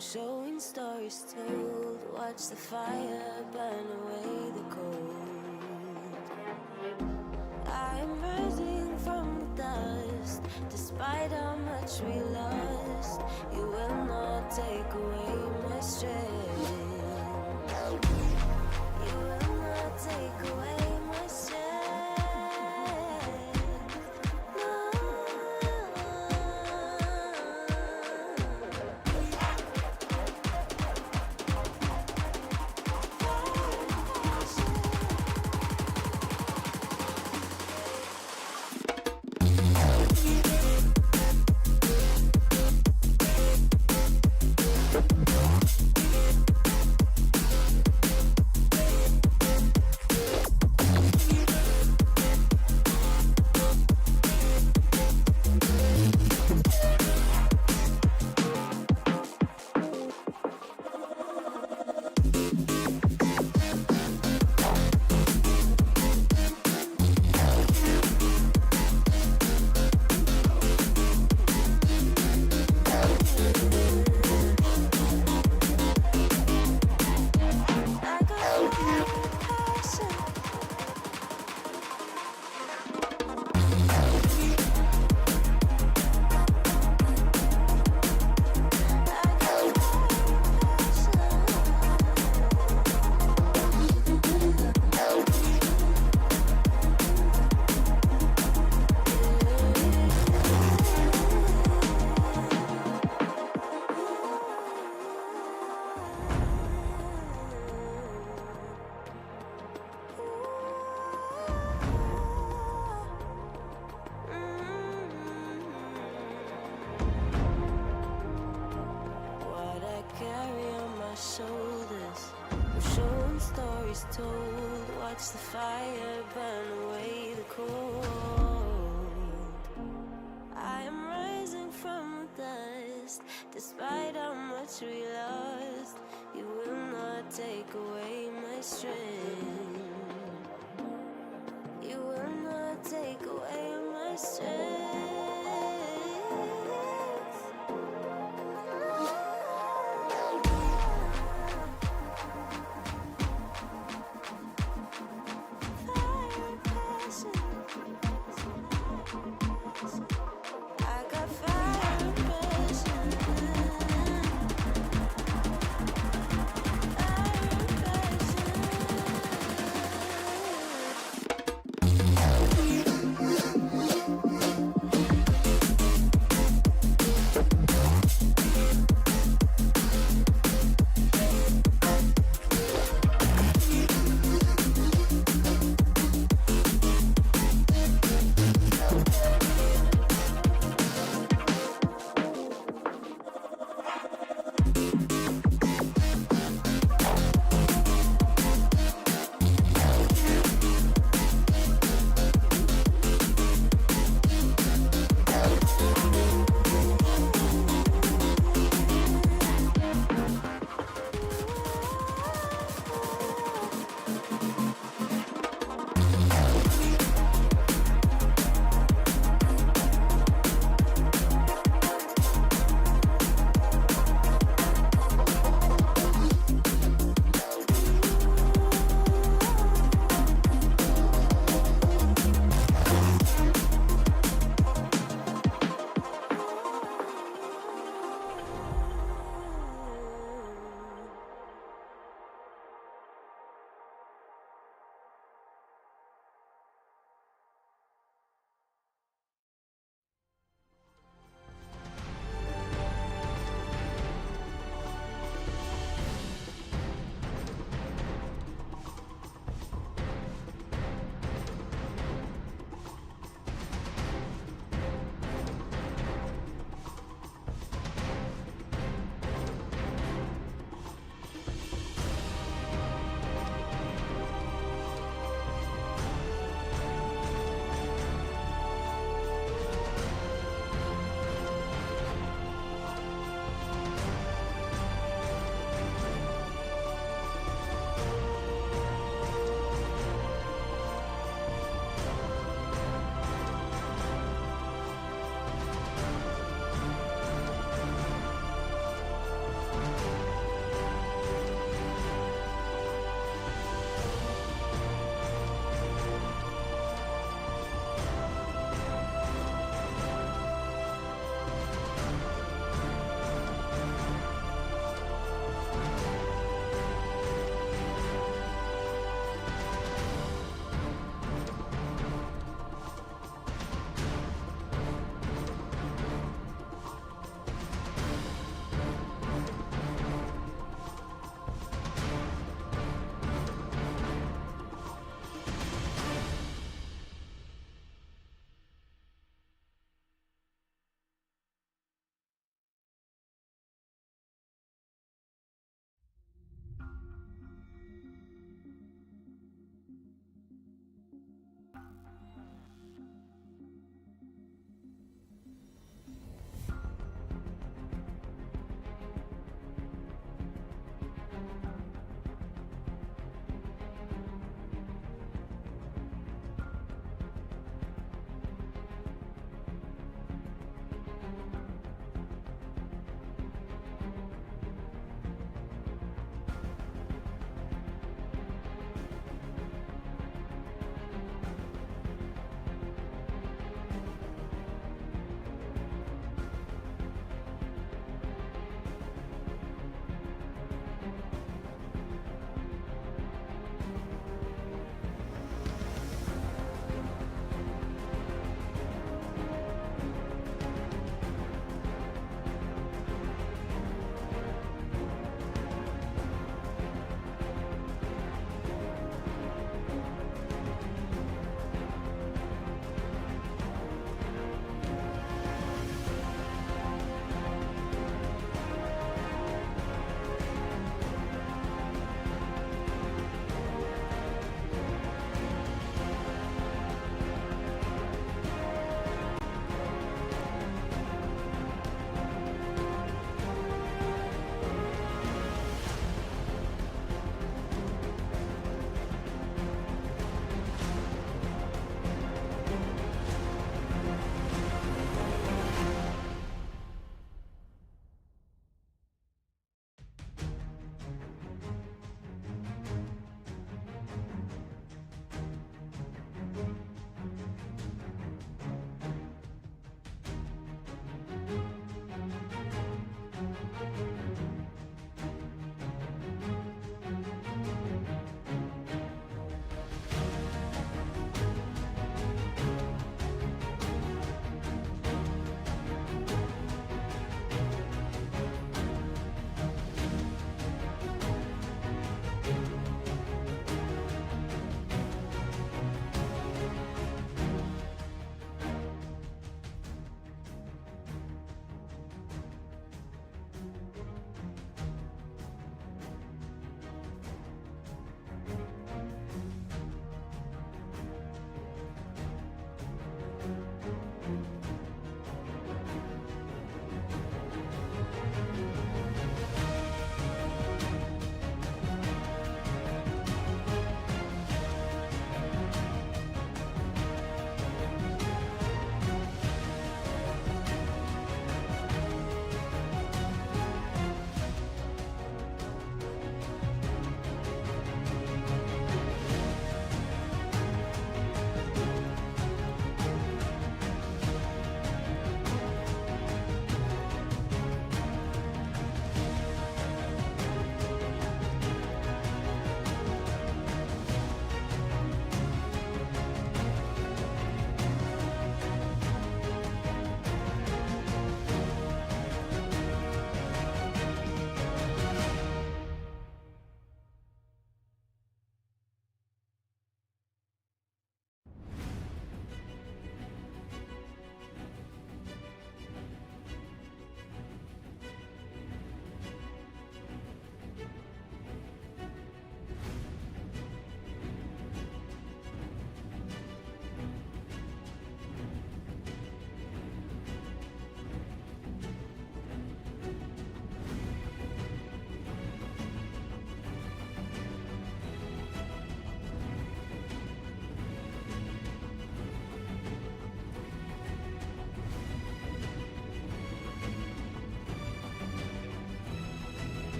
showing stories told. Watch the fire burn away the cold. I am rising from the dust. Despite how much we lost, you will not take away my strength. You will not take away my strength. Told, watch the fire burn away the cold. I am rising from the dust. Despite how much we lost, you will not take away my strength. You will not take away my strength.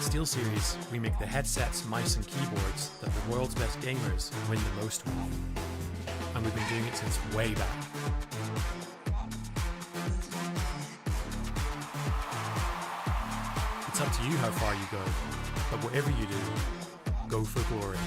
SteelSeries, we make the headsets, mice and keyboards that the world's best gamers win the most with. And we've been doing it since way back. It's up to you how far you go, but whatever you do, go for glory.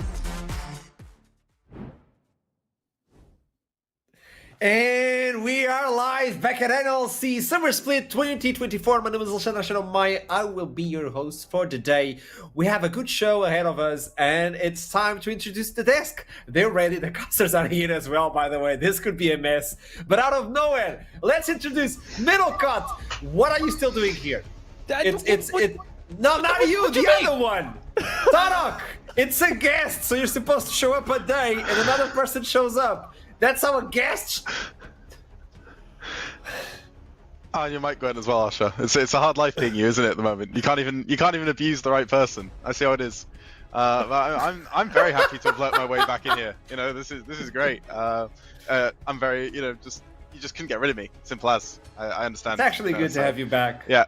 And we are live back at NLC Summer Split 2024. My name is Alexander Shadomai. I will be your host for today. We have a good show ahead of us, and it's time to introduce the desk. They're ready. The casters are here as well, by the way. This could be a mess. But out of nowhere, let's introduce Middle Cut. What are you still doing here? No, not you, the other one. Tarok, it's a guest, so you're supposed to show up a day, and another person shows up. That's how a guest. You might go in as well, Asha. It's a hard life being you, isn't it? At the moment, you can't even abuse the right person. I see how it is. I'm very happy to have let my way back in here. You know, this is great. I'm very, you just couldn't get rid of me. Simple as. I understand. It's actually good to have you back. Yeah.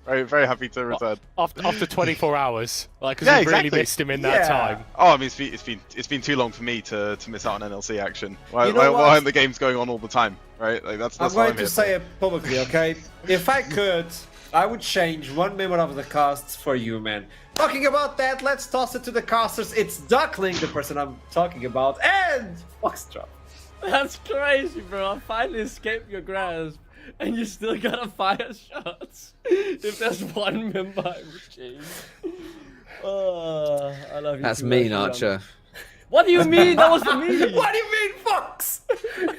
Very happy to return. After 24 hours, like, because we've really missed him in that time. Oh, I mean, it's been too long for me to miss out on NLC action. Why aren't the games going on all the time, right? Like that's I'm going to say it publicly, okay? If I could, I would change one member of the cast for you, man. Talking about that, let's toss it to the casters. It's Duckling, the person I'm talking about, and Foxtrot. That's crazy, bro. I finally escaped your grasp. And you still gotta fire shots. If there's one member I would change. Oh, I love you. That's mean, Archer. What do you mean? That was me. What do you mean, Fox?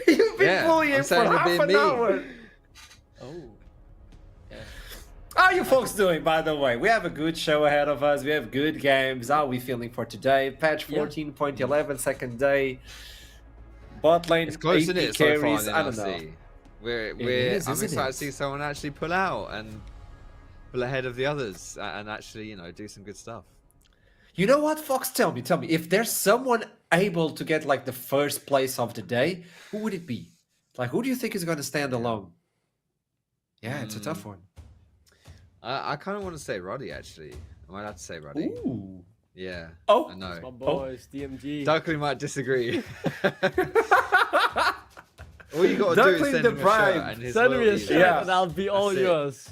You've been bullying for half an hour. Oh. Yeah. How are you folks doing, by the way? We have a good show ahead of us. We have good games. How are we feeling for today? Patch 14.11, second day. Bot lane, it's close, isn't it? So far in the I don't know. NLC. I'm excited to see someone actually pull out and pull ahead of the others and actually, do some good stuff. You know what, Fox? Tell me, if there's someone able to get like the first place of the day, who would it be? Like, who do you think is going to stand alone? Yeah, it's a tough one. I kind of want to say Roddy, actually. Am I allowed to say Roddy? Ooh. Yeah. Oh. I know. My boys, DMG. Duckling might disagree. All you gotta do is send him a shirt and his send me a shirt Yeah. and I'll be all yours.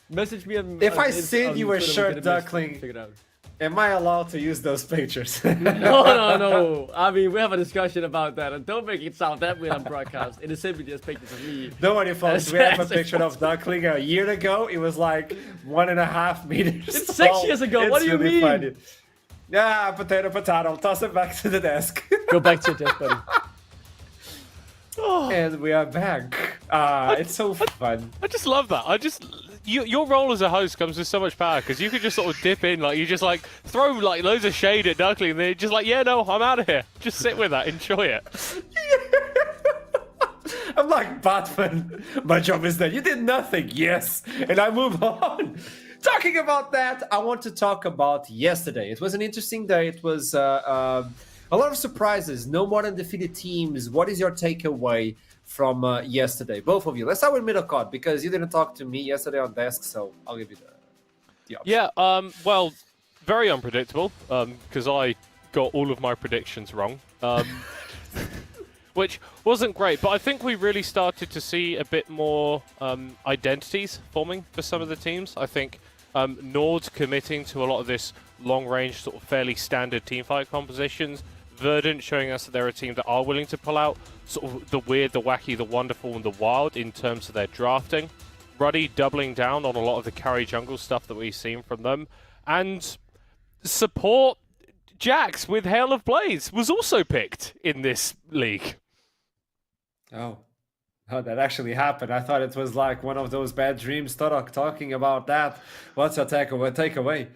Message me on If I send you a shirt, Duckling, figure it out. am I allowed to use those pictures? No. I mean, we have a discussion about that, and don't make it sound that way on broadcast. It is simply just pictures of me. Don't worry, folks. We have a picture of Duckling a year ago. It was like 1.5 meters. It's 6 years ago. What do you mean? Funny. Yeah, potato. I'll toss it back to the desk. Go back to your desk, buddy. And we are back. It's so fun. I just love that. Your role as a host comes with so much power because you could just sort of dip in, like you just like throw like loads of shade at Duckling, and they're just like, yeah, no, I'm out of here. Just sit with that, enjoy it. I'm like Batman. My job is done. You did nothing. Yes, and I move on. Talking about that, I want to talk about yesterday. It was an interesting day. It was a lot of surprises, no more undefeated teams. What is your takeaway from yesterday? Both of you. Let's start with Middle Cod because you didn't talk to me yesterday on desk, so I'll give you the option. Yeah, well, very unpredictable because I got all of my predictions wrong, which wasn't great. But I think we really started to see a bit more identities forming for some of the teams. I think Nord's committing to a lot of this long-range, sort of fairly standard teamfight compositions. Verdant showing us that they're a team that are willing to pull out sort of the weird, the wacky, the wonderful, and the wild in terms of their drafting. Ruddy doubling down on a lot of the carry jungle stuff that we've seen from them. And support Jax with Hail of Blades was also picked in this league. Oh, that actually happened. I thought it was like one of those bad dreams. Talking about that. What's your takeaway?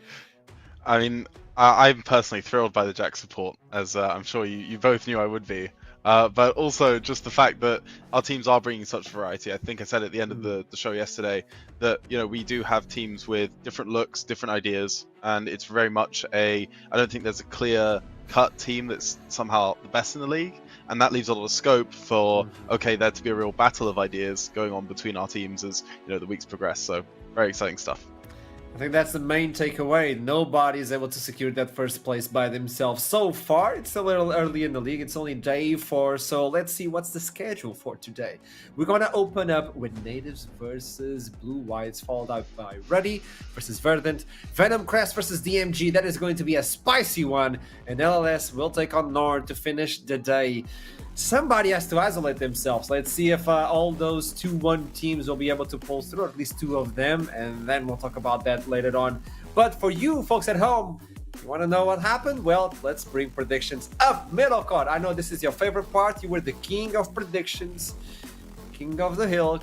I mean, I'm personally thrilled by the Jax support, as I'm sure you both knew I would be. But also just the fact that our teams are bringing such variety. I think I said at the end of the show yesterday that, we do have teams with different looks, different ideas, and it's very much I don't think there's a clear-cut team that's somehow the best in the league, and that leaves a lot of scope for, there to be a real battle of ideas going on between our teams as, the weeks progress. So, very exciting stuff. I think that's the main takeaway. Nobody is able to secure that first place by themselves so far. It's a little early in the league. It's only day 4, so let's see what's the schedule for today. We're going to open up with Natives versus Blue Whites, followed up by Ruddy versus Verdant, Venom Crest versus DMG. That is going to be a spicy one, and LLS will take on Nord to finish the day. Somebody has to isolate themselves. Let's see if all those 2-1 teams will be able to pull through, or at least 2 of them, and then we'll talk about that later on. But for you folks at home, you want to know what happened? Well, let's bring predictions up. Middle court. I know this is your favorite part. You were the king of predictions. King of the hill.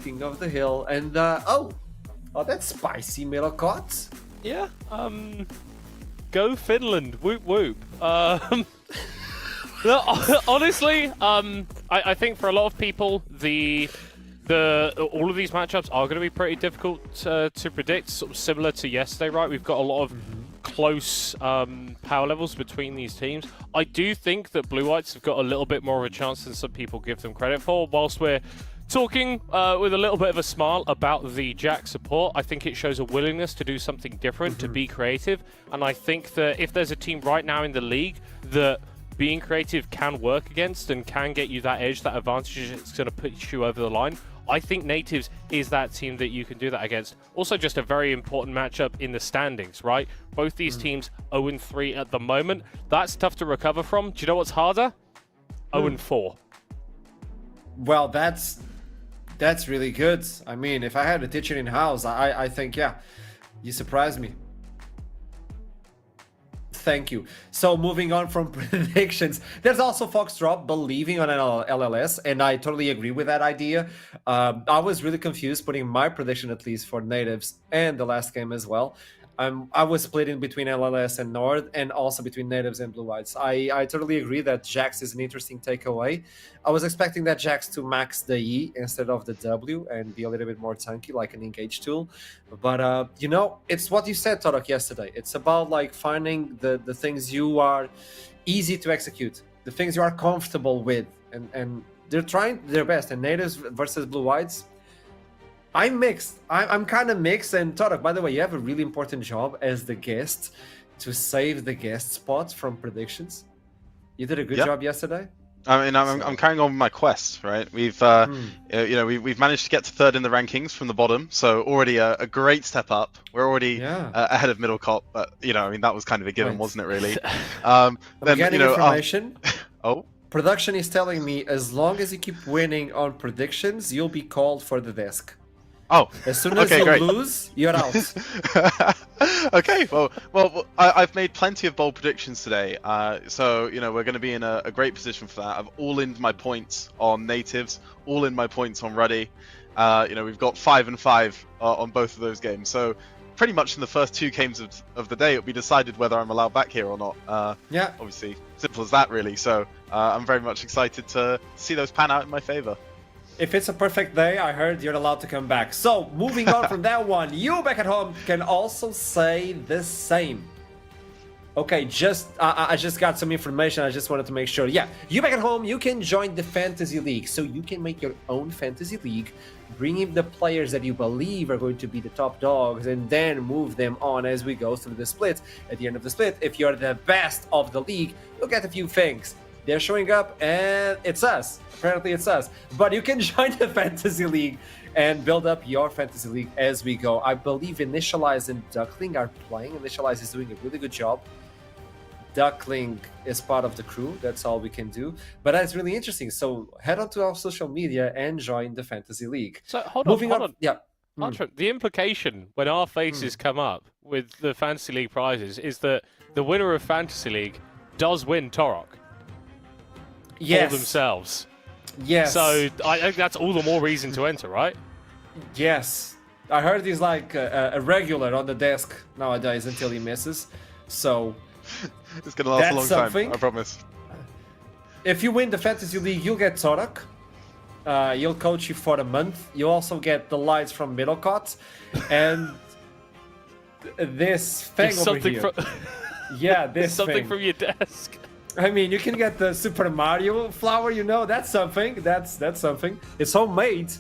And, oh, that's spicy, middle court. Yeah, go Finland, whoop whoop. No, honestly, I think for a lot of people, all of these matchups are going to be pretty difficult to predict. Sort of similar to yesterday, right? We've got a lot of close power levels between these teams. I do think that Blue Whites have got a little bit more of a chance than some people give them credit for. Whilst we're talking with a little bit of a smile about the Jack support, I think it shows a willingness to do something different, to be creative. And I think that if there's a team right now in the league that being creative can work against and can get you that edge, that advantage, it's going to put you over the line, I think Natives is that team that you can do that against. Also, just a very important matchup in the standings, right? Both these teams 0-3 at the moment. That's tough to recover from. Do you know what's harder? 0-4. Well, that's really good. I mean, if I had a teacher in-house, I think, yeah, you surprised me. Thank you. So moving on from predictions, there's also Foxdrop believing on LLS, and I totally agree with that idea. I was really confused putting my prediction, at least for Natives, and the last game as well. I was splitting between LLS and Nord, and also between Natives and Blue Whites. I totally agree that Jax is an interesting takeaway. I was expecting that Jax to max the E instead of the W and be a little bit more tanky, like an engage tool. But, you know, it's what you said, Torok, yesterday. It's about, like, finding the things you are easy to execute, the things you are comfortable with. And they're trying their best. And Natives versus Blue Whites, I'm mixed. I'm kind of mixed. And Torok, by the way, you have a really important job as the guest to save the guest spot from predictions. You did a good job yesterday. I mean, I'm carrying on with my quest, right? We've, we've managed to get to 3rd in the rankings from the bottom, so already a great step up. We're already ahead of Middle Cop, but I mean, that was kind of a given, wasn't it? Really. I'm getting information. Oh. Production is telling me as long as you keep winning on predictions, you'll be called for the desk. Oh, as soon as you lose, you're out. Okay, well, I've made plenty of bold predictions today, so we're going to be in a great position for that. I've all-ined my points on Natives, all-in my points on Ruddy. We've got 5 and 5 on both of those games, so pretty much in the first 2 games of the day, it'll be decided whether I'm allowed back here or not. Yeah, obviously, simple as that, really. So I'm very much excited to see those pan out in my favor. If it's a perfect day, I heard you're allowed to come back. So, moving on from that one, you back at home can also say the same. Okay, I just got some information. I just wanted to make sure. Yeah, you back at home, you can join the Fantasy League. So you can make your own Fantasy League, bring in the players that you believe are going to be the top dogs, and then move them on as we go through the split. At the end of the split, if you're the best of the league, you'll get a few things. They're showing up, and it's us. Apparently, it's us. But you can join the Fantasy League and build up your Fantasy League as we go. I believe Initialize and Duckling are playing. Initialize is doing a really good job. Duckling is part of the crew. That's all we can do. But that's really interesting. So head on to our social media and join the Fantasy League. So hold on. Yeah. The implication when our faces come up with the Fantasy League prizes is that the winner of Fantasy League does win Torok. Yes. For themselves. Yes. So I think that's all the more reason to enter, right? Yes. I heard he's like a regular on the desk nowadays until he misses. So it's gonna last a long something. time, I promise. If you win the Fantasy League, you'll get Torok. You'll coach you for a month. You also get the lights from Middlecott, and this thing over something here. Yeah, this something thing. from your desk. I mean, you can get the Super Mario flower, that's something. That's something. It's homemade.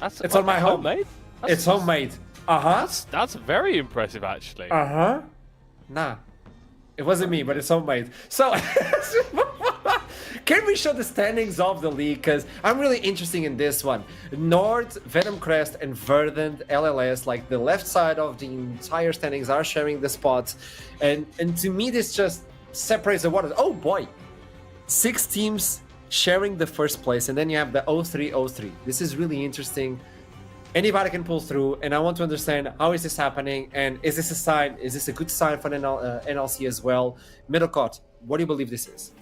It's on my home. Homemade? It's homemade. Uh-huh. That's very impressive, actually. Uh-huh. Nah. It wasn't me, but it's homemade. So, can we show the standings of the league? Because I'm really interested in this one. Nord, Venom Crest, and Verdant, LLS, like the left side of the entire standings, are sharing the spots. And to me, this just separates the waters. Oh boy! 6 teams sharing the first place, and then you have the 0-3-0-3. This is really interesting. Anybody can pull through, and I want to understand how is this happening, and is this a sign? Is this a good sign for NLC as well? Middlecott, what do you believe this is?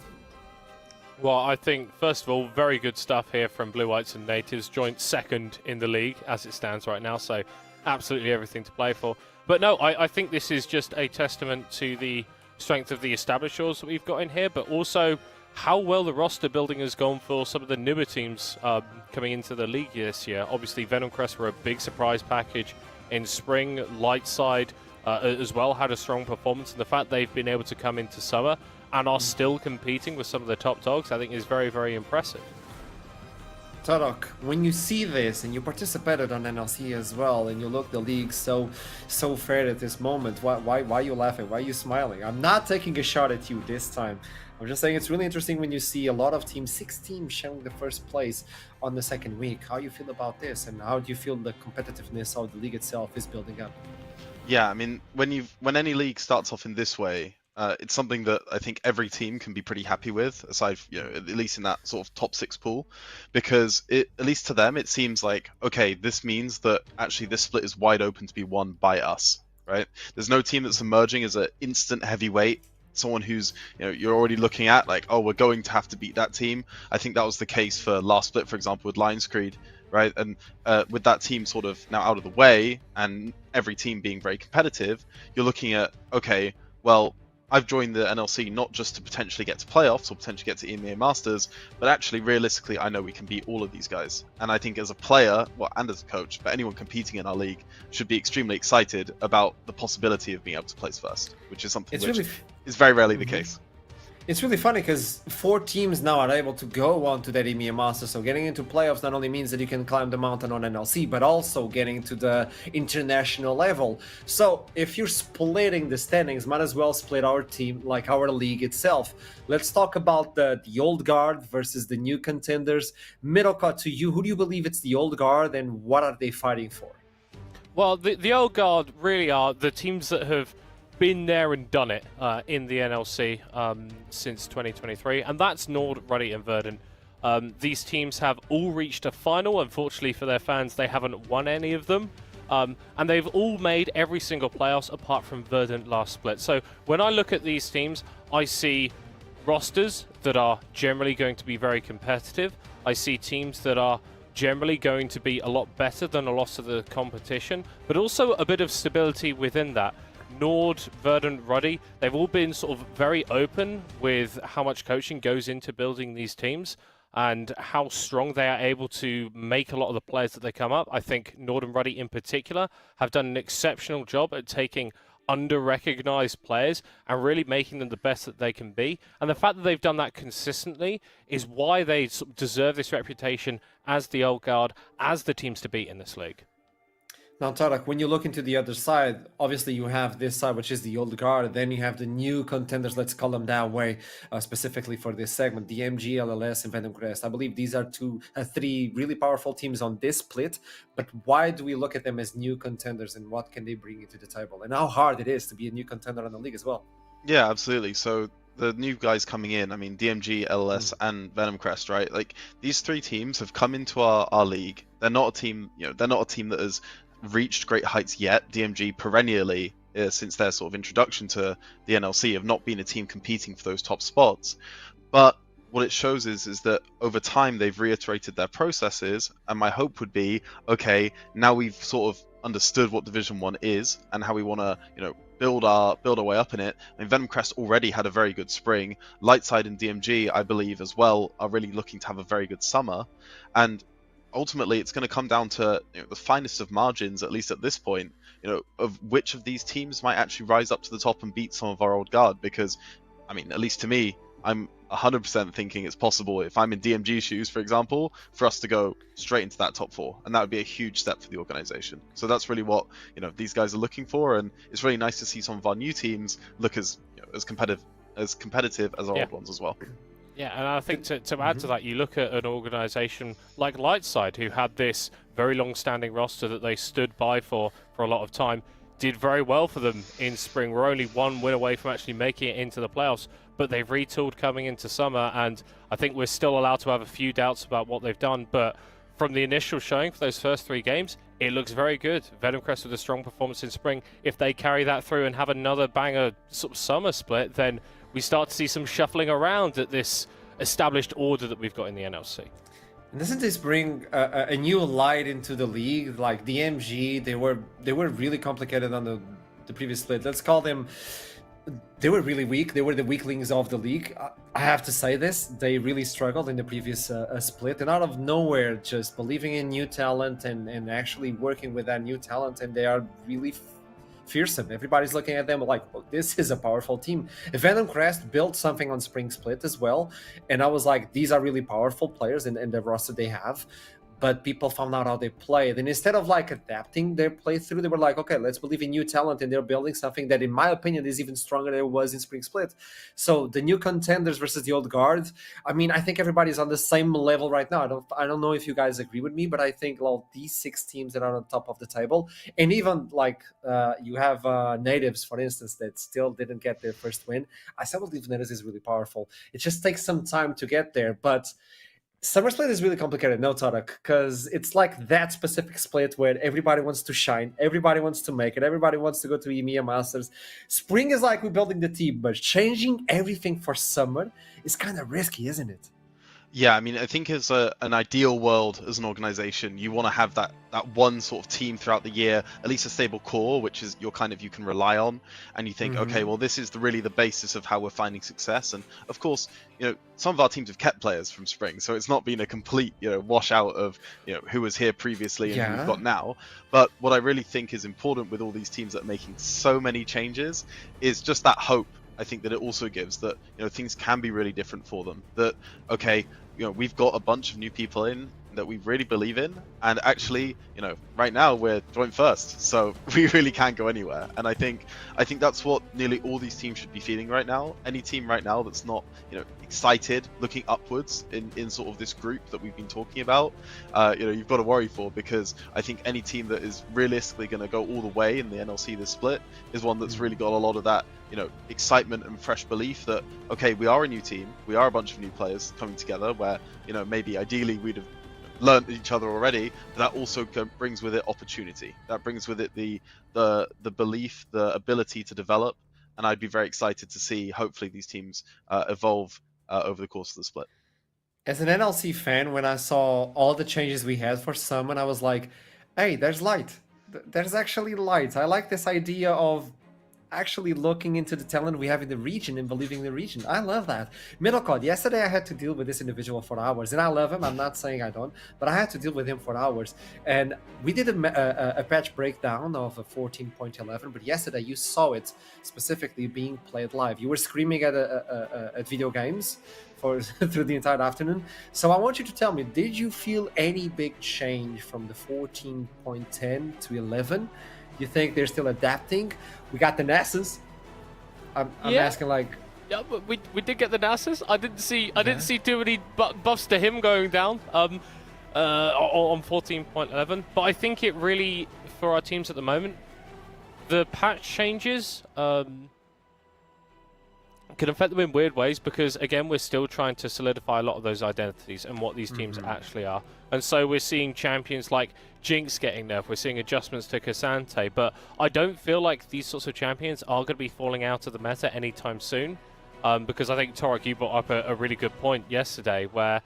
Well, I think, first of all, very good stuff here from Blue Whites and Natives, joint second in the league as it stands right now, so absolutely everything to play for. But no, I think this is just a testament to the strength of the establishers that we've got in here, but also how well the roster building has gone for some of the newer teams coming into the league this year. Obviously, Venom Crest were a big surprise package in spring. Lightside as well had a strong performance, and the fact they've been able to come into summer and are still competing with some of the top dogs, I think is very, very impressive. Todok, when you see this and you participated on NLC as well, and you look the league so fair at this moment, why are you laughing? Why are you smiling? I'm not taking a shot at you this time. I'm just saying it's really interesting when you see a lot of teams, 6 teams showing the first place on the second week. How you feel about this, and how do you feel the competitiveness of the league itself is building up? Yeah, I mean, when any league starts off in this way, it's something that I think every team can be pretty happy with, aside, at least in that sort of top 6 pool, because at least to them, it seems like, okay, this means that actually this split is wide open to be won by us, right? There's no team that's emerging as an instant heavyweight, someone who's, you're already looking at like, oh, we're going to have to beat that team. I think that was the case for last split, for example, with Lions Creed, right? And with that team sort of now out of the way, and every team being very competitive, you're looking at, okay, well, I've joined the NLC not just to potentially get to playoffs or potentially get to EMEA Masters, but actually, realistically, I know we can beat all of these guys. And I think as a player, and as a coach, but anyone competing in our league should be extremely excited about the possibility of being able to place first, which is something is very rarely the case. It's really funny because 4 teams now are able to go on to that EMEA Masters. So getting into playoffs not only means that you can climb the mountain on NLC, but also getting to the international level. So if you're splitting the standings, might as well split our team, like our league itself. Let's talk about the old guard versus the new contenders. Middlecott, to you, who do you believe it's the old guard, and what are they fighting for? Well, the old guard really are the teams that have been there and done it in the NLC since 2023, and that's Nord, Ruddy, and Verdant. These teams have all reached a final. Unfortunately for their fans, they haven't won any of them, and they've all made every single playoffs apart from Verdant last split. So when I look at these teams, I see rosters that are generally going to be very competitive. I see teams that are generally going to be a lot better than a lot of the competition, but also a bit of stability within that. Nord, Verdant, Ruddy, they've all been sort of very open with how much coaching goes into building these teams and how strong they are able to make a lot of the players that they come up. I think Nord and Ruddy in particular have done an exceptional job at taking under-recognized players and really making them the best that they can be. And the fact that they've done that consistently is why they sort of deserve this reputation as the old guard, as the teams to beat in this league. Now, Tarek, when you look into the other side, obviously you have this side, which is the old guard. Then you have the new contenders, let's call them that way, specifically for this segment, DMG, LLS, and Venom Crest. I believe these are 3 really powerful teams on this split. But why do we look at them as new contenders, and what can they bring into the table? And how hard it is to be a new contender in the league as well? Yeah, absolutely. So the new guys coming in, I mean, DMG, LLS, and Venom Crest, right? Like, these 3 teams have come into our league. They're not a team, they're not a team that has reached great heights yet. DMG perennially, since their sort of introduction to the NLC, have not been a team competing for those top spots. But what it shows is that over time they've reiterated their processes, and my hope would be, okay, now we've sort of understood what Division 1 is and how we want to, build our way up in it. I mean, Venom Crest already had a very good spring. Lightside and DMG, I believe, as well, are really looking to have a very good summer. And ultimately, it's going to come down to the finest of margins, at least at this point, of which of these teams might actually rise up to the top and beat some of our old guard. Because, I mean, at least to me, I'm 100% thinking it's possible, if I'm in DMG shoes, for example, for us to go straight into that top 4, and that would be a huge step for the organization. So that's really what these guys are looking for, and it's really nice to see some of our new teams look as as competitive as our old ones as well. Yeah, and I think to add to that, you look at an organisation like Lightside, who had this very long-standing roster that they stood by for a lot of time, did very well for them in spring. We're only one win away from actually making it into the playoffs, but they've retooled coming into summer, and I think we're still allowed to have a few doubts about what they've done, but from the initial showing for those first 3 games, it looks very good. Venom Crest with a strong performance in spring. If they carry that through and have another banger sort of summer split, then we start to see some shuffling around at this established order that we've got in the NLC. Doesn't this bring a new light into the league? Like DMG, they were really complicated on the previous split. Let's call them. They were really weak. They were the weaklings of the league. I have to say this. They really struggled in the previous split, and out of nowhere, just believing in new talent and actually working with that new talent, and they are really fearsome. Everybody's looking at them like, oh, this is a powerful team. Venom Crest built something on Spring Split as well, and I was like, these are really powerful players in the roster they have. But people found out how they played, and instead of like adapting their playthrough, they were like, okay, let's believe in new talent, and they're building something that, in my opinion, is even stronger than it was in Spring Split. So the new contenders versus the old guard, I mean, I think everybody's on the same level right now. I don't know if you guys agree with me, but I think these 6 teams that are on top of the table, and even like you have natives, for instance, that still didn't get their first win. I still believe natives is really powerful. It just takes some time to get there, but Summer Split is really complicated, no, Tarek, because it's like that specific split where everybody wants to shine, everybody wants to make it, everybody wants to go to EMEA Masters. Spring is like we're building the team, but changing everything for summer is kind of risky, isn't it? Yeah, I mean, I think as an ideal world, as an organization, you want to have that one sort of team throughout the year, at least a stable core, which is you can rely on, and you think, okay, well, this is really the basis of how we're finding success. And of course, some of our teams have kept players from spring, so it's not been a complete washout of who was here previously and who we've got now. But what I really think is important with all these teams that are making so many changes is just that hope. I think that it also gives that things can be really different for them. That okay, we've got a bunch of new people in that we really believe in, and actually, right now we're joint first, so we really can't go anywhere. And I think that's what nearly all these teams should be feeling right now. Any team right now that's not excited, looking upwards in sort of this group that we've been talking about, you've got to worry for, because I think any team that is realistically going to go all the way in the NLC this split is one that's really got a lot of that excitement and fresh belief that okay, we are a new team, we are a bunch of new players coming together, where maybe ideally we'd have learned each other already, but that also brings with it opportunity. That brings with it the belief, the ability to develop, and I'd be very excited to see hopefully these teams evolve over the course of the split. As an NLC fan, when I saw all the changes we had for Summon, I was like, hey, there's light. There's actually light. I like this idea of actually looking into the talent we have in the region and believing in the region. I love that. Middlecod, yesterday I had to deal with this individual for hours, and I love him. I'm not saying I don't, but I had to deal with him for hours. And we did a patch breakdown of a 14.11, but yesterday you saw it specifically being played live. You were screaming at video games through the entire afternoon. So I want you to tell me, did you feel any big change from the 14.10 to 11? You think they're still adapting? We got the NASAs. I'm asking like. Yeah, but we did get the NASAs. I didn't see too many buffs to him going down on 14.11. But I think it really, for our teams at the moment, the patch changes can affect them in weird ways, because again, we're still trying to solidify a lot of those identities and what these teams actually are. And so we're seeing champions like Jinx getting nerfed, we're seeing adjustments to Cassante, but I don't feel like these sorts of champions are going to be falling out of the meta anytime soon, because I think, Torek, you brought up a really good point yesterday, where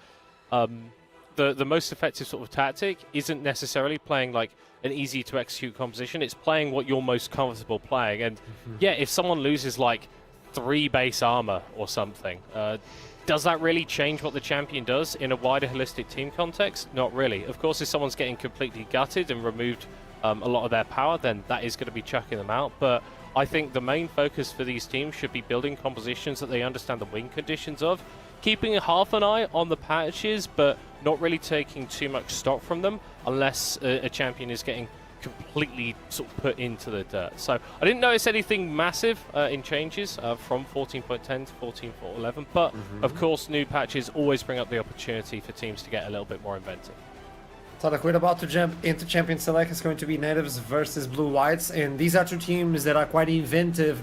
the most effective sort of tactic isn't necessarily playing like an easy to execute composition, it's playing what you're most comfortable playing. And yeah, if someone loses like 3 base armor or something, does that really change what the champion does in a wider holistic team context? Not really. Of course, if someone's getting completely gutted and removed a lot of their power, then that is going to be chucking them out. But I think the main focus for these teams should be building compositions that they understand the win conditions of, keeping half an eye on the patches, but not really taking too much stock from them unless a champion is getting completely sort of put into the dirt. So I didn't notice anything massive in changes from 14.10 to 14.11, but of course new patches always bring up the opportunity for teams to get a little bit more inventive. So we're about to jump into Champion Select. It's going to be Natives versus Blue Whites, and these are two teams that are quite inventive.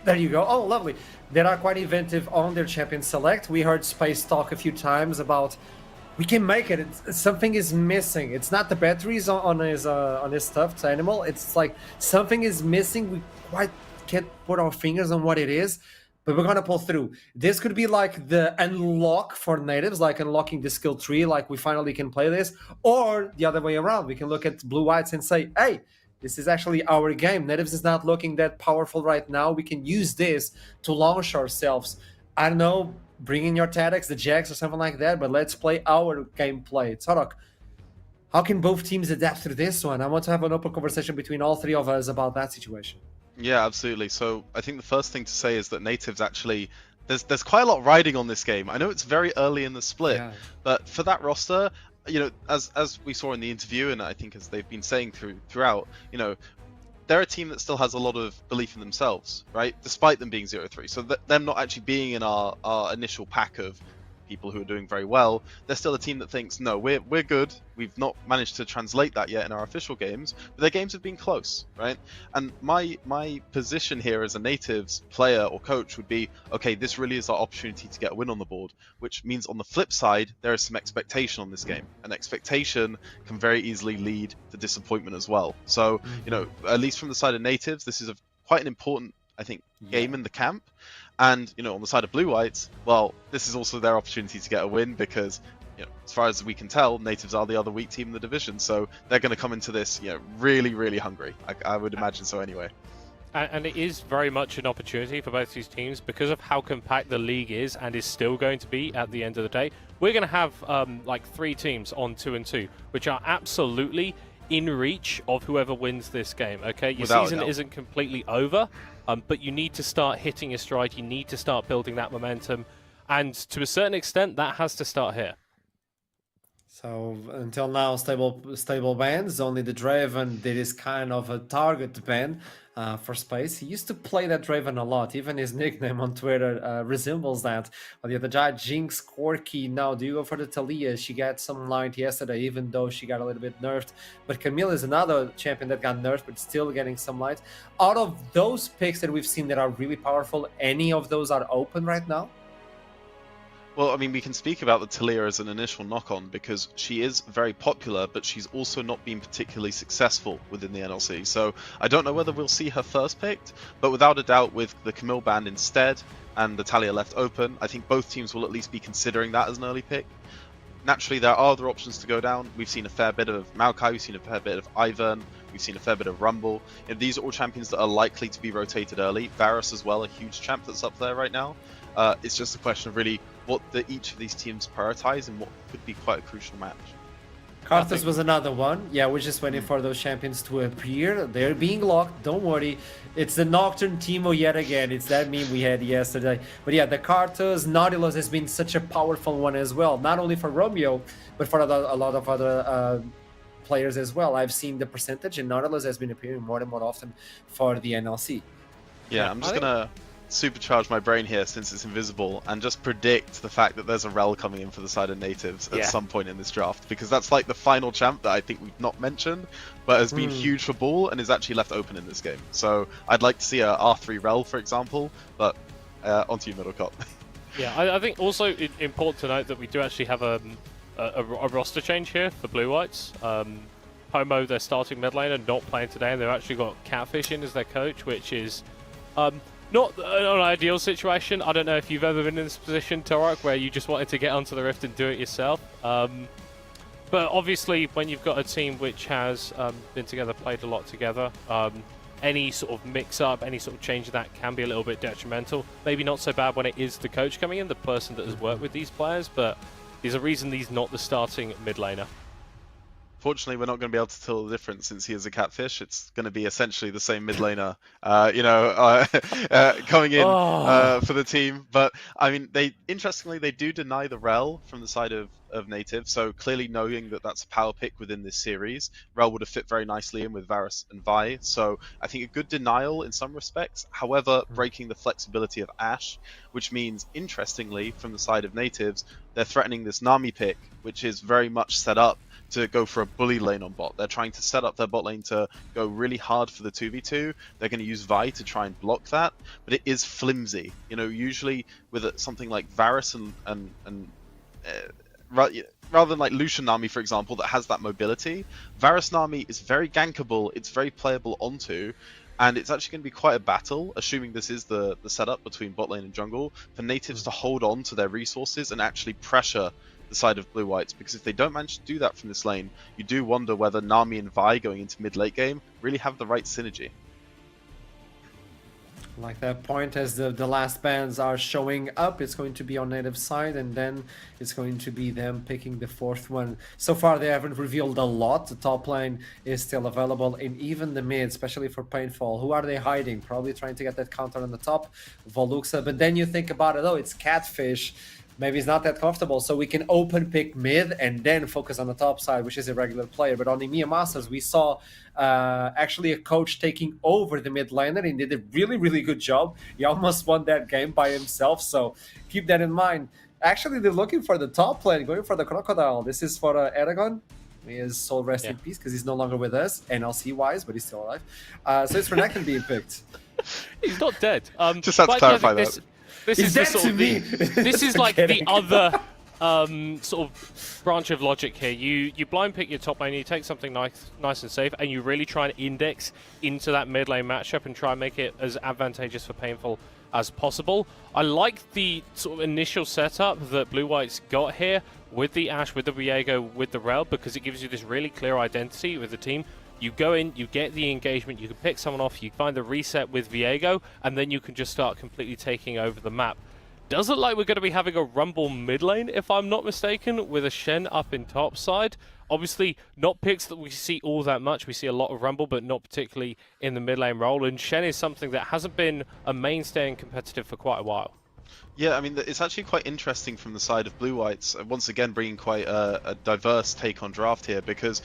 There you go. Oh, lovely. That are quite inventive on their Champion Select. We heard Space talk a few times about we can make it. Something is missing. It's not the batteries on his stuffed animal. It's like something is missing. We quite can't put our fingers on what it is, but we're gonna pull through. This could be like the unlock for Natives, like unlocking the skill tree, like we finally can play this, or the other way around. We can look at Blue Whites and say, hey, this is actually our game. Natives is not looking that powerful right now. We can use this to launch ourselves. I don't know, bring in your tactics, the Jax or something like that, but let's play our gameplay. Torok, how can both teams adapt to this one? I want to have an open conversation between all three of us about that situation. Yeah, absolutely. So I think the first thing to say is that Natives actually, there's quite a lot riding on this game. I know it's very early in the split, but for that roster, you know, as we saw in the interview, and I think as they've been saying throughout, you know, they're a team that still has a lot of belief in themselves, right? Despite them being 0-3. So them not actually being in our initial pack of people who are doing very well, they're still a team that thinks, no, we're good. We've not managed to translate that yet in our official games, but their games have been close, right? And my position here as a Natives player or coach would be, okay, this really is our opportunity to get a win on the board, which means on the flip side, there is some expectation on this game. And expectation can very easily lead to disappointment as well. So, you know, at least from the side of Natives, this is quite an important, I think, game in the camp. And, you know, on the side of Blue Whites, well, this is also their opportunity to get a win because, you know, as far as we can tell, Natives are the other weak team in the division. So they're going to come into this, you know, really, really hungry. I would imagine so anyway. And it is very much an opportunity for both these teams because of how compact the league is and is still going to be at the end of the day. We're going to have like 3 teams on 2-2, which are absolutely in reach of whoever wins this game. Okay, your season isn't completely over, but you need to start hitting your stride. You need to start building that momentum, and to a certain extent, that has to start here. So until now, stable bans. Only the Draven that is kind of a target ban for Space. He used to play that Draven a lot. Even his nickname on Twitter resembles that. On the other side, Jinx, Corki. Now, do you go for the Talia? She got some light yesterday, even though she got a little bit nerfed. But Camille is another champion that got nerfed, but still getting some light. Out of those picks that we've seen that are really powerful, any of those are open right now? Well, I mean, we can speak about the Talia as an initial knock-on because she is very popular, but she's also not been particularly successful within the NLC. So I don't know whether we'll see her first picked, but without a doubt with the Camille ban instead and the Talia left open, I think both teams will at least be considering that as an early pick. Naturally, there are other options to go down. We've seen a fair bit of Maokai, we've seen a fair bit of Ivern, we've seen a fair bit of Rumble. You know, these are all champions that are likely to be rotated early. Varus as well, a huge champ that's up there right now. It's just a question of really what each of these teams prioritize and what could be quite a crucial match. Karthus was another one. Yeah, we're just waiting for those champions to appear. They're being locked, don't worry. It's the Nocturne Teemo yet again. It's that meme we had yesterday. But yeah, the Karthus, Nautilus has been such a powerful one as well. Not only for Romeo, but for a lot of other players as well. I've seen the percentage, and Nautilus has been appearing more and more often for the NLC. Yeah, I'm just going to supercharge my brain here since it's invisible and just predict the fact that there's a Rel coming in for the side of Natives at some point in this draft, because that's like the final champ that I think we've not mentioned but has been huge for Ball and is actually left open in this game. So I'd like to see a R3 Rel, for example, but onto you, Middlecott. Yeah, I think also important to note that we do actually have a roster change here for Blue Whites. Homo, their starting mid laner, not playing today, and they've actually got Catfish in as their coach, which is not an ideal situation. I don't know if you've ever been in this position, Torok, where you just wanted to get onto the Rift and do it yourself. But obviously, when you've got a team which has been together, played a lot together, any sort of mix-up, any sort of change of that can be a little bit detrimental. Maybe not so bad when it is the coach coming in, the person that has worked with these players, but there's a reason he's not the starting mid laner. unfortunately, we're not going to be able to tell the difference since he is a catfish. It's going to be essentially the same mid laner, coming in for the team. But I mean, interestingly they do deny the Rel from the side of Native. So clearly knowing that that's a power pick within this series, Rel would have fit very nicely in with Varus and Vi. So I think a good denial in some respects. However, breaking the flexibility of Ashe, which means interestingly from the side of Natives, they're threatening this Nami pick, which is very much set up to go for a bully lane on bot. They're trying to set up their bot lane to go really hard for the 2v2. They're going to use Vi to try and block that, but it is flimsy. Usually with something like Varus rather than like Lucian Nami, for example, that has that mobility, Varus Nami is very gankable, it's very playable onto, and it's actually going to be quite a battle, assuming this is the setup between bot lane and jungle, for Natives to hold on to their resources and actually pressure the side of blue-whites, because if they don't manage to do that from this lane, you do wonder whether Nami and Vi going into mid-late game really have the right synergy. Like that point, as the last bands are showing up, it's going to be on native side, and then it's going to be them picking the fourth one. So far they haven't revealed a lot. The top lane is still available, and even the mid, especially for Painful. Who are they hiding? Probably trying to get that counter on the top, Voluxa. But then you think about it, oh, it's Catfish. Maybe it's not that comfortable, so we can open pick mid and then focus on the top side, which is a regular player. But on the EMEA Masters, we saw actually a coach taking over the mid laner, and did a really, really good job. He almost won that game by himself, so keep that in mind. Actually, they're looking for the top lane, going for the Crocodile. This is for Aragon. He is soul rest in peace, because he's no longer with us, NLC-wise, but he's still alive. So it's Renekton being picked. He's not dead. Just have to clarify that. This is that to me? This is like the other sort of branch of logic here. You blind pick your top lane, you take something nice and safe, and you really try and index into that mid lane matchup and try and make it as advantageous for Painful as possible. I like the sort of initial setup that Blue White's got here with the Ashe, with the Viego, with the Rel, because it gives you this really clear identity with the team. You go in, you get the engagement, you can pick someone off, you find the reset with Viego, and then you can just start completely taking over the map. Does look like we're going to be having a Rumble mid lane, if I'm not mistaken, with a Shen up in top side. Obviously, not picks that we see all that much. We see a lot of Rumble, but not particularly in the mid lane role. And Shen is something that hasn't been a mainstay and competitive for quite a while. Yeah, I mean, it's actually quite interesting from the side of Blue Whites. Once again, bringing quite a diverse take on draft here, because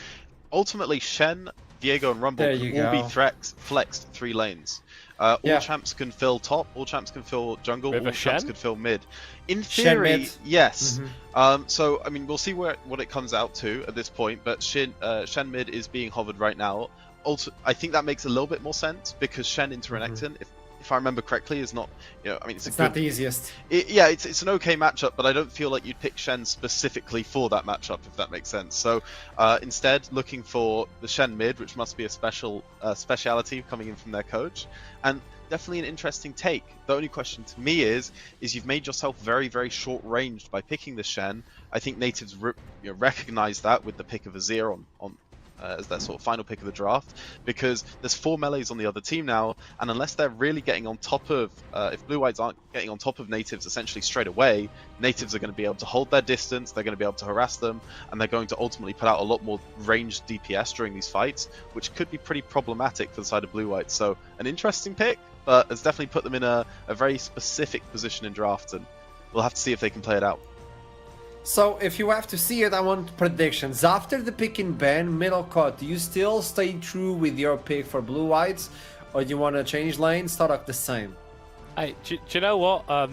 ultimately, Shen, Viego, and Rumble can all be flexed 3 lanes. All champs can fill top, all champs can fill jungle, all champs can fill mid. In theory, yes. So, I mean, we'll see what it comes out to at this point, but Shen mid is being hovered right now. Also, I think that makes a little bit more sense, because Shen into Renekton, if I remember correctly, is not, I mean, it's not the easiest. It's an okay matchup, but I don't feel like you'd pick Shen specifically for that matchup, if that makes sense. So instead, looking for the Shen mid, which must be a speciality coming in from their coach, and definitely an interesting take. The only question to me is you've made yourself very, very short-ranged by picking the Shen. I think Natives recognize that with the pick of Azir on as their sort of final pick of the draft, because there's 4 melees on the other team now, and unless they're really getting on top of, if Blue Whites aren't getting on top of Natives essentially straight away, Natives are going to be able to hold their distance, they're going to be able to harass them, and they're going to ultimately put out a lot more ranged DPS during these fights, which could be pretty problematic for the side of Blue Whites. So an interesting pick, but has definitely put them in a very specific position in draft, and we'll have to see if they can play it out. So, if you have to see it, I want predictions. After the pick and ban, middle cut, do you still stay true with your pick for Blue Whites? Or do you want to change lane, start up the same? Hey, do you know what?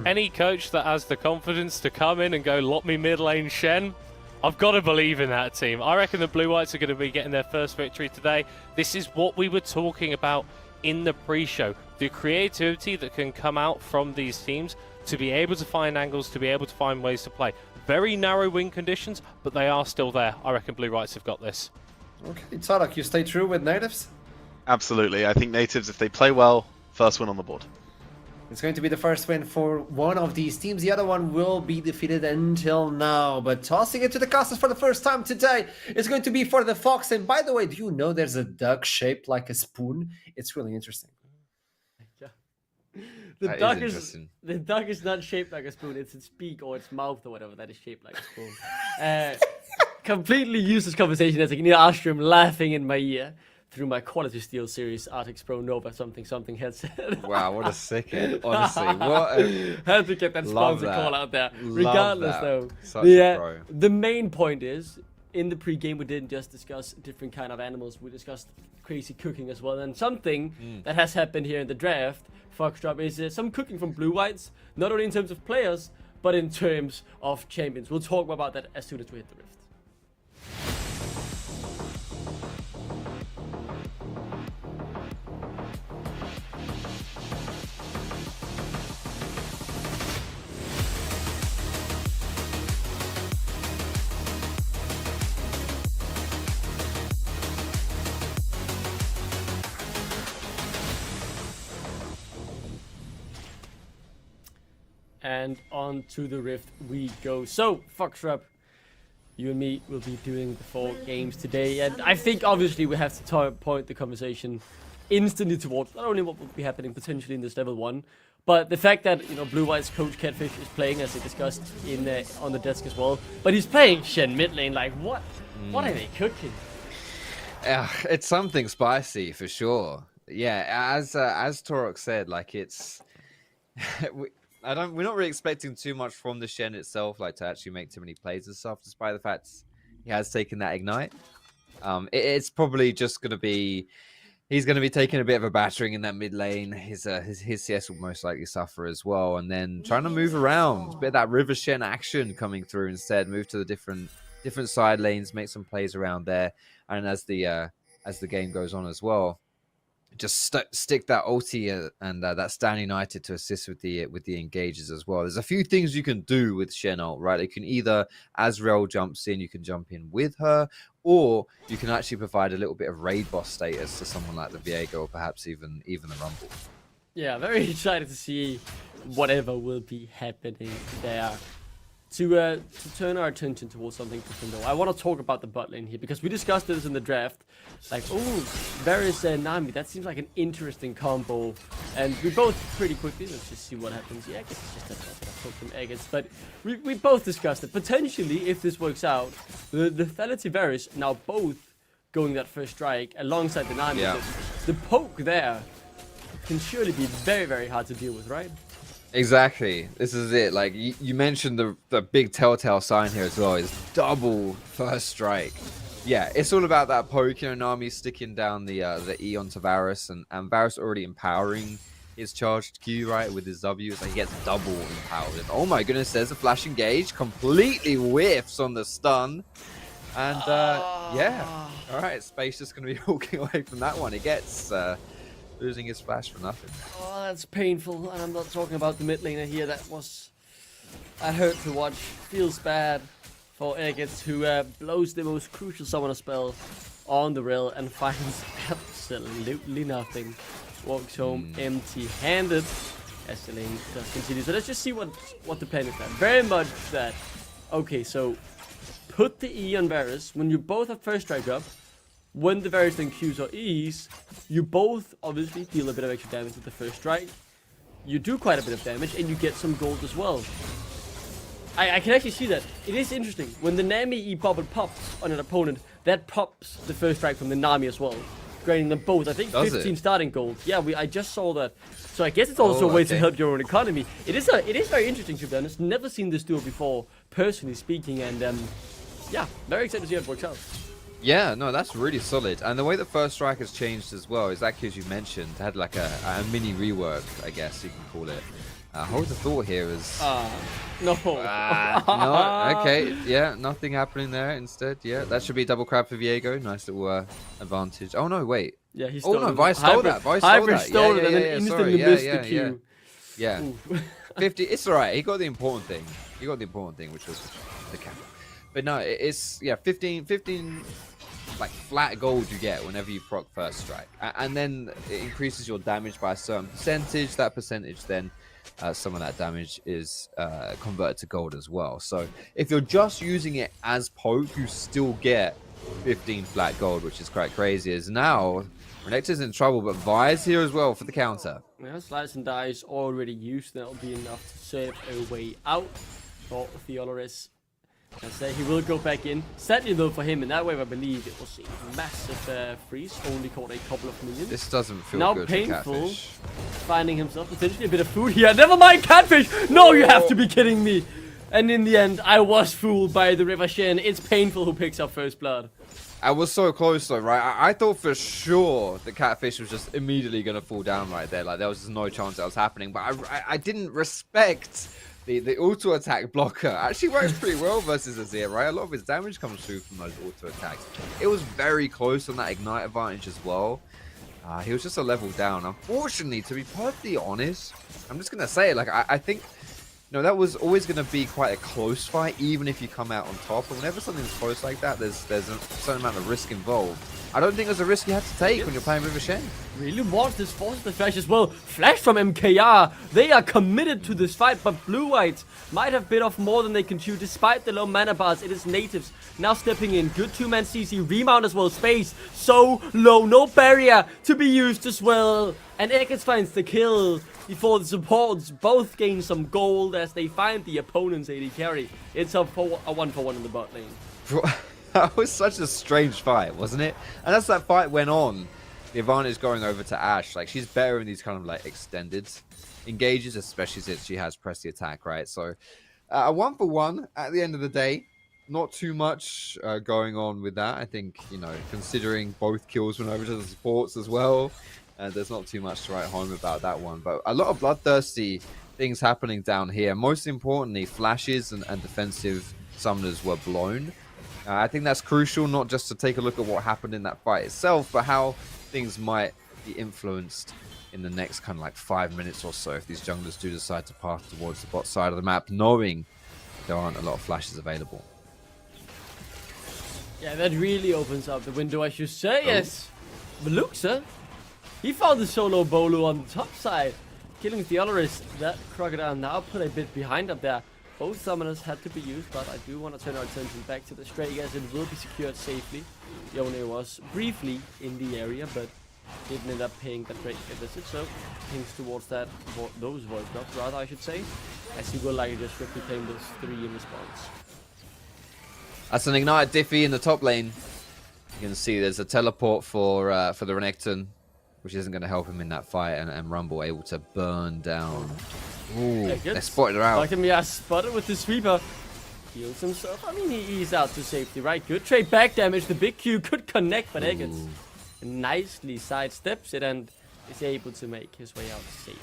Any coach that has the confidence to come in and go, lock me mid lane Shen, I've got to believe in that team. I reckon the Blue Whites are going to be getting their first victory today. This is what we were talking about in the pre-show. The creativity that can come out from these teams to be able to find angles, to be able to find ways to play. Very narrow win conditions, but they are still there. I reckon Blue Whites have got this. Okay, Tarek, you stay true with Natives? Absolutely. I think Natives, if they play well, first win on the board. It's going to be the first win for one of these teams. The other one will be defeated until now. But tossing it to the casters for the first time today is going to be for the Fox. And by the way, do you know there's a duck shaped like a spoon? It's really interesting. The duck is not shaped like a spoon. It's its beak or its mouth or whatever that is shaped like a spoon. completely useless conversation as I can hear Astrum laughing in my ear through my Quality Steel Series Artix Pro Nova something headset. Wow, what a sickhead. Honestly, what a... Had to get that Love sponsor that. call out there. Love Regardless, that. though, Such a pro. the main point is, in the pre-game, we didn't just discuss different kind of animals. We discussed crazy cooking as well. And something that has happened here in the draft, Foxtrot, is some cooking from Blue Whites, not only in terms of players, but in terms of champions. We'll talk about that as soon as we hit the Rift. And on to the Rift we go. So, Foxtrap, you and me will be doing the 4 games today. And I think, obviously, we have to point the conversation instantly towards not only what will be happening potentially in this level 1, but the fact that, you know, Blue White's coach Catfish is playing, as they discussed in on the desk as well. But he's playing Shen mid lane. Like, what are they cooking? It's something spicy for sure. Yeah, as Torok said, like it's... we're not really expecting too much from the Shen itself, like to actually make too many plays and stuff, despite the fact he has taken that ignite. It's probably just going to be, he's going to be taking a bit of a battering in that mid lane. His CS will most likely suffer as well, and then trying to move around, a bit of that River Shen action coming through instead. Move to the different side lanes, make some plays around there, and as the game goes on as well, just stick that ulti and that Stand United to assist with the engages as well. There's a few things you can do with Shen ult, right? You can either, as Rel jumps in, you can jump in with her, or you can actually provide a little bit of raid boss status to someone like the Viego, or perhaps even the Rumble. Yeah, very excited to see whatever will be happening there. To turn our attention towards something different, though, I want to talk about the bot lane here, because we discussed this in the draft. Like, oh, Varus and Nami, that seems like an interesting combo. And we both pretty quickly, let's just see what happens. Yeah, I guess it's just a bit of hope from Agates. But we both discussed it. Potentially, if this works out, the Lethality Varus now both going that first strike alongside the Nami. Yeah. The poke there can surely be very, very hard to deal with, right? Exactly. This is it. Like you mentioned, the big telltale sign here as well is double first strike. Yeah, it's all about that poke. You know, Nami sticking down the E onto Varus, and Varus already empowering his charged Q, right, with his W. So he gets double empowered. And oh my goodness, there's a flash engage. Completely whiffs on the stun. And yeah. All right, Space just going to be walking away from that one. He gets... losing his flash for nothing. Oh, that's painful. And I'm not talking about the mid laner here. That hurt to watch. Feels bad for Agates, who blows the most crucial summoner spell on the rail and finds absolutely nothing. Walks home empty-handed as the lane does continue. So let's just see what the plan is there. Very much that, okay, so put the E on Varus when you both have first strike up. When the Varus then Qs or Es, you both obviously deal a bit of extra damage with the first strike. You do quite a bit of damage, and you get some gold as well. I can actually see that. It is interesting. When the Nami E bubble pops on an opponent, that pops the first strike from the Nami as well, granting them both, I think, 15 starting gold. Yeah, I just saw that. So I guess it's also a way to help your own economy. It is very interesting, to be honest. Never seen this duo before, personally speaking, and yeah, very excited to see how it works out. Yeah, no, that's really solid. And the way the first strike has changed as well, exactly as you mentioned, had like a mini rework, I guess you can call it. Hold the thought here is... no. No, okay, yeah, nothing happening there instead. Yeah, that should be double crab for Viego. Nice little advantage. Oh, no, wait. Yeah, he stole stole no, Vice stole that. Vice stole that. Stole it and then instantly missed the Q. Yeah. 50, it's alright. He got the important thing. Which was the camera. But no, it's, yeah, 15 like flat gold you get whenever you proc first strike, and then it increases your damage by a certain percentage. That percentage then some of that damage is converted to gold as well. So if you're just using it as poke, you still get 15 flat gold, which is quite crazy. As now Renekton's in trouble, but Vi's here as well for the counter. Yeah, Slice and Die is already used. That'll be enough to save a way out for Theoloris. I say he will go back in. Sadly though for him, in that wave I believe it was a massive freeze, only caught a couple of millions. This doesn't feel now good painful, for Catfish. finding himself potentially a bit of food here. Never mind, Catfish! No, you have to be kidding me! And in the end, I was fooled by the River Shen. It's Painful who picks up first blood. I was so close though, right? I thought for sure the Catfish was just immediately going to fall down right there. Like there was just no chance that was happening. But I didn't respect the auto attack blocker. Actually works pretty well versus Azir, right? A lot of his damage comes through from those auto attacks. It was very close on that ignite advantage as well. He was just a level down. Unfortunately, to be perfectly honest, I'm just going to say it. Like I think, you know, that was always going to be quite a close fight, even if you come out on top. And whenever something's close like that, there's a certain amount of risk involved. I don't think there's a risk you have to take when you're playing River Shen. Really wants this force the flash as well. Flash from MKR. They are committed to this fight, but Blue Whites might have bit off more than they can chew despite the low mana bars. It is natives now stepping in. Good two-man CC. Remount as well. Space so low. No barrier to be used as well. And Ekis finds the kill before the supports both gain some gold as they find the opponent's AD carry. It's a 1-for-1 in the bot lane. That was such a strange fight, wasn't it? And as that fight went on, the advantage going over to Ashe. Like, she's better in these kind of, like, extended engages, especially since she has press the attack, right? So, a 1-for-1 at the end of the day. Not too much going on with that. I think, you know, considering both kills went over to the supports as well, there's not too much to write home about that one. But a lot of bloodthirsty things happening down here. Most importantly, flashes and defensive summoners were blown. I think that's crucial, not just to take a look at what happened in that fight itself, but how things might be influenced in the next kind of like 5 minutes or so if these junglers do decide to path towards the bot side of the map, knowing there aren't a lot of flashes available. Yeah, that really opens up the window, I should say. Yes, Veluxa, he found the solo Bolo on the top side, killing Theodorus. That Crocodile now put a bit behind up there. Both summoners had to be used, but I do want to turn our attention back to the Stray as it will be secured safely. Yone was briefly in the area, but didn't end up paying that great a visit, so things towards that, those voice drops rather I should say, as he will likely just quickly claim those 3 in response. That's an Ignite Diffie in the top lane. You can see there's a teleport for the Renekton, which isn't going to help him in that fight, and Rumble able to burn down. Ooh, Yeah, they spotted her out. Like him, yeah, spotted with the sweeper. Heals himself. I mean, he's out to safety, right? Good trade back damage. The big Q could connect, but Eggets nicely sidesteps it and is able to make his way out safe.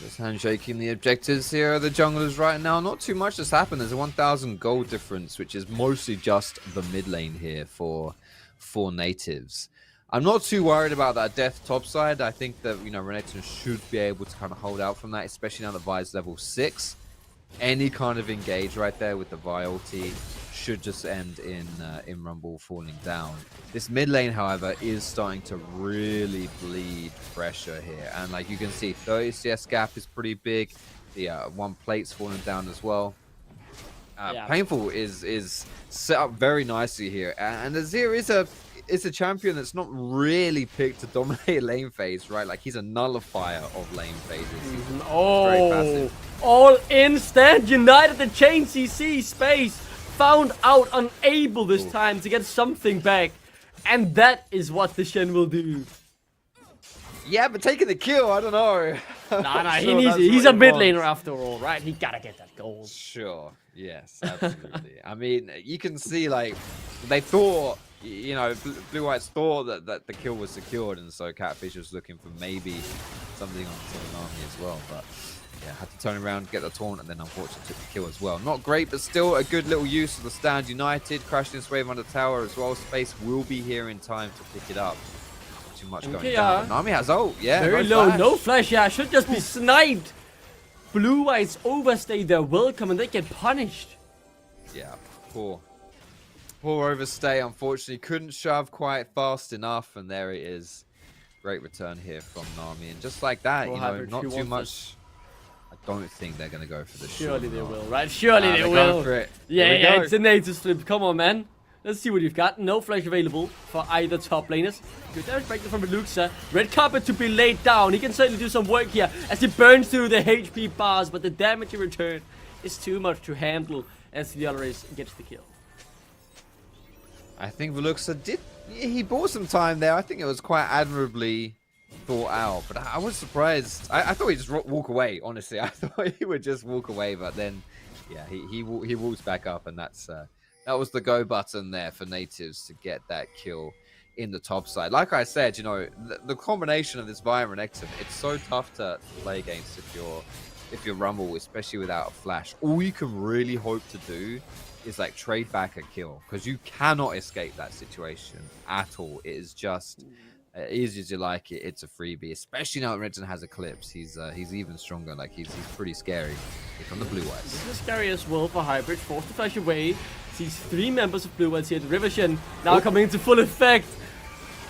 Just handshaking the objectives here are the junglers right now. Not too much has happened. There's a 1,000 gold difference, which is mostly just the mid lane here for natives. I'm not too worried about that death top side. I think that, you know, Renekton should be able to kind of hold out from that, especially now that Vi's level 6. Any kind of engage right there with the Vi ulti should just end in Rumble falling down. This mid lane, however, is starting to really bleed pressure here. And like you can see, 30 CS gap is pretty big. The one plate's falling down as well. Painful is set up very nicely here. And Azir is a champion that's not really picked to dominate lane phase, right? Like, he's a nullifier of lane phases. Very passive. All in stand united the chain CC space. Found out unable this time to get something back. And that is what the Shen will do. Yeah, but taking the kill, I don't know. Nah, he's a mid laner after all, right? He gotta get that gold. Sure, yes, absolutely. I mean, you can see, like, they thought, you know, Blue Whites thought that the kill was secured, and so Catfish was looking for maybe something on the army as well, but yeah, had to turn around, get the taunt, and then unfortunately took the kill as well. Not great, but still a good little use of the stand united. Crashed in wave under tower as well. Space will be here in time to pick it up. Not too much going down. Nami has ult, yeah. Very low, no flash, yeah, should just be sniped. Blue Whites overstay their welcome and they get punished. Yeah, poor overstay, unfortunately. Couldn't shove quite fast enough, and there it is. Great return here from Nami, and just like that, you know, not too much. I don't think they're going to go for the Surely they will, right? Surely they will. For it. Yeah, it's a native slip. Come on, man. Let's see what you've got. No flash available for either top laners. Good damage breakdown from Veluxa. Red carpet to be laid down. He can certainly do some work here as he burns through the HP bars, but the damage in return is too much to handle. as the other race gets the kill. I think Veluxa he bought some time there. I think it was quite admirably thought out, but I was surprised. I thought he'd just walk away, honestly. I thought he would just walk away, but then, yeah, he walks back up, and that was the go button there for Natives to get that kill in the top side. Like I said, the combination of this Vire and Exit, it's so tough to play against if you're Rumble, especially without a flash. All you can really hope to do is like trade back a kill, because you cannot escape that situation at all. It is just easy as you like it. It's a freebie, especially now that Renton has Eclipse. He's even stronger. Like he's pretty scary from the Blue Whites. This is scary as well for Hybrid, forced to flash away. Sees 3 members of Blue Whites here. The River Shen now coming into full effect.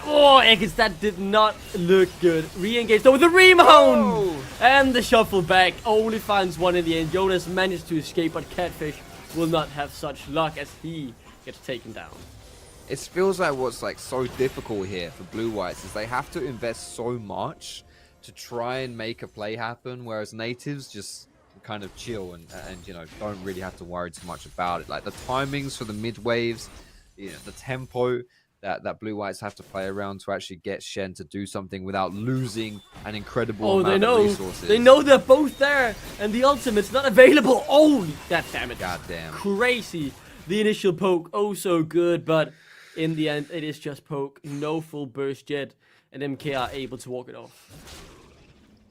Oh, Ekis, that did not look good. Re-engaged over the Remount! And the shuffle back only finds one in the end. Jonas managed to escape, but Catfish will not have such luck as he gets taken down. It feels like what's like so difficult here for Blue Whites is they have to invest so much to try and make a play happen, whereas Natives just kind of chill and don't really have to worry too much about it. Like the timings for the mid waves, the tempo that Blue Whites have to play around to actually get Shen to do something without losing an incredible amount of resources. They know they're both there, and the ultimate's not available. Oh, that damage. Goddamn. Crazy. The initial poke, oh so good, but in the end, it is just poke. No full burst yet, and MK are able to walk it off.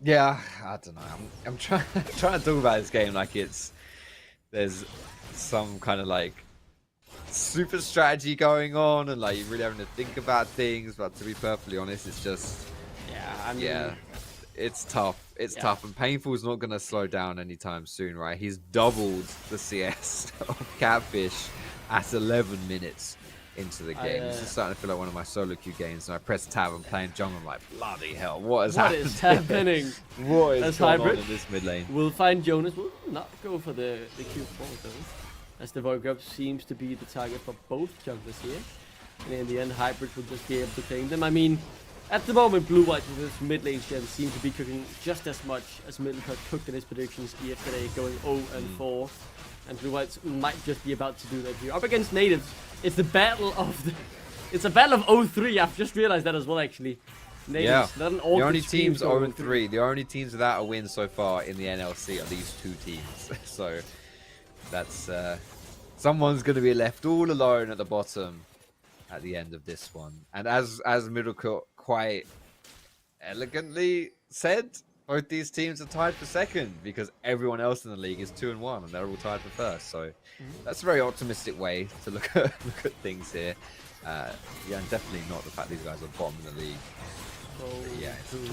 Yeah, I don't know. I'm trying to talk about this game like there's some kind of like super strategy going on, and like you're really having to think about things. But to be perfectly honest, it's just it's tough. It's tough, and Painful's not gonna slow down anytime soon, right? He's doubled the CS of Catfish at 11 minutes into the game. This is starting to feel like one of my solo queue games, and I press tab and playing jungle. I'm like, bloody hell, what is happening? What is going on in this mid lane? We'll find Jonas. Will not go for the Q4 though, as the Void Grub seems to be the target for both junglers here. And in the end, Hybrid will just be able to claim them. I mean, at the moment, Blue White with this mid lane gen seem to be cooking just as much as Middlecott cooked in his predictions yesterday, going 0-4. And Blue Whites might just be about to do that here. Up against Natives, it's the battle of it's a battle of 0-3. I've just realized that as well, actually. Natives, not an the only team teams 0-3. The only teams without a win so far in the NLC are these 2 teams. So that's someone's going to be left all alone at the bottom at the end of this one. And as Middlecott quite elegantly said, both these teams are tied for second because everyone else in the league is 2-1 and they're all tied for first. So that's a very optimistic way to look at things here. Yeah, and definitely not the fact these guys are bottom in the league.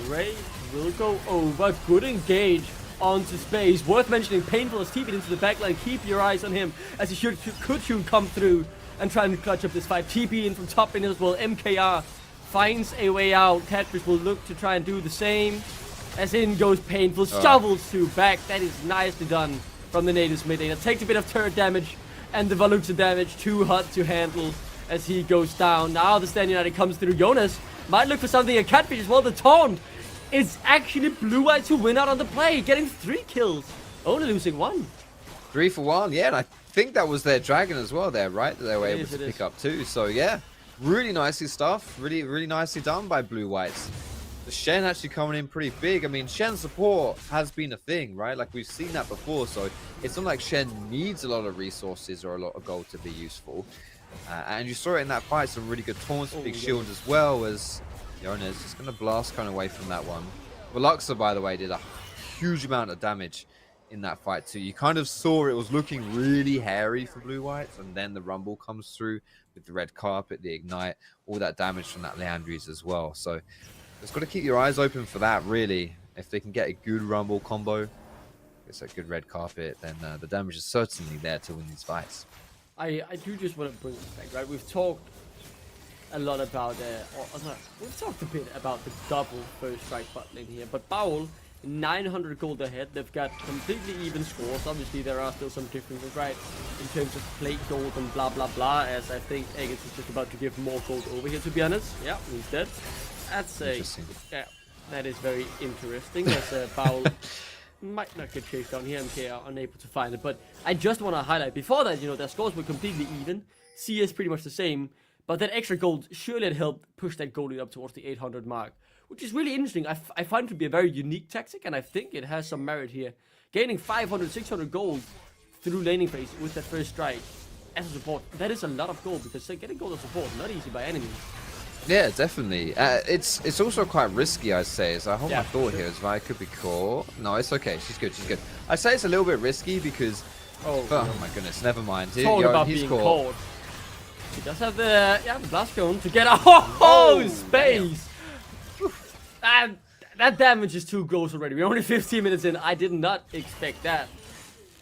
Ray will go over. Good engage onto space. Worth mentioning, Painful is keeping into the backline. Keep your eyes on him as he could soon come through and try and clutch up this fight. TP in from top lane as well. MKR finds a way out. Catfish will look to try and do the same. As in goes Painful, shovels to back. That is nicely done from the Natives mid lane. It takes a bit of turret damage and the Veluxa damage, too hot to handle as he goes down. Now the Stand United comes through. Jonas might look for something at Catfish as well. The taunt is actually Blue Whites who win out on the play, getting 3 kills, only losing 1. 3 for 1, yeah, and I think that was their dragon as well there, right? That they were able to pick up too. So yeah, really nicely stuff. Really nicely done by Blue Whites. The Shen actually coming in pretty big. I mean, Shen support has been a thing, right? Like we've seen that before. So it's not like Shen needs a lot of resources or a lot of gold to be useful. And you saw it in that fight, some really good taunts, big shield as well, as Jonas just going to blast kind of away from that one. Veluxa, by the way, did a huge amount of damage in that fight too. You kind of saw it was looking really hairy for Blue Whites, and then the Rumble comes through with the red carpet, the ignite, all that damage from that Leandries as well. So just got to keep your eyes open for that, really. If they can get a good Rumble combo, it's a good red carpet, then the damage is certainly there to win these fights. I do just want to bring this back, right? We've talked a lot about, we've talked a bit about the double first strike bot lane here, but Baul, 900 gold ahead. They've got completely even scores. Obviously, there are still some differences, right, in terms of plate gold and blah, blah, blah, as I think Eggers is just about to give more gold over here, to be honest. Yeah, he's dead. That's a, yeah, that is very interesting, as Baul might not get chased down here. MK are unable to find it, but I just want to highlight before that, their scores were completely even. CS pretty much the same, but that extra gold surely had helped push that goal lead up towards the 800 mark, which is really interesting. I find it to be a very unique tactic, and I think it has some merit here. Gaining 500, 600 gold through laning phase with that first strike as a support, that is a lot of gold, because getting gold as support not easy by any means. Yeah, definitely. It's also quite risky, I'd say. So I hold my thought here. Vi could be caught. No, it's okay. She's good. She's good. I'd say it's a little bit risky because. Oh my goodness. Never mind. He's being caught. He does have the blast cone to get a space. And that damage is too close already. We're only 15 minutes in. I did not expect that.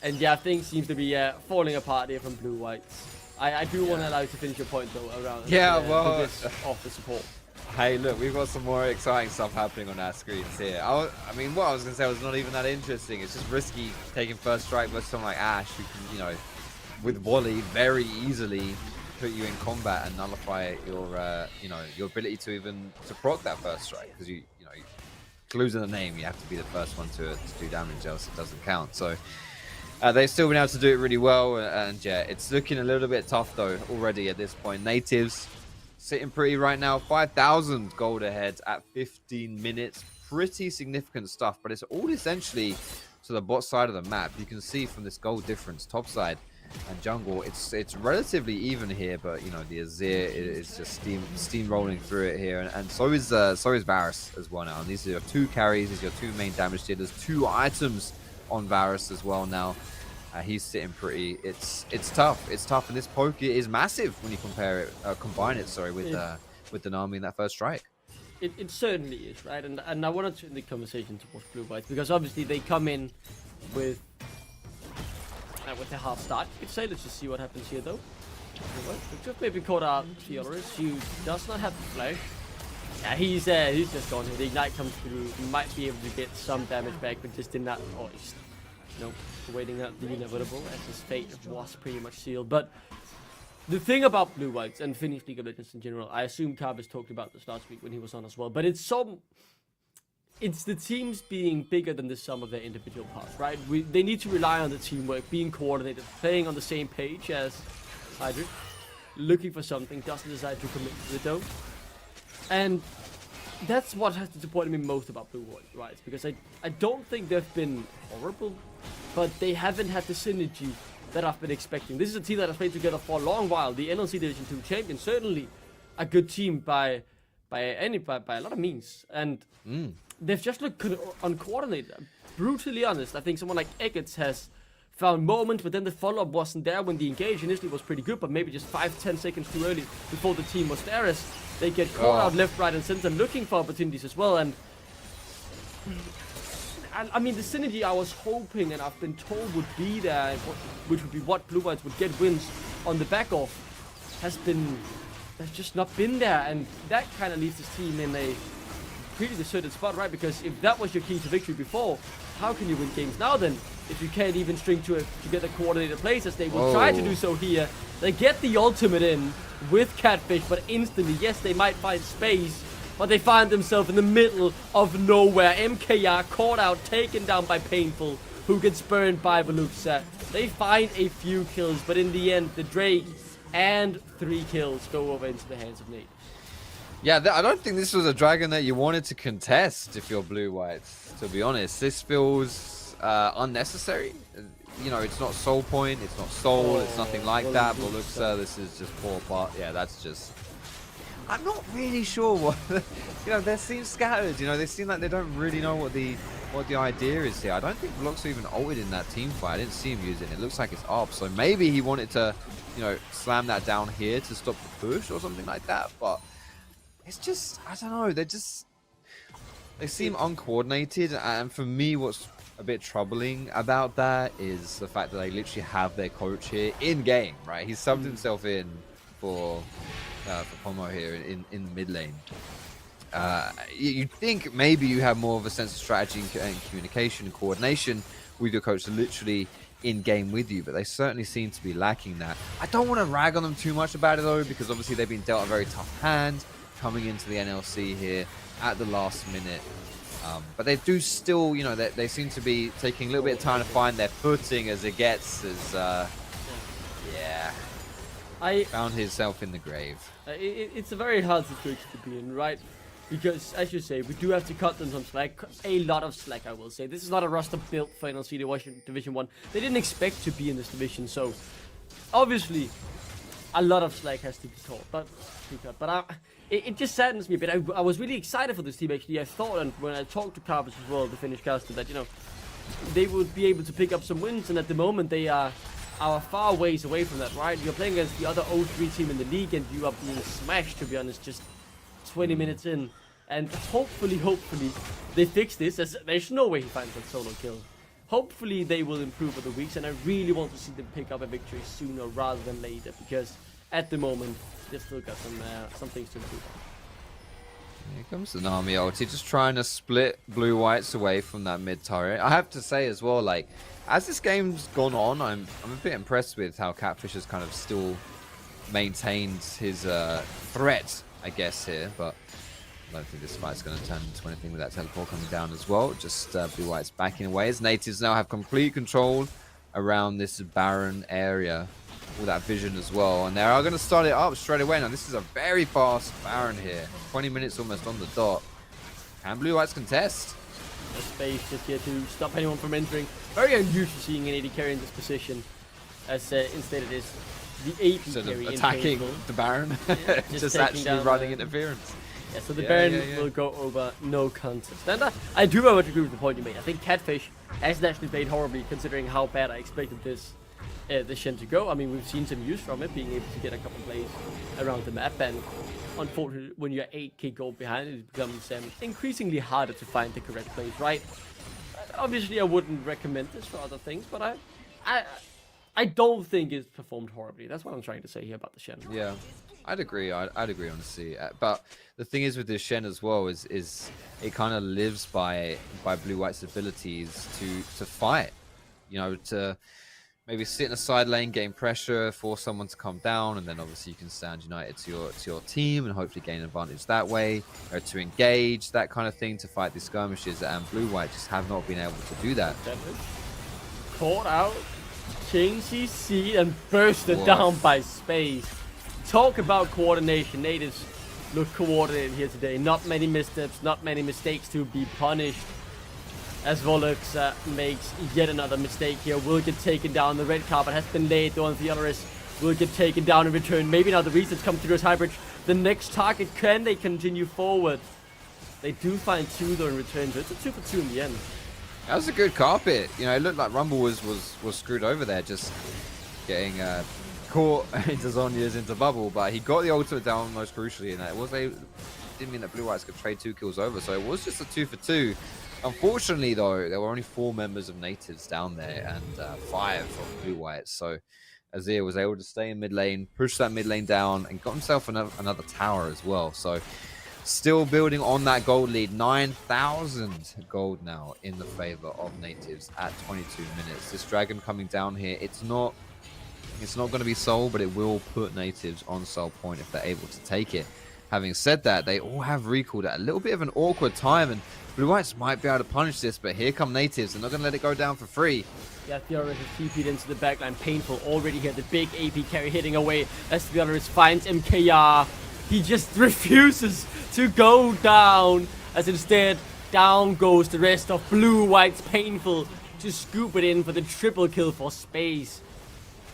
And yeah, things seem to be falling apart here from blue whites. I do want to allow you to finish your point though around off the support. Hey, look, we've got some more exciting stuff happening on our screens here. I mean, what I was going to say was not even that interesting. It's just risky taking first strike versus someone like Ashe, who can, with Wally very easily put you in combat and nullify your, your ability to proc that first strike, because clues in the name, you have to be the first one to do damage, else it doesn't count. So. They've still been able to do it really well, and yeah, it's looking a little bit tough though already at this point. Natives sitting pretty right now, 5,000 gold ahead at 15 minutes. Pretty significant stuff, but it's all essentially to the bot side of the map. You can see from this gold difference, top side and jungle, it's relatively even here, but the Azir is just steamrolling through it here, and so is Varus as well now. And these are your two carries, these are your two main damage dealers, two items on Varus as well now. He's sitting pretty. It's tough. It's tough, and this poke is massive when you combine it with the Nami in that first strike. It certainly is, right? And I wanted to turn the conversation towards blue whites, because obviously they come in with a hard start. You could say, let's just see what happens here though. We've just maybe caught out Theodorus, who does not have the flash. Yeah, he's just gone here. The ignite comes through. He might be able to get some damage back, but just did not. Oh, he's waiting out the inevitable, as his fate was pretty much sealed. But the thing about blue whites and Finnish League of Legends in general, I assume Carvis talked about this last week when he was on as well. But it's the teams being bigger than the sum of their individual parts, right? They need to rely on the teamwork, being coordinated, playing on the same page as Hydra, looking for something, doesn't decide to commit to the dome. And that's what has disappointed me most about blue whites, because I don't think they've been horrible, but they haven't had the synergy that I've been expecting. This is a team that has played together for a long while. The NLC Division 2 champion, certainly a good team by a lot of means, and they've just looked uncoordinated. Brutally honest, I think someone like Eggets has found moments, but then the follow-up wasn't there when the engage initially was pretty good, but maybe just 5-10 seconds too early before the team was there, as they get caught out left, right, and center, looking for opportunities as well. And I mean, the synergy I was hoping and I've been told would be there, which would be what blue whites would get wins on the back of, has just not been there, and that kind of leaves this team in a pretty deserted spot, right? Because if that was your key to victory before, how can you win games now then? If you can't even string together coordinated plays, as they will try to do so here. They get the ultimate in with Catfish, but instantly, yes, they might find space, but they find themselves in the middle of nowhere. MKR caught out, taken down by Painful, who gets burned by Veluxa. They find a few kills, but in the end, the Drake and 3 kills go over into the hands of Nate. Yeah, I don't think this was a dragon that you wanted to contest if you're blue whites, to be honest. This feels unnecessary. It's not soul point, it's not soul, it's nothing like that. Veluxa, this is just poor part. Yeah, that's just... I'm not really sure what... they seem scattered, they seem like they don't really know what the idea is here. I don't think Veluxa even ulted in that team fight. I didn't see him using it. It looks like it's up, so maybe he wanted to, slam that down here to stop the push or something like that, but it's just, I don't know, they seem uncoordinated, and for me, what's a bit troubling about that is the fact that they literally have their coach here in game, right? He's subbed himself in for Pomo here in the mid lane. You'd think maybe you have more of a sense of strategy and communication and coordination with your coach to literally in game with you, but they certainly seem to be lacking that. I don't want to rag on them too much about it though, because obviously they've been dealt a very tough hand coming into the NLC here at the last minute. But they do still, you know, they seem to be taking a little bit of time to find their footing as it gets, yeah, found himself in the grave. It's a very hard situation to be in, right? Because, as you say, we do have to cut them some slack. A lot of slack, I will say. This is not a roster built for NLC Division 1. They didn't expect to be in this division, so obviously a lot of slack has to be cut. But it just saddens me a bit. I was really excited for this team, actually. I thought, and when I talked to Carpus as well, the Finnish caster, that, you know, they would be able to pick up some wins, and at the moment they are far ways away from that, right? You're playing against the other 0-3 team in the league, and you are being smashed, to be honest, just 20 minutes in. And hopefully, they fix this, as there's no way he finds that solo kill. Hopefully, they will improve over the weeks, and I really want to see them pick up a victory sooner rather than later, because at the moment, they've still got some things to improve on. Here comes the Nami ulti, just trying to split blue whites away from that mid turret. I have to say as well, like, as this game's gone on, I'm a bit impressed with how Catfish has kind of still maintained his threat, I guess, here, but I don't think this fight's going to turn into anything with that teleport coming down as well. Just blue whites backing away as natives now have complete control around this Baron area. All that vision as well, and they are going to start it up straight away. Now this is a very fast Baron here, 20 minutes almost on the dot. Can blue whites contest? The space just here to stop anyone from entering. Very unusual seeing an AD carry in this position, as instead it is the AP Sort carry of attacking in the Baron, yeah, just actually running interference. Yeah, so the Baron will go over no contest. And I do very much agree with the point you made. I think Catfish hasn't actually played horribly, considering how bad I expected this Shen to go. I mean, we've seen some use from it, being able to get a couple plays around the map, and unfortunately, when you're 8k gold behind, it becomes increasingly harder to find the correct plays, right? Obviously, I wouldn't recommend this for other things, but I don't think it's performed horribly. That's what I'm trying to say here about the Shen. Yeah, I'd agree. I'd agree, honestly. But the thing is with this Shen as well is it kind of lives by blue white's abilities to fight. You know, to maybe sit in a side lane, gain pressure, force someone to come down, and then obviously you can stand united to your team and hopefully gain an advantage that way, or to engage, that kind of thing, to fight these skirmishes. And blue white just have not been able to do that. Caught out, changed his seat, and bursted down by space. Talk about coordination. Natives look coordinated here today. Not many missteps, not many mistakes to be punished. As Volux makes yet another mistake here, will get taken down. The red carpet has been laid though, and Theodoris will get taken down in return. Maybe now the resets come through as Hybrid. The next target, can they continue forward? They do find 2 though in return, so it's a 2 for 2 in the end. That was a good carpet. You know, it looked like Rumble was screwed over there, just getting caught into Zhonya's into bubble, but he got the ultimate down most crucially, and it didn't mean that blue whites could trade 2 kills over, so it was just a 2 for 2. Unfortunately, though, there were only 4 members of natives down there and 5 of blue whites. So Azir was able to stay in mid lane, push that mid lane down, and got himself another tower as well. So still building on that gold lead. 9,000 gold now in the favor of natives at 22 minutes. This dragon coming down here, it's not going to be soul, but it will put natives on soul point if they're able to take it. Having said that, they all have recalled at a little bit of an awkward time, and blue whites might be able to punish this, but here come natives. They're not going to let it go down for free. Yeah, Theodoris is TP'd into the backline. Painful already here. The big AP carry hitting away as Theodoris finds MKR. He just refuses to go down, as instead down goes the rest of blue white's Painful to scoop it in for the triple kill for space.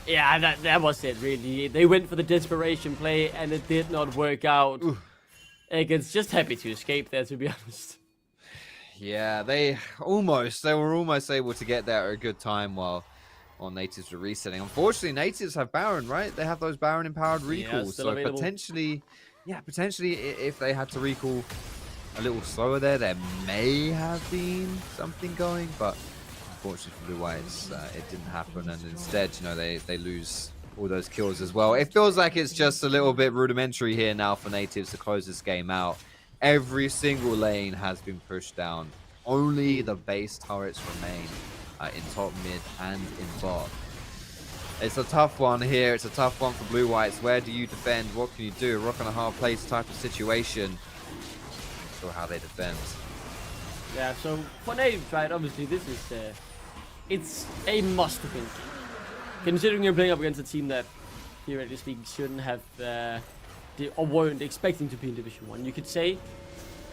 Yeah, that was it, really. They went for the desperation play, and it did not work out. Eggers just happy to escape there, to be honest. Yeah, they were almost able to get there at a good time while natives were resetting. Unfortunately, natives have Baron, right? They have those Baron empowered recalls, so available. potentially if they had to recall a little slower there may have been something going, but unfortunately for blue whites, it didn't happen, and instead, you know, they lose all those kills as well. It feels like it's just a little bit rudimentary here now for natives to close this game out. Every single lane has been pushed down. Only the base turrets remain in top mid and in bot. It's a tough one here. It's a tough one for blue whites. Where do you defend? What can you do? Rock on a hard place type of situation. Not sure how they defend. Yeah, so for natives, right, obviously this is, it's a must-win game. Considering you're playing up against a team that, theoretically speaking, shouldn't have, or weren't expecting to be in Division 1, you could say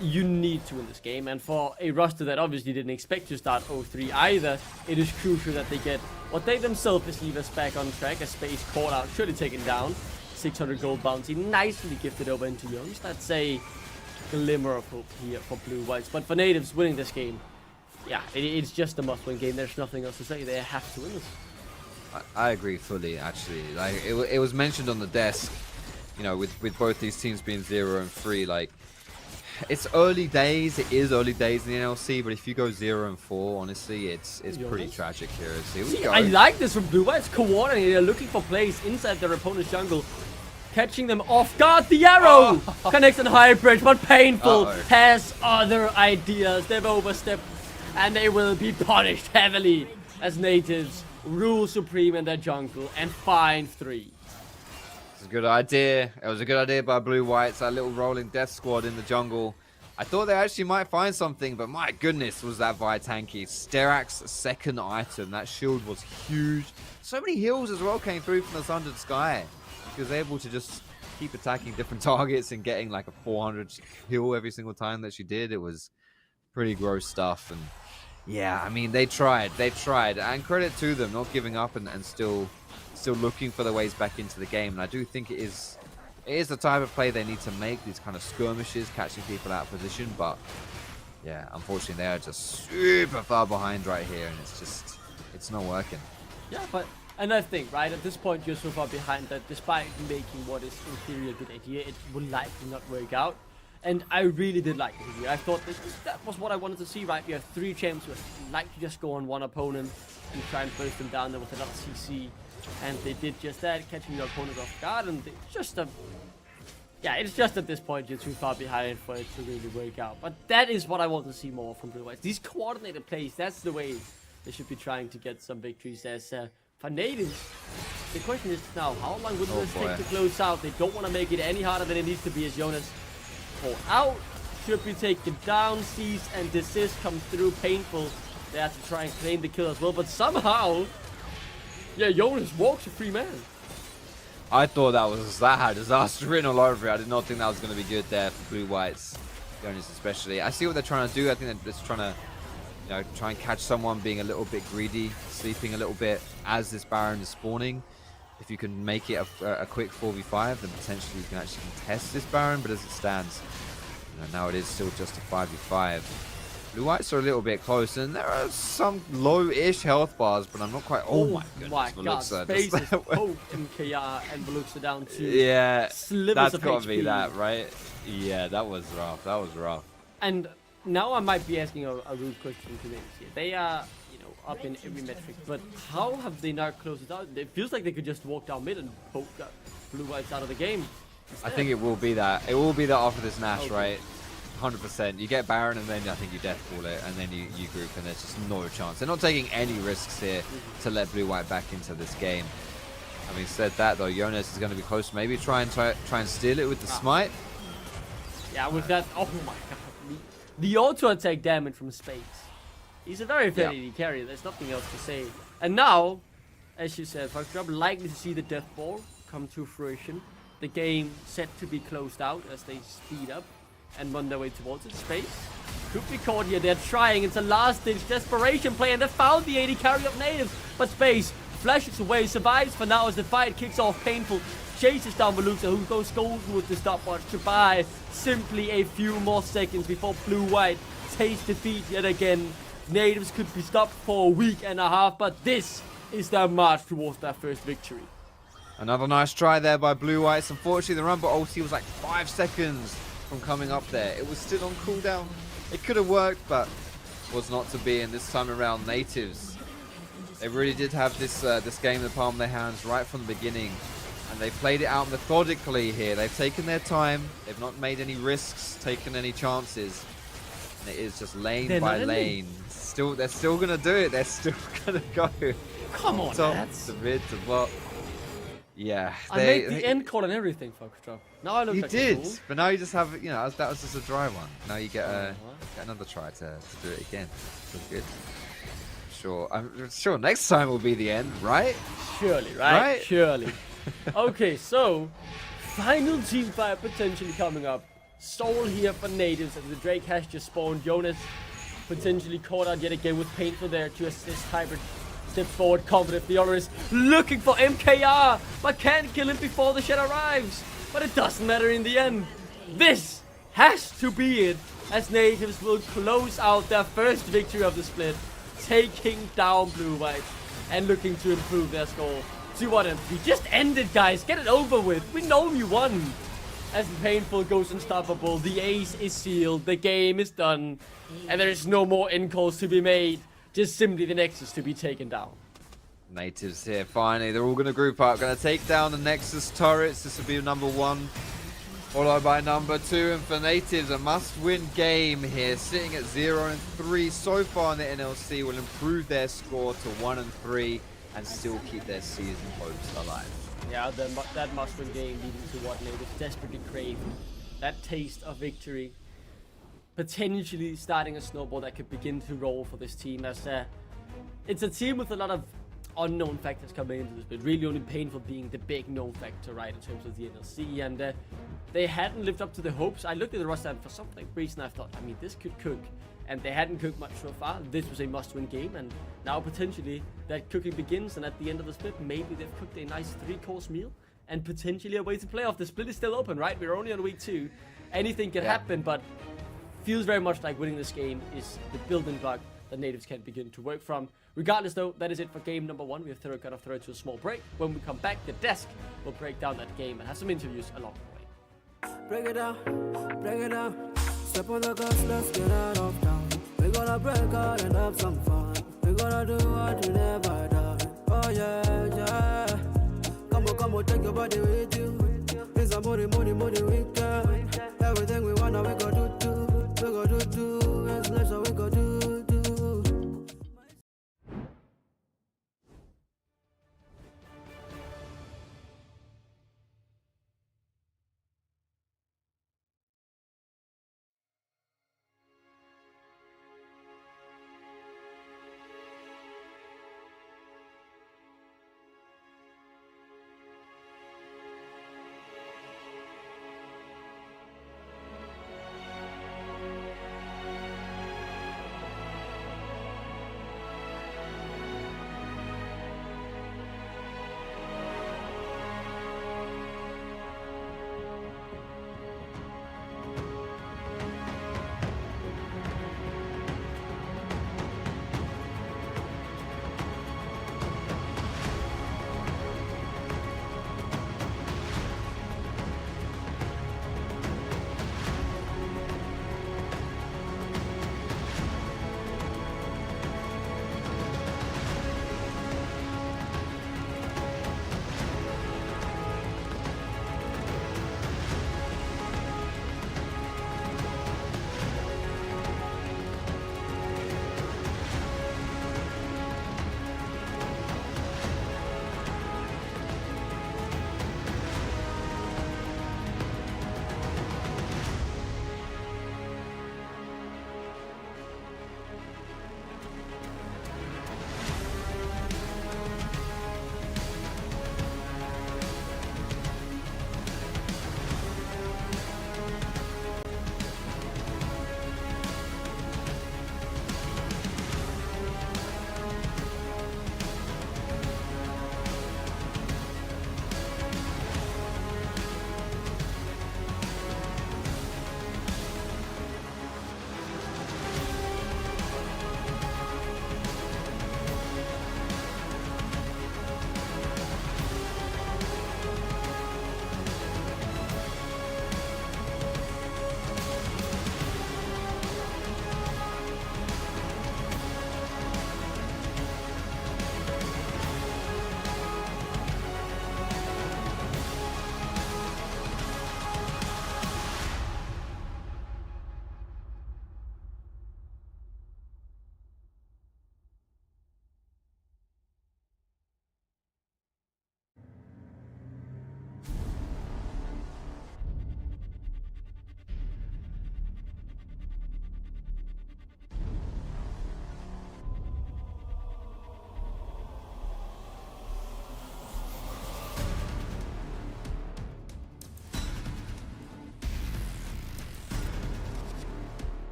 you need to win this game. And for a roster that obviously didn't expect to start 0-3 either, it is crucial that they get what they themselves perceive as back on track, a Space caught out, should have taken down, 600 gold bounty, nicely gifted over into Jones. That's a glimmer of hope here for Blue Whites. But for natives, winning this game, yeah, it's just a must-win game. There's nothing else to say. They have to win this. I agree fully, actually. Like it was mentioned on the desk, you know, with both these teams being 0-3, like it's early days. It is early days in the NLC, but if you go 0-4, honestly, it's pretty tragic here. So here we go. I like this from Blue Whites. Coordinating, they're looking for plays inside their opponent's jungle, catching them off guard. The arrow connects on high bridge, but Painful has other ideas. They've overstepped, and they will be punished heavily as natives rule supreme in their jungle and find 3. It's a good idea. It was a good idea by Blue Whites. That little rolling death squad in the jungle. I thought they actually might find something, but my goodness, was that Vitanki. Sterak's second item. That shield was huge. So many heals as well came through from the Sundered Sky. She was able to just keep attacking different targets and getting like a 400 heal every single time that she did. It was pretty gross stuff. And yeah, I mean, they tried, and credit to them, not giving up and still looking for their ways back into the game. And I do think it is the type of play they need to make, these kind of skirmishes, catching people out of position. But yeah, unfortunately, they are just super far behind right here, and it's not working. Yeah, but another thing, right, at this point, you're so far behind that despite making what is in theory a good idea, it will likely not work out. And I really did like it here. I thought that was what I wanted to see, right? You have 3 champs who like to just go on one opponent and try and burst them down there with a lot of CC. And they did just that, catching your opponent off guard. And it's just at this point you're too far behind for it to really work out. But that is what I want to see more from Blue Whites. These coordinated plays, that's the way they should be trying to get some victories. As for natives, the question is now, how long will this take to close out? They don't want to make it any harder than it needs to be, as Jonas fall out, should be taken down, cease and desist comes through. Painful, they have to try and claim the kill as well, but somehow, yeah, Jonas walks a free man. I thought that had disaster written all over it. I did not think that was going to be good there for Blue Whites, Jonas especially. I see what they're trying to do. I think they're just trying to, you know, try and catch someone being a little bit greedy, sleeping a little bit as this Baron is spawning. If you can make it a quick 4v5, then potentially you can actually contest this Baron. But as it stands, you know, now it is still just a 5v5. Blue Whites are a little bit close, and there are some low-ish health bars, but I'm not quite. Oh my goodness, my God, Space is poked MKR and Veluxa down too. Yeah, slivers that's got to be that, right? Yeah, that was rough. That was rough. And now I might be asking a rude question to them here. They are, you know, up in every metric, but how have they not closed it out? It feels like they could just walk down mid and poke Blue Whites out of the game. I think it will be that. It will be that after this Nash, right? 100%. You get Baron, and then I think you deathball it, and then you group, and there's just no chance. They're not taking any risks here to let Blue White back into this game. Having said that, though, Jonas is going to be close. Maybe try and steal it with the smite. Yeah, with that. Oh my God, the auto attack damage from Space. He's a very fairly carrier. There's nothing else to say. And now, as you said, for example, likely to see the death ball come to fruition. The game set to be closed out as they speed up and run their way towards it. Space could be caught here. They're trying. It's a last-ditch desperation play, and they found the 80 carry of natives. But Space flashes away, survives for now as the fight kicks off. Painful chases down Veluxa, who goes golden with the stopwatch to buy simply a few more seconds before Blue White taste defeat yet again. Natives could be stopped for a week and a half, but this is their march towards their first victory. Another nice try there by Blue Whites. Unfortunately, the Rumble ulti was like 5 seconds from coming up there. It was still on cooldown. It could have worked, but was not to be. And this time around, natives, they really did have this game in the palm of their hands right from the beginning, and they played it out methodically here. They've taken their time. They've not made any risks, taken any chances. And it is just lane by lane. They're still gonna do it. They're still gonna go. Come on, top lads. to mid to bot. Yeah, I made the end call and everything, Foxtrot. Now I look You like did, a fool. but now you just have, that was just a dry one. Now you get get another try to do it again. So good. I'm sure next time will be the end, right? Surely, right? Right? Surely. Okay, so final team fight potentially coming up. Soul here for natives as the Drake has just spawned. Jonas potentially caught out yet again with Painful there to assist Hybrid. Steps forward, confident. The is looking for MKR, but can't kill him before the shed arrives. But it doesn't matter in the end. This has to be it, as natives will close out their first victory of the split, taking down Blue-White and looking to improve their score to 1-3. Just end it, guys. Get it over with. We know you won. As Painful goes unstoppable, the ace is sealed, the game is done, and there is no more end calls to be made. Just simply the Nexus to be taken down. Natives here, finally. They're all going to group up. Going to take down the Nexus turrets. This will be number 1, followed by number 2. And for Natives, a must-win game here. Sitting at 0-3 so far in the NLC. Will improve their score to 1-3 and still keep their season hopes alive. Yeah, that must-win game leading to what Natives desperately crave. That taste of victory. Potentially starting a snowball that could begin to roll for this team, as it's a team with a lot of unknown factors coming into this, but really only Painful being the big known factor, right, in terms of the NLC, and they hadn't lived up to the hopes. I looked at the roster and for some reason I thought, this could cook, and they hadn't cooked much so far. This was a must-win game, and now potentially that cooking begins, and at the end of the split, maybe they've cooked a nice 3-course meal, and potentially a way to play off. The split is still open, right? We're only on week 2. Anything can happen, but feels very much like winning this game is the building block that natives can begin to work from. Regardless, though, that is it for game number 1. We have got to throw it to a small break. When we come back, the desk will break down that game and have some interviews along the way. Break it down, step on the gas, let's get out of town. We gonna break out and have some fun. We gonna do what we never done. Oh yeah, yeah. Come on, take your body with you. It's a money weekend. Everything we wanna, we go do. We go do. It's less so we go do.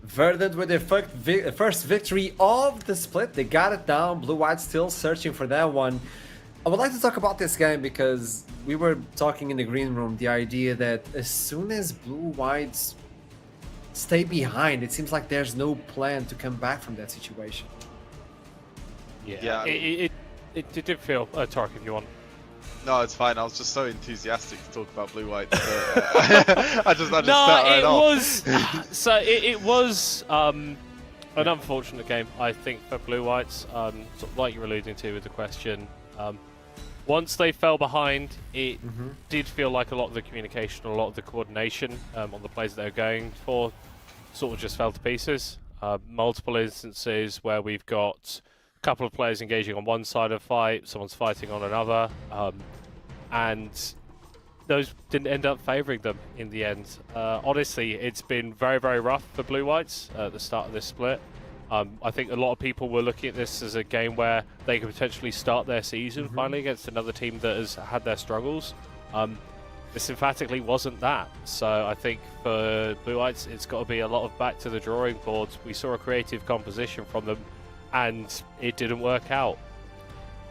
Verdant with their first victory of the split. They got it down. Blue-White still searching for that one. I would like to talk about this game because we were talking in the green room, the idea that as soon as Blue-Whites stay behind, it seems like there's no plan to come back from that situation. Yeah. It did feel... Tarek, if you want. No, it's fine. I was just so enthusiastic to talk about Blue White. I just sat right off. It was an unfortunate game, I think, for Blue Whites. Sort of like you're alluding to with the question. Once they fell behind, it did feel like a lot of the communication, a lot of the coordination on the plays that they were going for, sort of just fell to pieces. Multiple instances where we've got a couple of players engaging on one side of the fight, someone's fighting on another, and those didn't end up favouring them in the end. Honestly, it's been very, very rough for Blue Whites at the start of this split. I think a lot of people were looking at this as a game where they could potentially start their season finally against another team that has had their struggles. This emphatically wasn't that. So I think for Blue Whites, it's got to be a lot of back to the drawing board. We saw a creative composition from them, and it didn't work out.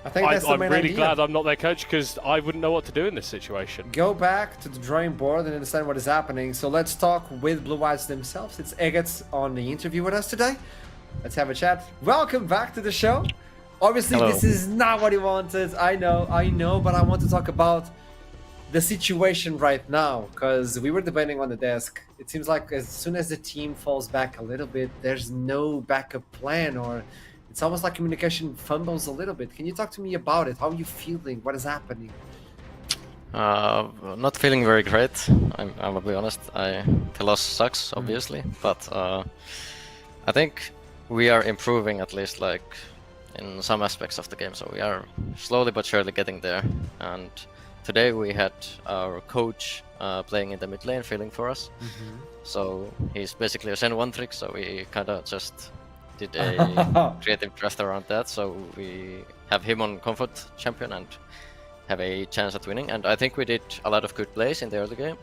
I think that's the main I'm really idea. glad I'm not their coach because I wouldn't know what to do in this situation. Go back to the drawing board and understand what is happening. So let's talk with Blue Whites themselves. It's Eggets on the interview with us today. Let's have a chat. Welcome back to the show. Obviously, Hello. This is not what he wanted. I know, but I want to talk about the situation right now because we were debating on the desk. It seems like as soon as the team falls back a little bit, there's no backup plan, or it's almost like communication fumbles a little bit. Can you talk to me about it? How are you feeling? What is happening? Not feeling very great. I will be honest. The loss sucks, obviously, but I think we are improving at least, like in some aspects of the game. So we are slowly but surely getting there. And today we had our coach playing in the mid lane, filling for us. So he's basically a Zen 1 trick. So we kind of just did a creative draft around that. So we have him on comfort champion and have a chance at winning. And I think we did a lot of good plays in the early game.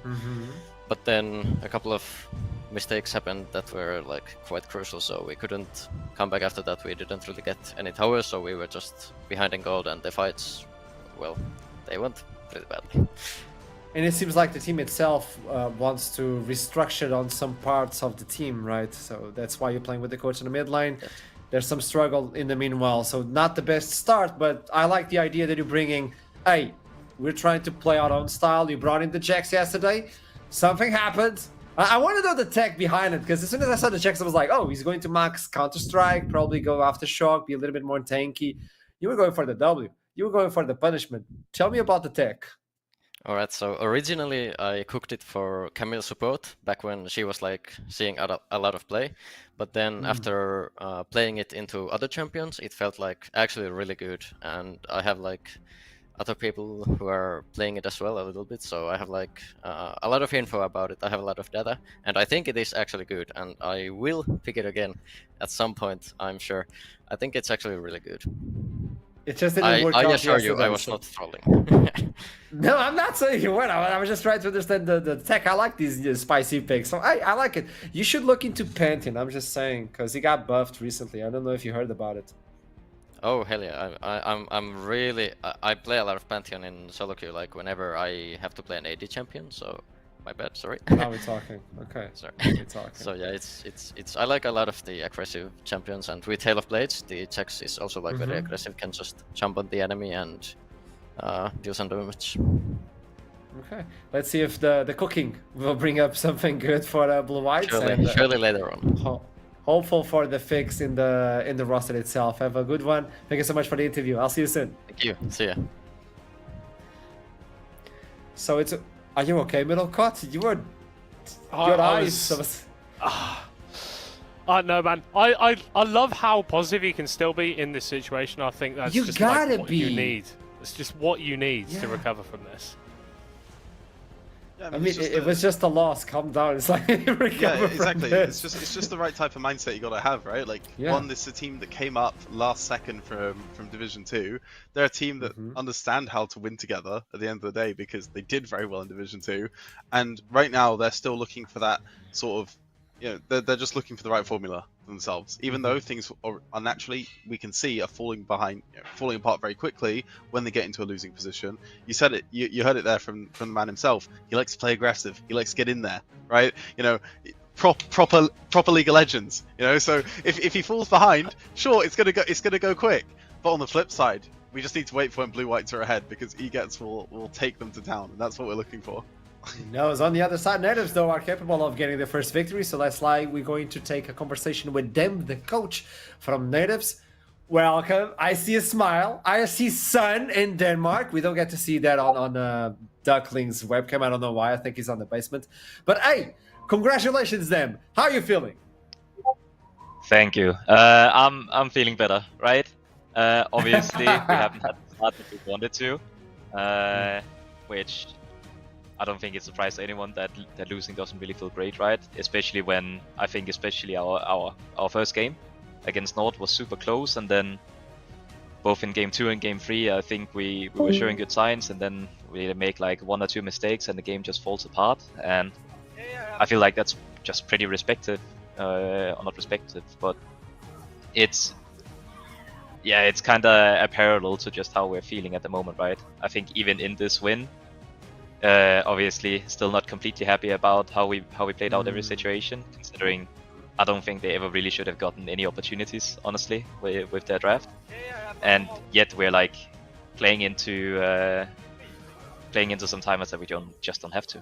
But then a couple of mistakes happened that were like quite crucial, so we couldn't come back after that. We didn't really get any towers, so we were just behind in gold, and the fights, well, they went pretty badly. And it seems like the team itself wants to restructure on some parts of the team, right? So that's why you're playing with the coach in the mid lane. Yes. There's some struggle in the meanwhile, so not the best start, but I like the idea that you're bringing, hey, we're trying to play our own style. You brought in the Jax yesterday. Something happened. I want to know the tech behind it, because as soon as I saw the Jax, I was like, oh, he's going to max Counter-Strike, probably go after Shock, be a little bit more tanky. You were going for the W. You were going for the punishment. Tell me about the tech. Alright, so originally I cooked it for Camille support back when she was like seeing a lot of play, but then after playing it into other champions, it felt like actually really good, and I have like other people who are playing it as well a little bit, so I have like a lot of info about it. I have a lot of data, and I think it is actually good, and I will pick it again at some point, I'm sure. I think it's actually really good. It just didn't work out I assure you, yesterday, I was so- not trolling. No, I'm not saying you weren't. I was just trying to understand the tech. I like these spicy picks, so I like it. You should look into Pantheon, I'm just saying, because he got buffed recently. I don't know if you heard about it. Oh hell yeah! I'm really I play a lot of Pantheon in solo queue, like whenever I have to play an AD champion. So my bad, sorry. Now we're talking. Okay. Sorry. We're talking. So yeah, it's I like a lot of the aggressive champions, and with Hail of Blades, the Jax is also like very aggressive. Can just jump on the enemy and do some damage. Okay. Let's see if the cooking will bring up something good for Blue Whites. Surely, surely later on. Hopeful for the fix in the roster itself. Have a good one. Thank you so much for the interview. I'll see you soon. Thank you. See ya. So it's. Are you okay, Middlecott? You were. Your eyes. No, man. I love how positive you can still be in this situation. I think that's You just gotta like what you be. need. It's just what you need to Yeah. recover from this. Yeah, I mean, it's just it was just a loss. Calm down. It's like recover yeah, from exactly. this. It's just the right type of mindset you gotta have, right? Like, Yeah. one, this is a team that came up last second from Division 2. They're a team that understand how to win together at the end of the day because they did very well in Division 2, and right now they're still looking for that sort of they're just looking for the right formula themselves. Even though things are naturally, we can see, are falling apart very quickly when they get into a losing position. You said it. You heard it there from the man himself. He likes to play aggressive. He likes to get in there, right? Proper League of Legends. So if he falls behind, sure, it's gonna go quick. But on the flip side, we just need to wait for when blue whites are ahead, because EGETS will take them to town, and that's what we're looking for. knows. On the other side, natives though are capable of getting the first victory, so that's why we're going to take a conversation with them, the coach from natives. Welcome. I see a smile. I see sun in Denmark. We don't get to see that on Duckling's webcam. I don't know why. I think he's on the basement. But hey, congratulations, them. How are you feeling? Thank you. I'm feeling better, right? Obviously, we haven't had the start that we wanted to, which I don't think it's a surprise to anyone that losing doesn't really feel great, right? Especially when especially our first game against Nord was super close, and then both in game 2 and game 3, I think we were showing good signs, and then we make like 1 or 2 mistakes, and the game just falls apart. And I feel like that's just pretty respective, or not respective, but it's kind of a parallel to just how we're feeling at the moment, right? I think even in this win, obviously still not completely happy about how we played out every situation, considering I don't think they ever really should have gotten any opportunities, honestly, with their draft. And yet we're like playing into some timers that we just don't have to.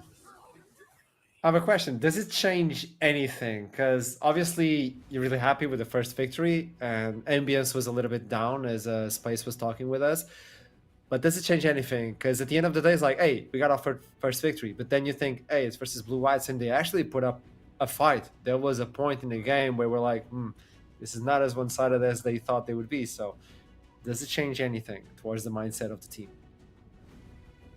I have a question. Does it change anything? Because obviously you're really happy with the first victory, and ambience was a little bit down as Space was talking with us. But does it change anything? Because at the end of the day, it's like, hey, we got our first victory. But then you think, hey, it's versus Blue Whites, and they actually put up a fight. There was a point in the game where we're like, this is not as one-sided as they thought they would be. So does it change anything towards the mindset of the team?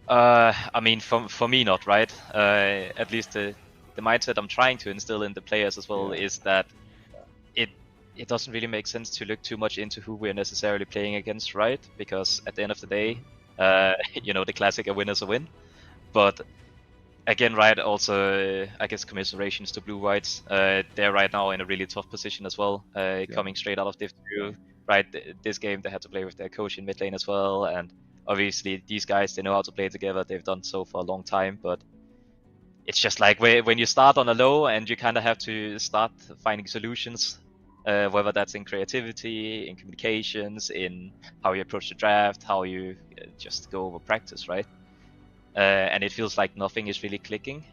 I mean, for me, not, right? At least the mindset I'm trying to instill in the players as well is that it doesn't really make sense to look too much into who we're necessarily playing against, right? Because at the end of the day, the classic, a win is a win. But again, right, also, I guess commiserations to Blue Whites. They're right now in a really tough position as well, coming straight out of Div 2, right? This game, they had to play with their coach in mid lane as well, and obviously, these guys, they know how to play together. They've done so for a long time, but it's just like when you start on a low and you kind of have to start finding solutions, whether that's in creativity, in communications, in how you approach the draft, how you just go over practice, right? And it feels like nothing is really clicking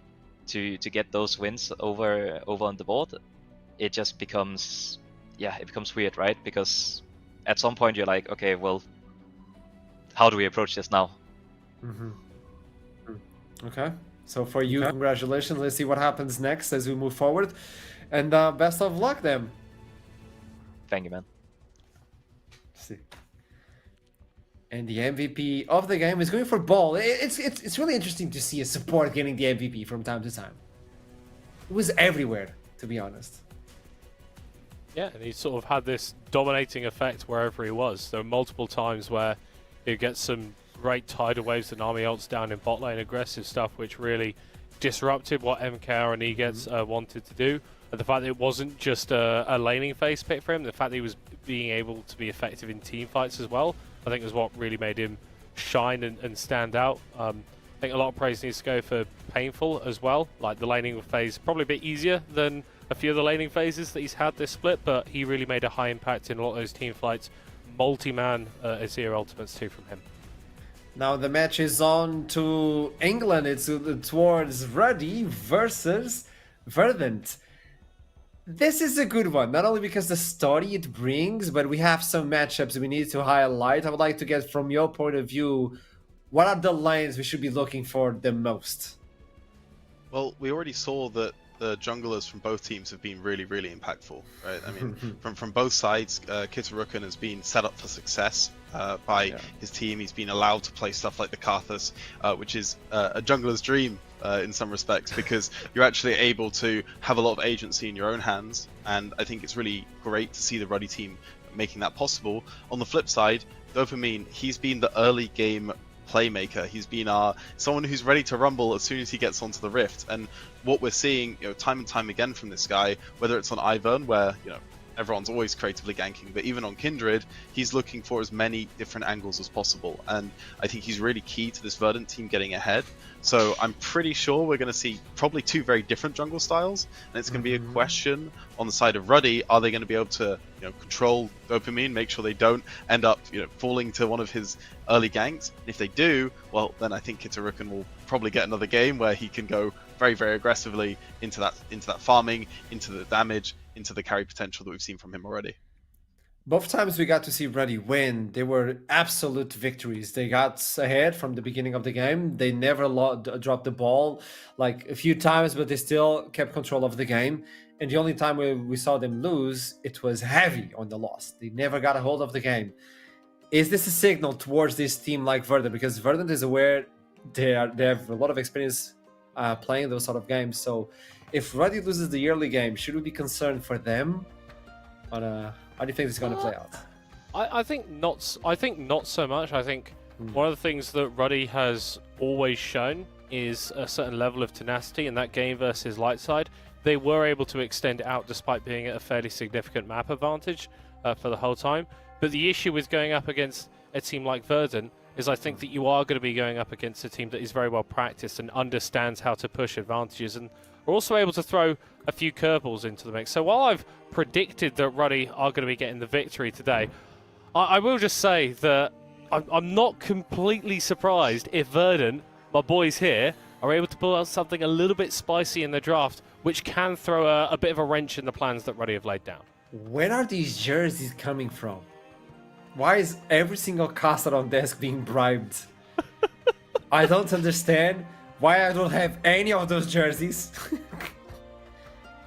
to get those wins over on the board. It just becomes, it becomes weird, right? Because at some point you're like, okay, well, how do we approach this now? Okay, so for you, congratulations. Let's see what happens next as we move forward, and best of luck then. Thank you, man. See. And the MVP of the game is going for Ball. It's really interesting to see a support getting the MVP from time to time. It was everywhere, to be honest. Yeah, and he sort of had this dominating effect wherever he was. There were multiple times where he'd get some great tidal waves and army ults down in bot lane, aggressive stuff, which really disrupted what MKR and EGETS wanted to do. And the fact that it wasn't just a laning phase pick for him, the fact that he was being able to be effective in team fights as well, I think was what really made him shine and stand out. I think a lot of praise needs to go for Painful as well. Like the laning phase, probably a bit easier than a few of the laning phases that he's had this split, but he really made a high impact in a lot of those team fights. Multi-man Azir ultimates too from him. Now the match is on to England. It's towards Ruddy versus Verdant. This is a good one, not only because the story it brings, but we have some matchups we need to highlight. I would like to get from your point of view, what are the lanes we should be looking for the most? Well, we already saw that the junglers from both teams have been really, really impactful, right? I mean, from both sides, Kitarukan has been set up for success by his team. He's been allowed to play stuff like the Karthus, which is a jungler's dream in some respects, because you're actually able to have a lot of agency in your own hands, and I think it's really great to see the Ruddy team making that possible. On the flip side, Dopamine, he's been the early game playmaker. He's been someone who's ready to rumble as soon as he gets onto the Rift, and what we're seeing, time and time again from this guy, whether it's on Ivern, where everyone's always creatively ganking, but even on Kindred, he's looking for as many different angles as possible, and I think he's really key to this Verdant team getting ahead. So I'm pretty sure we're going to see probably 2 very different jungle styles, and it's going to be a question on the side of Ruddy: are they going to be able to control Dopamine, make sure they don't end up falling to one of his early ganks? And if they do, well, then I think Kitarukan will probably get another game where he can go very, very aggressively into that farming, into the damage, into the carry potential that we've seen from him already. Both times we got to see Ruddy win, they were absolute victories. They got ahead from the beginning of the game. They never dropped the ball, like a few times, but they still kept control of the game. And the only time we saw them lose, it was heavy on the loss. They never got a hold of the game. Is this a signal towards this team like Verdant? Because Verdant is aware they have a lot of experience playing those sort of games. So if Ruddy loses the early game, should we be concerned for them? How do you think it's going to play out? I think not. I think not so much. I think one of the things that Ruddy has always shown is a certain level of tenacity. In that game versus Lightside, they were able to extend it out despite being at a fairly significant map advantage for the whole time. But the issue with going up against a team like Verdant is I think that you are going to be going up against a team that is very well practiced and understands how to push advantages, and are also able to throw a few curveballs into the mix. So while I've predicted that Ruddy are going to be getting the victory today, I will just say that I'm not completely surprised if Verdant, my boys here, are able to pull out something a little bit spicy in the draft, which can throw a bit of a wrench in the plans that Ruddy have laid down. Where are these jerseys coming from? Why is every single caster on desk being bribed? I don't understand why I don't have any of those jerseys.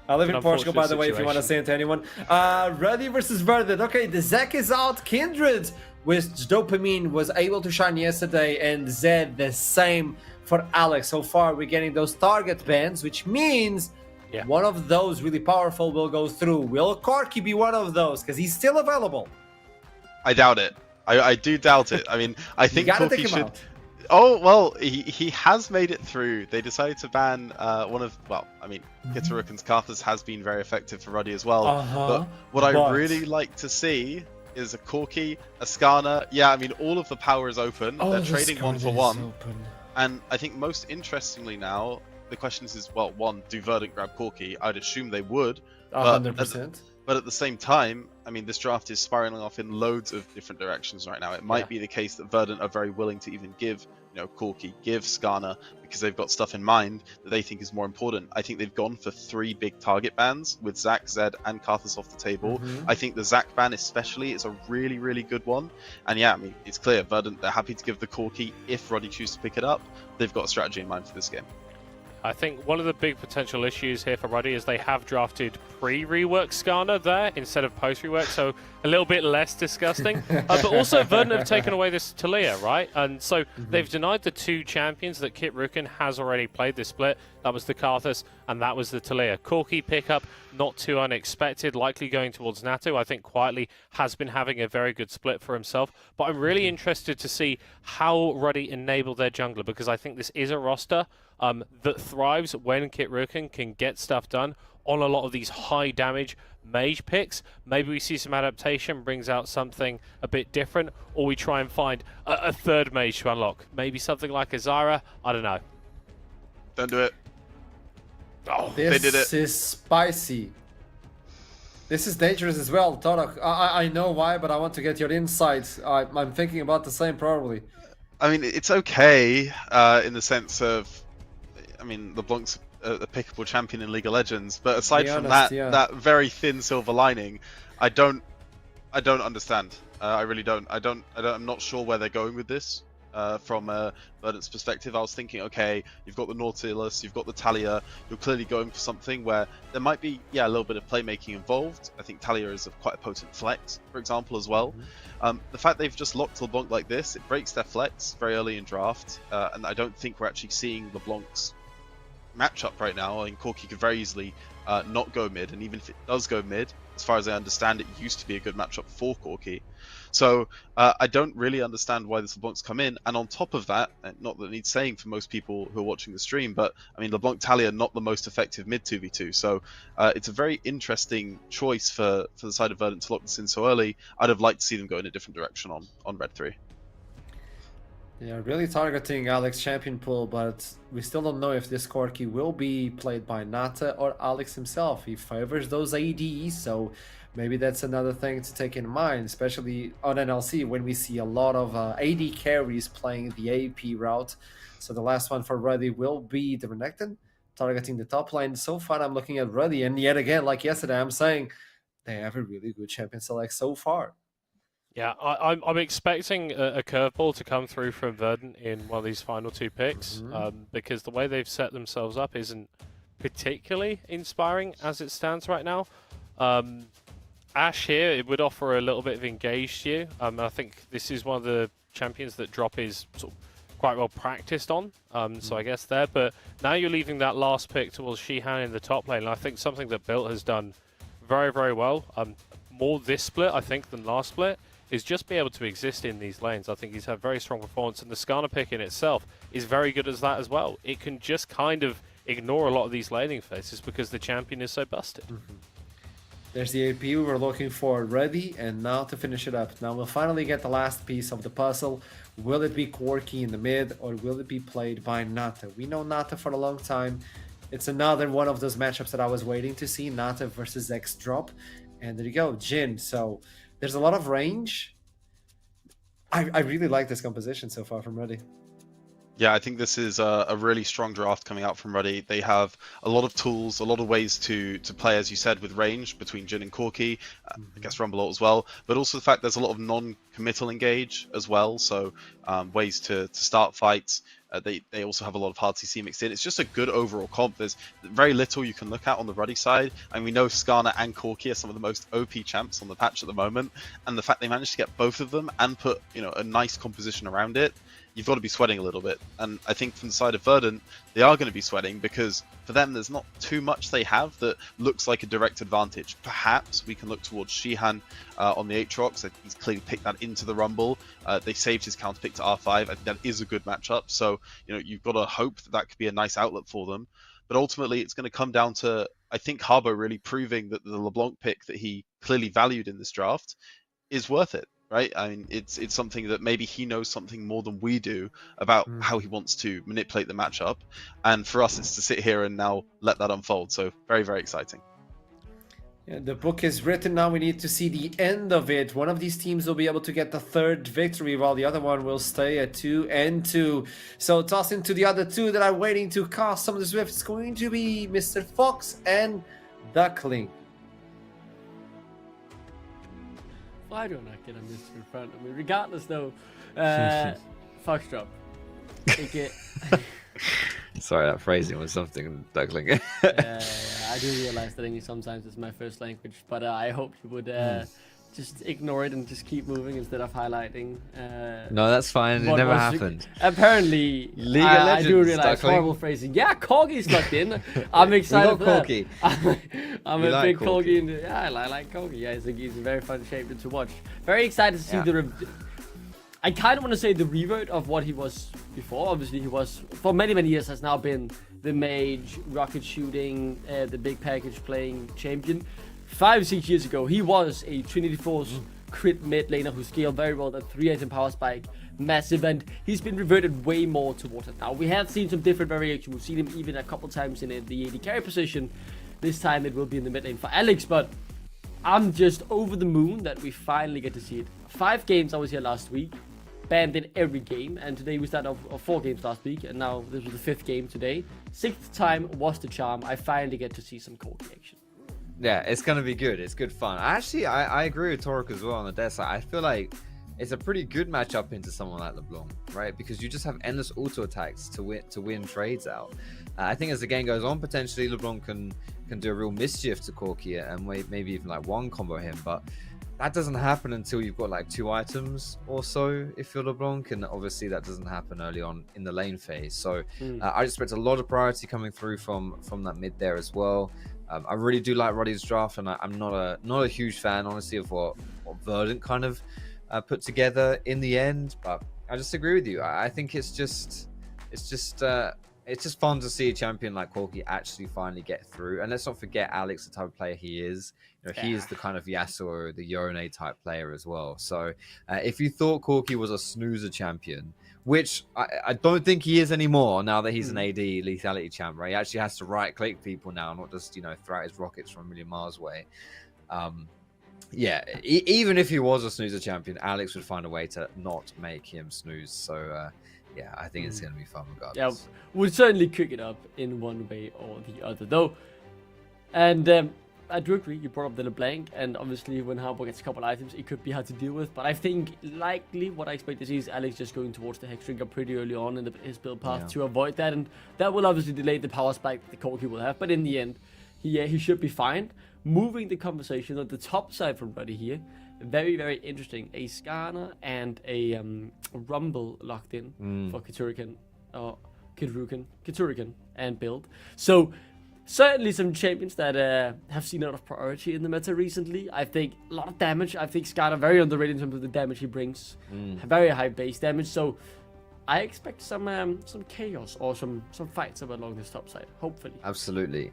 I live in Portugal, by the way, if you want to say it to anyone. Ruddy versus Verdant. Okay, the Zac is out. Kindred with Dopamine was able to shine yesterday, and Zed the same for Alex. So far, we're getting those target bans, which means one of those really powerful will go through. Will Corki be one of those? Because he's still available. I doubt it. I do doubt it. I mean, I think Corki should... Out. Oh, well, he has made it through. They decided to ban Kitarukan's Karthus has been very effective for Ruddy as well. But what I really like to see is a Corki, a Skarner. Yeah, I mean, all of the power is open. They're trading 1-for-1. And I think most interestingly now, the question is, well, one, do Verdant grab Corki? I'd assume they would. 100%. But at the same time, I mean, this draft is spiraling off in loads of different directions right now. It might be the case that Verdant are very willing to even give, Corki, give Skarner, because they've got stuff in mind that they think is more important. I think they've gone for 3 big target bans with Zac, Zed, and Karthus off the table. I think the Zac ban especially is a really, really good one. And yeah, I mean, it's clear, Verdant, they're happy to give the Corki if Ruddy chooses to pick it up. They've got a strategy in mind for this game. I think one of the big potential issues here for Ruddy is they have drafted pre-rework Skarner there instead of post-rework, so a little bit less disgusting. But also Verdant have taken away this Talia, right? And so they've denied the 2 champions that Kit Rukin has already played this split. That was the Karthus and that was the Talia. Corki pickup, not too unexpected, likely going towards Natu. I think quietly has been having a very good split for himself. But I'm really interested to see how Ruddy enable their jungler, because I think this is a roster that thrives when Kit Rukin can get stuff done on a lot of these high damage mage picks. Maybe we see some adaptation, brings out something a bit different, or we try and find a third mage to unlock. Maybe something like Azara, I don't know. Don't do it. Oh, they did it. This is spicy. This is dangerous as well, Torok. I know why, but I want to get your insights. I'm thinking about the same probably. I mean, it's okay in the sense of, I mean, LeBlanc's a pickable champion in League of Legends, but aside from that very thin silver lining, I don't understand. I really don't. I'm not sure where they're going with this. From Verdant's perspective, I was thinking, okay, you've got the Nautilus, you've got the Talia, you're clearly going for something where there might be, a little bit of playmaking involved. I think Talia is quite a potent flex, for example, as well. The fact they've just locked LeBlanc like this, it breaks their flex very early in draft, and I don't think we're actually seeing LeBlanc's matchup right now. I mean, Corki could very easily not go mid, and even if it does go mid, as far as I understand, it used to be a good matchup for Corki. So I don't really understand why the LeBlancs come in, and on top of that, not that it needs saying for most people who are watching the stream, but I mean LeBlanc Talia not the most effective mid 2v2, so it's a very interesting choice for the side of Verdant to lock this in so early. I'd have liked to see them go in a different direction on Red 3. Yeah, really targeting Alex champion pool, but we still don't know if this Corki will be played by Nata or Alex himself. He favors those ADs, so maybe that's another thing to take in mind, especially on NLC when we see a lot of AD carries playing the AP route. So the last one for Ruddy will be the Renekton, targeting the top lane. So far I'm looking at Ruddy, and yet again, like yesterday, I'm saying they have a really good champion select so far. Yeah, I'm expecting a curveball to come through from Verdant in one of these final 2 picks, because the way they've set themselves up isn't particularly inspiring as it stands right now. Ashe here, it would offer a little bit of engage to you. I think this is one of the champions that Drop is sort of quite well practiced on, so I guess there. But now you're leaving that last pick towards Shihan in the top lane, and I think something that Built has done very, very well, more this split, I think, than last split, is just be able to exist in these lanes. I think he's had very strong performance, and the Skarner pick in itself is very good as that as well. It can just kind of ignore a lot of these laning phases because the champion is so busted. There's the AP we were looking for ready, and now to finish it up. Now we'll finally get the last piece of the puzzle. Will it be Corki in the mid, or will it be played by Nata? We know Nata for a long time. It's another one of those matchups that I was waiting to see, Nata versus X Drop. And there you go, Jin. So there's a lot of range. I really like this composition so far from Ruddy. Yeah, I think this is a really strong draft coming out from Ruddy. They have a lot of tools, a lot of ways to play, as you said, with range between Jin and Corki, I guess Rumble as well, but also the fact there's a lot of non-committal engage as well, so ways to start fights. They also have a lot of hard CC mixed in. It's just a good overall comp. There's very little you can look at on the Ruddy side, and we know Skarner and Corki are some of the most OP champs on the patch at the moment, and the fact they managed to get both of them and put a nice composition around it, you've got to be sweating a little bit. And I think from the side of Verdant, they are going to be sweating because for them, there's not too much they have that looks like a direct advantage. Perhaps we can look towards Shihan on the Aatrox. He's clearly picked that into the Rumble. They saved his counter pick to R5. I think that is a good matchup. So, you've got to hope that could be a nice outlet for them. But ultimately, it's going to come down to, I think, Harbo really proving that the LeBlanc pick that he clearly valued in this draft is worth it. Right? I mean, it's something that maybe he knows something more than we do about how he wants to manipulate the matchup. And for us, it's to sit here and now let that unfold. So very, very exciting. Yeah, the book is written now. We need to see the end of it. One of these teams will be able to get the third victory, while the other one will stay at 2-2. So tossing to the other two that are waiting to cast some of the Swift. It's going to be Mr. Fox and Duckling. Why don't I get a Mr. in front of me? Regardless, though, Foxdrop. Sorry, that phrasing was something, Duckling. Yeah, I do realize that English sometimes is my first language, but I hope you would just ignore it and just keep moving instead of highlighting. No, that's fine. It never happened. Apparently, League of Legends, I do realize Duckling. horrible phrasing. Yeah, Corgi's locked in. I'm excited for that. Corgi. I'm You a like big Corgi. I like Corgi. Yeah, he's a very fun shape to watch. Very excited to see I kind of want to say the revert of what he was before. Obviously, he was, for many, many years, has now been the mage, rocket shooting, the big package playing champion. 5-6 years ago, he was a Trinity Force crit mid laner who scaled very well, that 3-item power spike, massive, and he's been reverted way more towards it now. We have seen some different variations. We've seen him even a couple times in the AD carry position. This time it will be in the mid lane for Alex, but I'm just over the moon that we finally get to see it. 5 games I was here last week, banned in every game, and today we started off 4 games last week, and now this was the 5th game today. 6th time was the charm. I finally get to see some Corki action. Yeah, it's gonna be good. It's good fun. Actually, I agree with Torok as well on the death side. I feel like it's a pretty good matchup into someone like LeBlanc, right? Because you just have endless auto attacks to win trades out. I think as the game goes on, potentially LeBlanc can do a real mischief to Corki and maybe even like one combo him, but that doesn't happen until you've got like 2 items or so if you're LeBlanc, and obviously that doesn't happen early on in the lane phase. So I expect a lot of priority coming through from that mid there as well. I really do like Roddy's draft, and I'm not a huge fan, honestly, of what Verdant kind of put together in the end. But I just agree with you. I think it's just fun to see a champion like Corki actually finally get through. And let's not forget Alex, the type of player he is. He is the kind of Yasuo, the Yone type player as well. So if you thought Corki was a snoozer champion, which I don't think he is anymore now that he's an AD lethality champ, right? He actually has to right-click people now, not just, throw out his rockets from a million miles away. Yeah, even if he was a snoozer champion, Alex would find a way to not make him snooze. So, yeah, I think it's going to be fun regardless. Yeah, we'll certainly cook it up in one way or the other, though. And I do agree, you brought up the LeBlanc, and obviously when Harbour gets a couple items, it could be hard to deal with. But I think likely what I expect to see is Alex just going towards the Hex Drinker pretty early on in his build path to avoid that. And that will obviously delay the power spike that the Corki will have. But in the end, he should be fine. Moving the conversation on the top side from Buddy here. Very, very interesting. A Skarner and a Rumble locked in for Kiturikan and build. So certainly some champions that have seen a lot of priority in the meta recently. I think a lot of damage. I think Skarner very underrated in terms of the damage he brings. Very high base damage. So I expect some chaos or some fights up along this top side, hopefully. Absolutely.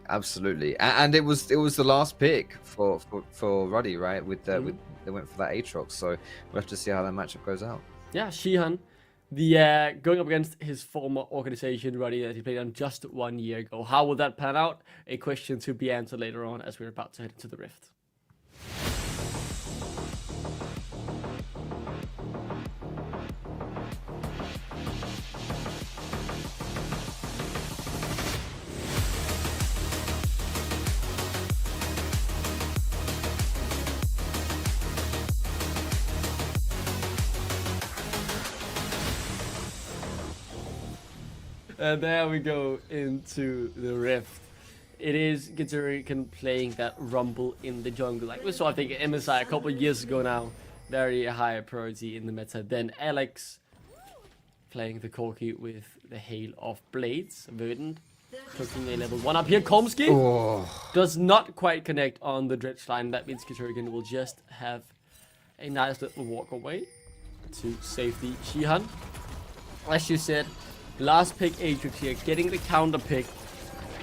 And it was the last pick for Ruddy, right? With they went for that Aatrox, so we'll have to see how that matchup goes out. Yeah, Shihan, the going up against his former organization, Ruddy, that he played on just 1 year ago. How will that pan out? A question to be answered later on as we're about to head into the Rift. And there we go into the Rift. It is Kiturikan playing that Rumble in the jungle. Like we saw, I think, MSI a couple of years ago now. Very high priority in the meta. Then Alex playing the Corki with the Hail of Blades. Verdant cooking a level 1 up here. Komsky does not quite connect on the Dredge line. That means Kiturikan will just have a nice little walk away to safety. Shihan, as you said, last pick Aatrox here, getting the counter pick,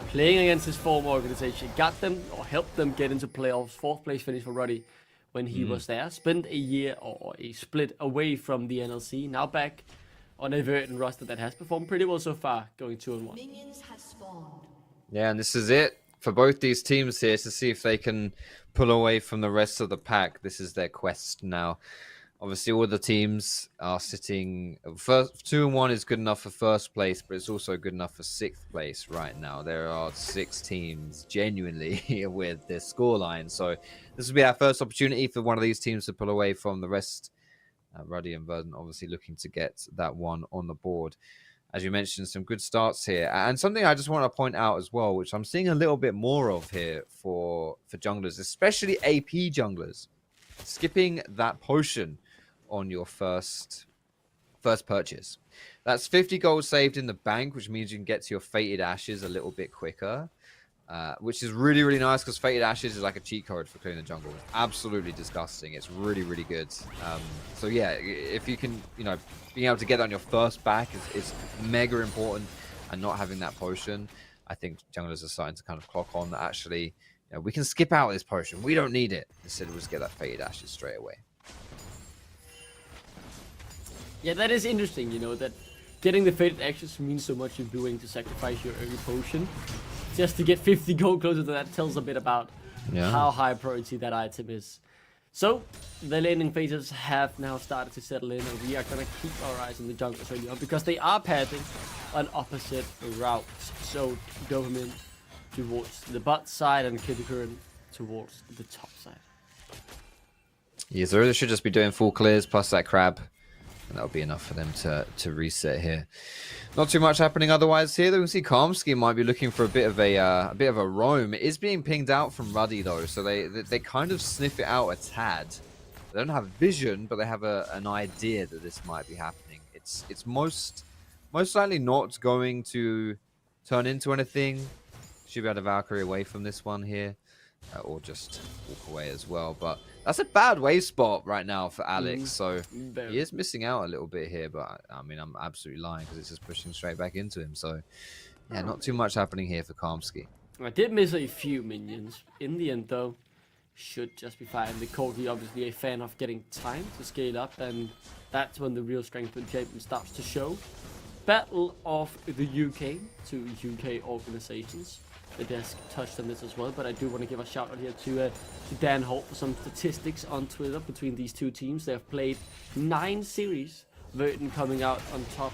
playing against his former organization, got them or helped them get into playoffs, 4th place finish for Ruddy when he was there. Spent a year or a split away from the NLC, now back on a Verdant roster that has performed pretty well so far, going 2-1. Yeah, and this is it for both these teams here to see if they can pull away from the rest of the pack. This is their quest now. Obviously, all the teams are sitting. 2-1 is good enough for 1st place, but it's also good enough for 6th place right now. There are 6 teams genuinely with their scoreline. So this will be our first opportunity for one of these teams to pull away from the rest. Ruddy and Verdant obviously looking to get that one on the board. As you mentioned, some good starts here. And something I just want to point out as well, which I'm seeing a little bit more of here for junglers, especially AP junglers. Skipping that potion on your first purchase. That's 50 gold saved in the bank, which means you can get to your Fated Ashes a little bit quicker, which is really, really nice because Fated Ashes is like a cheat code for clearing the jungle. It's absolutely disgusting. It's really, really good. So yeah, if you can, being able to get that on your first back is mega important, and not having that potion, I think junglers are starting to kind of clock on that actually, we can skip out this potion. We don't need it. Instead, we'll just get that Fated Ashes straight away. Yeah, that is interesting, that getting the Fated Ashes means so much you'd be willing to sacrifice your early potion. Just to get 50 gold closer to that tells a bit about how high priority that item is. So, the laning phases have now started to settle in, and we are going to keep our eyes on the jungle early on, because they are pathing on opposite routes. So, Dopamine towards the bot side and Kiturikan towards the top side. Yeah, so they should just be doing full clears plus that crab. And that'll be enough for them to reset here. Not too much happening otherwise here. Though we see Kalmsky might be looking for a bit of a roam. It is being pinged out from Ruddy though, so they kind of sniff it out a tad. They don't have vision, but they have an idea that this might be happening. It's most likely not going to turn into anything. Should be able to Valkyrie away from this one here. Or just walk away as well. But that's a bad wave spot right now for Alex. So he is missing out a little bit here. But I mean, I'm absolutely lying because it's just pushing straight back into him. So yeah, not too much happening here for Karmsky. I did miss a few minions. In the end, though, should just be fine. The Corgi obviously a fan of getting time to scale up, and that's when the real strength of the champion starts to show. Battle of the UK to UK organizations. The desk touched on this as well, but I do want to give a shout out here to Dan Holt for some statistics on Twitter between these two teams. They have played 9 series, Verdant coming out on top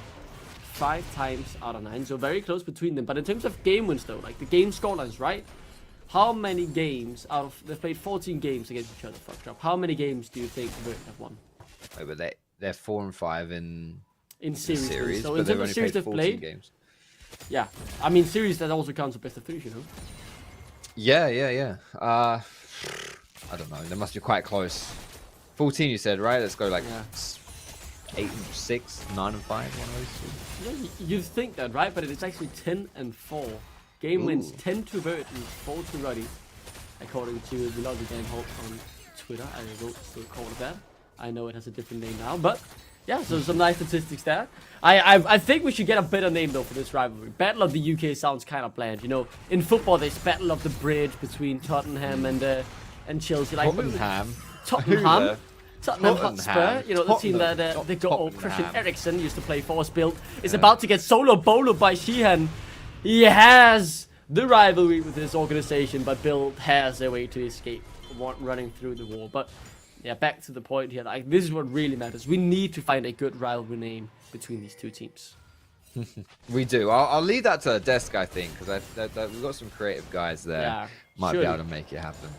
5 times out of 9, so very close between them. But in terms of game wins though, like the game scorelines, right? How many games out of, they've played 14 games against each other, fuck drop. How many games do you think Verdant have won? Wait, but they're 4 and 5 in series. So but in they've terms only of series played they've 14 played, games. Yeah, I mean series that also counts as best of 3, you know? Yeah. I don't know. They must be quite close. 14, you said, right? Let's go like 8 and 6, 9 and 5. One of those two. Yeah, you'd think that, right? But it's actually 10 and 4. Game wins 10 to Verdant, 4 to Ruddy, according to the lovely Dan Holt on Twitter. I wrote still call it that. I know it has a different name now, but yeah, so some nice statistics there. I think we should get a better name though for this rivalry. Battle of the UK sounds kind of bland, you know. In football, there's Battle of the Bridge between Tottenham and Chelsea. Like Tottenham Hotspur, you know, the team that the good old Christian Eriksen used to play for us built is about to get solo boloed by Sheehan. He has the rivalry with this organization, but Bill has a way to escape running through the wall. But yeah, back to the point here. Like, this is what really matters. We need to find a good rivalry name between these two teams. We do. I'll leave that to the desk, I think, because we've got some creative guys there. Yeah, might be able to make it happen.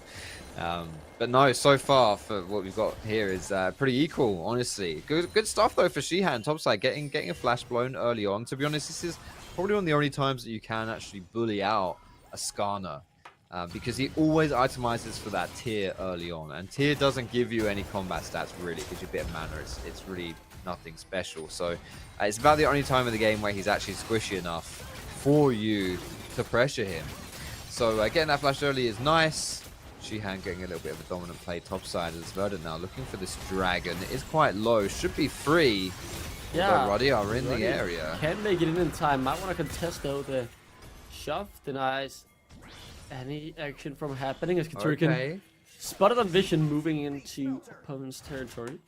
But no, so far for what we've got here is pretty equal, honestly. Good stuff though for Sheehan. Topside getting a flash blown early on. To be honest, this is probably one of the only times that you can actually bully out a Skarner. Because he always itemizes for that tier early on, and tier doesn't give you any combat stats really. It gives you a bit of mana. It's really nothing special. So it's about the only time in the game where he's actually squishy enough for you to pressure him. So getting that flash early is nice. Sheehan getting a little bit of a dominant play topside as Verdant now looking for this dragon. It is quite low. Should be free. Yeah, Ruddy are in the area. Can make it in time. Might want to contest though. The shove denies any action from happening as Katurikan spotted on vision moving into opponent's territory.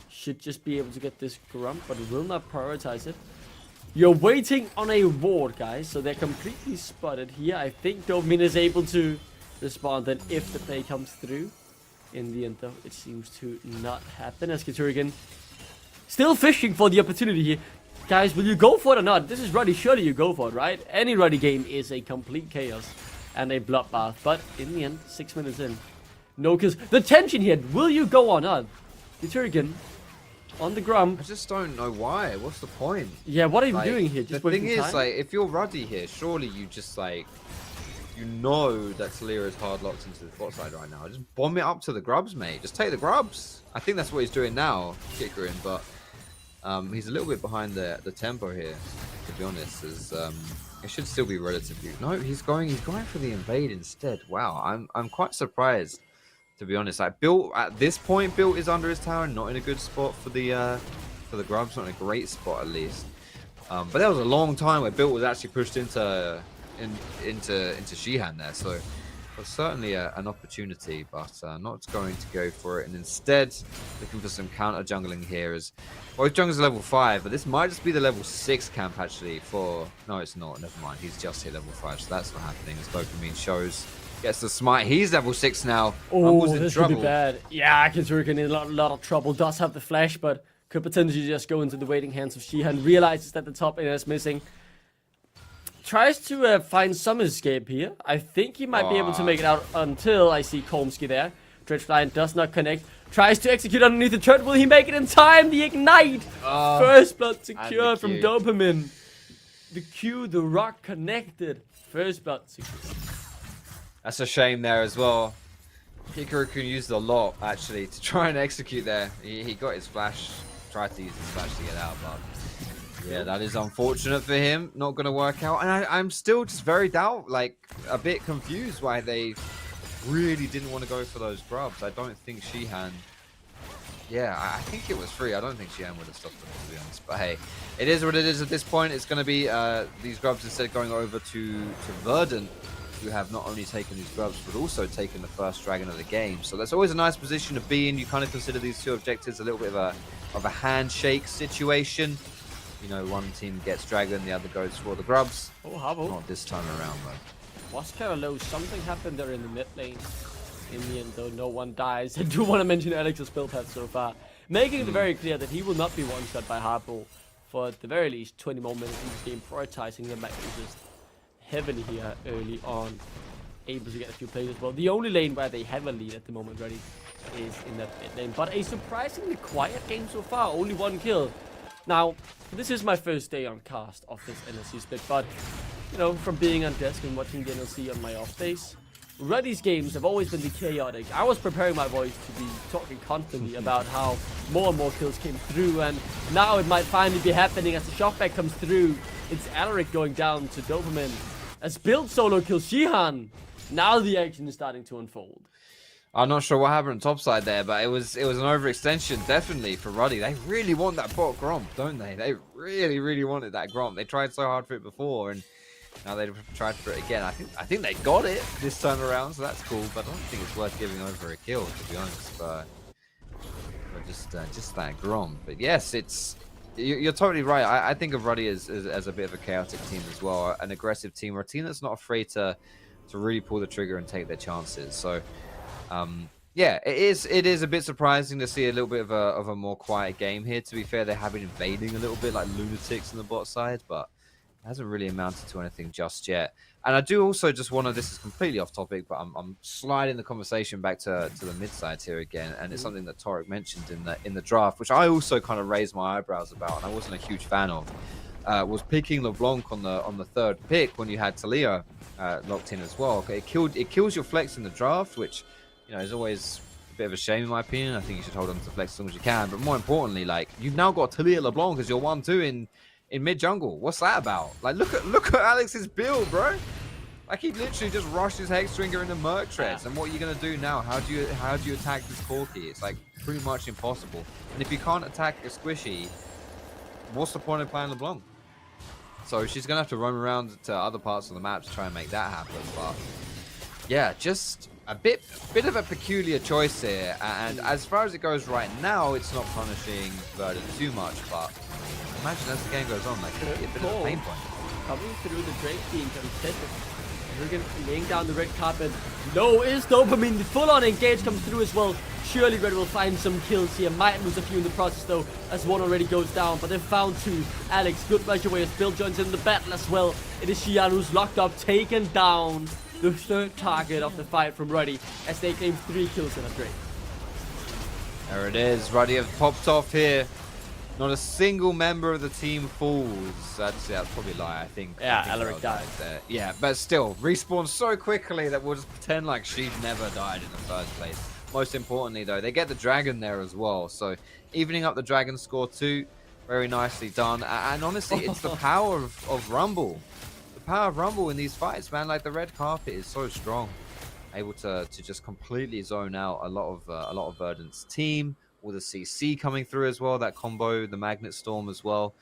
Should just be able to get this grump, but will not prioritize it. You're waiting on a ward, guys, so they're completely spotted here. I think Domin is able to respond then if the play comes through. In the end, though, it seems to not happen as Katurikan still fishing for the opportunity here. Guys, will you go for it or not? This is Ruddy. Surely you go for it, right? Any Ruddy game is a complete chaos and a bloodbath, but in the end, 6 minutes in, no kills. The tension here, will you go or not? Katurikan on the grump. I just don't know why. What's the point? Yeah, what are you doing here? Just the thing is, like, if you're Ruddy here, surely you just like, you know that Talia is hard locked into the bot side right now. Just bomb it up to the grubs, mate. Just take the grubs. I think that's what he's doing now, Kickerin, but he's a little bit behind the tempo here, to be honest. As it should still be relatively. No, he's going for the invade instead. Wow, I'm quite surprised, to be honest. Like, Bill at this point, Bill is under his tower, not in a good spot for the grubs, not in a great spot at least. But there was a long time where Bill was actually pushed into Sheehan there, so it was certainly an opportunity, but not going to go for it, and instead looking for some counter jungling here. As both junglers are level 5, but this might just be the level 6 camp actually for. No, it's not. Never mind. He's just hit level 5, so that's not happening. As Dopamine shows, gets the smite. He's level 6 now. Oh, this could be bad. Yeah, Katurikan in a lot of trouble. Does have the flash, but could potentially just go into the waiting hands of Sheehan. Realizes that the top lane is missing. Tries to find some escape here. I think he might be able to make it out until I see Komsky there. Dredgeline does not connect. Tries to execute underneath the turret. Will he make it in time? The ignite! First blood secured from Dopamine. The Q, the rock connected. First blood secured. That's a shame there as well. Hikaru used a lot actually to try and execute there. He got his flash. Tried to use his flash to get out, but Yeah, that is unfortunate for him. Not going to work out. And I'm still just very a bit confused why they really didn't want to go for those grubs. I don't think Shihan... Yeah, I think it was free. I don't think Shihan would have stopped them, to be honest. But hey, it is what it is at this point. It's going to be these grubs instead going over to Verdant, who have not only taken these grubs, but also taken the first dragon of the game. So that's always a nice position to be in. You kind of consider these two objectives a little bit of a handshake situation. You know, one team gets dragon, the other goes for the grubs. Oh, Havo. Not this time around, though. Was kind of low. Something happened there in the mid lane. In the end, though, no one dies. I do want to mention Alex's build path so far, making it very clear that he will not be one-shot by Harpo for at the very least 20 more minutes in this game, prioritizing the Magnus just heavily here early on, able to get a few plays as well. The only lane where they have a lead at the moment ready is in that mid lane, but a surprisingly quiet game so far, only 1 kill. Now, this is my first day on cast of this NLC split, but, you know, from being on desk and watching the NLC on my off days, Ruddy's games have always been chaotic. I was preparing my voice to be talking constantly about how more and more kills came through, and now it might finally be happening as the shotback comes through. It's Alaric going down to Dopamine. As Build solo kills Shihan. Now the action is starting to unfold. I'm not sure what happened on top side there, but it was an overextension, definitely, for Ruddy. They really want that bot Gromp, don't they? They really, really wanted that Gromp. They tried so hard for it before, and now they've tried for it again. I think they got it this time around, so that's cool. But I don't think it's worth giving over a kill, to be honest. But just that Grom. But yes, you're totally right. I think of Ruddy as a bit of a chaotic team as well, an aggressive team, or a team that's not afraid to really pull the trigger and take their chances. So yeah, it is a bit surprising to see a little bit of a more quiet game here. To be fair, they have been invading a little bit like lunatics on the bot side, but it hasn't really amounted to anything just yet. And I do also just want to, this is completely off topic, but I'm sliding the conversation back to the mid sides here again, and it's something that Torek mentioned in the draft, which I also kind of raised my eyebrows about, and I wasn't a huge fan of, was picking LeBlanc on the third pick when you had Talia locked in as well. Okay, it kills your flex in the draft, which, you know, is always a bit of a shame in my opinion. I think you should hold on to flex as long as you can, but more importantly, like, you've now got Talia LeBlanc as your 1-2 in mid jungle. What's that about? Like, look at Alex's build, bro. Like, he literally just rushed his Hexdringer into Merc Treads, and what are you gonna do now? How do you attack this Corki? It's like pretty much impossible. And if you can't attack a Squishy, what's the point of playing LeBlanc? So she's gonna have to roam around to other parts of the map to try and make that happen. But yeah, just a bit of a peculiar choice here. And as far as it goes right now, it's not punishing Verdant too much, but imagine as the game goes on, like, it'd be a bit of a pain point. Coming through the Drake being contested. Rigan laying down the red carpet. No, is Dopamine. The full-on engage comes through as well. Surely Red will find some kills here. Might lose a few in the process though, as one already goes down. But they've found 2. Alex, good measure way as Bill joins in the battle as well. It is Shihan who's locked up, taken down. The third target of the fight from Ruddy, as they claim 3 kills in a Drake. There it is. Ruddy have popped off here. Not a single member of the team falls. That's probably a lie, I think. Yeah, Alaric died. Yeah, but still, respawn so quickly that we'll just pretend like she'd never died in the first place. Most importantly, though, they get the dragon there as well. So, evening up the dragon score too. Very nicely done. And honestly, it's the power of Rumble. The power of Rumble in these fights, man. Like, the red carpet is so strong. Able to just completely zone out a lot of Verdant's team. With the CC coming through as well, that combo, the Magnet Storm as well.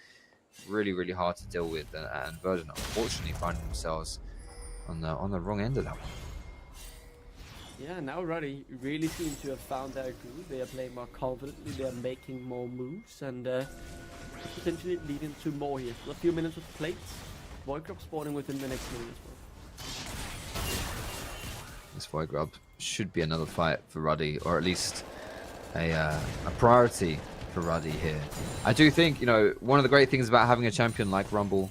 Really, really hard to deal with, and Verdant unfortunately finding themselves on the wrong end of that one. Yeah, now Ruddy really seem to have found their groove. They are playing more confidently, they are making more moves, and potentially leading to more here. Still a few minutes with plates. Void Grub spawning within the next minute as well. This Void Grub should be another fight for Ruddy, or at least a priority for Ruddy here. I do think, you know, one of the great things about having a champion like Rumble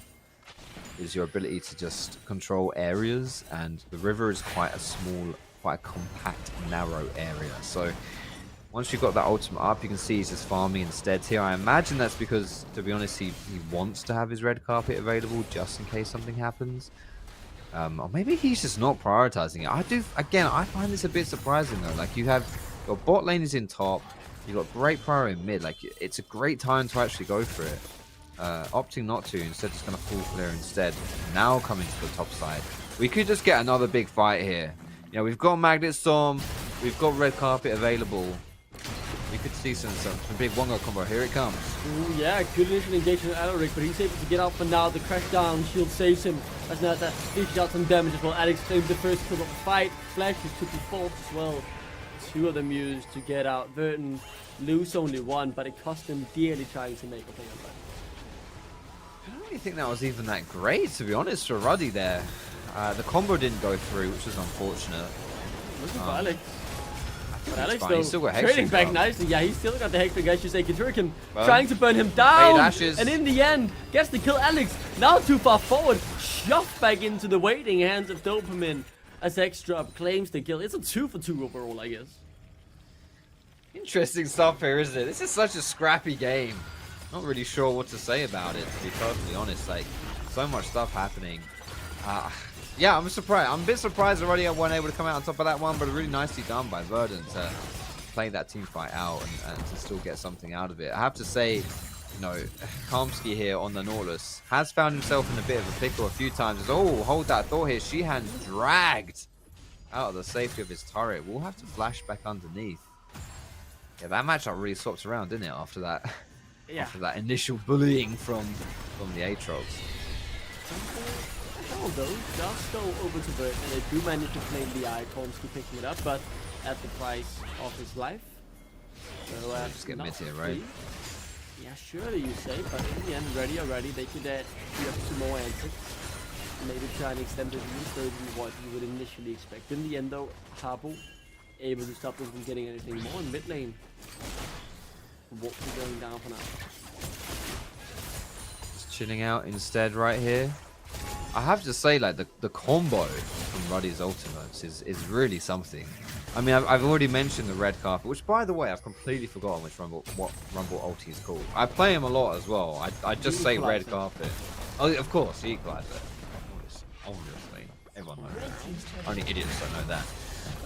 is your ability to just control areas, and the river is quite a compact, narrow area. So once you've got that ultimate up, you can see he's just farming instead here. I imagine that's because, to be honest, he wants to have his red carpet available just in case something happens. Or maybe he's just not prioritizing it. I find this a bit surprising though. Like, your bot lane is in top, you've got great priority in mid. Like, it's a great time to actually go for it. opting not to, instead just going to full clear instead. Now coming to the top side. We could just get another big fight here. You know, we've got Magnet Storm, we've got Red Carpet available. We could see some big one-go combo. Here it comes. Ooh, yeah, good initial engagement on Alaric, but he's able to get out for now. The crash down shield saves him. As now that dishes out some damage as well. Alex claims the first kill of the fight. Flashes took the fourth as well. 2 of them used to get out. Verdant lose only 1, but it cost him dearly trying to make a thing of that. I don't really think that was even that great, to be honest, for Ruddy there. The combo didn't go through, which was unfortunate. Looking for Alex. But Alex He's still though, got trading Hexing back up. nicely. Yeah, he's still got the Hexing, as you say. Turrican Well, trying to burn him down. dashes. And in the end, gets the kill. Alex now too far forward. Shoved back into the waiting hands of Dopamine as X-Drop claims the kill. It's a 2-for-2 overall, I guess. Interesting stuff here, isn't it? This is such a scrappy game. Not really sure what to say about it, to be perfectly honest. Like, so much stuff happening. Yeah, I'm surprised. I'm a bit surprised already I wasn't able to come out on top of that one, but really nicely done by Verdant to play that team fight out and to still get something out of it. I have to say, you know, Kalmsky here on the Nautilus has found himself in a bit of a pickle a few times. Oh, hold that thought here. Sheehan's dragged out of the safety of his turret. We'll have to flash back underneath. Yeah, that matchup really swapped around, didn't it, after that? Yeah. After that initial bullying from the Aatrox. Although, does go over to Verdant, and they do manage to claim the icons to picking it up, but at the price of his life. So, just get not mid here, right? free. Yeah, surely you say, but in the end, ready already. They could free up 2 more antics. Maybe try and extend the view further than what you would initially expect. In the end, though, Harbo able to stop them from getting anything more in mid lane. Won't be going down for now. Just chilling out instead right here. I have to say, like, the combo from Ruddy's ultimates is really something. I mean, I've already mentioned the red carpet, which, by the way, I've completely forgotten what Rumble ulti is called. I play him a lot as well. I just say red carpet. Oh, of course, the equalizer. Obviously, everyone knows that. Only idiots don't know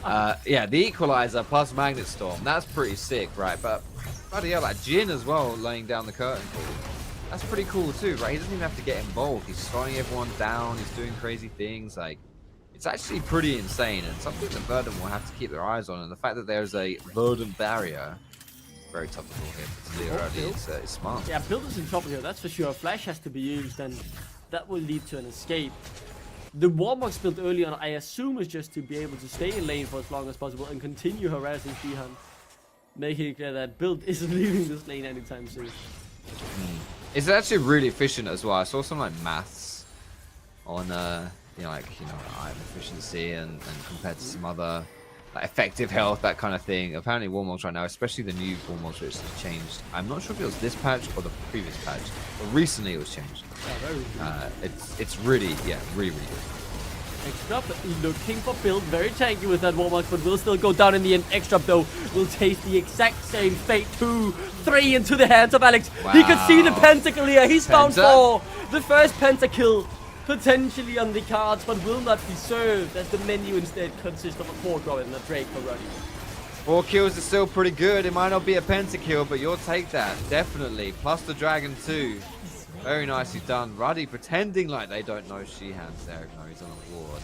that. Yeah, the equalizer plus Magnet Storm. That's pretty sick, right? But bloody hell, like Jin as well, laying down the curtain call. That's pretty cool too, right? He doesn't even have to get involved. He's slowing everyone down. He's doing crazy things. Like, it's actually pretty insane, and something that Verdant will have to keep their eyes on. And the fact that there's a Verdant barrier, very topical here for Leo early. It's smart. Yeah, builders in trouble here, that's for sure. Flash has to be used, and that will lead to an escape. The Warmox built early on, I assume, is just to be able to stay in lane for as long as possible and continue harassing Shihan, making it clear that build isn't leaving this lane anytime soon. It's actually really efficient as well. I saw some like maths on item efficiency and compared to some other like effective health, that kind of thing. Apparently Warmogs right now, especially the new Warmogs, which has changed. I'm not sure if it was this patch or the previous patch, but recently it was changed. It's really, yeah, really good. X-Drop looking for build, very tanky with that Warmox, but will still go down in the end. X-Drop though will taste the exact same fate. 2, 3 into the hands of Alex. Wow. He could see the pentakill here. He's found Penta? 4. The first pentakill potentially on the cards, but will not be served as the menu instead consists of a 4 draw and a Drake already. 4 kills is still pretty good. It might not be a pentakill, but you'll take that, definitely. Plus the dragon too. Very nicely done. Ruddy pretending like they don't know Shihan's there. No, he's on a ward.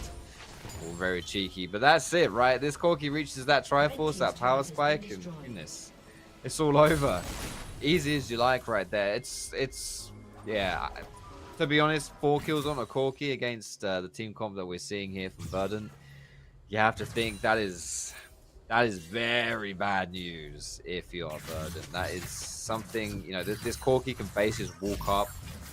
All very cheeky. But that's it, right? This Corki reaches that Triforce, that power spike, and goodness, it's all over. Easy as you like right there. It's yeah. To be honest, 4 kills on a Corki against the team comp that we're seeing here from Verdant. You have to think that is very bad news if you're Verdant. That is something, you know, this Corki can basically just walk up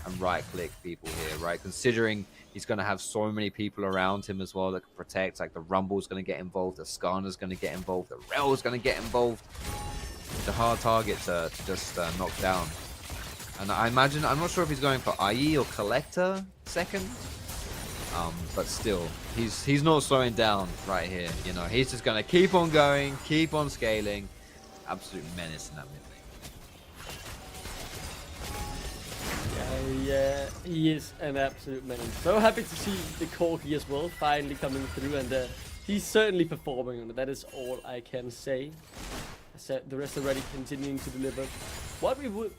and right-click people here, right? Considering he's going to have so many people around him as well that can protect. Like the Rumble's going to get involved, the Skarner's going to get involved, the Rel's going to get involved. It's a hard target to just knock down. And I imagine, I'm not sure if he's going for IE or Collector second. But still, he's not slowing down right here. You know, he's just going to keep on going, keep on scaling. Absolute menace in that mid lane. Yeah, he is an absolute man. So happy to see the Corki as well finally coming through, and he's certainly performing on it. That is all I can say. I said the rest already continuing to deliver. What we would,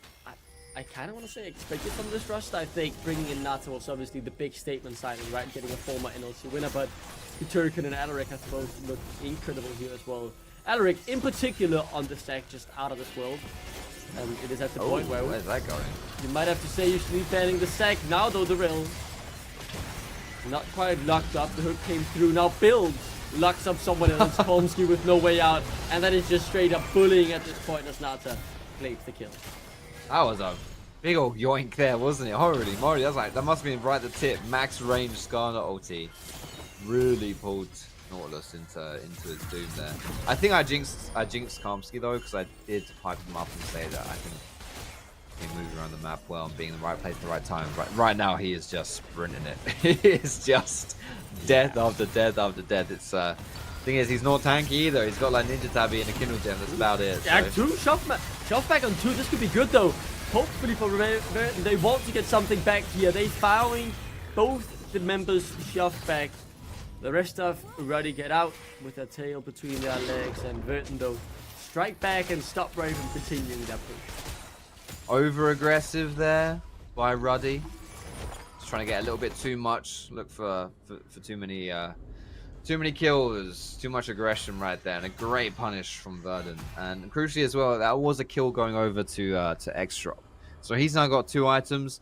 I kind of want to say expected from this roster. I think bringing in Nata was obviously the big statement signing, right? Getting a former NLC winner, but Turkin and Alaric have both looked incredible here as well. Alaric, in particular, on the stack, just out of this world. And it is at the point where... Where's that going? You might have to say you should be banning the stack. Now, though, the rail. Not quite locked up. The hook came through. Now, Build locks up someone else. Holmsky with no way out. And that is just straight up bullying at this point as Nata claims the kill. That was a big ol' yoink there, wasn't it? Holy moly, that must have been right at the tip. Max range Skarner ulti. Really pulled Nautilus into his doom there. I think I jinxed Kamsky though, because I did hype him up and say that I think he moves around the map well and being in the right place at the right time. Right now he is just sprinting it. He is just death after death after death. It's thing is, he's not tanky either. He's got like Ninja Tabby and a Kindle Gem. That's about it. Yeah, So. 2 shove back on 2. This could be good though. Hopefully for Verdant, they want to get something back here. They found both the members shove back. The rest of Ruddy get out with their tail between their legs, and Verdant though strike back and stop Ray from continuing that push. Over aggressive there by Ruddy. Just trying to get a little bit too much. Look for too many kills, too much aggression right there, and a great punish from Verdant. And crucially as well, that was a kill going over to X-Drop. So he's now got 2 items.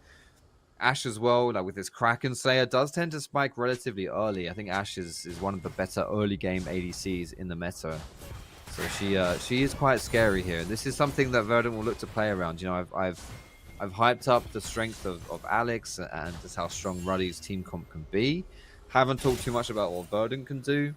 Ashe as well, like with his Kraken Slayer, does tend to spike relatively early. I think Ashe is one of the better early game ADCs in the meta. So she is quite scary here. This is something that Verdant will look to play around. You know, I've hyped up the strength of Alex and just how strong Ruddy's team comp can be. Haven't talked too much about what Verdant can do,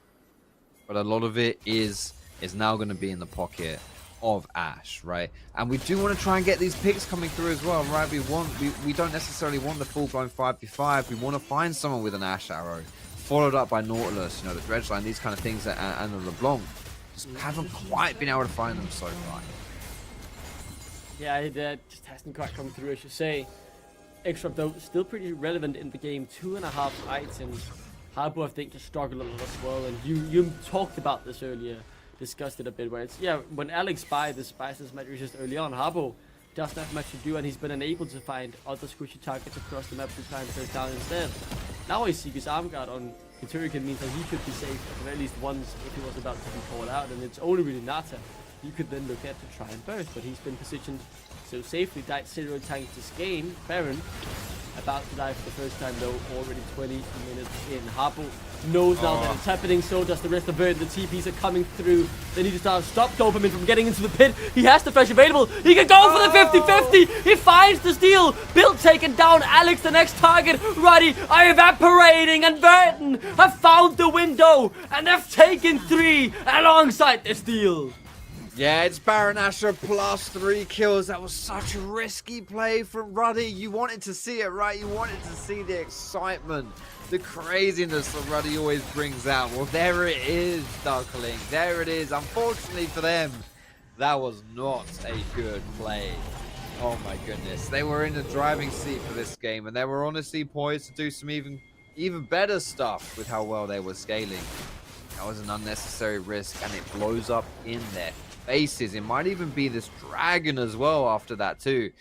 but a lot of it is now going to be in the pocket of Ashe, right? And we do want to try and get these picks coming through as well, right? We don't necessarily want the full-blown 5v5. We want to find someone with an Ashe arrow, followed up by Nautilus, you know, the Dredge Line, these kind of things, and the LeBlanc. Just haven't quite been able to find them so far. Yeah, it just hasn't quite come through, I should say. X-Drop though, still pretty relevant in the game. 2.5 items. Harbo, I think, just struggled a lot as well, and you talked about this earlier. Discussed it a bit, where it's, yeah, when Alex buys the Spices match just early on, Harbo doesn't have much to do, and he's been unable to find other squishy targets across the map to try and first down instead. Now I see his arm guard on Turrican means that he could be safe at the very least once if he was about to be called out, and it's only really Nata you could then look at to try and burst, but he's been positioned so safely. Died 0 tanks this game. Baron about to die for the first time though, already 20 minutes in. Harpo knows now that it's happening, so does the rest of Verdant. The TPs are coming through. They need to stop Doberman from getting into the pit. He has the flash available. He can go for the 50-50. He finds the steal. Bill taken down. Alex the next target. Ruddy are evaporating, and Verdant have found the window and have taken 3 alongside the steal. Yeah, it's Baron Asher plus 3 kills. That was such a risky play from Ruddy. You wanted to see it, right? You wanted to see the excitement, the craziness that Ruddy always brings out. Well, there it is, Darkling. There it is. Unfortunately for them, that was not a good play. Oh my goodness. They were in the driving seat for this game, and they were honestly poised to do some even better stuff with how well they were scaling. That was an unnecessary risk, and it blows up in there. Faces. It might even be this dragon as well after that too.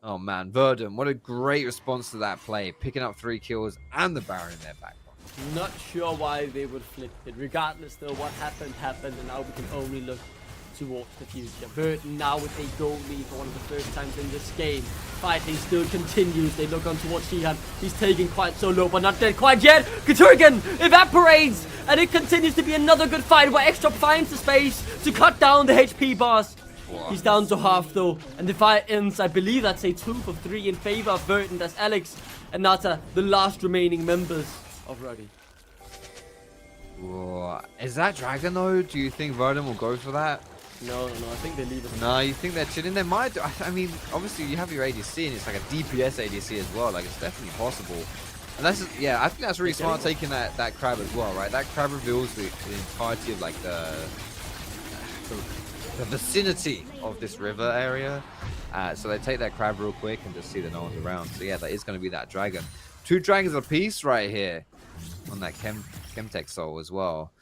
Oh man, Verdant, what a great response to that play. Picking up 3 kills and the Baron in their backbone. Not sure why they would flip it. Regardless though, what happened, and now we can only look towards the future. Verdant now with a goal lead for one of the first times in this game. Fighting still continues. They look on towards Shihan. He's taking quite so low, but not dead quite yet. Katurgan evaporates, and it continues to be another good fight where X-Drop finds the space to cut down the HP boss. He's down to half though, and the fight ends. I believe that's a 2 for 3 in favor of Verdant, as Alex and Nata, the last remaining members of Ruddy. Whoa. Is that dragon though? Do you think Verdant will go for that? No, I think they leave it. No, you think they're chilling? They might do. I mean, obviously you have your ADC, and it's like a DPS ADC as well. Like, it's definitely possible. And that's, yeah, I think that's really smart taking that crab as well, right? That crab reveals the entirety of like the vicinity of this river area. So they take that crab real quick and just see that no one's around. So yeah, that is going to be that dragon. 2 dragons apiece right here on that Chemtech soul as well.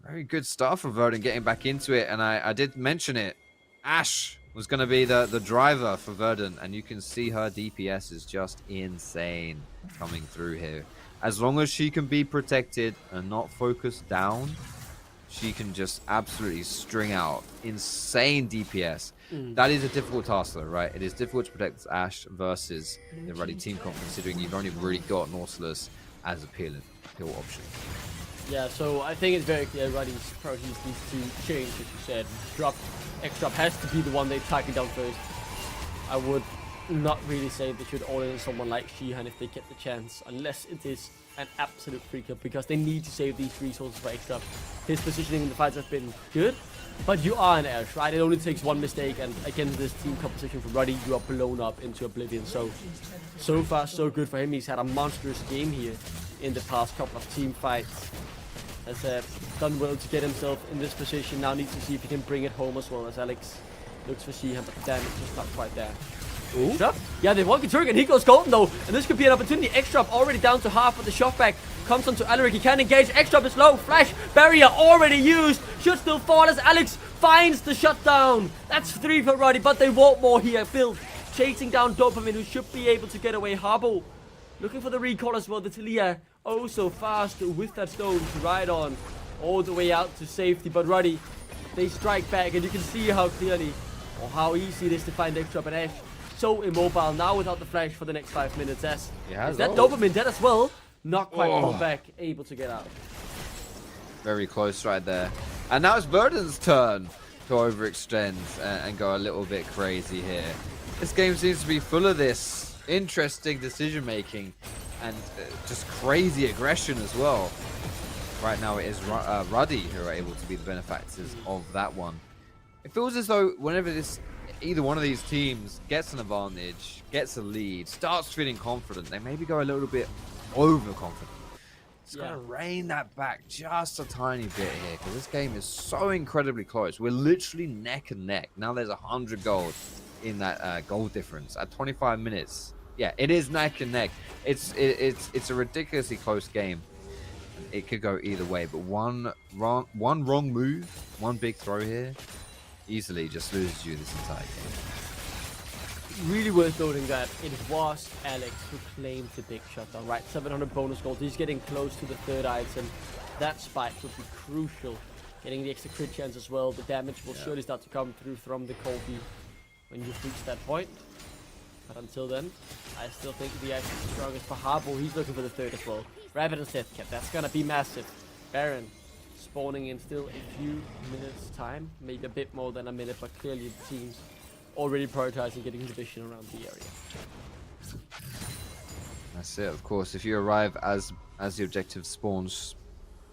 Very good stuff from Verdant getting back into it, and I did mention it. Ashe was going to be the driver for Verdant, and you can see her DPS is just insane coming through here. As long as she can be protected and not focused down, she can just absolutely string out insane DPS. That is a difficult task though, right? It is difficult to protect Ashe versus the Ruddy team comp, considering you've only really got Nautilus as a pill option. Yeah, so I think it's very clear Ruddy's priorities needs to change, as you said. X-Drop has to be the one they target down first. I would not really say they should all in someone like Shihan if they get the chance, unless it is an absolute freak up, because they need to save these resources for X-Drop. His positioning in the fights has been good, but you are an Ashe, right? It only takes one mistake, and against this team composition from Ruddy, you are blown up into oblivion. So far, so good for him. He's had a monstrous game here in the past couple of team fights. Has done well to get himself in this position. Now needs to see if he can bring it home as well, as Alex looks for Shihan, but the damage is not quite there. Ooh. Yeah, they want Turk, and he goes golden though, and this could be an opportunity. X-Drop already down to half, but the shot back comes onto Alaric. He can engage. X-Drop is low. Flash barrier already used. Should still fall as Alex finds the shutdown. That's 3 for Ruddy, but they want more here. Phil chasing down Dopamine, who should be able to get away. Harbo looking for the recall as well. The Talia oh so fast with that stone to ride on all the way out to safety, but Ruddy, they strike back, and you can see how clearly or how easy it is to find X-Drop, and Ashe so immobile now without the flash for the next 5 minutes. Is that Dopamine dead as well? Not quite pulled back, able to get out. Very close right there. And now it's Verdant's turn to overextend and go a little bit crazy here. This game seems to be full of this interesting decision making and just crazy aggression as well. Right now it is Ruddy who are able to be the benefactors of that one. It feels as though whenever either one of these teams gets an advantage, gets a lead, starts feeling confident, they maybe go a little bit overconfident. Just gotta rein that back just a tiny bit here, because this game is so incredibly close. We're literally neck and neck. Now there's 100 gold in that goal difference at 25 minutes. Yeah, it is neck and neck. It's a ridiculously close game. It could go either way, but one wrong move, one big throw here, easily just loses you this entire game. Really worth noting that it was Alex who claimed the big shutdown, right? 700 bonus gold. He's getting close to the 3rd item. That spike would be crucial. Getting the extra crit chance as well. The damage will surely start to come through from the Kobe when you've reached that point. But until then, I still think the Axe is the strongest for Harbo. He's looking for the 3rd as well. Rabbit and Death Cap, that's gonna be massive. Baron spawning in still a few minutes time, maybe a bit more than a minute, but clearly the team's already prioritizing getting the vision around the area. That's it, of course. If you arrive as the objective spawns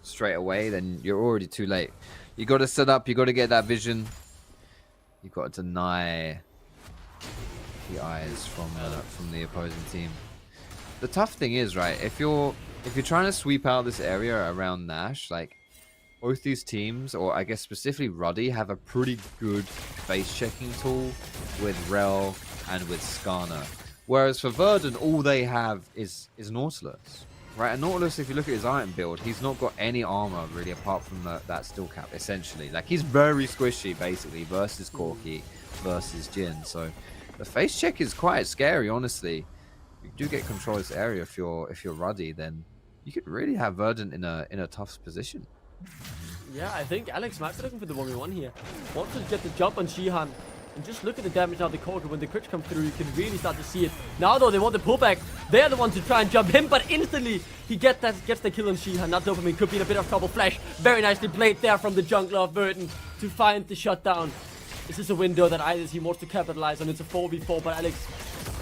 straight away, then you're already too late. You got to set up, you got to get that vision. You got to deny the eyes from the opposing team. The tough thing is, right, if you're trying to sweep out this area around Nash, like, both these teams, or I guess specifically Ruddy, have a pretty good face checking tool with Rel and with Skarner. Whereas for Verdant, all they have is Nautilus. Right, and Nautilus, if you look at his item build, he's not got any armor really apart from that steel cap, essentially. Like, he's very squishy, basically, versus Corki, versus Jin. So the face check is quite scary, honestly. If you do get control of this area, if you're Ruddy, then you could really have Verdant in a tough position. Yeah, I think Alex might be looking for the 1v1 here. Wants to get the jump on Shihan. And just look at the damage now the Corker. When the crits come through, you can really start to see it. Now though, they want the pullback. They're the ones to try and jump him, but instantly he gets the kill on Shihan. Now Dopamine could be in a bit of trouble. Flash, very nicely played there from the jungler of Verdant to find the shutdown. This is a window that either he wants to capitalize on. It's a 4v4, but Alex,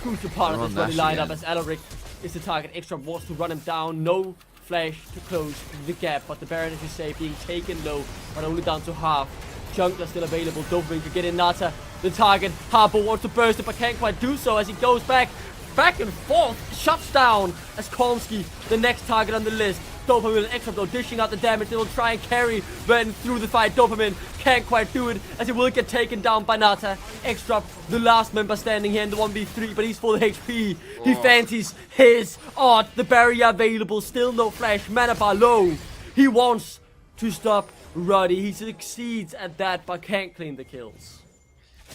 crucial part of this running lineup as Alaric is the target. Extra wants to run him down. No flash to close the gap, but the Baron, as you say, being taken low, but only down to half. Jungler still available. Dopamine could get in Nata, the target. Harbo wants to burst it, but can't quite do so as he goes back and forth. Shuts down as Kalmski, the next target on the list. Dopamine and Extra though dishing out the damage. They will try and carry Verdant through the fight. Dopamine can't quite do it as he will get taken down by Nata. Extra, the last member standing here in the 1v3, but he's full HP. He fancies his odd. The barrier available, still no flash. Mana bar low. He wants to stop Ruddy. He succeeds at that, but can't claim the kills.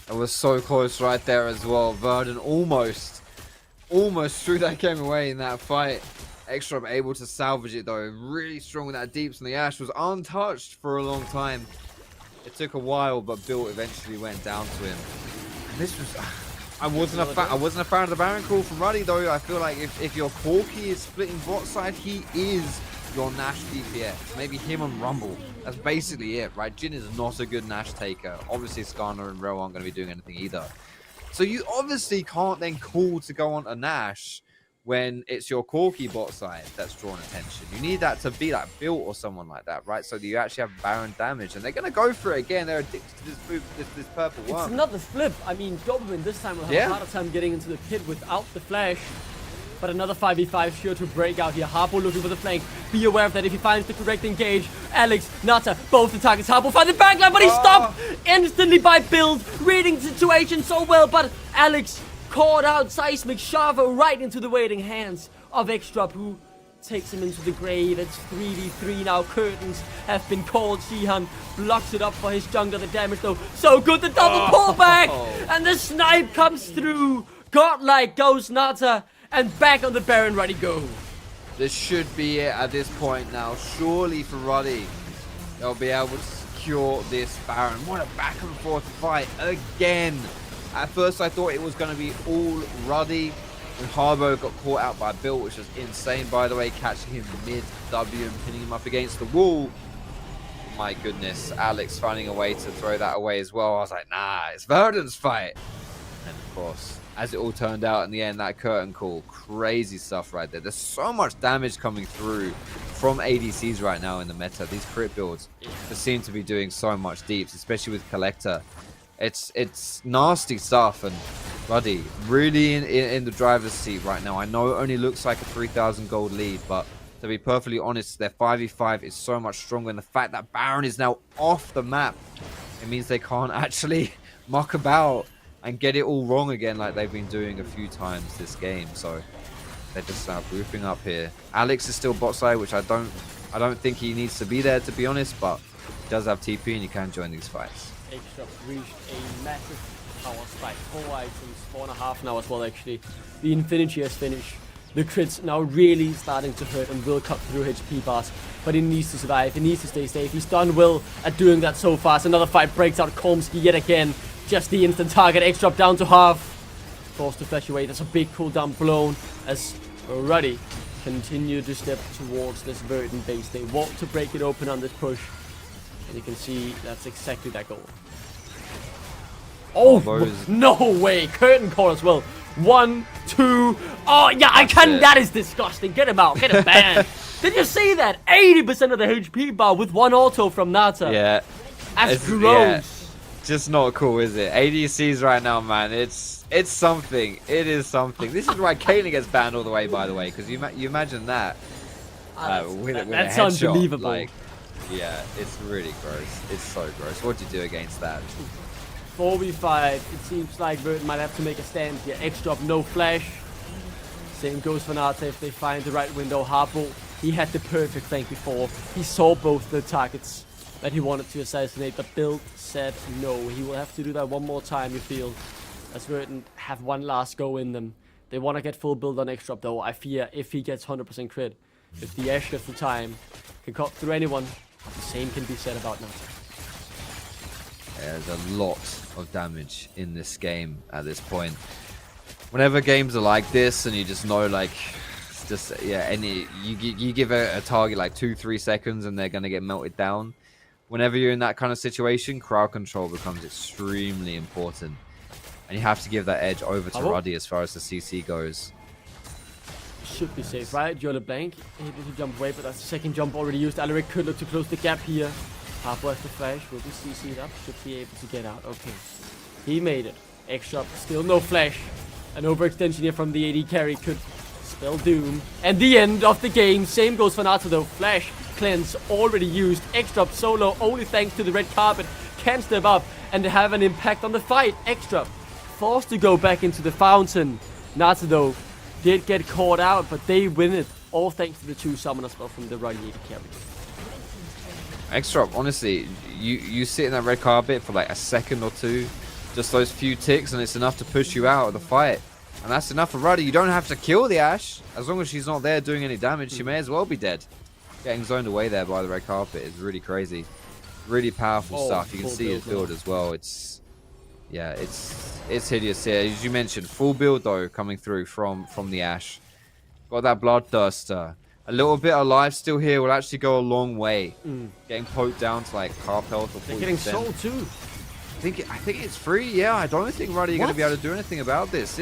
It was so close right there as well. Verdant almost threw that game away in that fight. Extra able to salvage it though. Really strong with that deeps, and the Ash was untouched for a long time. It took a while, but Bill eventually went down to him. And this was... I wasn't a fan of the Baron call from Ruddy though. I feel like if your Corki is splitting bot side, he is your Nash DPS. Maybe him on Rumble. That's basically it, right? Jin is not a good Nash taker. Obviously, Skarner and Ro aren't going to be doing anything either. So you obviously can't then call to go on a Nash when it's your Corki bot side that's drawn attention. You need that to be like Built or someone like that, right? So that you actually have Baron damage. And they're going to go for it again. They're addicted to this purple worm. It's not the flip. I mean, Doberman this time will have a harder time getting into the pit without the flash. But another 5v5 sure to break out here. Harpo looking for the flank. Be aware of that if he finds the correct engage. Alex, Nata, both the targets. Harpo finds the backline, but he's stopped instantly by Build. Reading the situation so well, but Alex caught out Seismic Shava right into the waiting hands of Extrop, who takes him into the grave. It's 3v3 now. Curtains have been called. Shihan blocks it up for his jungler. The damage though, so good. The double pullback, and the snipe comes through. Godlike goes Nata. And back on the Baron, Ruddy go. This should be it at this point now. Surely for Ruddy, they'll be able to secure this Baron. What a back and forth fight again. At first I thought it was going to be all Ruddy. When Harbo got caught out by Bill, which was insane by the way, catching him mid-W and pinning him up against the wall. My goodness, Alex finding a way to throw that away as well. I was like, nah, it's Verdant's fight. And of course, as it all turned out in the end, that curtain call, crazy stuff right there. There's so much damage coming through from ADCs right now in the meta. These crit builds just seem to be doing so much deeps, especially with Collector. It's nasty stuff, and Ruddy really in the driver's seat right now. I know it only looks like a 3,000 gold lead, but to be perfectly honest, their 5v5 is so much stronger, and the fact that Baron is now off the map, it means they can't actually muck about and get it all wrong again like they've been doing a few times this game. So they're just grouping up here. Alex is still bot side, which I don't think he needs to be there, to be honest, but he does have TP and he can join these fights. Extra reached a massive power spike. 4 items, 4.5 now as well actually. The Infinity has finished. The crits now really starting to hurt and will cut through HP bars. But he needs to survive, he needs to stay safe. He's done well at doing that so fast. Another fight breaks out. Komsky yet again. Just the instant target. X-Drop down to half. Forced to flash away. That's a big cooldown blown as Ruddy continue to step towards this Verdant base. They want to break it open on this push. And you can see that's exactly that goal. Oh, no way. Curtain call as well. 1, 2. Oh, yeah, I can. That is disgusting. Get him out. Get him banned. Did you see that? 80% of the HP bar with one auto from Nata. Yeah. That's gross. Yeah. Just not cool, is it? ADCs right now, man. It's something. It is something. This is why Caitlyn gets banned all the way, by the way, because you imagine that. That's unbelievable. Like, yeah, it's really gross. It's so gross. What do you do against that? 4v5. It seems like Verdant might have to make a stand here. X-Drop, no flash. Same goes for Nata if they find the right window. Harpo, he had the perfect flank before. He saw both the targets that he wanted to assassinate, but Build said no. He will have to do that one more time, you feel, as Verdant have one last go in them. They want to get full build on X-Drop though. I fear if he gets 100% crit, if the Ashe gets the time, can cut through anyone, the same can be said about Nata. There's a lot of damage in this game at this point. Whenever games are like this and you just know, like, it's just, yeah, you give a target like 2-3 seconds and they're going to get melted down. Whenever you're in that kind of situation, crowd control becomes extremely important. And you have to give that edge over to Ruddy as far as the CC goes. Should be safe, right? Jola Blank able to jump away, but that's the second jump already used. Alaric could look to close the gap here. Harpo has the flash, will be CC'd up, should be able to get out. Okay, he made it. X-Drop, still no flash. An overextension here from the AD carry could spell doom. And the end of the game. Same goes for Nata though. Flash cleanse already used. X-Drop solo only thanks to the red carpet. Can step up and have an impact on the fight. X-Drop forced to go back into the fountain. Nata though did get caught out, but they win it. All thanks to the 2 summoners spell from the Ruddy AD carry. X-Drop, honestly, you sit in that red carpet for like a second or two, Just those few ticks, and it's enough to push you out of the fight. And that's enough for Ruddy. You don't have to kill the Ashe. As long as she's not there doing any damage, she may as well be dead. Getting zoned away there by the red carpet is really crazy. Really powerful stuff. You can see his build as well. It's hideous here. As you mentioned, full build though coming through from the Ashe. Got that Bloodthirster. A little bit of life still here will actually go a long way. Getting poked down to like half health or 40%. They're getting soul too. I think it's free. Yeah, I don't think Ruddy are going to be able to do anything about this.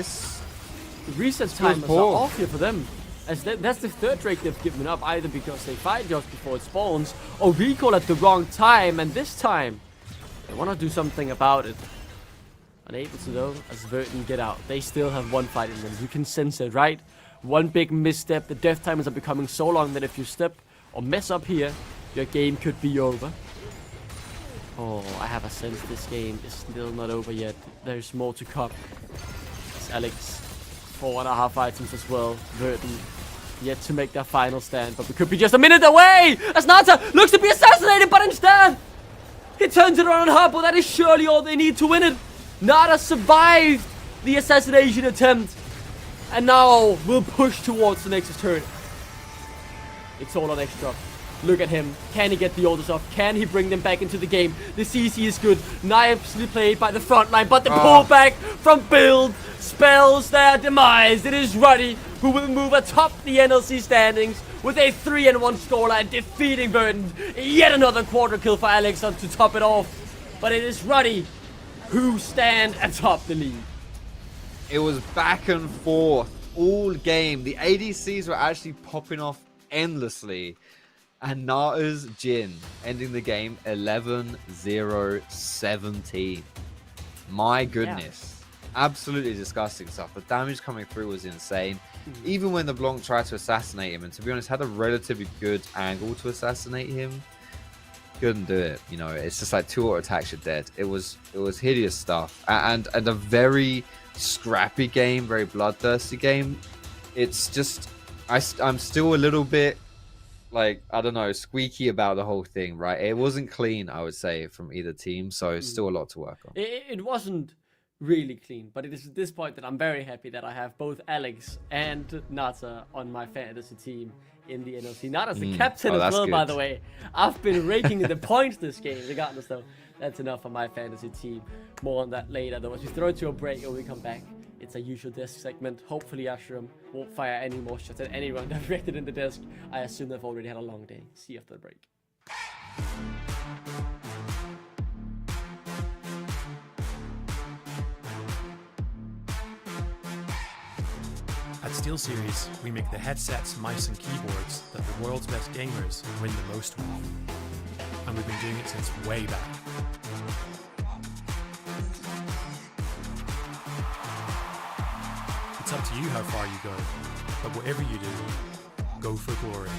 The reset timers are off here for them. As that's the third Drake they've given up, either because they fight just before it spawns, or recall at the wrong time, and this time, they want to do something about it. Unable to though, as Verdant get out. They still have one fight in them. You can sense it, right? One big misstep, the death timers are becoming so long that if you step or mess up here, your game could be over. Oh, I have a sense this game is still not over yet. There's more to come. It's Alex. 4.5 items as well. Verdant yet to make their final stand, but we could be just a minute away as Nata looks to be assassinated, but instead he turns it around on Harpo. That is surely all they need to win it. Nata survived the assassination attempt and now will push towards the next turn. It's all on extra. Look at him. Can he get the orders off? Can he bring them back into the game? The CC is good. Nicely played by the front line, but the pullback from Build spells their demise. It is Ruddy who will move atop the NLC standings with a 3-1 scoreline, defeating Verdant. Yet another quarter kill for Alex to top it off. But it is Ruddy who stand atop the league. It was back and forth all game. The ADCs were actually popping off endlessly. And Nata's Jhin ending the game 11-0-17. My goodness. Yeah. Absolutely disgusting stuff. The damage coming through was insane. Even when the Blanc tried to assassinate him, and to be honest, had a relatively good angle to assassinate him, couldn't do it. You know, it's just like 2 auto attacks, you're dead. It was hideous stuff. And a very scrappy game, very bloodthirsty game. It's just, I'm still a little bit, like, I don't know, squeaky about the whole thing, right? It wasn't clean, I would say, from either team, so it's still a lot to work on. It wasn't really clean, but it is at this point that I'm very happy that I have both Alex and Nata on my fantasy team in the NLC. Nata's the captain as well, by the way. I've been raking the points this game, regardless though. That's enough for my fantasy team. More on that later though. As we throw it to a break and we come back, it's a usual desk segment. Hopefully Ashram won't fire any more shots at anyone directed in the desk. I assume they've already had a long day. See you after the break. At SteelSeries, we make the headsets, mice and keyboards that the world's best gamers win the most with. And we've been doing it since way back. It's up to you how far you go, but whatever you do, go for glory.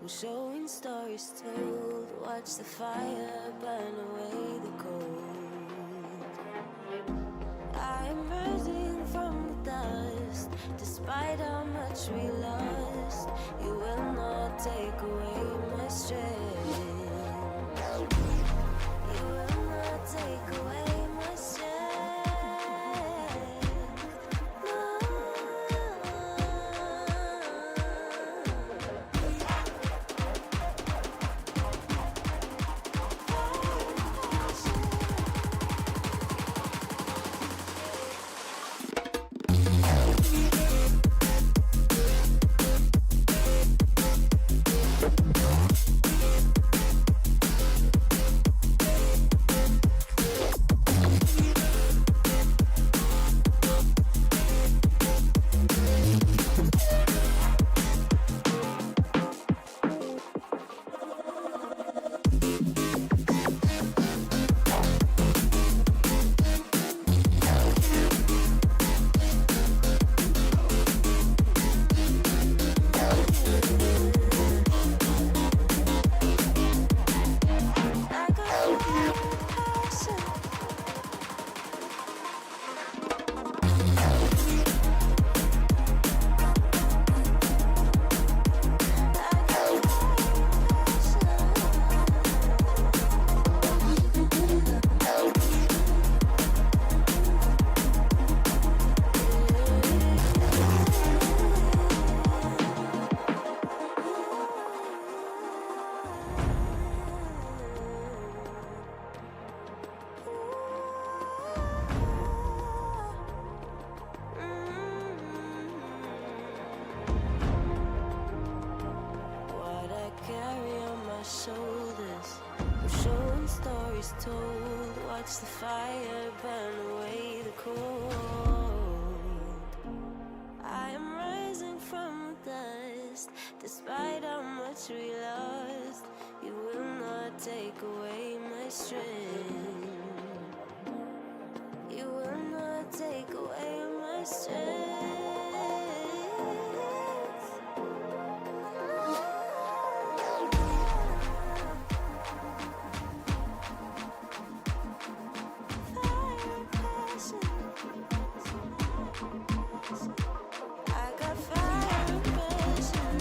Showing stories told, watch the fire burn away the cold. I'm rising from the dust, despite how much we lost. You will not take away my strength. You will not take away my strength. No. What I carry on my shoulders, I'm showing stories told. Watch the fire burn away the cold. I am rising from the dust, despite how much we lost. You will not take away my strength. You will not take away my strength. Fire passion. I got fire passion.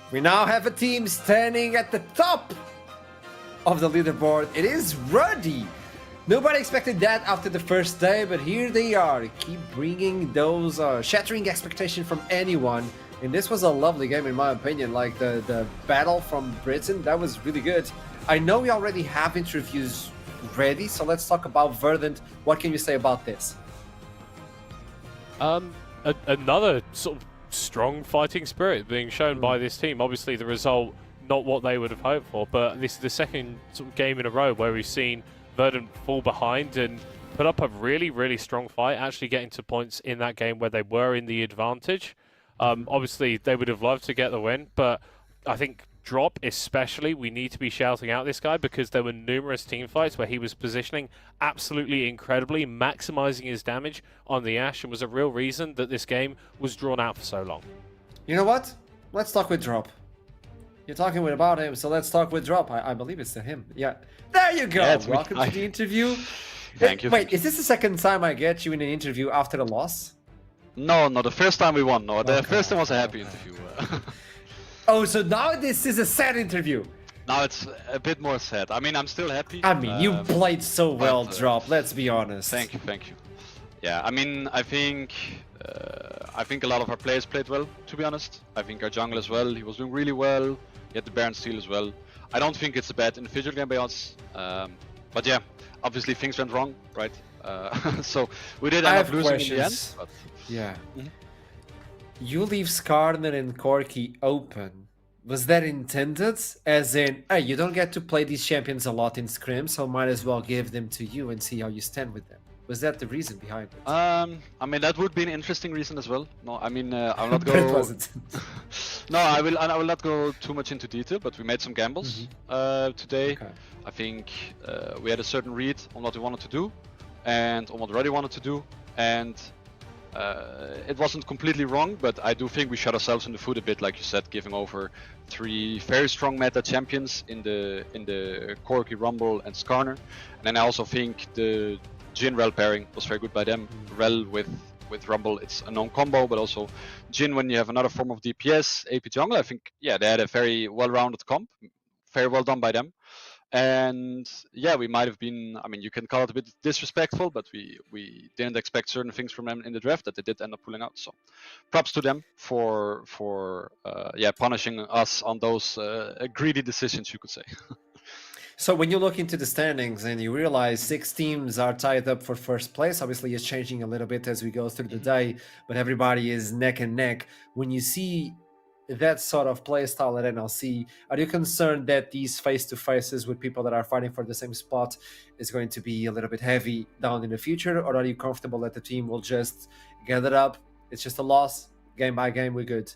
We now have a team standing at the top of the leaderboard. It is Ruddy. Nobody expected that after the first day, but here they are. Keep bringing those shattering expectation from anyone. And this was a lovely game in my opinion. Like the battle from Britain, that was really good. I know we already have interviews ready, so let's talk about Verdant. What can you say about this? Another sort of strong fighting spirit being shown by this team. Obviously the result not what they would have hoped for, but this is the second sort of game in a row where we've seen Verdant fall behind and put up a really strong fight, actually getting to points in that game where they were in the advantage. Obviously they would have loved to get the win, but I think Drop especially, we need to be shouting out this guy because there were numerous team fights where he was positioning absolutely incredibly, maximizing his damage on the Ashe, and was a real reason that this game was drawn out for so long. You know what? Let's talk with Drop. You're talking about him, so let's talk with Drop. I believe it's to him. Yeah. There you go. Yeah, Welcome to the interview. Thank you. Wait, is this the second time I get you in an interview after a loss? No, the first time we won. No, the first time was a happy interview. Oh, so now this is a sad interview. Now it's a bit more sad. I mean, I'm still happy. I mean, you played so well, Drop. Let's be honest. Thank you. Yeah, I mean, I think I think a lot of our players played well, to be honest. I think our jungle as well, he was doing really well. He had the Baron steal as well. I don't think it's a bad individual game by us. But yeah, obviously things went wrong, right? So we did end up losing in the end. But... Yeah. Mhm. You leave Skarner and Corki open. Was that intended? As in, hey, you don't get to play these champions a lot in scrim, so might as well give them to you and see how you stand with them. Was that the reason behind it? I mean, that would be an interesting reason as well. No, I mean, I'll not But it go. wasn't. No, I will not go too much into detail, but we made some gambles today. Okay. I think we had a certain read on what we wanted to do and on what Ruddy wanted to do, and it wasn't completely wrong, but I do think we shot ourselves in the foot a bit, like you said, giving over 3 very strong meta champions in the Corki, Rumble, and Skarner. And then I also think the Jhin Rel pairing was very good by them. Rel with Rumble, it's a known combo, but also Jhin when you have another form of DPS, AP jungle. I think, yeah, they had a very well-rounded comp, very well done by them. And yeah, we might have been, I mean, you can call it a bit disrespectful, but we didn't expect certain things from them in the draft that they did end up pulling out. So props to them for yeah, punishing us on those greedy decisions, you could say. So when you look into the standings and you realize 6 teams are tied up for first place, obviously it's changing a little bit as we go through the day, but everybody is neck and neck. When you see that sort of play style at NLC, are you concerned that these face-to-faces with people that are fighting for the same spot is going to be a little bit heavy down in the future, or are you comfortable that the team will just get it up? It's just a loss, game by game, we're good.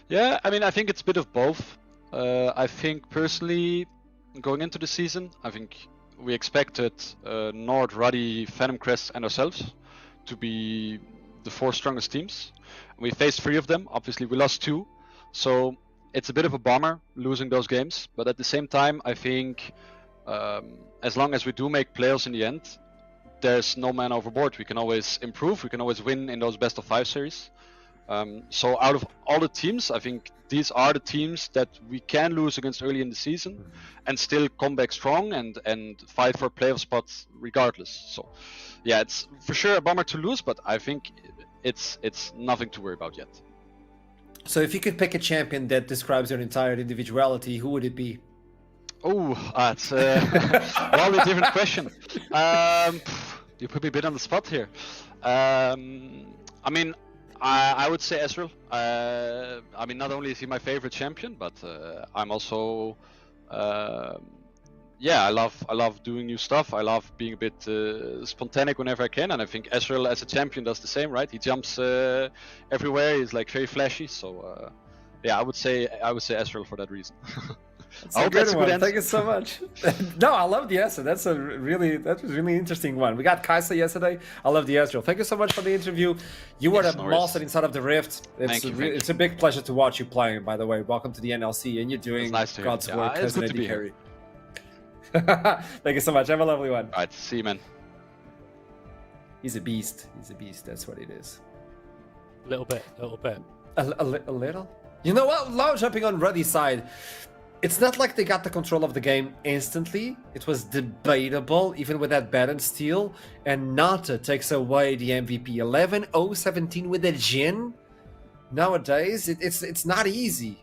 Yeah, I mean, I think it's a bit of both. I think personally, going into the season, I think we expected Nord, Ruddy, Venom Crest, and ourselves to be the 4 strongest teams. We faced 3 of them. Obviously, we lost 2, so it's a bit of a bummer losing those games. But at the same time, I think as long as we do make playoffs in the end, there's no man overboard. We can always improve. We can always win in those best of 5 series. So out of all the teams, I think these are the teams that we can lose against early in the season and still come back strong and fight for playoff spots regardless. So yeah, it's for sure a bummer to lose, but I think it's nothing to worry about yet. So if you could pick a champion that describes your entire individuality, who would it be? Oh, that's a probably a different question. You put me a bit on the spot here. I mean, I would say Ezreal. I mean, not only is he my favorite champion, but I'm also, yeah, I love doing new stuff. I love being a bit spontaneous whenever I can, and I think Ezreal as a champion does the same, right? He jumps everywhere. He's like very flashy. So yeah, I would say Ezreal for that reason. That's a good one. Thank you so much. No, I love the answer. That was a really interesting one. We got Kaisa yesterday. I love the Ezreal. Thank you so much for the interview. You were a monster inside of the Rift. It's a big pleasure to watch you playing, by the way. Welcome to the NLC, and you're doing God's work. It's good to be here. Thank you so much. Have a lovely one. All right, see you, man. He's a beast. He's a beast. That's what it is. A little bit. A little? You know what? Now jumping on Ruddy's side, it's not like they got the control of the game instantly. It was debatable, even with that Baron steal. And Nata takes away the MVP. 11-0-17 with a Jhin. Nowadays, it's not easy.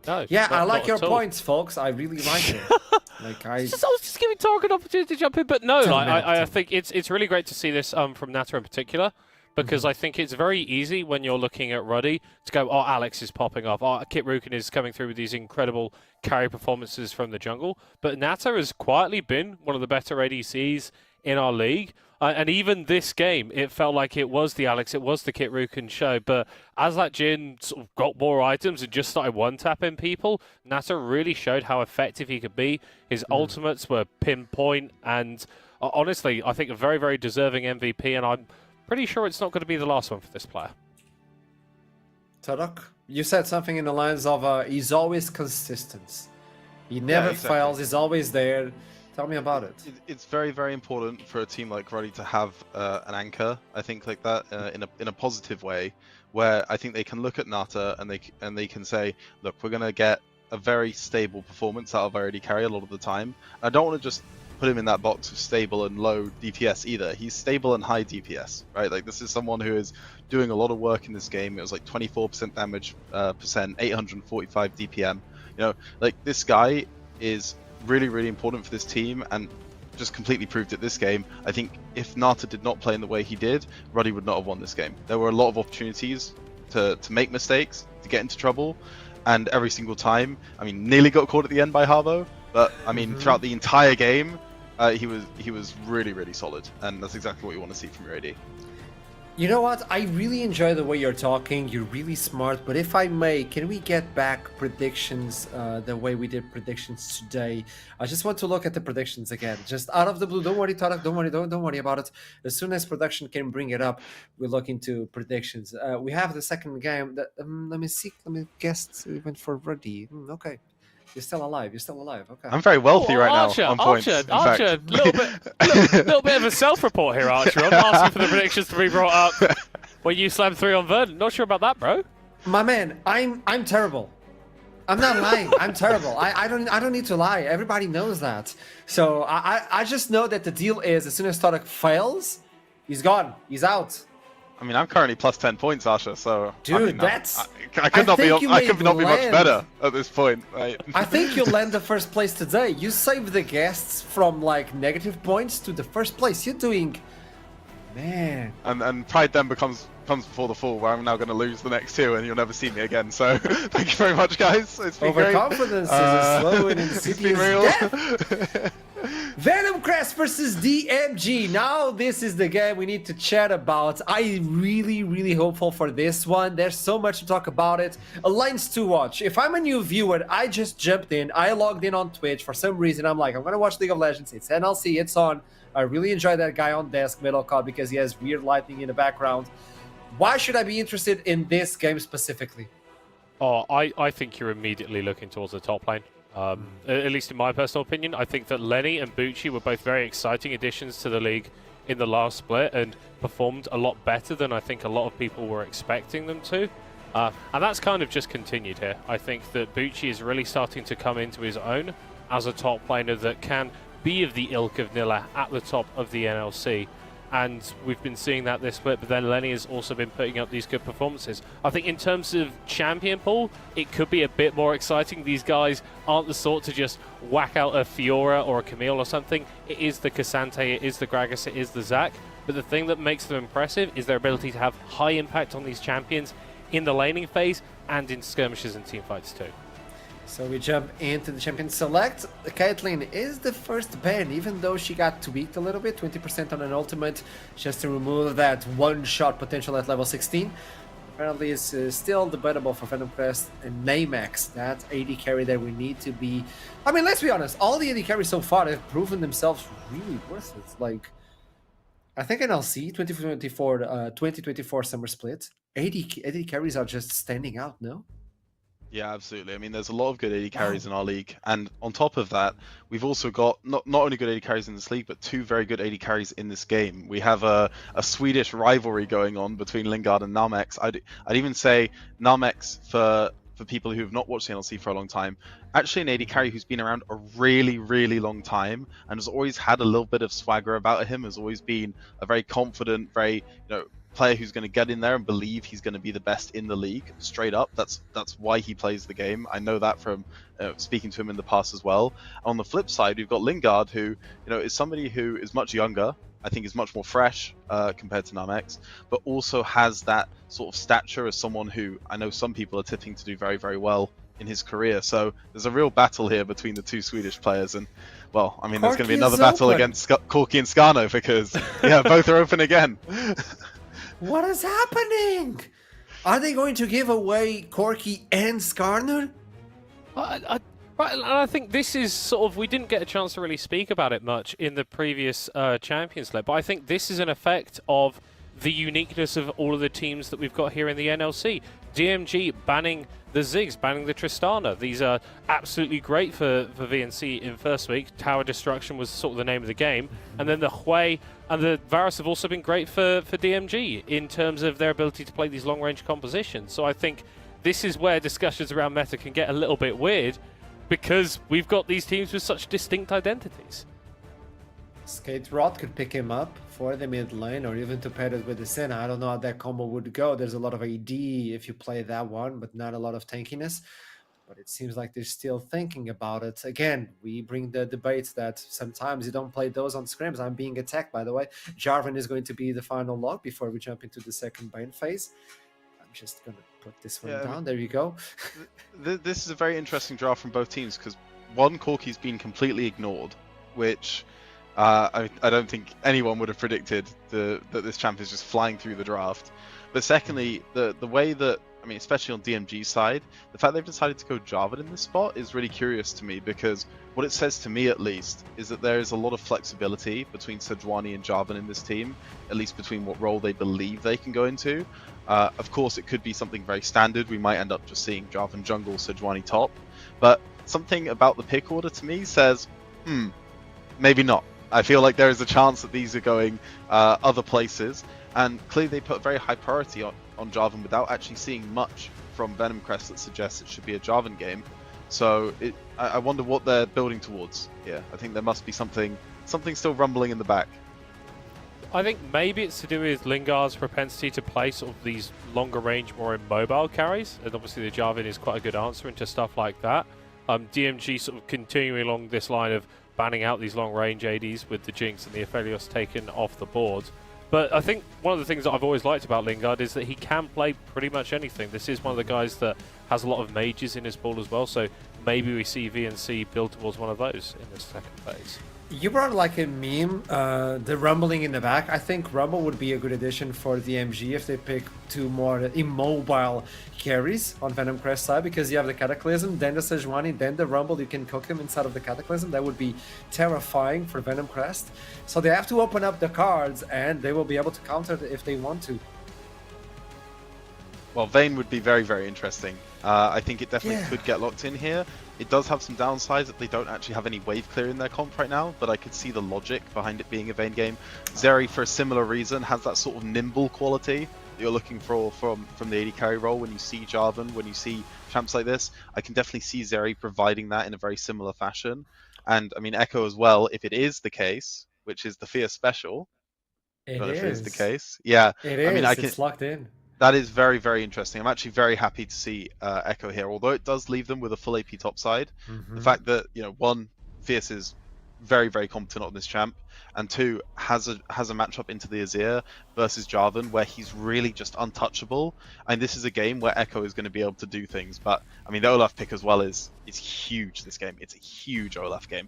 No, yeah, I like your points, folks. I really like it. I was just giving Tark an opportunity to jump in, but no, I think it's really great to see this from Nata in particular. Because I think it's very easy when you're looking at Ruddy to go, oh, Alex is popping off. Oh, Kit Rukin is coming through with these incredible carry performances from the jungle. But Nata has quietly been one of the better ADCs in our league. And even this game, it felt like it was the Alex, it was the Kit Rukin show. But as that Jhin sort of got more items and just started one-tapping people, Nata really showed how effective he could be. His ultimates were pinpoint. And honestly, I think a very, very deserving MVP. And I'm pretty sure it's not going to be the last one for this player. Tarok, you said something in the lines of he's always consistent. He never fails, he's always there. Tell me about it. It's very, very important for a team like Ruddy to have an anchor, I think, like that, in a positive way, where I think they can look at Nata and they can say, look, we're going to get a very stable performance out of our AD carry a lot of the time. I don't want to just put him in that box of stable and low DPS either. He's stable and high DPS, right? Like, this is someone who is doing a lot of work in this game. It was like 24% damage percent, 845 DPM. You know, like, this guy is really, really important for this team, and just completely proved it this game. I think if Nata did not play in the way he did, Ruddy would not have won this game. There were a lot of opportunities to make mistakes, to get into trouble, and every single time, I mean, nearly got caught at the end by Harvo, but I mean, throughout the entire game, he was really, really solid, and that's exactly what you want to see from your AD. You know what? I really enjoy the way you're talking. You're really smart. But if I may, can we get back predictions the way we did predictions today? I just want to look at the predictions again, just out of the blue. Don't worry, Tarek. Don't worry about it. As soon as production can bring it up, we'll look into predictions. We have the second game. Let me see. Let me guess. We went for Ruddy. Okay. You're still alive. Okay. I'm very wealthy right Archer, now on points. Archer, little bit of a self-report here, Archer. I'm asking for the predictions to be brought up when you slammed 3 on Verdant. Not sure about that, bro. My man, I'm terrible. I'm not lying. I'm terrible. I don't need to lie. Everybody knows that. So I just know that the deal is, as soon as Tarek fails, he's gone. He's out. I mean, I'm currently plus 10 points, Asha. So dude, I mean, that's. I could not be land. much better at this point. Right? I think you'll land the first place today. You saved the guests from like negative points to the first place. You're doing, man. And pride then comes before the fall, where I'm now going to lose the next 2, and you'll never see me again. So thank you very much, guys. It's been Overconfidence great. is a slow and insidious death. Venom Crest versus DMG. Now this is the game we need to chat about. I'm really hopeful for this one. There's so much to talk about it. Lines to watch. If I'm a new viewer, I just jumped in. I logged in on Twitch. For some reason, I'm like, I'm gonna watch League of Legends. It's NLC. It's on. I really enjoy that guy on desk, Metal Cod, because he has weird lighting in the background. Why should I be interested in this game specifically? Oh, I think you're immediately looking towards the top lane. At least in my personal opinion, I think that Lenny and Bucci were both very exciting additions to the league in the last split and performed a lot better than I think a lot of people were expecting them to. And that's kind of just continued here. I think that Bucci is really starting to come into his own as a top laner that can be of the ilk of Nilla at the top of the NLC. And we've been seeing that this split, but then Lenny has also been putting up these good performances. I think in terms of champion pool, it could be a bit more exciting. These guys aren't the sort to just whack out a Fiora or a Camille or something. It is the Cassante, it is the Gragas, it is the Zac. But the thing that makes them impressive is their ability to have high impact on these champions in the laning phase and in skirmishes and teamfights too. So we jump into the champion select. Caitlyn is the first ban, even though she got tweaked a little bit, 20% on an ultimate, just to remove that one-shot potential at level 16. Apparently it's still debatable for Venom Crest and Namax, that AD carry that we need to be... I mean, let's be honest, all the AD carries so far have proven themselves really worth it. Like, I think NLC 2024 summer split, AD carries are just standing out, no? Yeah, absolutely. I mean, there's a lot of good AD carries in our league, and on top of that, we've also got not only good AD carries in this league, but 2 very good AD carries in this game. We have a Swedish rivalry going on between Lingard and Namex. I'd even say Namex, for people who have not watched the NLC for a long time, actually an AD carry who's been around a really long time and has always had a little bit of swagger about him, has always been a very confident, very, player who's going to get in there and believe he's going to be the best in the league straight up. That's why he plays the game. I know that from speaking to him in the past as well. On the flip side, we've got Lingard, who is somebody who is much younger. I think is much more fresh compared to Namex, but also has that sort of stature as someone who I know some people are tipping to do very well in his career. So there's a real battle here between the 2 Swedish players, and well, I mean, there's going to be another battle against Corky and Skarno, because both are open again. What is happening? Are they going to give away Corky and Skarner? Right, and I think this is sort of, we didn't get a chance to really speak about it much in the previous Champions League, but I think this is an effect of the uniqueness of all of the teams that we've got here in the NLC. DMG banning the Ziggs, banning the Tristana. These are absolutely great for VNC in first week. Tower Destruction was sort of the name of the game. And then the Hui and the Varus have also been great for DMG in terms of their ability to play these long-range compositions. So I think this is where discussions around meta can get a little bit weird, because we've got these teams with such distinct identities. Skate Rod could pick him up for the mid lane, or even to pair it with the Senna. I don't know how that combo would go. There's a lot of AD if you play that one, but not a lot of tankiness. But it seems like they're still thinking about it. Again, we bring the debates that sometimes you don't play those on scrims. I'm being attacked, by the way. Jarvan is going to be the final log before we jump into the second Bane phase. I'm just going to put this one down. There you go. This is a very interesting draft from both teams because one, Corki's been completely ignored, which I don't think anyone would have predicted that this champ is just flying through the draft. But secondly, the way that, I mean, especially on DMG's side, the fact they've decided to go Jarvan in this spot is really curious to me because what it says to me, at least, is that there is a lot of flexibility between Sejuani and Jarvan in this team, at least between what role they believe they can go into. Of course, it could be something very standard. We might end up just seeing Jarvan jungle, Sejuani top. But something about the pick order to me says, maybe not. I feel like there is a chance that these are going other places. And clearly they put a very high priority on Jarvan without actually seeing much from Venom Crest that suggests it should be a Jarvan game. So I wonder what they're building towards here. I think there must be something still rumbling in the back. I think maybe it's to do with Lingard's propensity to play sort of these longer range, more immobile carries, and obviously the Jarvan is quite a good answer into stuff like that. DMG sort of continuing along this line of banning out these long range ADs with the Jinx and the Aphelios taken off the board. But I think one of the things that I've always liked about Lingard is that he can play pretty much anything. This is one of the guys that has a lot of mages in his pool as well, so maybe we see VNC build towards one of those in this second phase. You brought like a meme, the rumbling in the back. I think Rumble would be a good addition for the MG if they pick two more immobile carries on Venom Crest side, because you have the Cataclysm, then the Sejuani, then the Rumble. You can cook him inside of the Cataclysm. That would be terrifying for Venom Crest. So they have to open up the cards, and they will be able to counter it if they want to. Well, Vayne would be very, very interesting. I think it definitely could get locked in here. It does have some downsides that they don't actually have any wave clear in their comp right now, but I could see the logic behind it being a Vayne game. Zeri, for a similar reason, has that sort of nimble quality that you're looking for from the AD carry role when you see Jarvan, when you see champs like this. I can definitely see Zeri providing that in a very similar fashion. And, I mean, Echo as well, if it is the case, which is the Fierce special. It but is. if it is the case, yeah. It is. I mean, It's locked in. That is very, very interesting. I'm actually very happy to see Echo here, although it does leave them with a full AP top side. The fact that, you know, one, Fierce is very, very competent on this champ, and two, has a matchup into the Azir versus Jarvan where he's really just untouchable. And this is a game where Echo is going to be able to do things. But I mean, the Olaf pick as well is huge. This game, it's a huge Olaf game.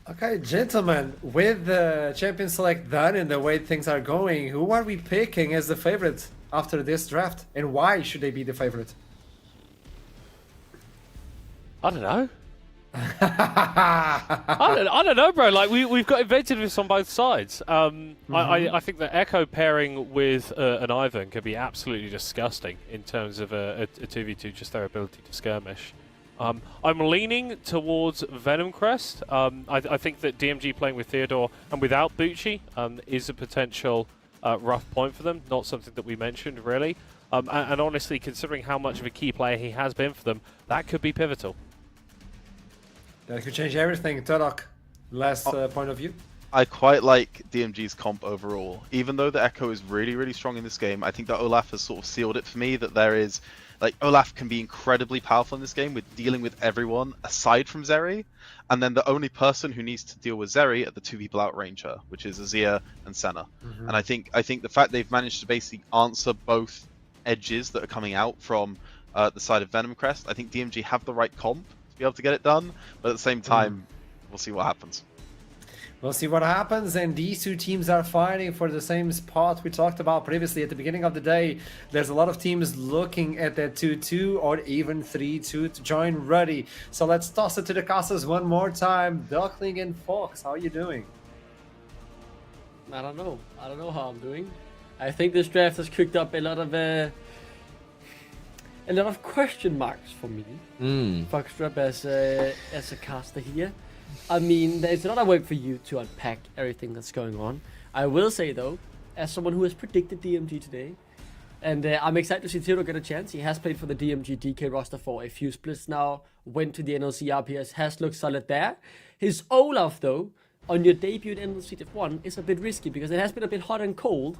Okay, gentlemen, with the champion select done and the way things are going, who are we picking as the favorite after this draft, and why should they be the favorite? I don't know. I don't know, bro. Like we've got inventiveness on both sides. I think that Echo pairing with an Ivan could be absolutely disgusting in terms of a 2v2, just their ability to skirmish. I'm leaning towards Venom Crest. I think that DMG playing with Theodore and without Bucci is a potential rough point for them. Not something that we mentioned, really. And honestly, considering how much of a key player he has been for them, that could be pivotal. That could change everything. Turok, last point of view. I quite like DMG's comp overall. Even though the Echo is really, really strong in this game, I think that Olaf has sort of sealed it for me, that there is... Like, Olaf can be incredibly powerful in this game with dealing with everyone aside from Zeri, and then the only person who needs to deal with Zeri are the two people outrange her, which is Azir and Senna. And I think the fact they've managed to basically answer both edges that are coming out from the side of Venom Crest, I think DMG have the right comp to be able to get it done, but at the same time, we'll see what happens. We'll see what happens, and these two teams are fighting for the same spot we talked about previously at the beginning of the day. There's a lot of teams looking at that 2-2 or even 3-2 to join Ruddy. So let's toss it to the casters one more time. Duckling and Fox, how are you doing? I don't know how I'm doing. I think this draft has cooked up a lot of question marks for me. Foxtrap as a caster here. I mean, there's a lot of work for you to unpack everything that's going on. I will say, though, as someone who has predicted DMG today, and I'm excited to see Theodore get a chance. He has played for the DMG DK roster for a few splits now, went to the NLC RPS, has looked solid there. His Olaf, though, on your debut in NLC Div 1 is a bit risky because it has been a bit hot and cold.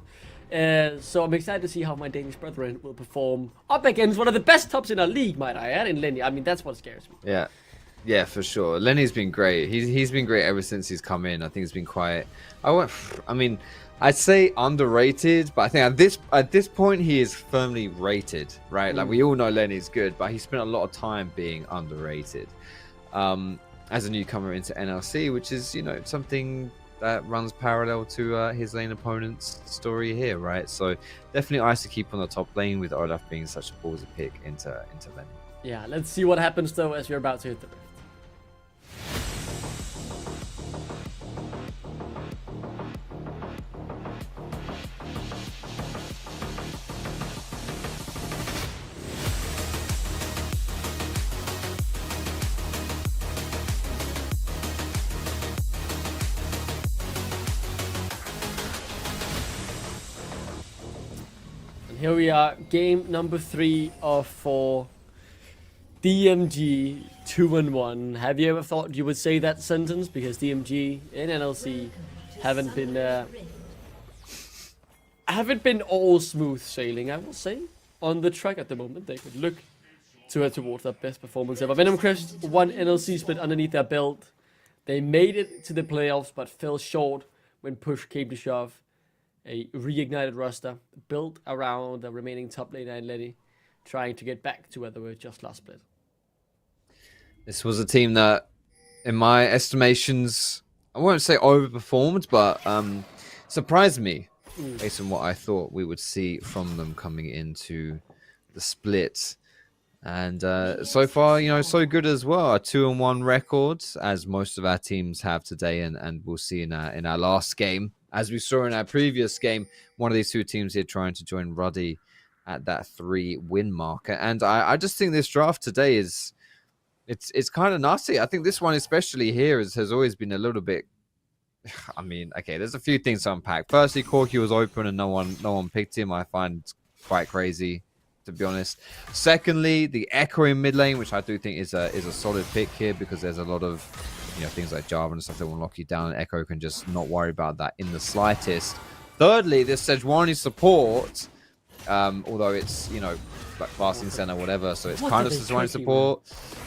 So I'm excited to see how my Danish brethren will perform up against one of the best tops in our league, might I add, in Lenny. I mean, that's what scares me. Yeah, for sure. Lenny's been great. He's been great ever since he's come in. I think he's been quite. I'd say underrated, but I think at this point he is firmly rated, right? Like we all know Lenny's good, but he spent a lot of time being underrated. As a newcomer into NLC, which is, you know, something that runs parallel to his lane opponent's story here, right? So definitely ice to keep on the top lane with Olaf being such a ballsy pick into Lenny. Yeah, let's see what happens though as we're about to hit the rift. Here we are, game number 3 of 4. DMG 2-1. Have you ever thought you would say that sentence? Because DMG and NLC haven't been all smooth sailing, I will say, on the track at the moment. They could look to head towards their best performance ever. Venom Crest, 1 NLC split underneath their belt. They made it to the playoffs, but fell short when push came to shove. A reignited roster built around the remaining top laner and Lenny, trying to get back to where they were just last split. This was a team that, in my estimations, I won't say overperformed, but surprised me based on what I thought we would see from them coming into the split. And so far, you know, so good as well. A 2-1 record, as most of our teams have today, and we'll see in our last game. As we saw in our previous game, one of these two teams here trying to join Ruddy at that 3-win marker. And I just think this draft today is it's kind of nasty. I think this one especially here has always been a little bit. I mean, okay, there's a few things to unpack. Firstly, Corky was open and no one picked him. I find quite crazy, to be honest. Secondly, the Echo in mid lane, which I do think is a solid pick here because there's a lot of, you know, things like Java and stuff that will lock you down, and Echo can just not worry about that in the slightest. Thirdly, this Sejuani support, although it's, you know, like Fasting Center, whatever, so it's kind of Sejuani support.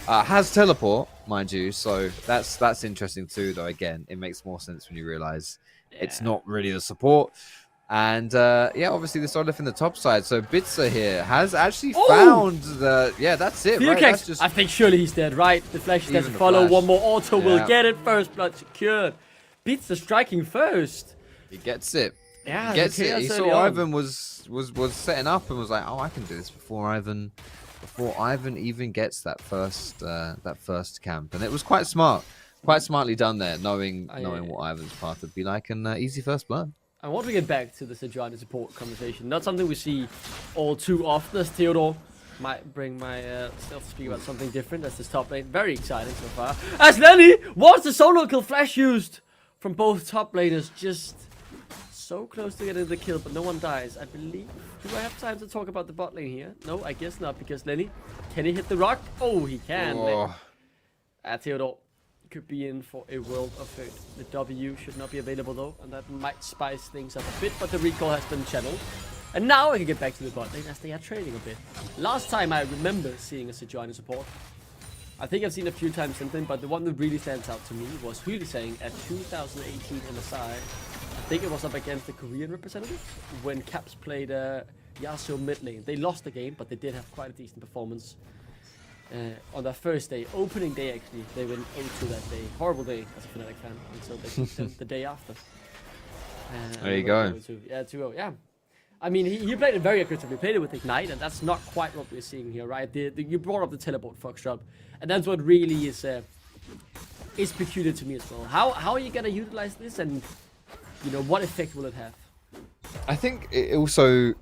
Has teleport, mind you, so that's interesting too, though. Again, it makes more sense when you realize it's not really the support. And yeah, obviously the Olaf in the top side. So Bitzer here has actually found the... Yeah, that's it, right? That's just... I think surely he's dead, right? The flash has to follow. One more auto will get it. First blood secured. Bitzer striking first. He gets it. Yeah, he gets it. He saw Ivan was setting up and was like, oh, I can do this before Ivan even gets that first camp. And it was quite smart. Quite smartly done there, knowing what Ivan's path would be like, and easy first blood. I want to get back to the Sejuani support conversation. Not something we see all too often, as Theodore might bring myself to speak about something different as this top lane. Very exciting so far. As Lenny, what's the solo kill flash used from both top laners? Just so close to getting the kill, but no one dies, I believe. Do I have time to talk about the bot lane here? No, I guess not, because Lenny, can he hit the rock? Oh, he can. Oh. Theodore could be in for a world of hurt. The W should not be available though, and that might spice things up a bit, but the recall has been channeled. And now I can get back to the bot lane as they are trading a bit. Last time I remember seeing a Sejuani support. I think I've seen a few times since then, but the one that really stands out to me was Hülisang at 2018 MSI. I think it was up against the Korean representative when Caps played Yasuo mid lane. They lost the game, but they did have quite a decent performance. On their first day, opening day actually, they went 0-2 that day. Horrible day as a Fnatic fan until they beat them the day after. There you go. Yeah, 2-0, yeah. I mean, he played it very aggressively, played it with Ignite, and that's not quite what we're seeing here, right? You brought up the teleport, Foxtrot, and that's what really is peculiar to me as well. How are you going to utilize this, and, you know, what effect will it have? I think it also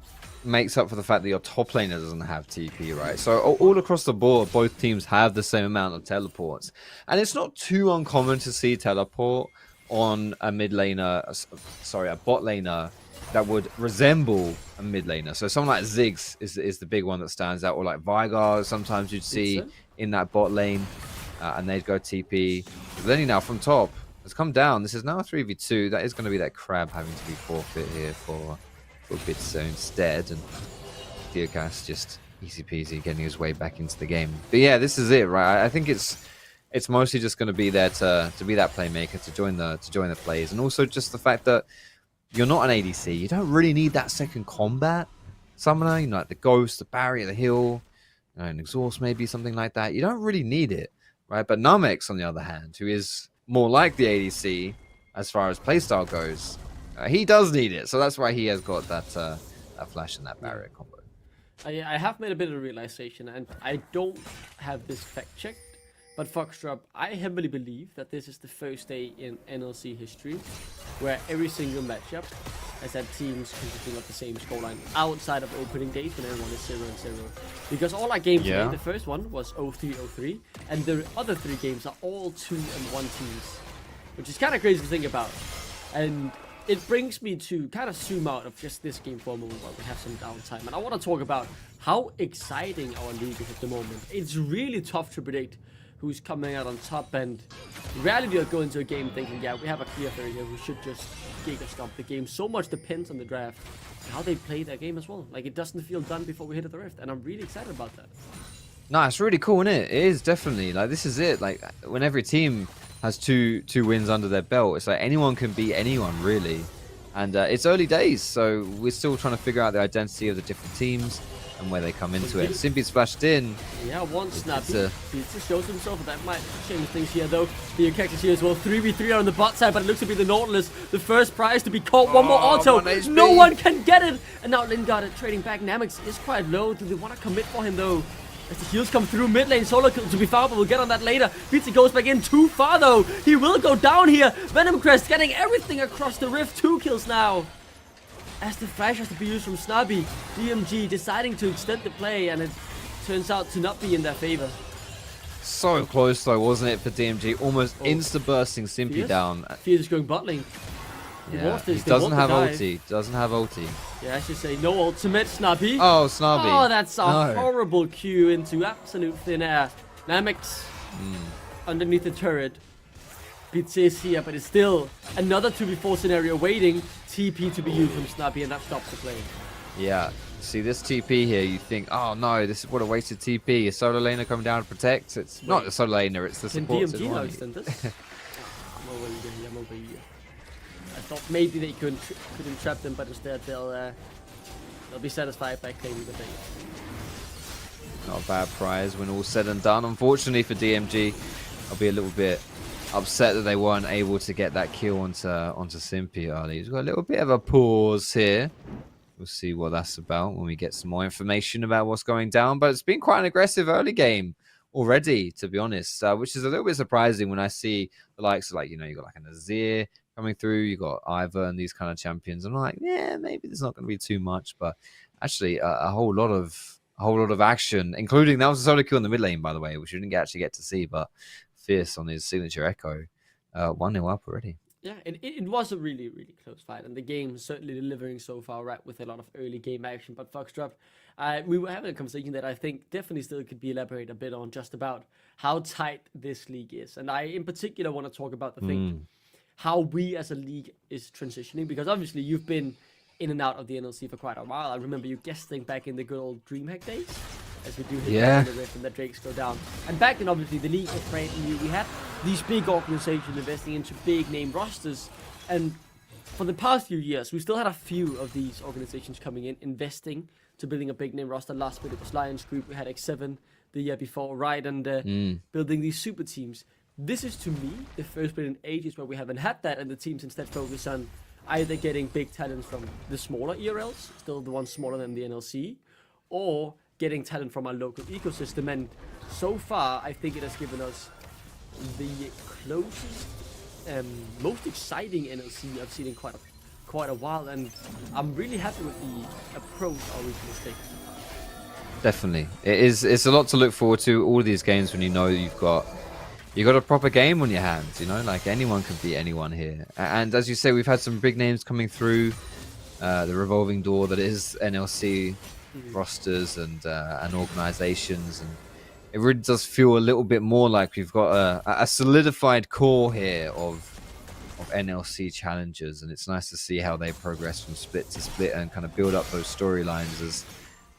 makes up for the fact that your top laner doesn't have TP, right? So all across the board, both teams have the same amount of teleports. And it's not too uncommon to see teleport on a mid laner, a bot laner that would resemble a mid laner. So someone like Ziggs is the big one that stands out, or like Vigar, sometimes you'd see in that bot lane, and they'd go TP. But then now from top, has come down. This is now a 3v2. That is going to be that crab having to be forfeit here for Bitso instead. And Diogas just easy peasy getting his way back into the game. But yeah, this is it, right? I think it's mostly just going to be there to be that playmaker, to join the plays, and also just the fact that you're not an ADC. You don't really need that second combat summoner, you know, like the Ghost, the Barrier, the Heal, you know, an Exhaust maybe, something like that. You don't really need it, right? But Namex, on the other hand, who is more like the ADC as far as playstyle goes, he does need it. So that's why he has got that flash and that Barrier combo. I have made a bit of a realization, and I don't have this fact checked, but Foxdrop, I heavily believe that this is the first day in NLC history where every single matchup has had teams consisting of the same scoreline outside of opening days when everyone is 0-0. Because all our games today, the first one was 0-3, and the other 3 games are all 2-1 teams, which is kind of crazy to think about. And it brings me to kind of zoom out of just this game for a moment while we have some downtime. And I want to talk about how exciting our league is at the moment. It's really tough to predict who's coming out on top, and rarely do you go into a game thinking, yeah, we have a clear third here, we should just giga stomp the game. So much depends on the draft and how they play their game as well. Like, it doesn't feel done before we hit the rift, and I'm really excited about that. No, it's really cool, isn't it? It is definitely, like, this is it. Like, when every team has two wins under their belt, it's like anyone can beat anyone, really. And it's early days, so we're still trying to figure out the identity of the different teams and where they come into it. Simpy splashed in. Yeah, one snap. He just shows himself, and that might change things here, though. The characters here as well. 3v3 on the bot side, but it looks to be the Nautilus. The first prize to be caught. One more auto. No one can get it. And now Lingard trading back. Namex is quite low. Do they want to commit for him, though? As the heals come through mid lane, solo kill to be found, but we'll get on that later. Pizza goes back in too far, though. He will go down here. Venom Crest getting everything across the rift. 2 kills now. As the flash has to be used from Snobby, DMG deciding to extend the play, and it turns out to not be in their favor. So close, though, wasn't it, for DMG? Almost insta-bursting Simpy down. Fierce is going bot lane. Yeah, he doesn't have ulti. Doesn't have ulti. Yeah, I should say no ultimate, Snobby. Oh, Snobby. Oh, that's a horrible Q into absolute thin air. Namex underneath the turret. Pizza is here, but it's still another 2v4 scenario waiting. TP to be used from Snobby, and that stops the play. Yeah, see this TP here, you think, oh no, this is what a wasted TP. A solo laner coming down to protect. It's not the solo laner, it's the support. Can DMG now extend this? I'm over here. I thought maybe they couldn't trap them, but instead they'll be satisfied by claiming the bait. Not a bad prize when all's said and done. Unfortunately for DMG, I'll be a little bit upset that they weren't able to get that kill onto Simpy early. He's got a little bit of a pause here. We'll see what that's about when we get some more information about what's going down. But it's been quite an aggressive early game already, to be honest, which is a little bit surprising when I see the likes of, like, you know, you got like an Azir coming through, you got Ivor and these kind of champions. I'm like, yeah, maybe there's not going to be too much, but actually a whole lot of action, including that was a solo kill in the mid lane, by the way, which you didn't actually get to see, but Fierce on his signature echo, 1-0 up already. Yeah, it was a really, really close fight, and the game is certainly delivering so far, right, with a lot of early game action. But Foxdrop, we were having a conversation that I think definitely still could be elaborated a bit on, just about how tight this league is. And I, in particular, want to talk about the thing, how we as a league is transitioning, because obviously you've been in and out of the NLC for quite a while. I remember you guesting back in the good old DreamHack days, as we do hit the rift and the Drakes go down. And back then, obviously, the league was brand new. We had these big organizations investing into big name rosters, and for the past few years, we still had a few of these organizations coming in, investing to building a big name roster. Last bit it was Lions Group, we had X7 the year before, right, and building these super teams. This is, to me, the first bit in ages where we haven't had that, and the teams instead focus on either getting big talents from the smaller ERLs, still the ones smaller than the NLC, or getting talent from our local ecosystem. And so far, I think it has given us the closest and most exciting NLC I've seen in quite a while, and I'm really happy with the approach our region is taking. Definitely, it's a lot to look forward to. All of these games, when you know you've got a proper game on your hands, you know, like anyone can beat anyone here. And as you say, we've had some big names coming through the revolving door that is NLC rosters and organizations, and it really does feel a little bit more like we've got a solidified core here of NLC challengers, and it's nice to see how they progress from split to split and kind of build up those storylines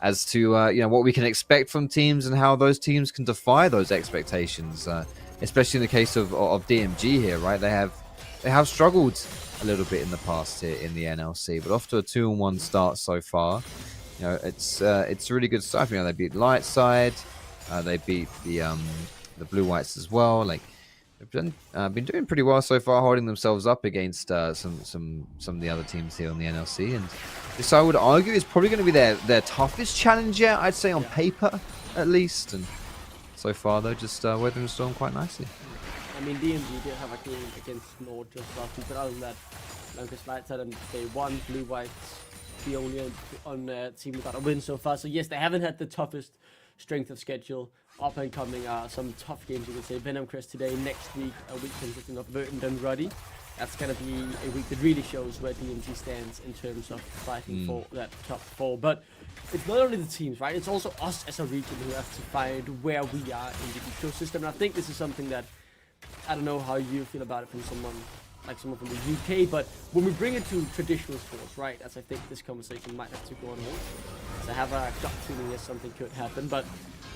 as to what we can expect from teams and how those teams can defy those expectations. Especially in the case of DMG here, right? They have struggled a little bit in the past here in the NLC, but off to a 2-1 start so far. It's really good stuff. They beat Lightside, they beat the Blue Whites as well. Like, they've been doing pretty well so far, holding themselves up against some of the other teams here on the NLC. And this, I would argue, is probably going to be their toughest challenge yet, I'd say, on paper at least. And so far, they're just weathering the storm quite nicely. I mean, DMG did have a game against Nord just last week, but other than that, Lucas Lightside and they won. Blue Whites, the only team who got a win so far. So yes, they haven't had the toughest strength of schedule. Up and coming are some tough games, you could say. Venom Crest today, next week, a week consisting of Verdant and Ruddy. That's going to be a week that really shows where DMG stands in terms of fighting for that top 4. But it's not only the teams, right? It's also us as a region who have to find where we are in the ecosystem. And I think this is something that, I don't know how you feel about it from someone from the UK, but when we bring it to traditional sports, right, as I think this conversation might have to go on hold, so I have a gut feeling that something could happen, but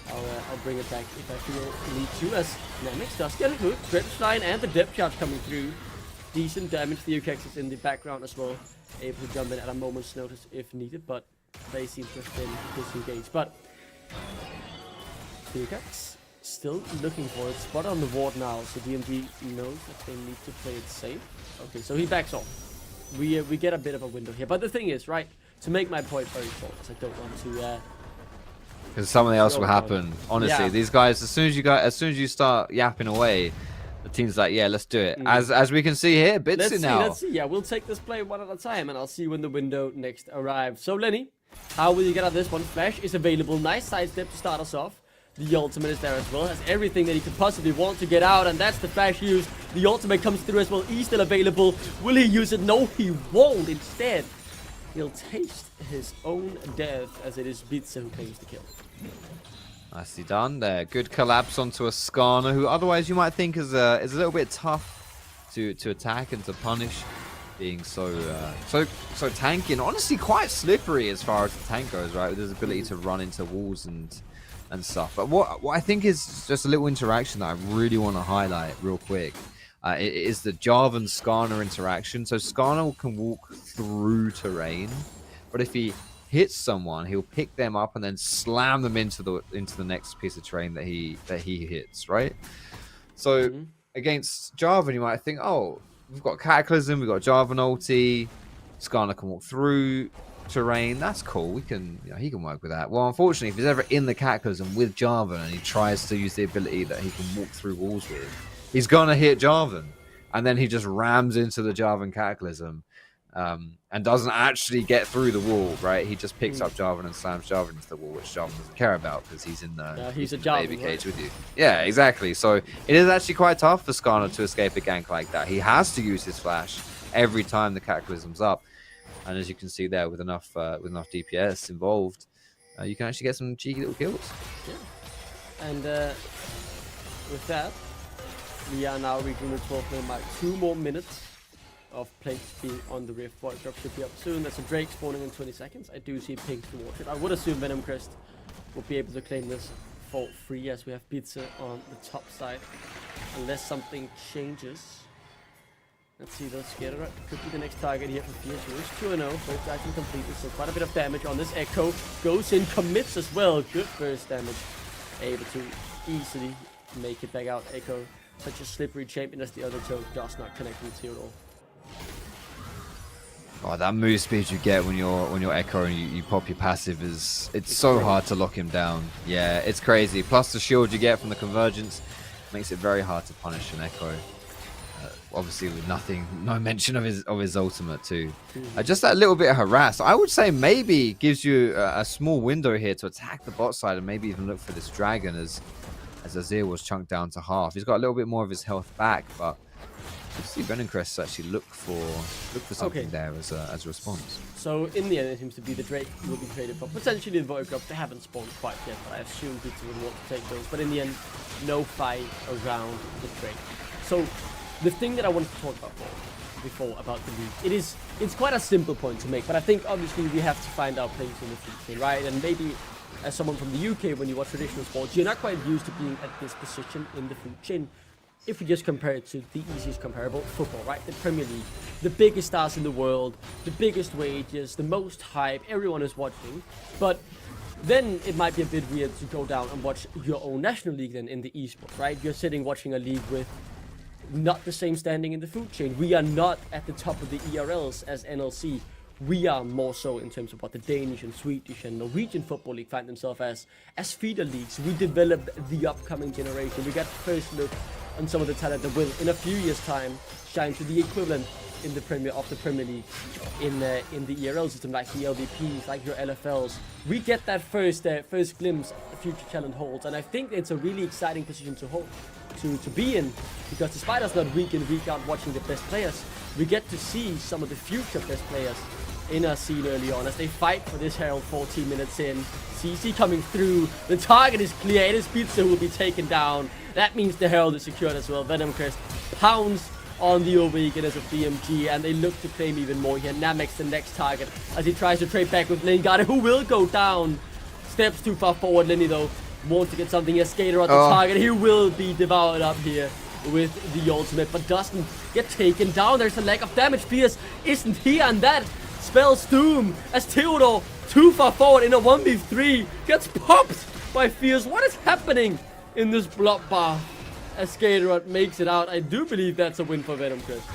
I'll bring it back if I feel need to, as Namix does get a good Dredge and the depth charge coming through. Decent damage. The UKX is in the background as well, able to jump in at a moment's notice if needed, but they seem to have been disengaged. But the UKX still looking for it. Spot on the ward now, so DMG knows that they need to play it safe. Okay, so he backs off. We get a bit of a window here, but the thing is, right, to make my point very short, as I don't want to because something else will happen. Honestly, these guys, as soon as you start yapping away, the team's like, yeah, let's do it. As we can see here, Bitsy now. Let's see. Yeah, we'll take this play one at a time, and I'll see when the window next arrives. So Lenny, how will you get out of this one? Flash is available. Nice sidestep to start us off. The ultimate is there as well. Has everything that he could possibly want to get out, and that's the flash used. The ultimate comes through as well. He's still available. Will he use it? No, he won't. Instead, he'll taste his own death, as it is Bitsa who claims the kill. Nicely done there. Good collapse onto a Skarner, who otherwise you might think is a little bit tough to attack and to punish, being so tanky and honestly quite slippery as far as the tank goes, right? With his ability to run into walls and stuff. But what I think is just a little interaction that I really want to highlight real quick. It is the Jarvan Skarner interaction. So Skarner can walk through terrain, but if he hits someone, he'll pick them up and then slam them into the next piece of terrain that he hits, right? So against Jarvan, you might think, oh, we've got Cataclysm, we've got Jarvan ulti, Skarner can walk through terrain. That's cool. We can, he can work with that. Well, unfortunately, if he's ever in the Cataclysm with Jarvan and he tries to use the ability that he can walk through walls with, he's gonna hit Jarvan, and then he just rams into the Jarvan Cataclysm. And doesn't actually get through the wall, right? He just picks up Jarvan and slams Jarvan into the wall, which Jarvan doesn't care about because he's in the, he's a Jarvan, baby cage with you. Yeah, exactly. So it is actually quite tough for Skarner to escape a gank like that. He has to use his flash every time the Cataclysm's up, and as you can see there, with enough DPS involved, you can actually get some cheeky little kills. Yeah. And with that, we are now reaching the 12 mark. 2 more minutes of plates being on the Rift. Void Drop should be up soon. There's a Drake spawning in 20 seconds. I do see pink towards it. I would assume Venom Crest will be able to claim this for free, as we have Pizza on the top side, unless something changes. Let's see, those Skitter could be the next target here for Fierce. 2-0, first action completed, so quite a bit of damage on this Echo. Goes in, commits as well. Good first damage. Able to easily make it back out. Echo, such a slippery champion as the other toe, does not connect with you at all. Oh, that move speed you get when you're Echo and you pop your passive it's so hard to lock him down. Yeah, it's crazy. Plus the shield you get from the convergence makes it very hard to punish an Echo. Obviously with no mention of his ultimate too. Just that little bit of harass, I would say maybe gives you a small window here to attack the bot side and maybe even look for this dragon as Azir was chunked down to half. He's got a little bit more of his health back, but you see Venom Crest actually look for something there as a response. So in the end, it seems to be the Drake will be traded for potentially the Void Drop. They haven't spawned quite yet, but I assume Pizza would want to take those. But in the end, no fight around the Drake. So the thing that I wanted to talk about before about the league, it's quite a simple point to make, but I think obviously we have to find our place in the food chain, right? And maybe as someone from the UK, when you watch traditional sports, you're not quite used to being at this position in the food chain. If we just compare it to the easiest comparable, football, right? The Premier League, the biggest stars in the world, the biggest wages, the most hype, everyone is watching. But then it might be a bit weird to go down and watch your own national league then in the esports, right? You're sitting watching a league with not the same standing in the food chain. We are not at the top of the ERLs as NLC. We are more so in terms of what the Danish and Swedish and Norwegian football league find themselves as feeder leagues. We developed the upcoming generation. We got first look on some of the talent that will, in a few years' time, shine to the equivalent in the Premier League in the ERL system, like the LVPs, like your LFLs. We get that first glimpse of future talent holds, and I think it's a really exciting position to hold, to be in, because despite us not week in week out watching the best players, we get to see some of the future best players in our scene early on as they fight for this Herald 14 minutes in. CC coming through, the target is clear, it is Pizza who will be taken down. That means the Herald is secured as well. Venom Crest pounds on the Overeagerness of DMG, and they look to claim even more here. Namex the next target as he tries to trade back with Lingard, who will go down. Steps too far forward, Lenny though wants to get something. A skater on the target, he will be devoured up here with the ultimate, but doesn't get taken down. There's a lack of damage. Fierce isn't here, and that spells doom as Theodore too far forward in a 1v3 gets popped by Fierce. What is happening in this blockbar as Skaterot makes it out? I do believe that's a win for Venom Crest.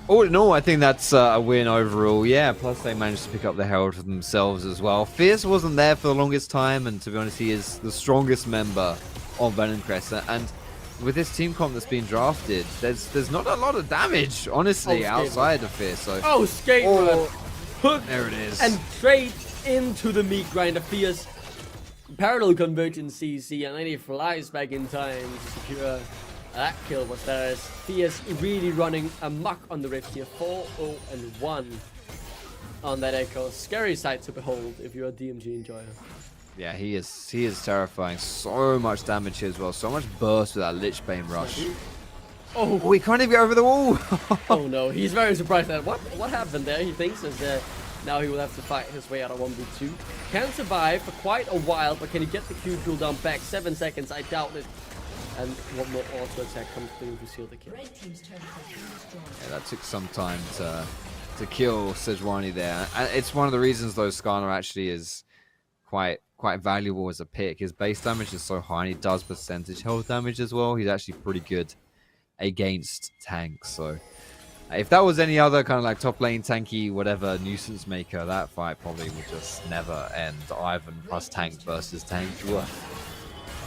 All in all, I think that's a win overall. Yeah, plus they managed to pick up the Herald for themselves as well. Fierce wasn't there for the longest time, and to be honest, he is the strongest member of Venom Crest. And with this team comp that's been drafted, there's not a lot of damage, honestly, outside of Fierce. So Skaterot hook there it is, and straight into the meat grinder. Fierce parallel convergence CC, and then he flies back in time to secure that kill. Was there? Fierce really running amok on the rift here. 4-0-1 on that Echo. Scary sight to behold if you're a DMG enjoyer. yeah, he is terrifying. So much damage here as well. So much burst with that Lich Bane rush. Oh, we can't even get over the wall. Oh no, he's very surprised at what happened there. He thinks is now he will have to fight his way out of 1v2. Can survive for quite a while, but can he get the Q cooldown back? 7 seconds, I doubt it. And one more auto attack comes through to seal the kill. Yeah, that took some time to kill Sejuani there. And it's one of the reasons though Skarner actually is quite valuable as a pick. His base damage is so high, and he does percentage health damage as well. He's actually pretty good against tanks. So if that was any other kind of like top lane tanky whatever nuisance maker, that fight probably would just never end. Ivan plus tank versus tank.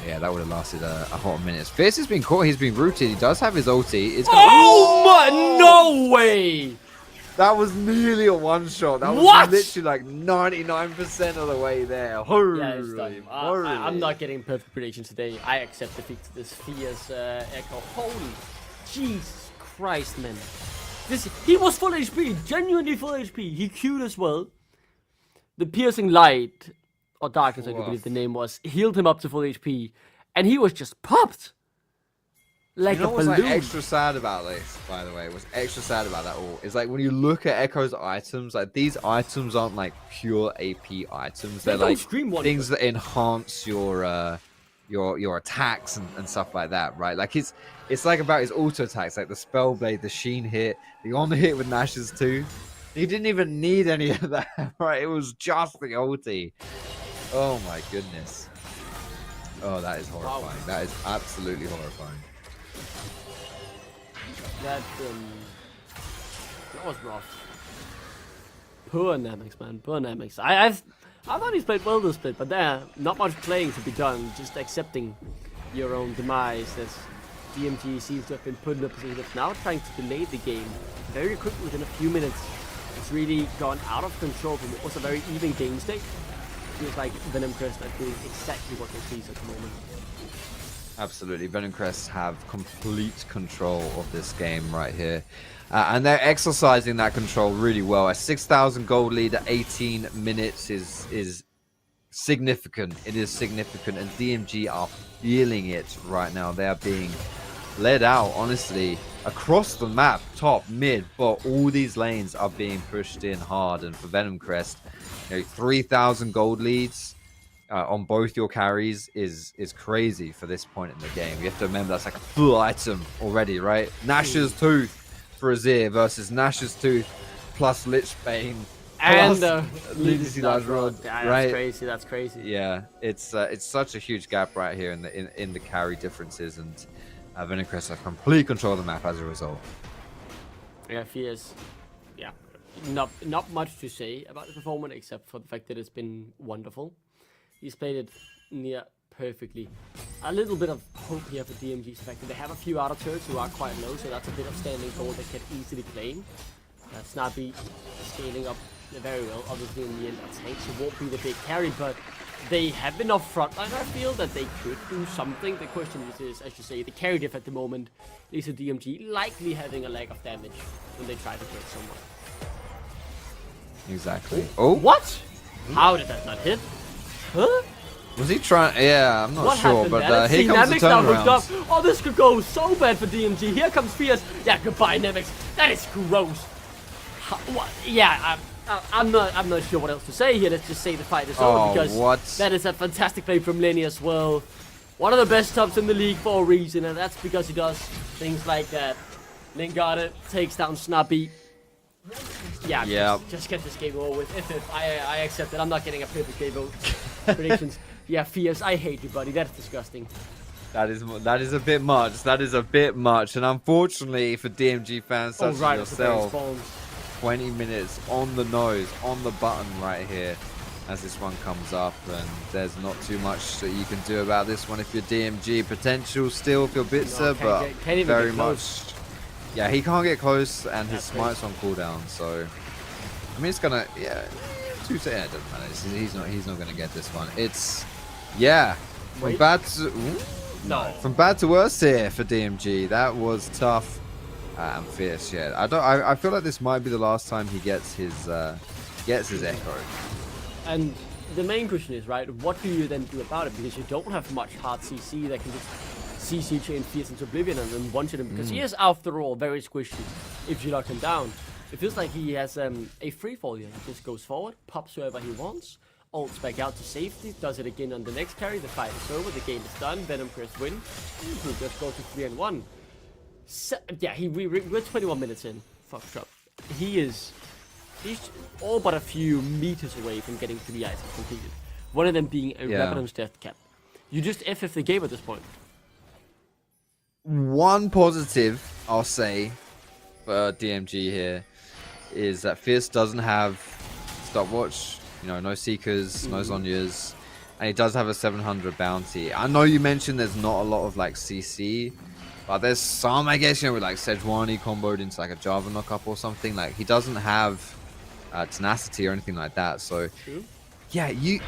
Yeah, that would have lasted a hot minute. Fierce has been caught, he's been rooted, he does have his ulti. It's my, no way! That was nearly a one shot. That was literally like 99% of the way there. Holy, yeah, it's done. I'm not getting perfect predictions today. I accept defeat to this Fierce Echo. Holy Jesus Christ, man. He was full HP, genuinely full HP. He queued as well. The Piercing Light, or Darkness I believe the name was, healed him up to full HP. And he was just popped. Like you know a what's balloon. like extra sad about this, by the way, what's extra sad about that all is like when you look at Echo's items, like these items aren't like pure AP items. They're like things that enhance your attacks and stuff like that, right? Like it's like about his auto attacks, like the spell blade, the sheen hit, the on hit with Nash's too. He didn't even need any of that, right? It was just the ulti. Oh my goodness. Oh, that is horrifying. Wow. That is absolutely horrifying. That was rough. Poor Namex, man. Poor Namex. I thought he's played well this split, but there, not much playing to be done. Just accepting your own demise. As DMG seems to have been put in a position of now trying to delay the game very quickly within a few minutes. It's really gone out of control from what was a very even game state. Feels like Venom Crest are doing exactly what they please at the moment. Absolutely. Venom Crest have complete control of this game right here. And they're exercising that control really well. A 6,000 gold lead at 18 minutes is significant. It is significant. And DMG are feeling it right now. They are being led out, honestly, across the map, top, mid, but all these lanes are being pushed in hard. And for Venom Crest, 3,000 gold leads on both your carries is crazy for this point in the game. You have to remember that's like a full item already, right? Nash's Tooth for Azir versus Nash's Tooth plus Lich Bane And Legacy Large Rod, yeah, right? That's crazy. Yeah, it's such a huge gap right here in the carry differences, and Venom Crest have complete control of the map as a result. Yeah, Fierce. Yeah, not much to say about the performance except for the fact that it's been wonderful. He's played it near perfectly. A little bit of hope here for DMG's fact that they have a few outer turrets who are quite low, so that's a bit of standing gold they can easily claim. Snappy scaling up very well. Obviously, in the end, tanks won't be the big carry, but they have enough frontline, I feel, that they could do something. The question is, as you say, the carry diff at the moment is a DMG likely having a lack of damage when they try to hit someone. Exactly. Oh, what? How did that not hit? Huh? Was he trying? Yeah, I'm not What sure, happened but there? here comes the Nemix now hooked up. turnaround. Oh, this could go so bad for DMG. Here comes Fierce. Yeah, goodbye, Nemix. That is gross. What? Yeah, I'm not sure what else to say here. Let's just say the fight is over because that is a fantastic play from Lenny as well. One of the best tops in the league for a reason, and that's because he does things like that. Lingard takes down Snappy. Yeah, just get this game over with. If I accept it. I'm not getting a perfect game vote. Predictions. Yeah, Fierce, I hate you, buddy. That's disgusting. That is a bit much. That is a bit much, and unfortunately for DMG fans such as yourself, 20 minutes on the nose, on the button right here as this one comes up, and there's not too much that you can do about this one if you're DMG. Potential still for Bitzer, but very much. Yeah, he can't get close, and his smite's on cooldown, so I mean it's gonna it doesn't matter. He's not gonna get this one. It's from bad to from bad to worse here for DMG. That was tough. And Fierce, I feel like this might be the last time he gets his echo. And the main question is, right, what do you then do about it? Because you don't have much hard CC that can just CC chain Fierce into oblivion and then one-shot him, because he is, after all, very squishy if you lock him down. It feels like he has a free fall here. He just goes forward, pops whoever he wants, ults back out to safety, does it again on the next carry, the fight is over, the game is done, Venom Crest win. He just go to 3-1. We're 21 minutes in. Fucked up. He's all but a few meters away from getting 3 items completed. One of them being a Rabadon's death cap. You just FF the game at this point. One positive I'll say for DMG here is that Fierce doesn't have stopwatch. No Seekers, no Zhonya's, and he does have a 700 bounty. I know you mentioned there's not a lot of like CC. But there's some, I guess, with like Sejuani comboed into like a Java knockup or something. Like, he doesn't have tenacity or anything like that. So, yeah, you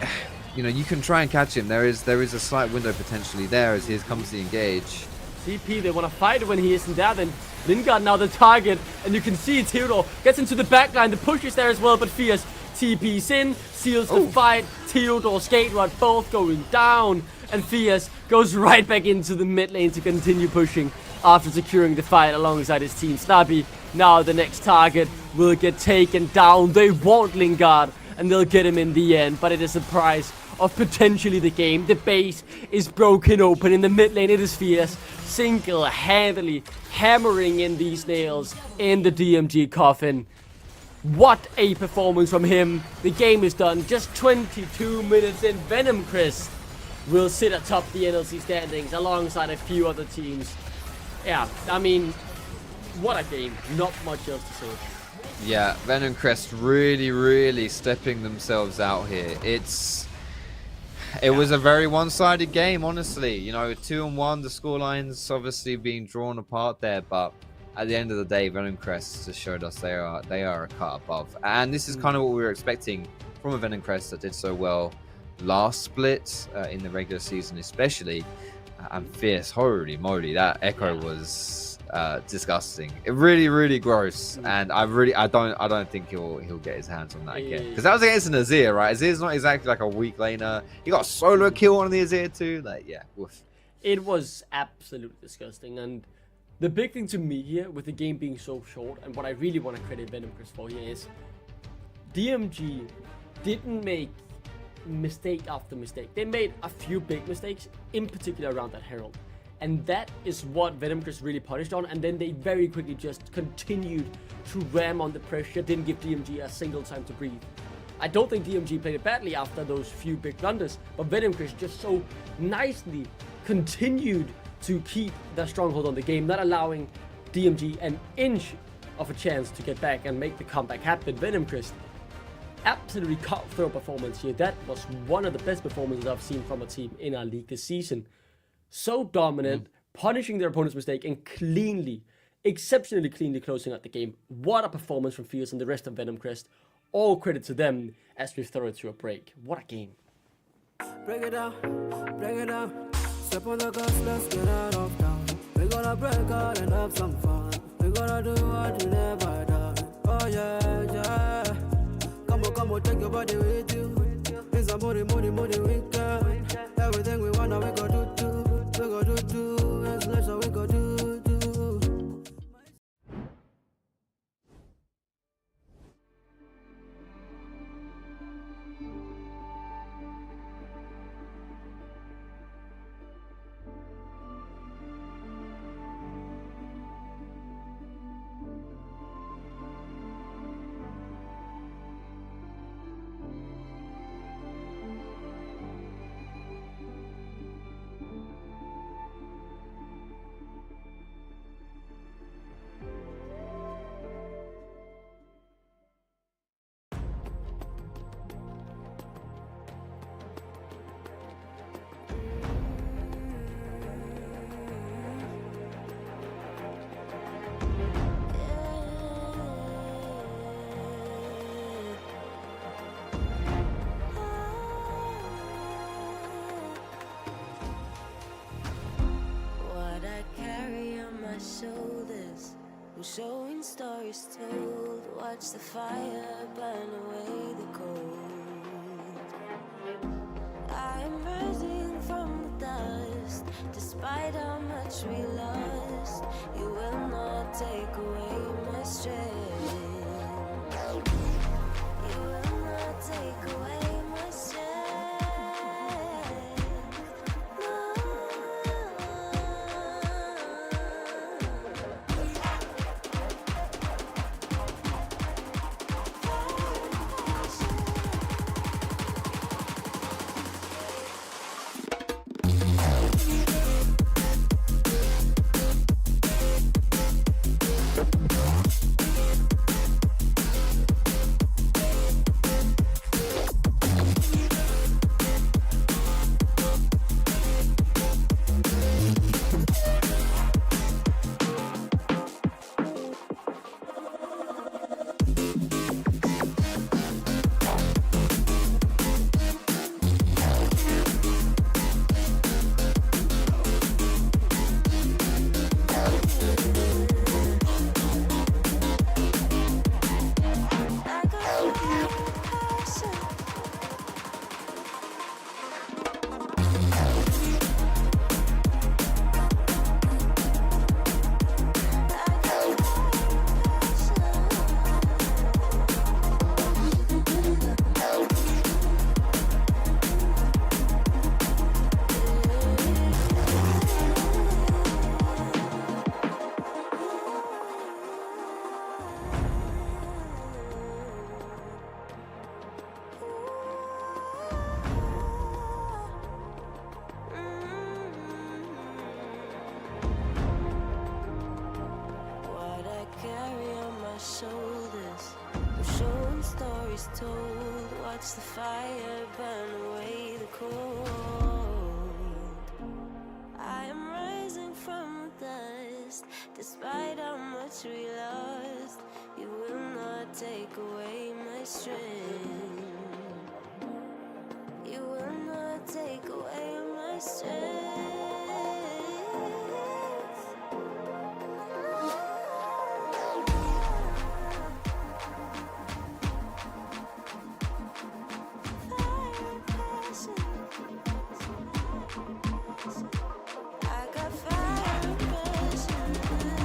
can try and catch him. There is a slight window potentially there as here comes the engage. TP, they want to fight when he isn't there. Then Lingard now the target, and you can see Theodore gets into the backline. The push is there as well, but Fierce TP's in, seals the fight. Theodore, Skate Rod both going down. And Fierce goes right back into the mid lane to continue pushing after securing the fight alongside his team. Snappy, now the next target will get taken down. They want Lingard, and they'll get him in the end, but it is a price of potentially the game. The base is broken open in the mid lane. It is Fierce single-handedly hammering in these nails in the DMG coffin. What a performance from him. The game is done. Just 22 minutes in. Venom Crest will sit atop the NLC standings alongside a few other teams. Yeah, I mean, what a game. Not much else to say. Yeah, Venom Crest really stepping themselves out here. It was a very one-sided game, honestly. 2-1, the scorelines obviously being drawn apart there, but at the end of the day, Venom Crest just showed us they are a cut above. And this is kind of what we were expecting from a Venom Crest that did so well last split in the regular season, especially. And Fierce, holy moly, that echo was disgusting. It really gross, and I don't think he'll get his hands on that again, because that was against an Azir, right? Azir's not exactly like a weak laner. He got a solo kill on the Azir too. Like, yeah, woof. It was absolutely disgusting, and The big thing to me here, with the game being so short, and what I really want to credit Venom Crest for here is DMG didn't make mistake after mistake. They made a few big mistakes, in particular around that Herald. And that is what Venom Crest really punished on, and then they very quickly just continued to ram on the pressure, didn't give DMG a single time to breathe. I don't think DMG played it badly after those few big blunders, but Venom Crest just so nicely continued to keep their stronghold on the game, not allowing DMG an inch of a chance to get back and make the comeback happen. Venom Crest, absolutely cutthroat performance here. That was one of the best performances I've seen from a team in our league this season. So dominant, punishing their opponent's mistake and cleanly, exceptionally cleanly closing out the game. What a performance from Fierce and the rest of Venom Crest. All credit to them as we throw it to a break. What a game. Break it down, break it down. Step on the gas, let's get out of town. We gonna break out and have some fun. We gonna do what we never done. Oh yeah, yeah. Come on, take your body with you. It's a moody weekend. Everything we wanna, we go do. We go do. It's leisure, we go do. Shoulders, I'm showing stories told. Watch the fire burn away the cold. I am rising from the dust. Despite how much we lost, you will not take away my strength. You will not take away my strength. Shoulders, I'm showing stories told. Watch the fire burn away the cold. I am rising from the dust. Despite how much we lost, you will not take away my strength. You will not take away my strength. I got fire and passion.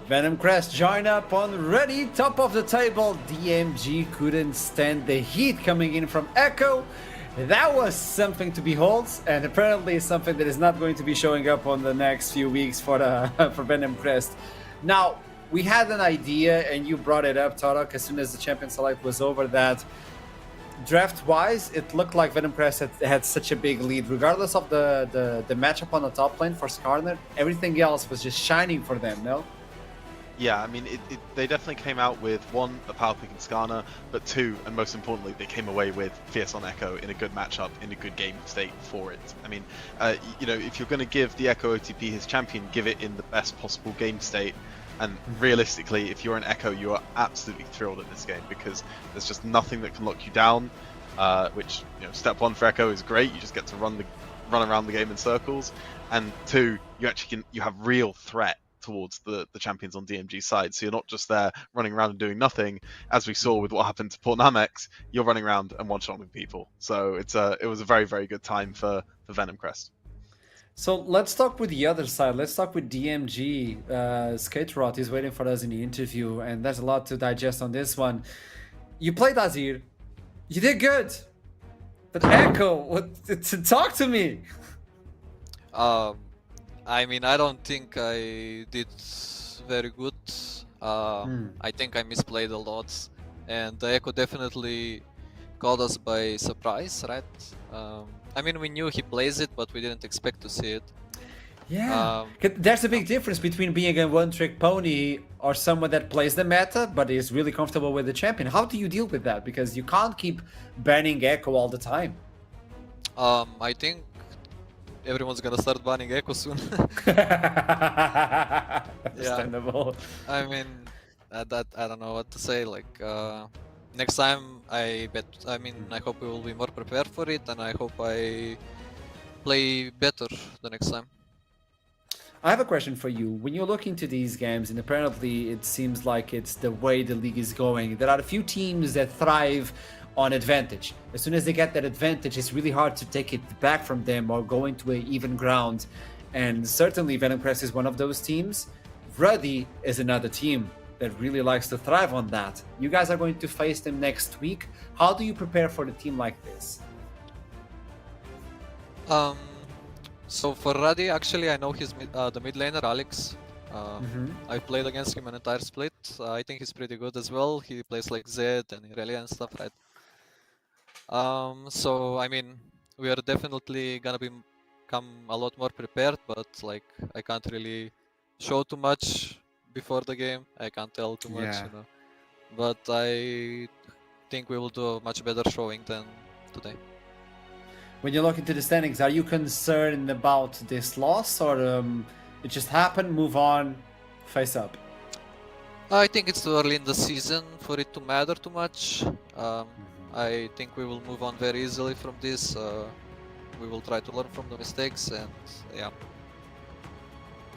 Venom Crest join up on ready, top of the table. DMG couldn't stand the heat coming in from Echo. That was something to behold, and apparently something that is not going to be showing up on the next few weeks for for Venom Crest. Now, we had an idea, and you brought it up, Tarok, as soon as the Champion Select was over, that draft-wise, it looked like Venom Crest had such a big lead. Regardless of the matchup on the top lane for Skarner, everything else was just shining for them, no? Yeah, I mean, they definitely came out with, one, a power pick in Skarner, but two, and most importantly, they came away with Fierce on Echo in a good matchup, in a good game state for it. I mean, you know, if you're going to give the Echo OTP his champion, give it in the best possible game state. And realistically, if you're an Echo, you are absolutely thrilled at this game because there's just nothing that can lock you down. Which, you know, step one for Echo is great. You just get to run around the game in circles. And two, you have real threat towards the champions on DMG's side. So you're not just there running around and doing nothing. As we saw with what happened to Port Namex, you're running around and one-shotting people. So it was a very, very good time for Venom Crest. So let's talk with the other side. Let's talk with DMG. Skaterot is waiting for us in the interview, and there's a lot to digest on this one. You played Azir. You did good. But Echo, talk to me. I mean, I don't think I did very good. I think I misplayed a lot, and the Echo definitely caught us by surprise, right? I mean, we knew he plays it, but we didn't expect to see it. Yeah, there's a big difference between being a one-trick pony or someone that plays the meta but is really comfortable with the champion. How do you deal with that? Because you can't keep banning Echo all the time. I think everyone's gonna start banning Echo soon. Understandable. Yeah. I mean, I don't know what to say. Like, next time, I hope we will be more prepared for it, and I hope I play better the next time. I have a question for you. When you look into these games, and apparently it seems like it's the way the league is going, there are a few teams that thrive on advantage. As soon as they get that advantage, it's really hard to take it back from them or go into an even ground. And certainly Venom Crest is one of those teams. Ruddy is another team that really likes to thrive on that. You guys are going to face them next week. How do you prepare for a team like this? So for Ruddy, actually, I know he's the mid laner, Alex. I played against him an entire split. I think he's pretty good as well. He plays like Zed and Irelia and stuff, right? So I mean, we are definitely gonna become a lot more prepared, but like I can't really show too much before the game. I can't tell too much, you know. But I think we will do a much better showing than today. When you look into the standings, are you concerned about this loss, or it just happened, move on, face up? I think it's too early in the season for it to matter too much. I think we will move on very easily from this. We will try to learn from the mistakes, and yeah.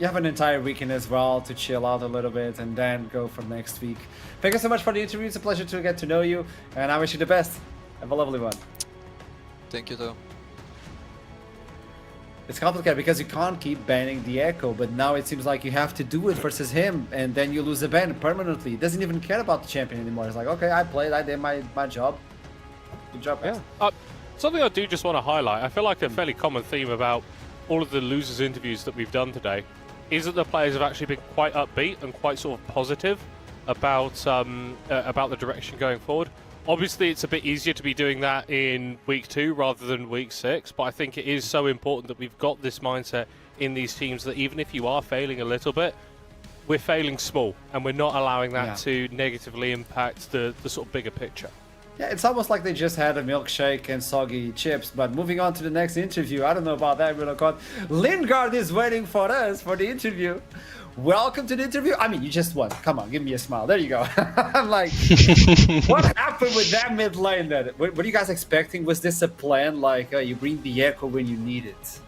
You have an entire weekend as well to chill out a little bit and then go for next week. Thank you so much for the interview. It's a pleasure to get to know you, and I wish you the best. Have a lovely one. Thank you too. It's complicated because you can't keep banning the Echo, but now it seems like you have to do it versus him, and then you lose the ban permanently. He doesn't even care about the champion anymore. It's like, okay, I played, I did my job. Good job, guys. Yeah. Something I do just want to highlight, I feel like a fairly common theme about all of the losers interviews that we've done today is that the players have actually been quite upbeat and quite sort of positive about the direction going forward. Obviously, it's a bit easier to be doing that in week 2 rather than week 6, but I think it is so important that we've got this mindset in these teams that even if you are failing a little bit, we're failing small and we're not allowing that to negatively impact the sort of bigger picture. Yeah, it's almost like they just had a milkshake and soggy chips. But moving on to the next interview, I don't know about that, Vilocon. Lingard is waiting for us for the interview. Welcome to the interview. I mean, you just won. Come on, give me a smile. There you go. I'm like, what happened with that mid lane then? What are you guys expecting? Was this a plan? Like, you bring the Echo when you need it?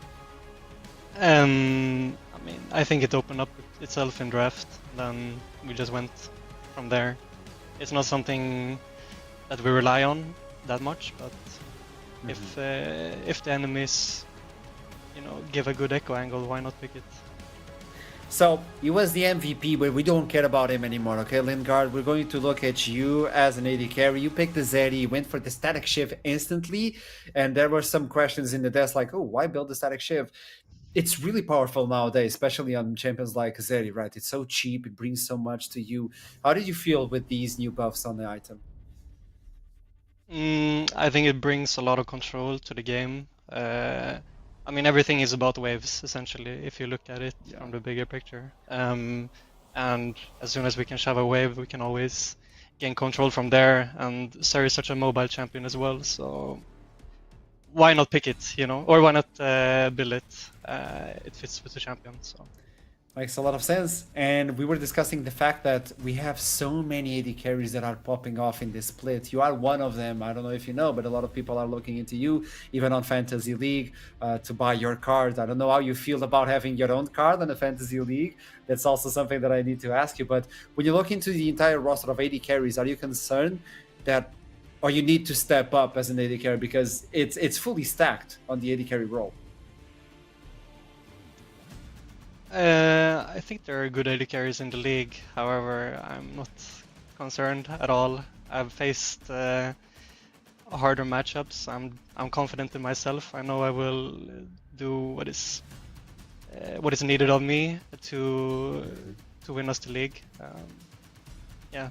I mean, I think it opened up itself in draft. Then we just went from there. It's not something that we rely on that much, but if the enemies, you know, give a good Echo angle, why not pick it? So he was the MVP, but we don't care about him anymore, okay, Lingard? We're going to look at you as an AD carry. You picked the Zeri, you went for the static shift instantly, and there were some questions in the desk like, oh, why build the static shift? It's really powerful nowadays, especially on champions like Zeri, right? It's so cheap, it brings so much to you. How did you feel with these new buffs on the item? I think it brings a lot of control to the game. I mean, everything is about waves, essentially, if you look at it from the bigger picture. And as soon as we can shove a wave, we can always gain control from there. And Zeri is such a mobile champion as well, so why not pick it, you know? Or why not build it? It fits with the champion, so. Makes a lot of sense. And we were discussing the fact that we have so many AD carries that are popping off in this split. You are one of them. I don't know if you know, but a lot of people are looking into you, even on Fantasy League, to buy your card. I don't know how you feel about having your own card on the Fantasy League. That's also something that I need to ask you. But when you look into the entire roster of AD carries, are you concerned that, or you need to step up as an AD carry because it's fully stacked on the AD carry role? I think there are good AD carries in the league. However, I'm not concerned at all. I've faced harder matchups. I'm confident in myself. I know I will do what is needed of me to win us the league. Yeah,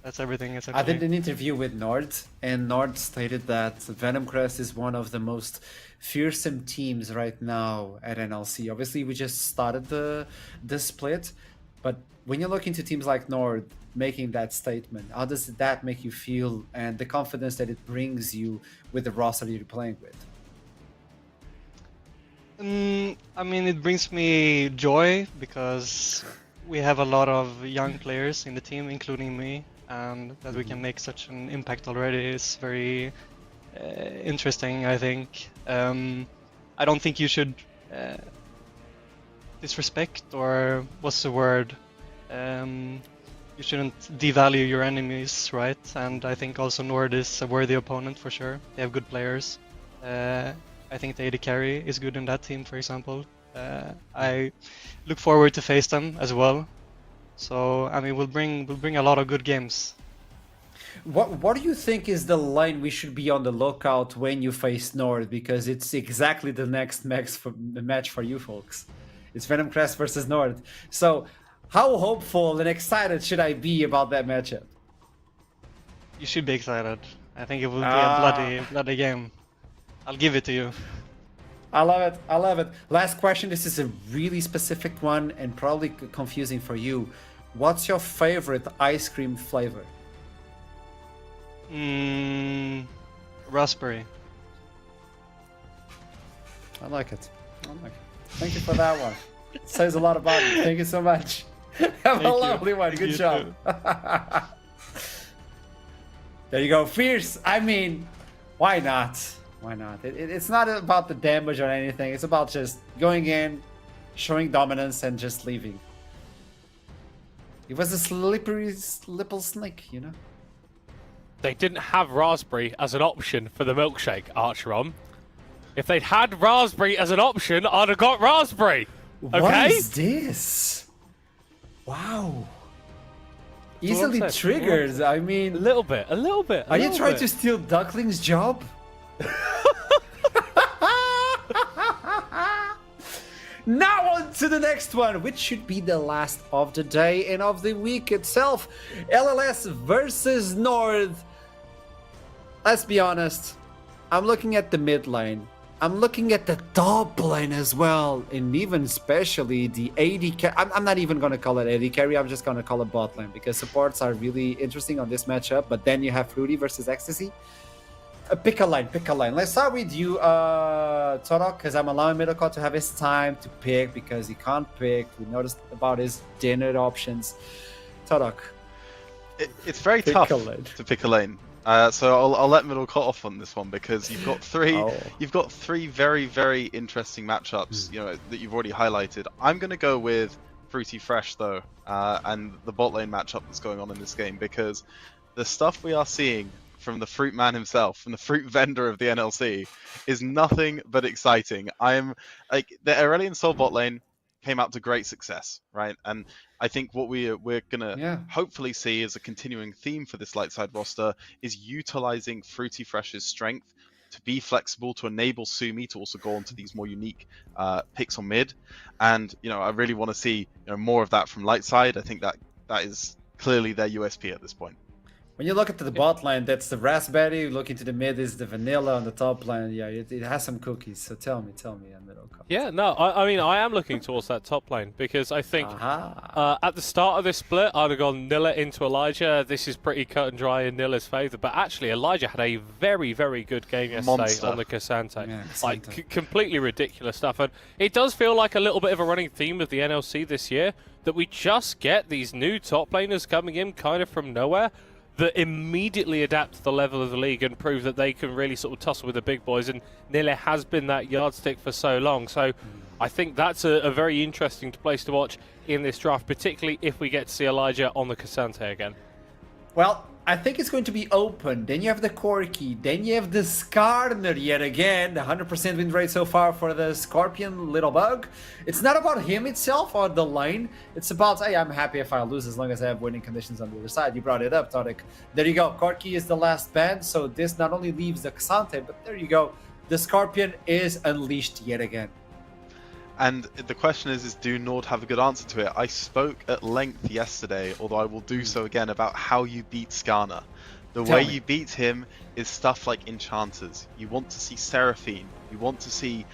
that's everything. Essentially. I did an interview with Nord, and Nord stated that Venom Crest is one of the most fearsome teams right now at NLC. Obviously, we just started the split, but when you look into teams like Nord making that statement, how does that make you feel, and the confidence that it brings you with the roster you're playing with? I mean, it brings me joy because we have a lot of young players in the team, including me, and that we can make such an impact already is very interesting, I think. I don't think you should disrespect, or what's the word? You shouldn't devalue your enemies, right? And I think also Nord is a worthy opponent for sure. They have good players. I think the AD carry is good in that team, for example. I look forward to face them as well. So I mean, we'll bring a lot of good games. What do you think is the line we should be on the lookout when you face Nord? Because it's exactly the next match for you folks. It's Venom Crest versus Nord. So how hopeful and excited should I be about that matchup? You should be excited. I think it will be a bloody game. I'll give it to you. I love it. I love it. Last question. This is a really specific one and probably confusing for you. What's your favorite ice cream flavor? Raspberry. I like it. Thank you for that one. It says a lot about you. Thank you so much. Have a lovely one. Good job. There you go. Fierce. I mean, why not? Why not? It's not about the damage or anything. It's about just going in, showing dominance, and just leaving. It was a slippery little snake, you know? They didn't have raspberry as an option for the milkshake, Archeron. If they'd had raspberry as an option, I'd have got raspberry. Okay? What is this? Wow. Easily triggered. I mean, a little bit. Are you trying to steal Duckling's job? Now on to the next one, which should be the last of the day and of the week itself. LLS versus North. Let's be honest. I'm looking at the mid lane. I'm looking at the top lane as well, and even especially the AD carry. I'm not even going to call it AD carry, I'm just going to call it bot lane, because supports are really interesting on this matchup, but then you have Fruity versus Ecstasy. Pick a line. Let's start with you, Torok, because I'm allowing Middlecott to have his time to pick, because he can't pick. We noticed about his dinner options. Torok. It's very tough to pick a lane. So I'll let Middlecott off on this one, because you've got three very, very interesting matchups, you know, that you've already highlighted. I'm going to go with Fruity Fresh though, and the bot lane matchup that's going on in this game, because the stuff we are seeing from the fruit man himself, from the fruit vendor of the NLC, is nothing but exciting. I'm like, the Aurelion Soul bot lane came out to great success, right? And I think what we're gonna hopefully see as a continuing theme for this light side roster is utilizing Fruity Fresh's strength to be flexible, to enable Sumi to also go on to these more unique picks on mid. And I really want to see more of that from light side. I think that is clearly their USP at this point. When you look at the bot lane, that's the raspberry. Look into the mid is the vanilla. On the top lane, yeah, it has some cookies. So tell me, middle. Yeah, no, I mean, I am looking towards that top lane because I think at the start of this split, I'd have gone Nilla into Elijah. This is pretty cut and dry in Nilla's favour, but actually, Elijah had a very, very good game yesterday on the Cassante. Yeah, like, completely ridiculous stuff. And it does feel like a little bit of a running theme of the NLC this year that we just get these new top laners coming in kind of from nowhere that immediately adapt to the level of the league and prove that they can really sort of tussle with the big boys, and Nilla has been that yardstick for so long. So I think that's a very interesting place to watch in this draft, particularly if we get to see Elijah on the Cassante again. Well, I think it's going to be open. Then you have the Corki. Then you have the Skarner yet again. The 100% win rate so far for the Scorpion Little Bug. It's not about him itself or the lane. It's about, hey, I'm happy if I lose as long as I have winning conditions on the other side. You brought it up, Tarek. There you go. Corki is the last band. So this not only leaves the Cassante, but there you go. The Scorpion is unleashed yet again. And the question is do Nord have a good answer to it? I spoke at length yesterday, although I will do so again, about how you beat Skarner. The way you beat him is stuff like Enchanters. You want to see Seraphine. You want to see,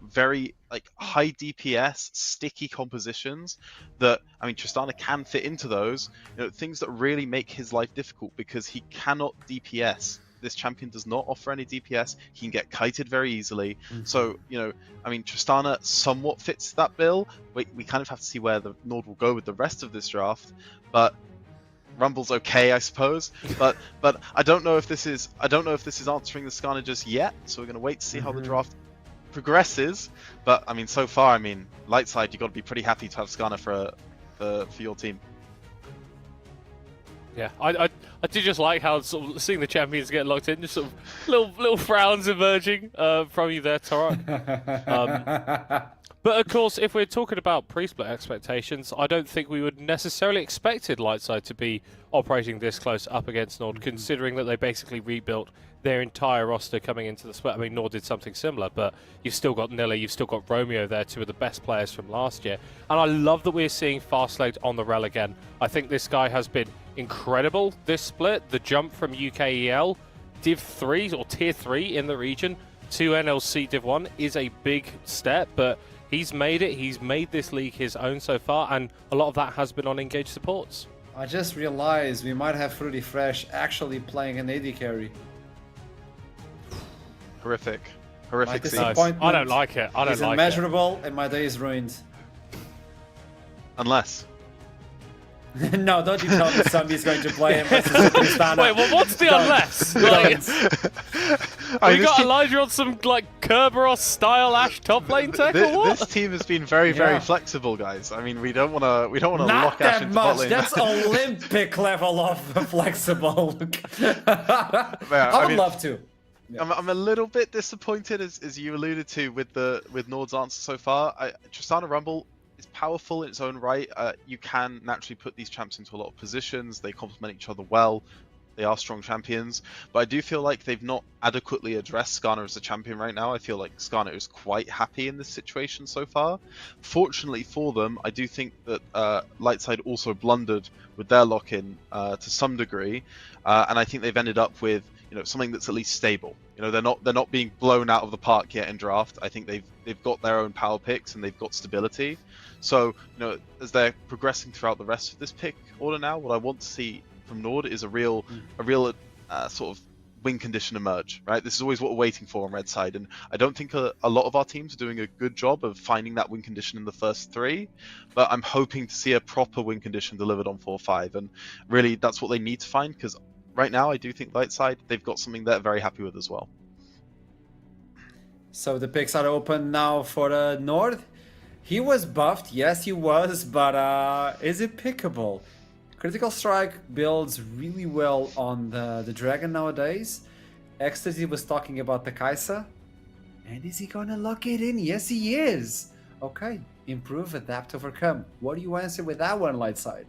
very high DPS, sticky compositions that, Tristana can fit into those, things that really make his life difficult because he cannot DPS. This champion does not offer any DPS. He can get kited very easily. So, Tristana somewhat fits that bill. We kind of have to see where the Nord will go with the rest of this draft. But Rumble's okay, I suppose. But I don't know if this is answering the Skarner just yet. So we're gonna wait to see how the draft progresses. But so far, light side, you got to be pretty happy to have Skarner for your team. Yeah, I did just like how sort of seeing the champions get locked in, just sort of little frowns emerging from you there, Torok. But of course, if we're talking about pre-split expectations, I don't think we would necessarily expected Lightside to be operating this close up against Nord, considering that they basically rebuilt their entire roster coming into the split. Nord did something similar, but you've still got Nilla, you've still got Romeo there, two of the best players from last year. And I love that we're seeing Fastlegged on the rel again. I think this guy has been incredible this split. The jump from UKEL Div 3 or Tier 3 in the region to NLC Div 1 is a big step, but he's made it. He's made this league his own so far, and a lot of that has been on engaged supports. I just realized we might have Fruity Fresh actually playing an AD carry. Horrific scene. I don't like it. It's immeasurable, and my day is ruined. Unless. No, don't you tell me somebody's going to play him versus Tristana. Wait, well, what's the unless? We got Elijah on some Kerberos style Ash top lane tech or what? This team has been very flexible, guys. We don't want to lock Ash into bot lane. That's Olympic level of flexible. I would love to. Yeah. I'm a little bit disappointed, as you alluded to, with Nord's answer so far. Tristana Rumble is powerful in its own right. You can naturally put these champs into a lot of positions. They complement each other well. They are strong champions. But I do feel like they've not adequately addressed Skarner as a champion right now. I feel like Skarner is quite happy in this situation so far. Fortunately for them, I do think that Lightside also blundered with their lock-in to some degree. And I think they've ended up with something that's at least stable. They're not being blown out of the park yet in draft. I think they've got their own power picks and they've got stability. So as they're progressing throughout the rest of this pick order now, what I want to see from Nord is a real sort of win condition emerge. Right, this is always what we're waiting for on red side, and I don't think a lot of our teams are doing a good job of finding that win condition in the first three. But I'm hoping to see a proper win condition delivered on 4-5, and really that's what they need to find, because right now I do think Lightside, they've got something they're very happy with as well. So the picks are open now for the Nord. He was buffed, yes he was, but is it pickable? Critical Strike builds really well on the Dragon nowadays. Ecstasy was talking about the Kaisa. And is he gonna lock it in? Yes he is. Okay, improve, adapt, overcome. What do you answer with that one, Lightside?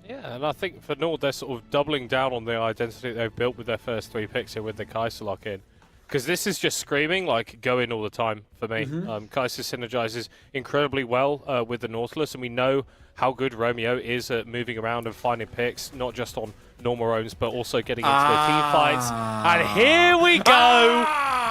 Yeah, and I think for Nord, they're sort of doubling down on the identity they've built with their first 3 picks here with the Kai'Sa lock in. Because this is just screaming, like, go in all the time for me. Kai'Sa synergizes incredibly well with the Nautilus, and we know how good Romeo is at moving around and finding picks, not just on normal roams, but also getting into the team fights. And here we go!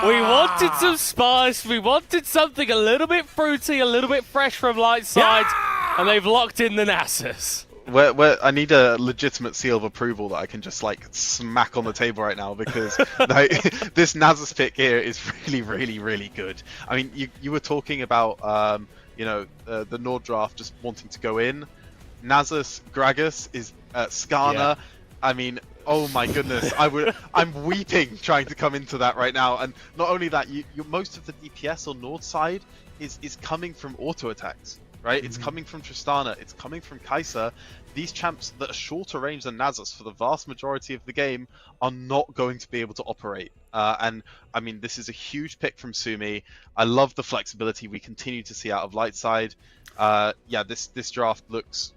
We wanted some spice, we wanted something a little bit fruity, a little bit fresh from Lightside, and they've locked in the Nasus. Where I need a legitimate seal of approval that I can just like smack on the table right now, because this Nasus pick here is really good. I mean, you were talking about the Nord draft just wanting to go in. Nasus, Gragas is Skarner. Yeah. I mean, oh my goodness, I'm weeping trying to come into that right now. And not only that, most of the DPS on Nord side is coming from auto attacks. Right, it's coming from Tristana, it's coming from Kai'Sa. These champs that are shorter range than Nasus for the vast majority of the game are not going to be able to operate. And I mean, this is a huge pick from Sumi. I love the flexibility we continue to see out of Lightside. This draft looks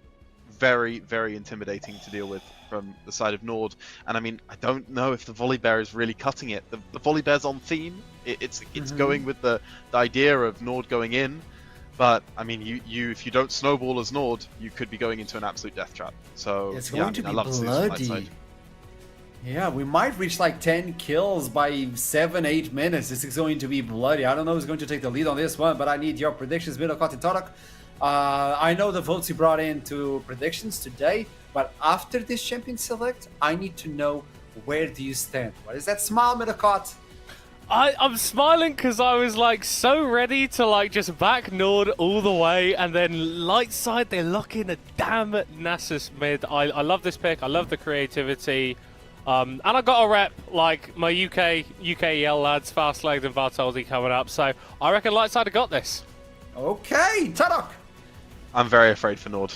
very intimidating to deal with from the side of Nord. And I mean, I don't know if the Volibear is really cutting it. The Volibear's on theme. It's going with the idea of Nord going in. But I mean, if you don't snowball as Nord, you could be going into an absolute death trap. So It's going to be I love to see this from bloody. Lightside. Yeah, we might reach like 10 kills by 7-8 minutes. This is going to be bloody. I don't know who's going to take the lead on this one, but I need your predictions, Midokot and Torak. I know the votes you brought into predictions today, but after this champion select, I need to know, where do you stand? What is that smile, Midokot? I'm smiling because I was like so ready to like just back Nord all the way, and then Lightside, they lock in a damn Nasus mid. I love this pick. I love the creativity. And I got a rep like my UK EL lads, Fastlegged and Bartoldi coming up. So I reckon Lightside have got this. Okay, Tadok. I'm very afraid for Nord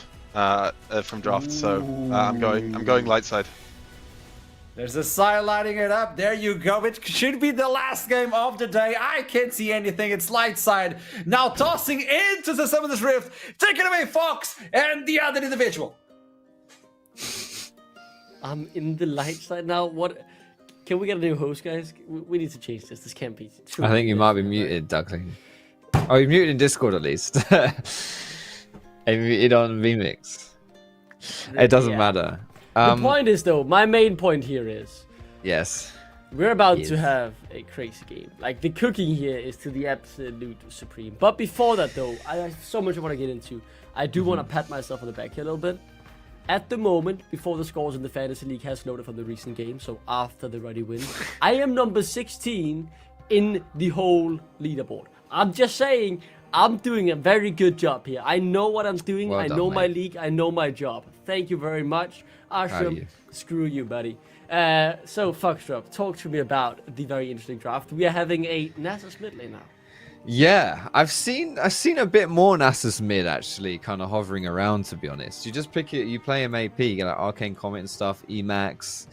from draft, so I'm going Lightside. There's a sign lighting it up. There you go. It should be the last game of the day. I can't see anything. It's Lightside. Now tossing into the Summoner's Rift. Take it away, Fox, and the other individual. I'm in the Lightside now. What? Can we get a new host, guys? We need to change this. This can't be true. I think you might be muted, Duckling. Oh, you're muted in Discord at least. And muted on VMix. It doesn't matter. The point is, though, my main point here is... Yes. We're about to have a crazy game. Like, the cooking here is to the absolute supreme. But before that, though, I have so much I want to get into. I do want to pat myself on the back here a little bit. At the moment, before the scores in the Fantasy League has loaded from the recent game, so after the Ruddy win, I am number 16 in the whole leaderboard. I'm just saying, I'm doing a very good job here. I know what I'm doing. Well I done, know my mate. league. I know my job. Thank you very much. Proud of Ashram, you. screw you, buddy. So, Foxtrot, talk to me about the very interesting draft. We are having a Nasus mid lane now. Yeah, I've seen a bit more Nasus mid actually, kind of hovering around. To be honest, you just pick it, you play him AP, you get like Arcane Comet and stuff, Emax.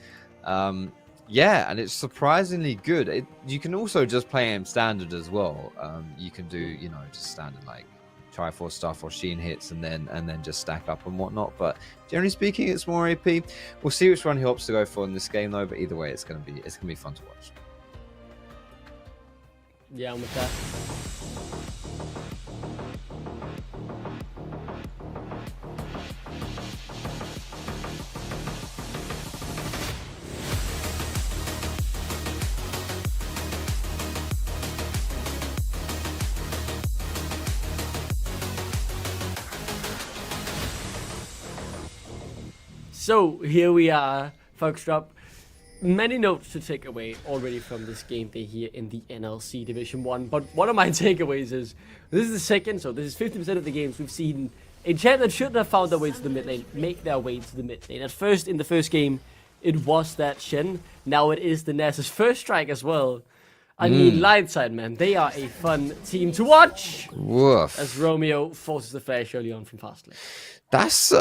Yeah, and it's surprisingly good. You can also just play him standard as well. You can do just standard like Triforce stuff or Sheen hits and then just stack up and whatnot. But generally speaking, it's more AP. We'll see which one he opts to go for in this game though. But either way, it's gonna be fun to watch. Yeah, I'm with that. So here we are, Foxtrot. Many notes to take away already from this game day here in the NLC Division 1. But one of my takeaways is, this is the second, so this is 50% of the games we've seen a champ that shouldn't have found their way to the mid lane make their way to the mid lane. At first, in the first game, it was that Shen. Now it is the Nasus first strike as well. I mean, Lightside, man, they are a fun team to watch. Woof. As Romeo forces the flash early on from Fastlane. That's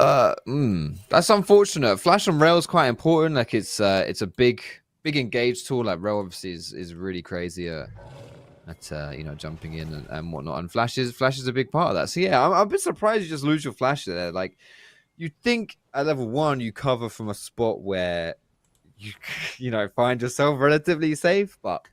unfortunate. Flash on rail is quite important. Like it's a big engaged tool. Like rail obviously is really crazy at jumping in and whatnot. And Flash is a big part of that. So yeah, I'm a bit surprised you just lose your Flash there. Like, you'd think at level 1 you cover from a spot where you find yourself relatively safe, but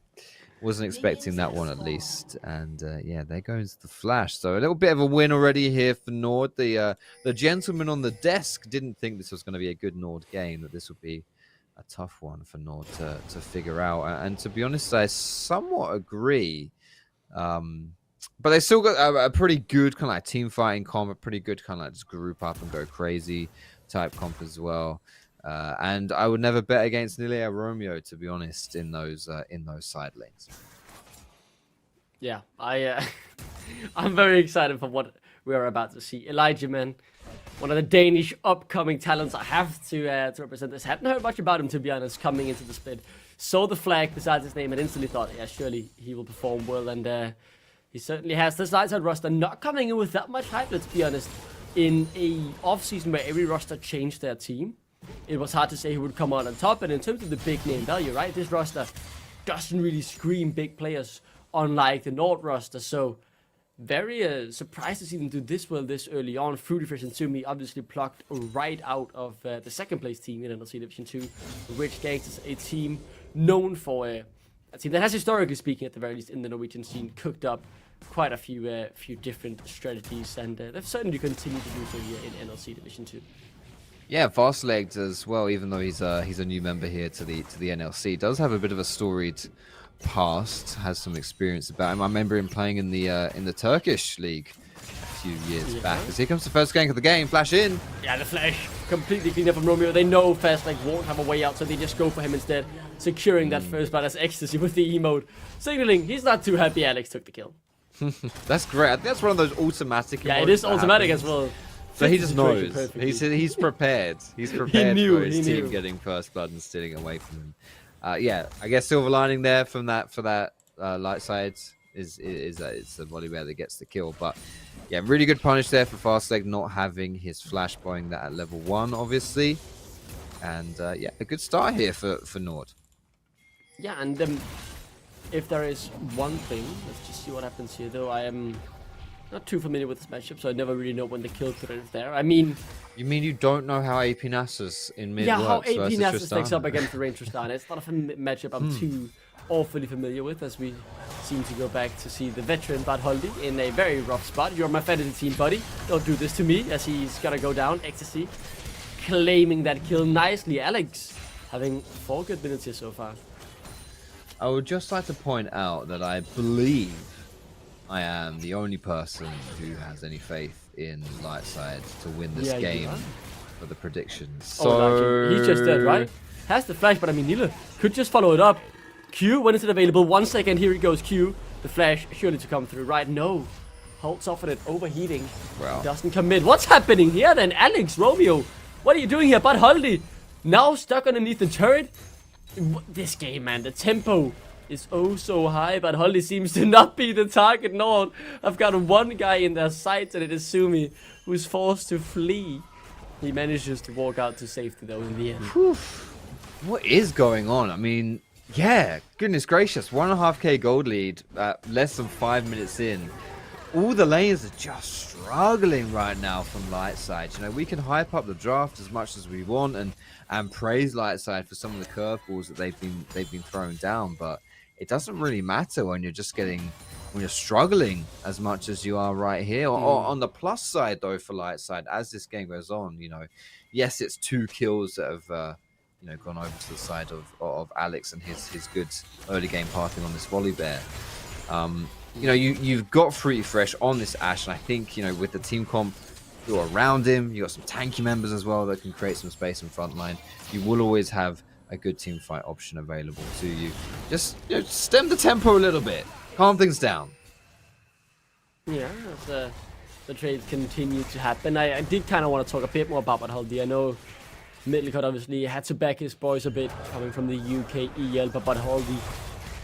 wasn't expecting that one at least. And yeah, there goes the Flash. So a little bit of a win already here for Nord. The gentleman on the desk didn't think this was going to be a good Nord game, that this would be a tough one for Nord to figure out. And to be honest, I somewhat agree. But they still got a pretty good kind of like team fighting comp, a pretty good kind of like just group up and go crazy type comp as well. And I would never bet against Nilia Romeo, to be honest, in those side lanes. Yeah, I'm very excited for what we are about to see. Elijah, man, one of the Danish upcoming talents. I have to represent this. Hadn't heard much about him, to be honest, coming into the split. Saw the flag besides his name and instantly thought, yeah, surely he will perform well. And he certainly has. This Lightside roster not coming in with that much hype, let's be honest. In a off-season where every roster changed their team, it was hard to say who would come out on top. And in terms of the big name value, right, this roster doesn't really scream big players, unlike the Nord roster. So very surprised to see them do this well this early on. Fruityfish and Sumi obviously plucked right out of the second place team in NLC Division 2. Rich Gangsters, a team known for a team that has, historically speaking, at the very least in the Norwegian scene, cooked up quite a few different strategies, and they've certainly continued to do so here in NLC Division 2. Yeah, Fast-Legged as well, even though he's a new member here to the NLC, does have a bit of a storied past, has some experience about him. I remember him playing in the Turkish league a few years back. As here comes the first gank of the game, Flash in. Yeah, the Flash completely cleaned up from Romeo. They know Fast-Leg won't have a way out, so they just go for him instead, securing that first blood as Ecstasy with the emote, signaling he's not too happy Alex took the kill. That's great. I think that's one of those automatic. Yeah, it is automatic as well. So he just knows. He's prepared. He's prepared for his team getting first blood and stealing away from him. Yeah, I guess silver lining there for that light side is it's the Volibear that gets the kill. But yeah, really good punish there for Fast-Leg not having his flash boying that at level 1, obviously. And yeah, a good start here for Nord. Yeah, and if there is one thing, let's just see what happens here. Though I am not too familiar with this matchup, so I never really know when the kill threat is there. I mean... You mean you don't know how AP Nasus in mid works? Yeah, how AP Nasus stacks up against the range Tristana. It's not a matchup I'm too awfully familiar with, as we seem to go back to see the veteran Bad Holdy in a very rough spot. You're my fantasy team, buddy. Don't do this to me, as he's gonna go down. Ecstasy claiming that kill nicely. Alex having 4 good minutes here so far. I would just like to point out that I believe I am the only person who has any faith in Lightside to win this game for the predictions. So he's just dead, right? Has the flash, but I mean, Nila could just follow it up. Q, when is it available? 1 second, here it goes, Q. The flash surely to come through, right? No. Holds off on it, overheating. Well, doesn't commit. What's happening here then? Alex, Romeo, what are you doing here? Bad Holdy now stuck underneath the turret. This game, man, the tempo is oh so high, but Holly seems to not be the target. No, I've got one guy in their sights, and it is Sumi, who's forced to flee. He manages to walk out to safety, though, in the end. Whew. What is going on? I mean, yeah, goodness gracious, 1.5k gold lead, less than 5 minutes in. All the lanes are just struggling right now from Lightside. You know, we can hype up the draft as much as we want and praise Lightside for some of the curveballs that they've been throwing down, but it doesn't really matter when you're struggling as much as you are right here. Or on the plus side, though, for Lightside, as this game goes on, you know, yes, it's 2 kills that have gone over to the side of Alex and his good early game pathing on this Volibear. You know, you've got Fruity Fresh on this Ashe, and I think, you know, with the team comp who are around him, you got some tanky members as well that can create some space in front line. You will always have a good team fight option available to you. Just, you know, stem the tempo a little bit, calm things down. Yeah, as the trades continue to happen. I did kind of want to talk a bit more about Badhaldi. I know Middelcut obviously had to back his boys a bit coming from the UK EL, but Badhaldi,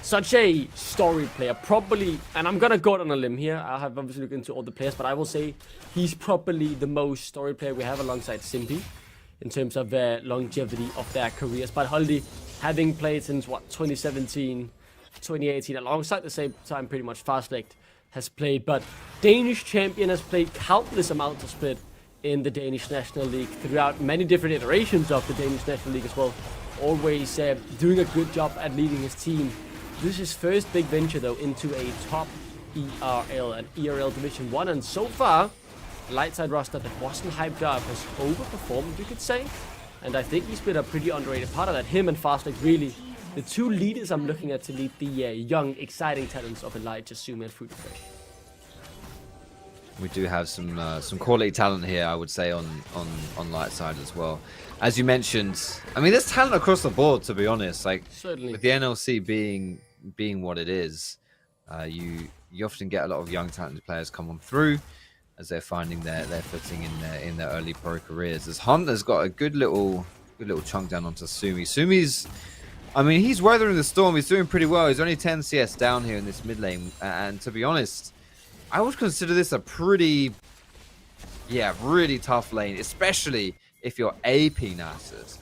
such a story player, probably, and I'm gonna go out on a limb here. I have obviously looked into all the players, but I will say he's probably the most story player we have alongside Simpy in terms of longevity of their careers. But Holdy, having played since 2017, 2018, alongside the same time pretty much Fastlight has played. But Danish champion has played countless amounts of Split in the Danish National League throughout many different iterations of the Danish National League as well. Always doing a good job at leading his team. This is his first big venture though into a top ERL and ERL Division 1, and so far a Lightside roster that wasn't hyped up has overperformed, you could say. And I think he's been a pretty underrated part of that. Him and Fastlight really the two leaders I'm looking at to lead the young, exciting talents of Elijah, Sumi and Fruit Fresh. We do have some quality talent here, I would say, on Lightside as well. As you mentioned, I mean, there's talent across the board, to be honest. Like, certainly, with the NLC being what it is, you often get a lot of young talented players come on through as they're finding their footing in their early pro careers. As Hunt has got a good little chunk down onto Sumi. Sumi's, I mean, he's weathering the storm. He's doing pretty well. He's only 10 CS down here in this mid lane, and to be honest, I would consider this a pretty, really tough lane, especially if you're AP Nasus.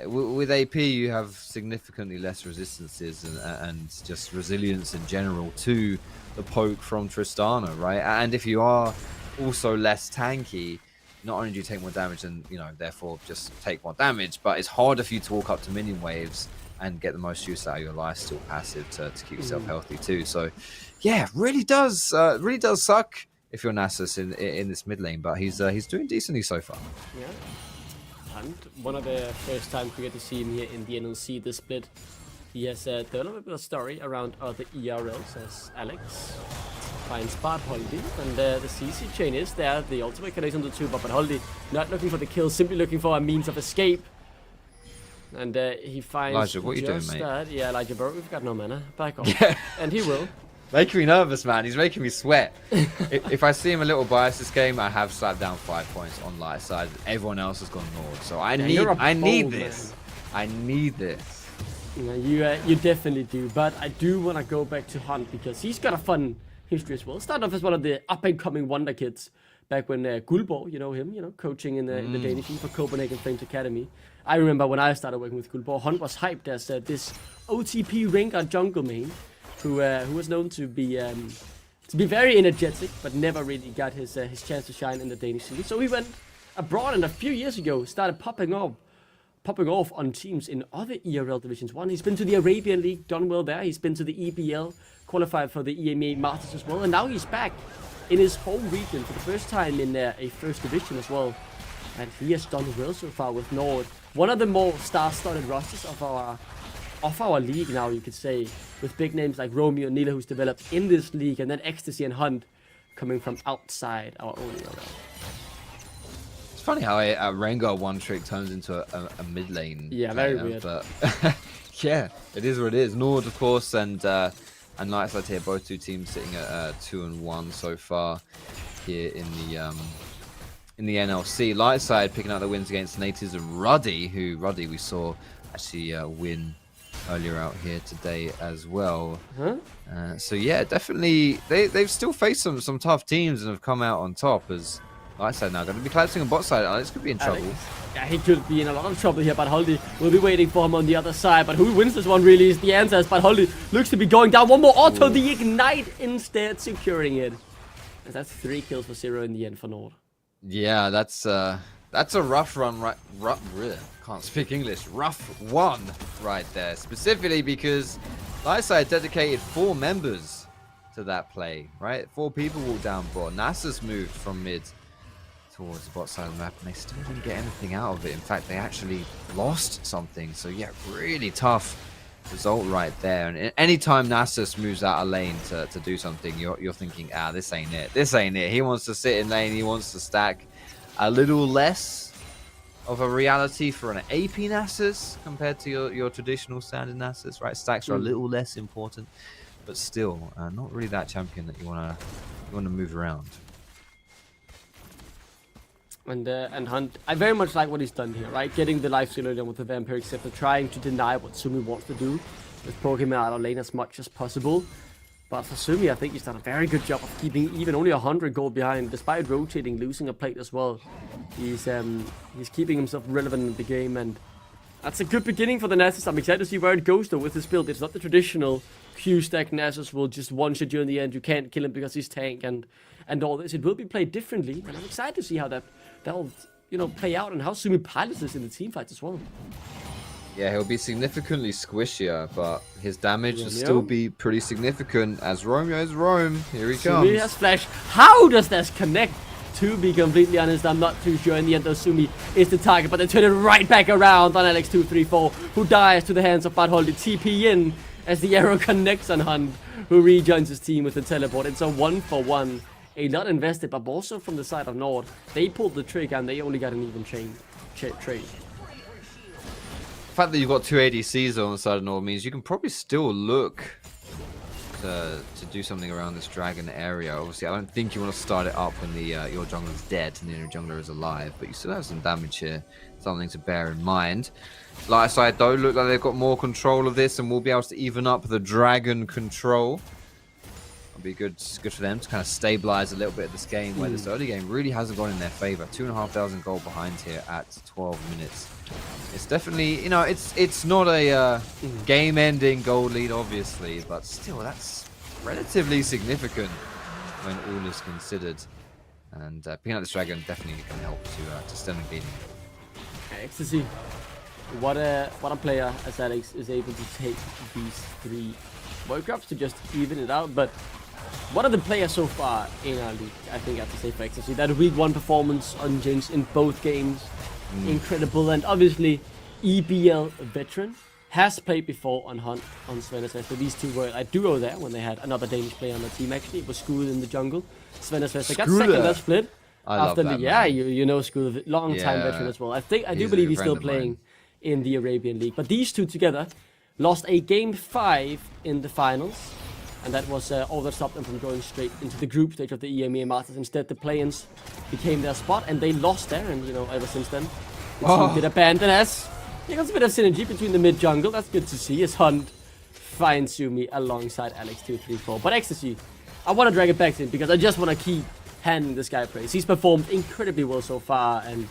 With AP, you have significantly less resistances and just resilience in general to the poke from Tristana, right? And if you are also less tanky, not only do you take more damage and, therefore just take more damage, but it's harder for you to walk up to minion waves and get the most use out of your lifesteal passive to keep yourself healthy too. So, yeah, really does suck if you're Nasus in this mid lane, but he's doing decently so far. Yeah. And one of the first times we get to see him here in the NLC this split, he has developed a story around other ERLs as Alex finds Bart Holdy, and the CC chain is there, the ultimate connection to the two, but Holdy not looking for the kill, simply looking for a means of escape. And he finds Elijah, what are you doing, mate? that. Yeah, Elijah, bro, we've got no mana. Back off. Yeah. And he will. Making me nervous, man. He's making me sweat. If I see him a little biased this game, I have slapped down 5 points on light side. Everyone else has gone Nord, so I need this. I need this. Yeah, you definitely do. But I do want to go back to Hunt because he's got a fun history as well. Started off as one of the up-and-coming wonder kids back when Gullborg, you know him, coaching in the Danish league for Copenhagen Flames Academy. I remember when I started working with Gullborg, Hunt was hyped as this OTP Rengar jungle main who was known to be very energetic, but never really got his chance to shine in the Danish league. So he went abroad, and a few years ago started popping off on teams in other ERL Divisions 1. He's been to the Arabian League, done well there. He's been to the EPL, qualified for the EMEA Masters as well, and now he's back in his home region for the first time in a first division as well. And he has done well so far with Nord. One of the more star-studded rosters of our league now, you could say, with big names like Romeo and Nila, who's developed in this league, and then Ecstasy and Hunt coming from outside our own ERL. It's funny how a Rengar one trick turns into a mid lane. Yeah, very weird. But yeah, it is what it is. Nord, of course, and Lightside here, both two teams sitting at 2-1 so far here in the NLC. Lightside picking up the wins against Natives and Ruddy, who we saw actually win earlier out here today as well. So yeah, definitely they've still faced some tough teams and have come out on top as Lightside now going to be collapsing on bot side. Alex could be in trouble. Yeah, he could be in a lot of trouble here, but Holdy will be waiting for him on the other side. But who wins this one really is the answer, but Holdy looks to be going down. One more auto, the Ignite instead securing it. And that's 3 kills for 0 in the end for Nord. Yeah, that's a rough run, right? Can't speak English. Rough one right there, specifically because Lightside dedicated 4 members to that play, right? 4 people walked down bot. Nasus moved from mid towards the bot side of the map, and they still didn't get anything out of it. In fact, they actually lost something. So yeah, really tough result right there. And anytime Nasus moves out of lane to do something, you're thinking, this ain't it. This ain't it. He wants to sit in lane. He wants to stack. A little less of a reality for an AP Nasus compared to your traditional standard Nasus, right? Stacks are a little less important, but still not really that champion that you wanna move around. And Hunt, I very much like what he's done here, right? Getting the life stealer down with the Vampiric Scepter, trying to deny what Sumi wants to do, with poking him out of lane as much as possible. But for Sumi, I think he's done a very good job of keeping even only 100 gold behind, despite rotating, losing a plate as well. He's keeping himself relevant in the game, and That's a good beginning for the Nasus. I'm excited to see where it goes though with this build. It's not the traditional Q-stack Nasus will just one-shot you in the end. You can't kill him because he's tank and all this. It will be played differently, and I'm excited to see how that'll play out and how Sumi pilots this in the team fights as well. Yeah, he'll be significantly squishier, but his damage will still be pretty significant as Romeo's Rome. Here he comes. Sumi has flash. How does this connect? To be completely honest, I'm not too sure. In the end, though, Sumi is the target, but they turn it right back around on Alex234, who dies to the hands of Badholdi. TP in as the arrow connects on Hunt, who rejoins his team with the teleport. It's a 1-for-1. A lot invested, but also from the side of Nord. They pulled the trigger and they only got an even trade. The fact that you've got 2 ADCs on the side of Nord means you can probably still look to do something around this dragon area. Obviously, I don't think you want to start it up when the your jungler's dead and the inner jungler is alive, but you still have some damage here. Something to bear in mind. Light side though, look like they've got more control of this and will be able to even up the dragon control. It'll be good for them to kind of stabilize a little bit of this game where this early game really hasn't gone in their favor. 2,500 gold behind here at 12 minutes. It's definitely, it's not a game-ending gold lead, obviously, but still, that's relatively significant when all is considered. And picking up this dragon definitely can help to stem the bleeding. Ecstasy. What a player as Alex is able to take these 3 World Cups to just even it out. But one of the players so far in our league, I think I have to say for Ecstasy, that week 1 performance on Jinx in both games. Incredible. And obviously EBL veteran has played before on Hunt on Svennesvesta. These two were a duo there when they had another Danish player on the team. Actually, it was Skull in the jungle. Svennesvesta got second that split. I love that, yeah, you know Skull, long time veteran as well. I do believe he's still playing in the Arabian League. But these two together lost a game 5 in the finals. And that was all that stopped them from going straight into the group stage of the EMEA Masters. Instead, the play-ins became their spot, and they lost there. And ever since then, the team did abandon us. There's a bit of synergy between the mid jungle. That's good to see. As Hunt finds Sumi alongside Alex234. But Ecstasy, I want to drag it back to him because I just want to keep handing this guy praise. He's performed incredibly well so far, and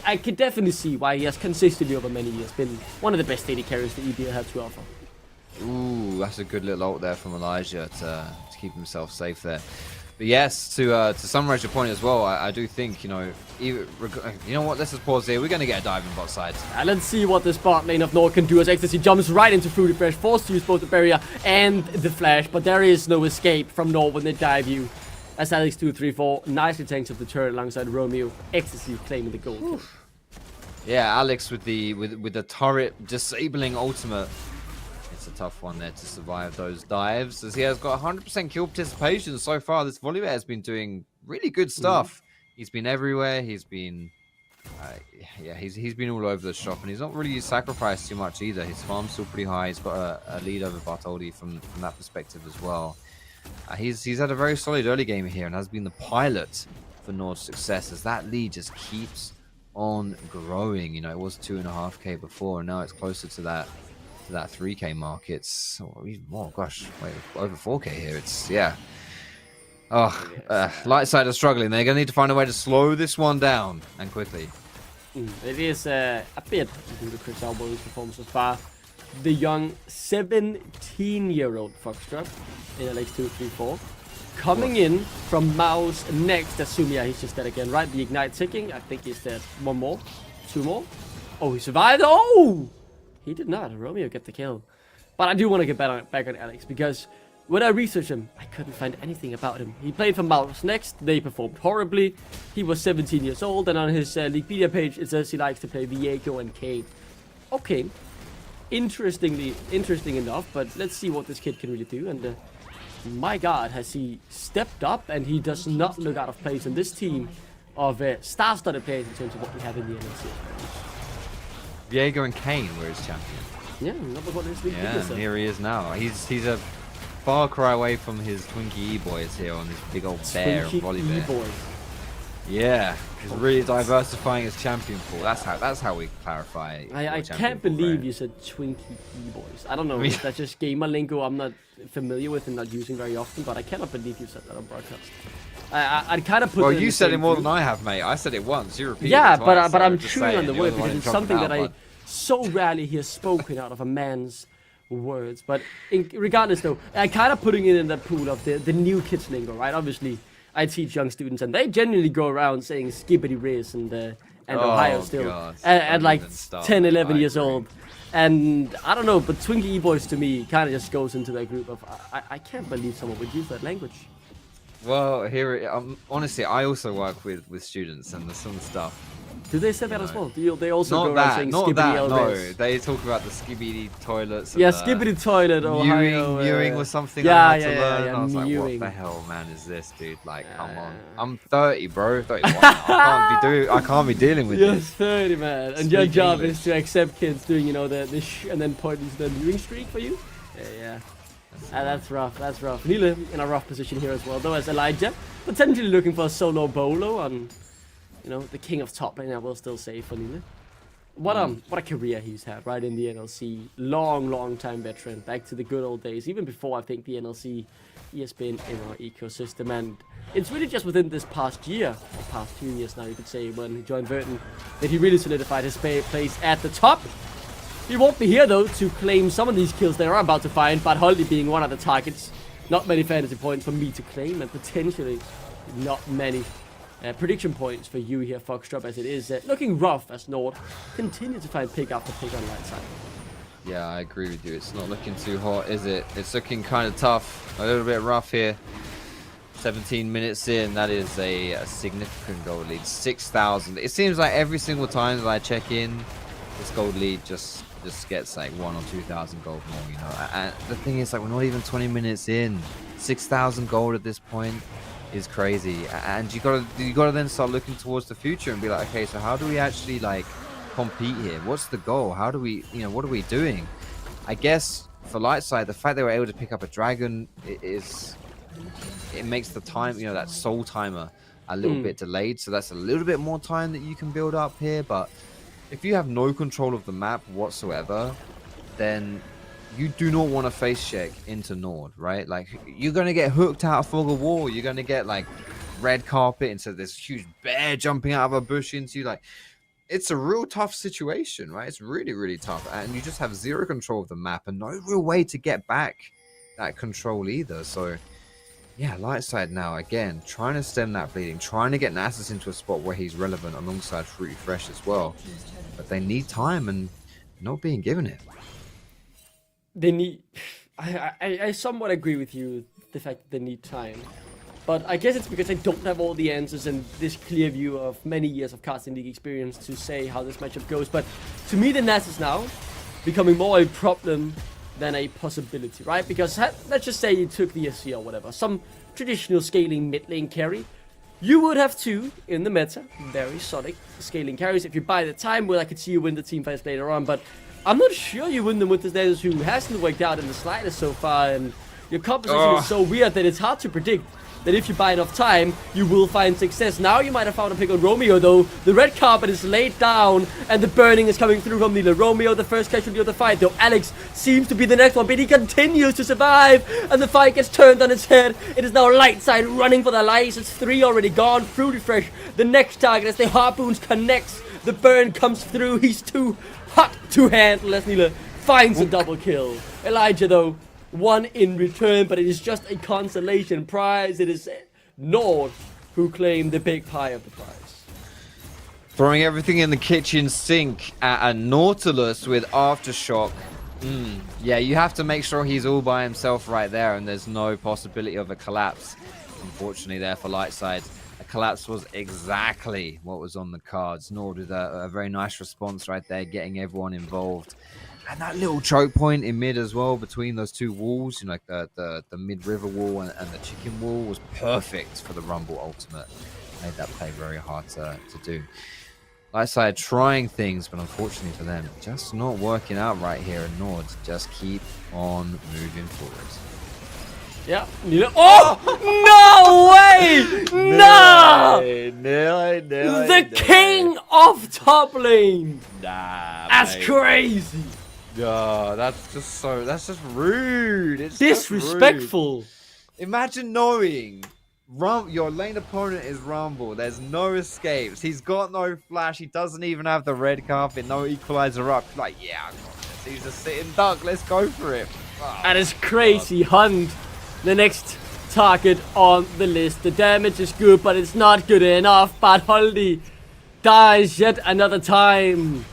I can definitely see why he has consistently over many years been one of the best AD carries the EBL had to offer. Ooh, that's a good little ult there from Elijah to keep himself safe there. But yes, to summarize your point as well, I do think, you know what, let's just pause here. We're going to get a dive in bot side. Let's see what this bot lane of Nord can do as Ecstasy jumps right into Fruity Fresh, forced to use both the barrier and the flash, but there is no escape from Nord when they dive you. As Alex234 nicely tanks up the turret alongside Romeo. Ecstasy claiming the gold. Yeah, Alex with the turret disabling ultimate. It's a tough one there to survive those dives, as he has got 100% kill participation so far. This Volibear has been doing really good stuff. He's been everywhere. He's been, he's been all over the shop, and he's not really sacrificed too much either. His farm's still pretty high. He's got a lead over Bartoldi from that perspective as well. He's had a very solid early game here and has been the pilot for Nord's success, as that lead just keeps on growing. It was 2.5k before, and now it's closer to that 3k mark. It's even more. Gosh, wait, over 4k here. It's light side are struggling. They're gonna need to find a way to slow this one down, and quickly. It is a bit into Chris Albo's performance so far. The young 17-year-old Foxtrot in Alex234 coming in from Mouse next. Asumia, he's just dead again, right? The ignite ticking. I think he's dead. 1 more, 2 more. Oh, he survived. Oh, he did not. Romeo get the kill. But I do want to get back on Alex, because when I researched him, I couldn't find anything about him. He played for Mouse next. They performed horribly. He was 17 years old, and on his Leaguepedia page it says he likes to play Viego and Kane. Okay. Interesting enough, but let's see what this kid can really do. And my god, has he stepped up, and he does not look out of place in this team of star-studded players in terms of what we have in the NLC. Viego and Kane were his champion. Yeah, number 1 in his league. Yeah, and here he is now. He's a far cry away from his Twinkie E-boys here on this big old bear and Volibear. E-boys. Yeah, he's really diversifying his champion pool. That's how we clarify. I can't believe you said Twinkie E-boys. I don't know if that's just gamer lingo I'm not familiar with and not using very often, but I cannot believe you said that on broadcast. I'd kind of put. Well, them in you the said same it more group. than I have, mate. I said it once. You repeated Yeah, it twice, but so I'm just chewing on saying, the you're word one because who it's dropped something out, that I bud. so rarely hear spoken out of a man's words. But regardless, though, I'm kind of putting it in that pool of the new kids lingo, right? Obviously, I teach young students, and they genuinely go around saying skibbity riz and Ohio still God. at like Don't even start, 10, mate. 11 I years agree. old. And I don't know, but Twinkie E-Boys to me kind of just goes into that group of I can't believe someone would use that language. Well, honestly, I also work with students, and there's some stuff. Do they say that as well? Do they also go Not around that, saying not skibbity that. No, Elvis? they talk about the skibbity toilets. And Yeah, the skibbity toilet, Ohio. mewing was something yeah, I had to yeah, learn. yeah, I was mewing. like, what the hell, man, is this, dude? Like, come on. I'm 30, bro. 31. I can't be dealing with You're this. 30, man, and your Speak job English. is to accept kids doing, the and then pointing to the mewing streak for you. Yeah. That's rough. That's rough. Nila in a rough position here as well, though, as Elijah potentially looking for a solo bolo on, the king of top lane. I will still say for Nila. What a career he's had, right, in the NLC. Long time veteran, back to the good old days, even before I think the NLC he has been in our ecosystem. And it's really just within this past year, the past 2 years now, you could say, when he joined Verdant, that he really solidified his place at the top. He won't be here, though, to claim some of these kills they are about to find, but Holly being one of the targets. Not many fantasy points for me to claim, and potentially not many prediction points for you here, Foxtrot, as it is looking rough as Nord continue to find pick after pick on light side. Yeah, I agree with you. It's not looking too hot, is it? It's looking kind of tough. A little bit rough here. 17 minutes in, that is a significant gold lead. 6,000. It seems like every single time that I check in, this gold lead just gets like 1,000 or 2,000 gold more, And the thing is, like, we're not even 20 minutes in. 6,000 gold at this point is crazy. And you gotta then start looking towards the future and be like, okay, so how do we actually like compete here? What's the goal? How do we, what are we doing? I guess for Lightside, the fact they were able to pick up a dragon it makes the time, that soul timer a little bit delayed. So that's a little bit more time that you can build up here. But if you have no control of the map whatsoever, then you do not want to face check into Nord, right? Like, you're going to get hooked out of Fog of War. You're going to get, like, red carpet into this huge bear jumping out of a bush into you. Like, it's a real tough situation, right? It's really, really tough. And you just have zero control of the map and no real way to get back that control either. So, yeah, Lightside now, again, trying to stem that bleeding, trying to get Nasus into a spot where he's relevant alongside Fruity Fresh as well. But they need time and not being given it. They need... I somewhat agree with you, the fact that they need time. But I guess it's because I don't have all the answers and this clear view of many years of casting league experience to say how this matchup goes. But to me, the Nasus now becoming more a problem than a possibility, right? Because let's just say you took the SC or whatever, some traditional scaling mid lane carry. You would have two in the meta, very solid scaling carries. If you buy the time, well, I could see you win the team fights later on, but I'm not sure you win them with the Nasus who hasn't worked out in the slightest so far, and your composition is so weird that it's hard to predict that if you buy enough time, you will find success. Now you might have found a pick on Romeo, though. The red carpet is laid down, and the burning is coming through from Nila. Romeo, the first casualty of the fight, though Alex seems to be the next one, but he continues to survive, and the fight gets turned on its head. It is now Lightside running for their lives. It's 3 already gone. Fruity Fresh, the next target as the harpoons connects. The burn comes through. He's too hot to handle as Nila finds a double kill. Elijah, though, one in return, but it is just a consolation prize. It is Nord who claim the big pie of the prize. Throwing everything in the kitchen sink at a Nautilus with Aftershock. Yeah, you have to make sure he's all by himself right there, and there's no possibility of a collapse. Unfortunately there for Lightside, a collapse was exactly what was on the cards. Nord with a very nice response right there, getting everyone involved. And that little choke point in mid as well between those two walls, like the mid-river wall and the chicken wall, was perfect for the Rumble ultimate. Made that play very hard to do. Lightside trying things, but unfortunately for them, just not working out right here. And Nord just keep on moving forward. Yeah. Oh! No way! No! The king of top lane! Nah, that's mate. crazy! Yeah, that's just rude. It's disrespectful. Just rude. Imagine knowing Your lane opponent is Rumble. There's no escapes. He's got no flash. He doesn't even have the red carpet. No equalizer up. Like, yeah, I got this. He's a sitting duck. Let's go for it. Oh, That is crazy. Hunt, the next target on the list. The damage is good, but it's not good enough. But Holdy dies yet another time.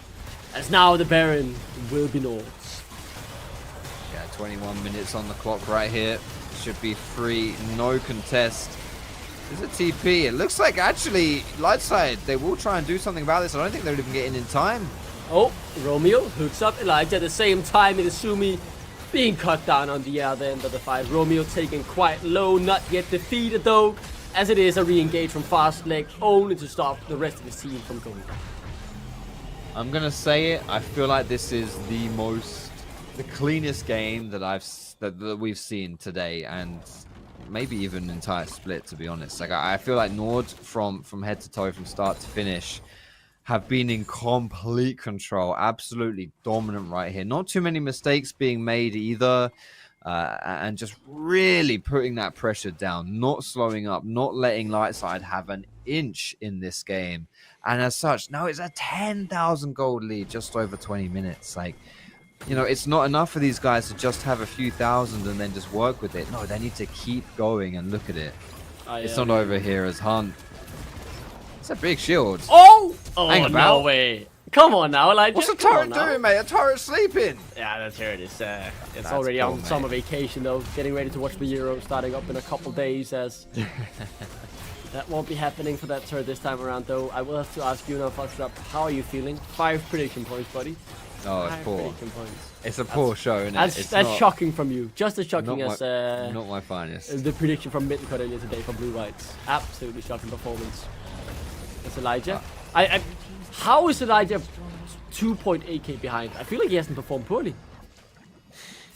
As now the Baron will be Nords. Yeah, 21 minutes on the clock right here. Should be free. No contest. There's a TP. It looks like actually Lightside, they will try and do something about this. I don't think they'll even get in time. Oh, Romeo hooks up Elijah at the same time. Inazumi being cut down on the other end of the fight. Romeo taken quite low, not yet defeated though, as it is a re-engage from Fast Leg, only to stop the rest of his team from going down. I'm gonna say it. I feel like this is the cleanest game that that we've seen today, and maybe even an entire split, to be honest. Like I feel like Nord from head to toe, from start to finish, have been in complete control, absolutely dominant right here. Not too many mistakes being made either, and just really putting that pressure down, not slowing up, not letting Lightside have an inch in this game. And as such, now it's a 10,000 gold lead, just over 20 minutes. Like, you know, it's not enough for these guys to just have a few thousand and then just work with it. No, they need to keep going, and look at it. It's not over here as Hunt. It's a big shield. Oh! Hang Oh, about. no way. Come on now, Elijah. What's the Come turret on now. doing, mate? A turret's sleeping. Yeah, the turret is it's That's already cool, on mate. summer vacation though, getting ready to watch the Euro starting up in a couple days, as that won't be happening for that turret this time around though. I will have to ask you now, Foxtrap, how are you feeling? 5 prediction points, buddy. Oh, it's 5 poor. prediction points. It's a poor show, isn't it? It's That's not, shocking from you. Just as shocking not as not my finest. the prediction from Middencourt earlier today for Blue Whites. Absolutely shocking performance. That's Elijah. How is Elijah 2.8k behind? I feel like he hasn't performed poorly.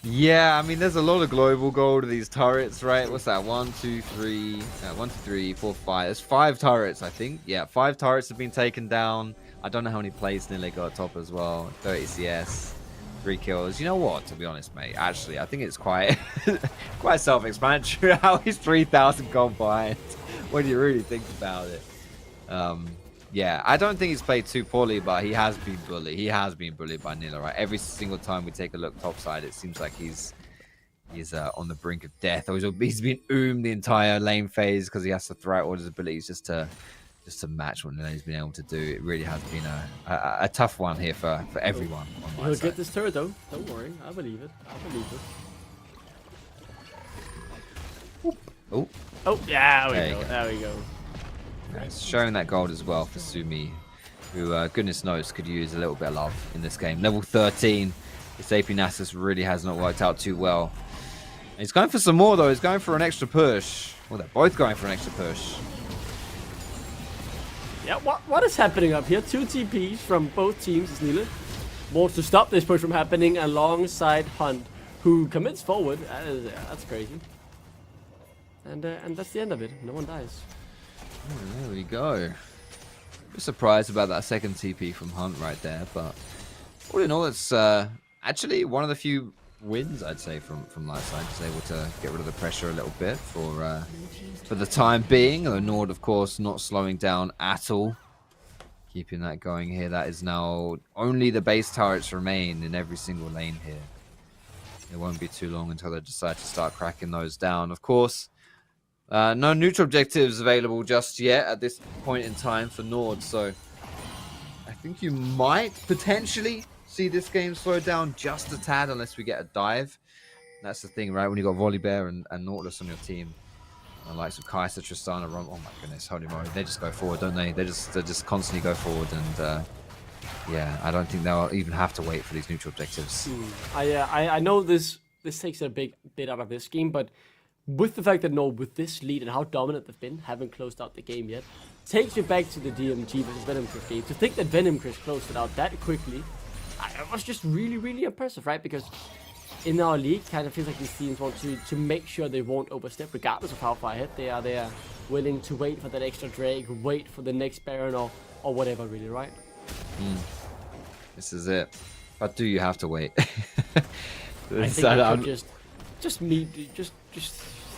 Yeah, I mean, there's a lot of global gold to these turrets, right? What's that? 1, 2, 3, 1, 2, 3, 4, 5. There's 5 turrets, I think. Yeah, 5 turrets have been taken down. I don't know how many plays Nile got top as well. 30 CS, 3 kills. You know what? To be honest, mate, actually, I think it's quite quite self-explanatory how he's 3,000 gold behind when you really think about it. Yeah, I don't think he's played too poorly, but he has been bullied. He has been bullied by Nila, right? Every single time we take a look topside, it seems like he's on the brink of death. Or he's been the entire lane phase because he has to throw out all his abilities just to match what Nila's been able to do. It really has been a tough one here for everyone. On He'll get this turret though. Don't worry. I believe it. I believe it. Oh. Oh, yeah, There you go. There we go. Nice. Showing that gold as well for Sumi, who, goodness knows, could use a little bit of love in this game. Level 13. This AP Nasus really has not worked out too well. And he's going for some more, though. He's going for an extra push. Well, they're both going for an extra push. Yeah, what is happening up here? 2 TPs from both teams as Nila wants to stop this push from happening alongside Hunt, who commits forward. That's crazy. And that's the end of it. No one dies. Oh, there we go. Just surprised about that second TP from Hunt right there, but all in all, it's actually one of the few wins, I'd say, from Lightside. Just able to get rid of the pressure a little bit for the time being. Though Nord, of course, not slowing down at all. Keeping that going here. That is now only the base turrets remain in every single lane here. It won't be too long until they decide to start cracking those down. Of course, no neutral objectives available just yet at this point in time for Nord, so I think you might potentially see this game slow down just a tad unless we get a dive. That's the thing, right? When you got Volibear and Nautilus on your team, the likes of Kai'Sa, Tristana, oh my goodness, holy moly, they just go forward, don't they? They just constantly go forward, and yeah, I don't think they'll even have to wait for these neutral objectives. I know this takes a big bit out of this game, but with the fact that Nord, with this lead and how dominant they've been, haven't closed out the game yet, takes me back to the DMG versus Venom Crest game. To think that Venom Crest closed it out that quickly, it was just really, really impressive, right? Because in our league, kind of feels like these teams want to make sure they won't overstep, regardless of how far ahead they are. They are willing to wait for that extra Drake, wait for the next Baron, or whatever, really, right? This is it. But do you have to wait? I think I could just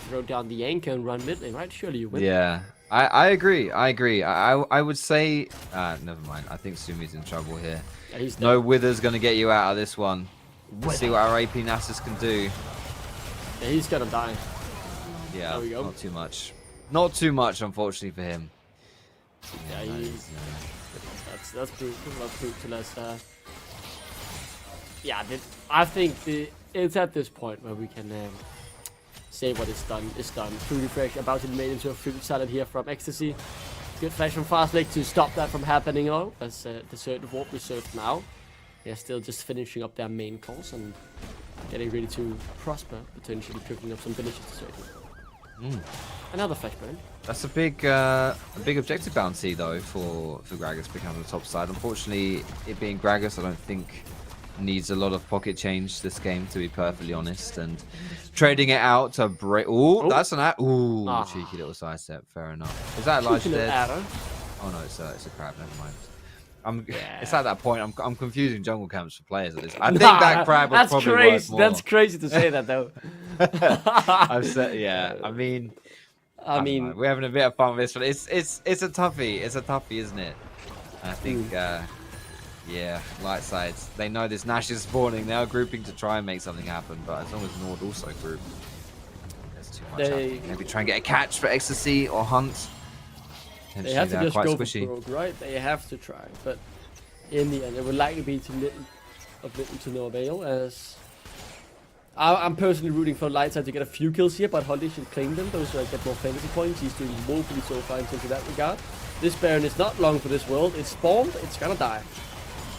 throw down the anchor and run mid lane, right? Surely you win. Yeah, I agree. I would say, never mind. I think Sumi's in trouble here. Yeah, he's No dead. Wither's going to get you out of this one. Let's see what our AP Nasus can do. Yeah, he's gonna die. Yeah, There we go. not too much. Not too much, unfortunately, for him. Yeah, that he's... is, That's brutal. That's brutal. Yeah, I think it's at this point where we can say what is done is done. Fruity Fresh about to be made into a fruit salad here from Ecstasy. Good flash from Fastlick to stop that from happening though, as the warp reserved now. They're still just finishing up their main course and getting ready to prosper, potentially picking up some villages to certain. Another flash burn. That's a big objective bounty though for Gragas picking up on the top side. Unfortunately, it being Gragas, I don't think needs a lot of pocket change this game, to be perfectly honest. And trading it out to break. Ooh, that's an cheeky little side step. Fair enough. Is that Elijah dead? Oh no, it's a crab. Never mind. It's at that point. I'm confusing jungle camps for players at this. I think that crab was probably worth more. That's crazy to say that though. I've said, yeah. I mean, we're having a bit of fun with this, but it's a toughie. It's a toughie, isn't it? I think, yeah, light sides. They know this Nash is spawning. They are grouping to try and make something happen, but as long as Nord also group, there's too much happening. Maybe try and get a catch for Ecstasy or Hunt. They have to just go for broke, right? They have to try, but in the end, it would likely be to little to no avail. As I'm personally rooting for Lightside to get a few kills here, but Holly should claim them. Those get more fantasy points. He's doing woefully so far in terms of that regard. This Baron is not long for this world. It's spawned. It's gonna die.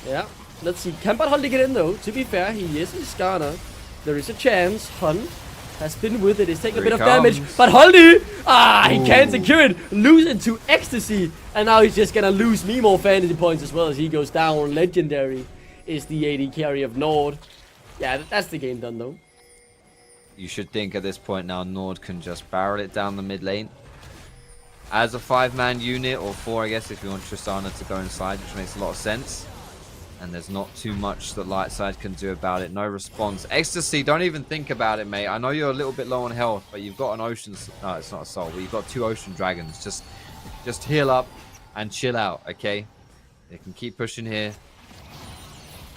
Yeah. Let's see. Can Bad Holly get in though? To be fair, he is in Skarner. There is a chance. Hunt has been with it. He's taking a bit of damage. But Holly! He can't secure it. Lose it to Ecstasy. And now he's just gonna lose me more fantasy points as well as he goes down. Legendary is the AD carry of Nord. Yeah, that's the game done though. You should think at this point now Nord can just barrel it down the mid lane. As a 5-man unit, or 4 I guess if you want Tristana to go inside, which makes a lot of sense. And there's not too much that Lightside can do about it. No response. Ecstasy, don't even think about it, mate. I know you're a little bit low on health, but you've got an ocean... No, it's not a soul, but you've got 2 ocean dragons. Just heal up and chill out, okay? They can keep pushing here.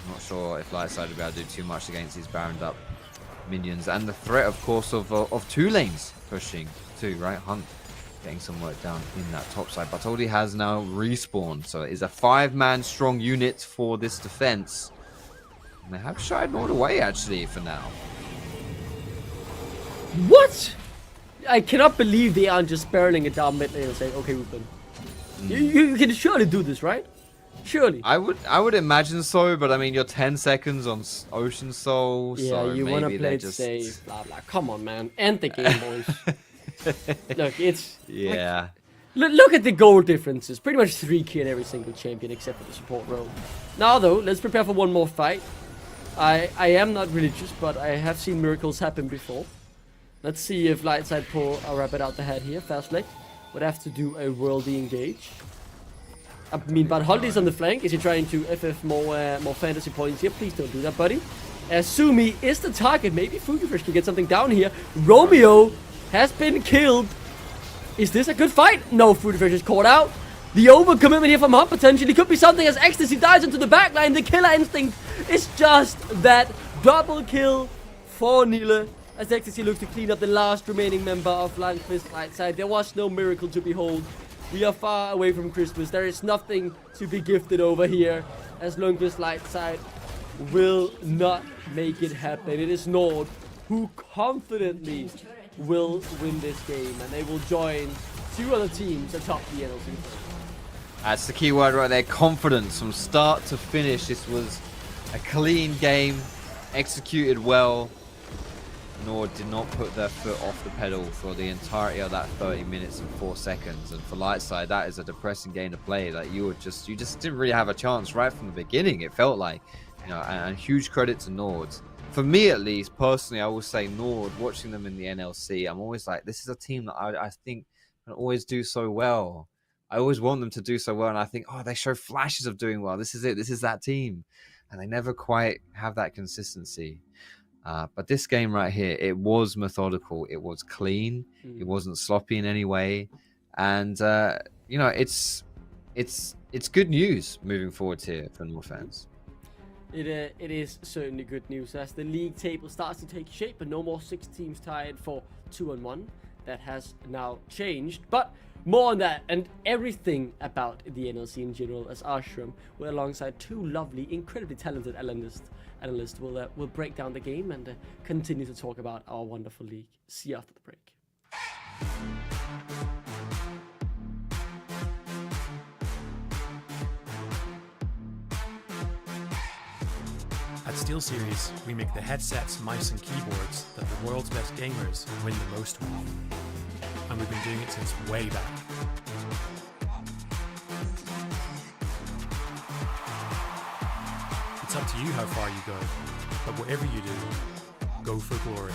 I'm not sure if Lightside will be able to do too much against these baroned up minions. And the threat, of course, of 2 lanes pushing too, right? Hunt getting some work down in that top side. Bartoldi has now respawned, so it is a 5-man strong unit for this defense. And they have shied Nord away, actually, for now. What? I cannot believe they aren't just barreling it down mid lane and saying, okay, Ruben. You can surely do this, right? Surely. I would imagine so, but I mean, you're 10 seconds on Ocean Soul, yeah, so you want to play it safe, blah, blah. Come on, man. End the game, boys. Look, it's... Yeah. Like, look at the goal differences. Pretty much 3k in every single champion except for the support role. Now, though, let's prepare for one more fight. I am not religious, but I have seen miracles happen before. Let's see if Lightside pull a rabbit out the head here. Fastlick would have to do a worldy engage. I mean, but Holdy's on the flank. Is he trying to FF more fantasy points here? Please don't do that, buddy. Sumi is the target. Maybe Fugifish can get something down here. Romeo has been killed. Is this a good fight? No, Fugifish is caught out. The overcommitment here from Hunt potentially could be something as Ecstasy dives into the backline. The killer instinct is just that double kill for Nile. As Ecstasy looks to clean up the last remaining member of Landquist Lightside. There was no miracle to behold. We are far away from Christmas. There is nothing to be gifted over here. As Lundqvist Lightside will not make it happen. It is Nord who confidently will win this game. And they will join 2 other teams atop the NLC. That's the key word right there. Confidence from start to finish. This was a clean game. Executed well. Nord did not put their foot off the pedal for the entirety of that 30 minutes and 4 seconds. And for Lightside, that is a depressing game to play. Like you just didn't really have a chance right from the beginning. It felt like, you know, and huge credit to Nord. For me, at least, personally, I will say Nord, watching them in the NLC, I'm always like, this is a team that I think can always do so well. I always want them to do so well. And I think, oh, they show flashes of doing well. This is it. This is that team. And they never quite have that consistency. But this game right here, it was methodical, it was clean, it wasn't sloppy in any way, and you know, it's good news moving forward here for Nord fans. It is certainly good news as the league table starts to take shape, but no more 6 teams tied for 2-1. That has now changed, but more on that and everything about the NLC in general, as Ashram will, alongside 2 lovely, incredibly talented analysts will break down the game and continue to talk about our wonderful league. See you after the break. At SteelSeries, we make the headsets, mice and keyboards that the world's best gamers win the most with. And we've been doing it since way back. It's up to you how far you go, but whatever you do, go for glory.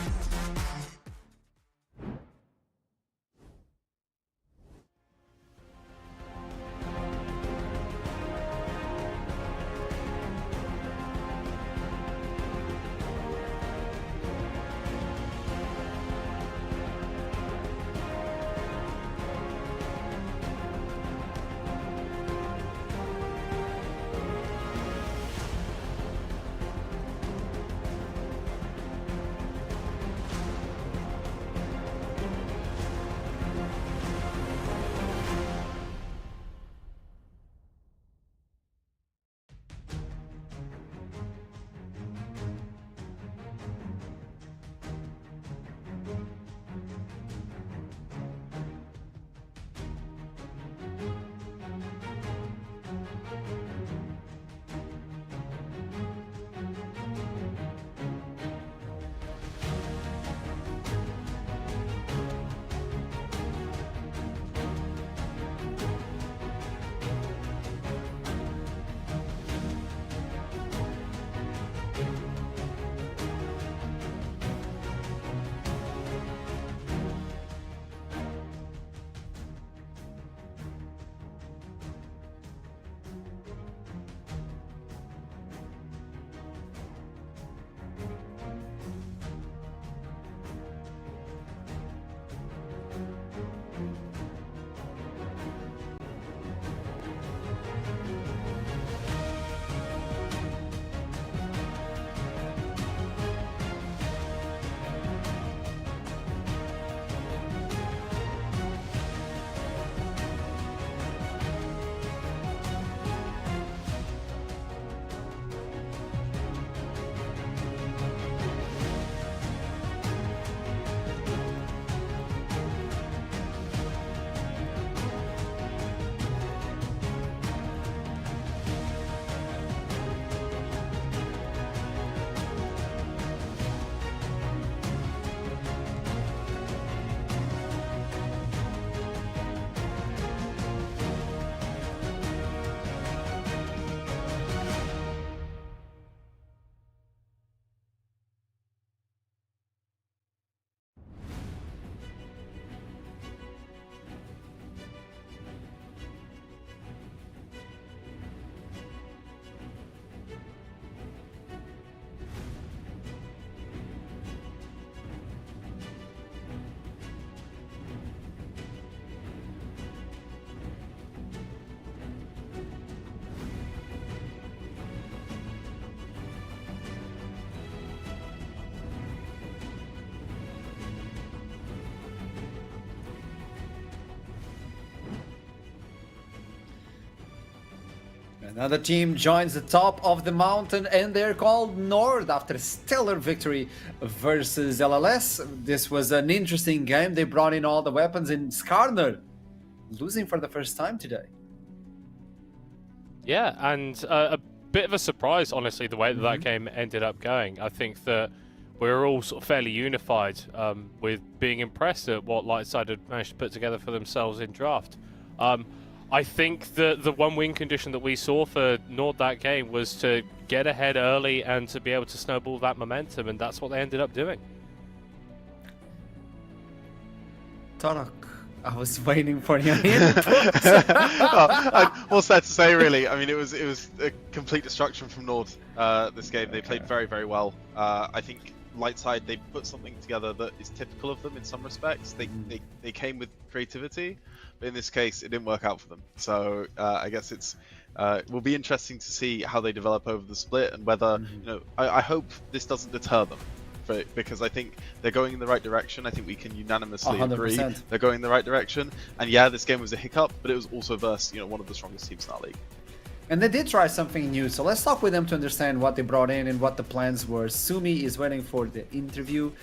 Another team joins the top of the mountain and they're called Nord after a stellar victory versus LLS. This was an interesting game. They brought in all the weapons in Skarner, losing for the first time today. Yeah, and a bit of a surprise, honestly, the way that that game ended up going. I think that we're all sort of fairly unified with being impressed at what Lightside had managed to put together for themselves in draft. I think that the one win condition that we saw for Nord that game was to get ahead early and to be able to snowball that momentum, and that's what they ended up doing. Torok, I was waiting for your input. What's that to say, really? I mean, it was a complete destruction from Nord this game. They played very, very well. I think light side, they put something together that is typical of them in some respects. They came with creativity, but in this case, it didn't work out for them. So I guess it will be interesting to see how they develop over the split, and whether I hope this doesn't deter them. Because I think they're going in the right direction. I think we can unanimously 100%. agree they're going in the right direction. And yeah, this game was a hiccup, but it was also versus one of the strongest teams in our league. And they did try something new, so let's talk with them to understand what they brought in and what the plans were. Sumi is waiting for the interview.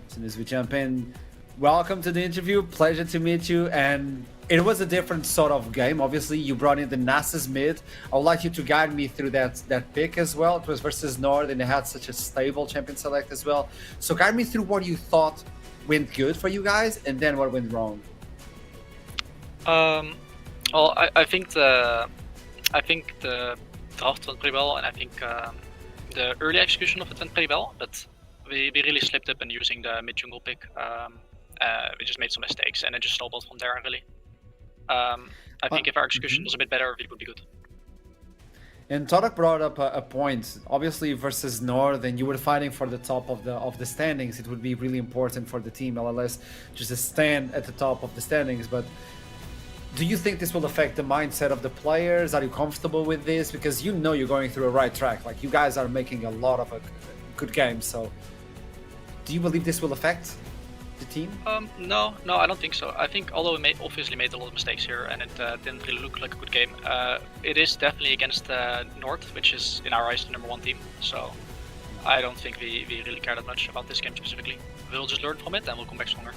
As soon as we jump in, welcome to the interview. Pleasure to meet you. And it was a different sort of game. Obviously, you brought in the Nasus mid. I would like you to guide me through that pick as well. It was versus Nord, and they had such a stable champion select as well. So guide me through what you thought went good for you guys, and then what went wrong. Well, I think the draft went pretty well, and I think the early execution of it went pretty well. But we really slipped up in using the mid jungle pick. We just made some mistakes, and it just snowballed from there. Really. I think if our execution was a bit better, it would be good. And Torok brought up a point. Obviously, versus Nord, and you were fighting for the top of the standings. It would be really important for the team LLS just to stand at the top of the standings. But do you think this will affect the mindset of the players? Are you comfortable with this? Because you're going through a right track. Like, you guys are making a lot of good games. So, do you believe this will affect the team? No, I don't think so. I think although we obviously made a lot of mistakes here, and it didn't really look like a good game, it is definitely against North, which is in our eyes the #1 team. So I don't think we really care that much about this game specifically. We'll just learn from it and we'll come back stronger.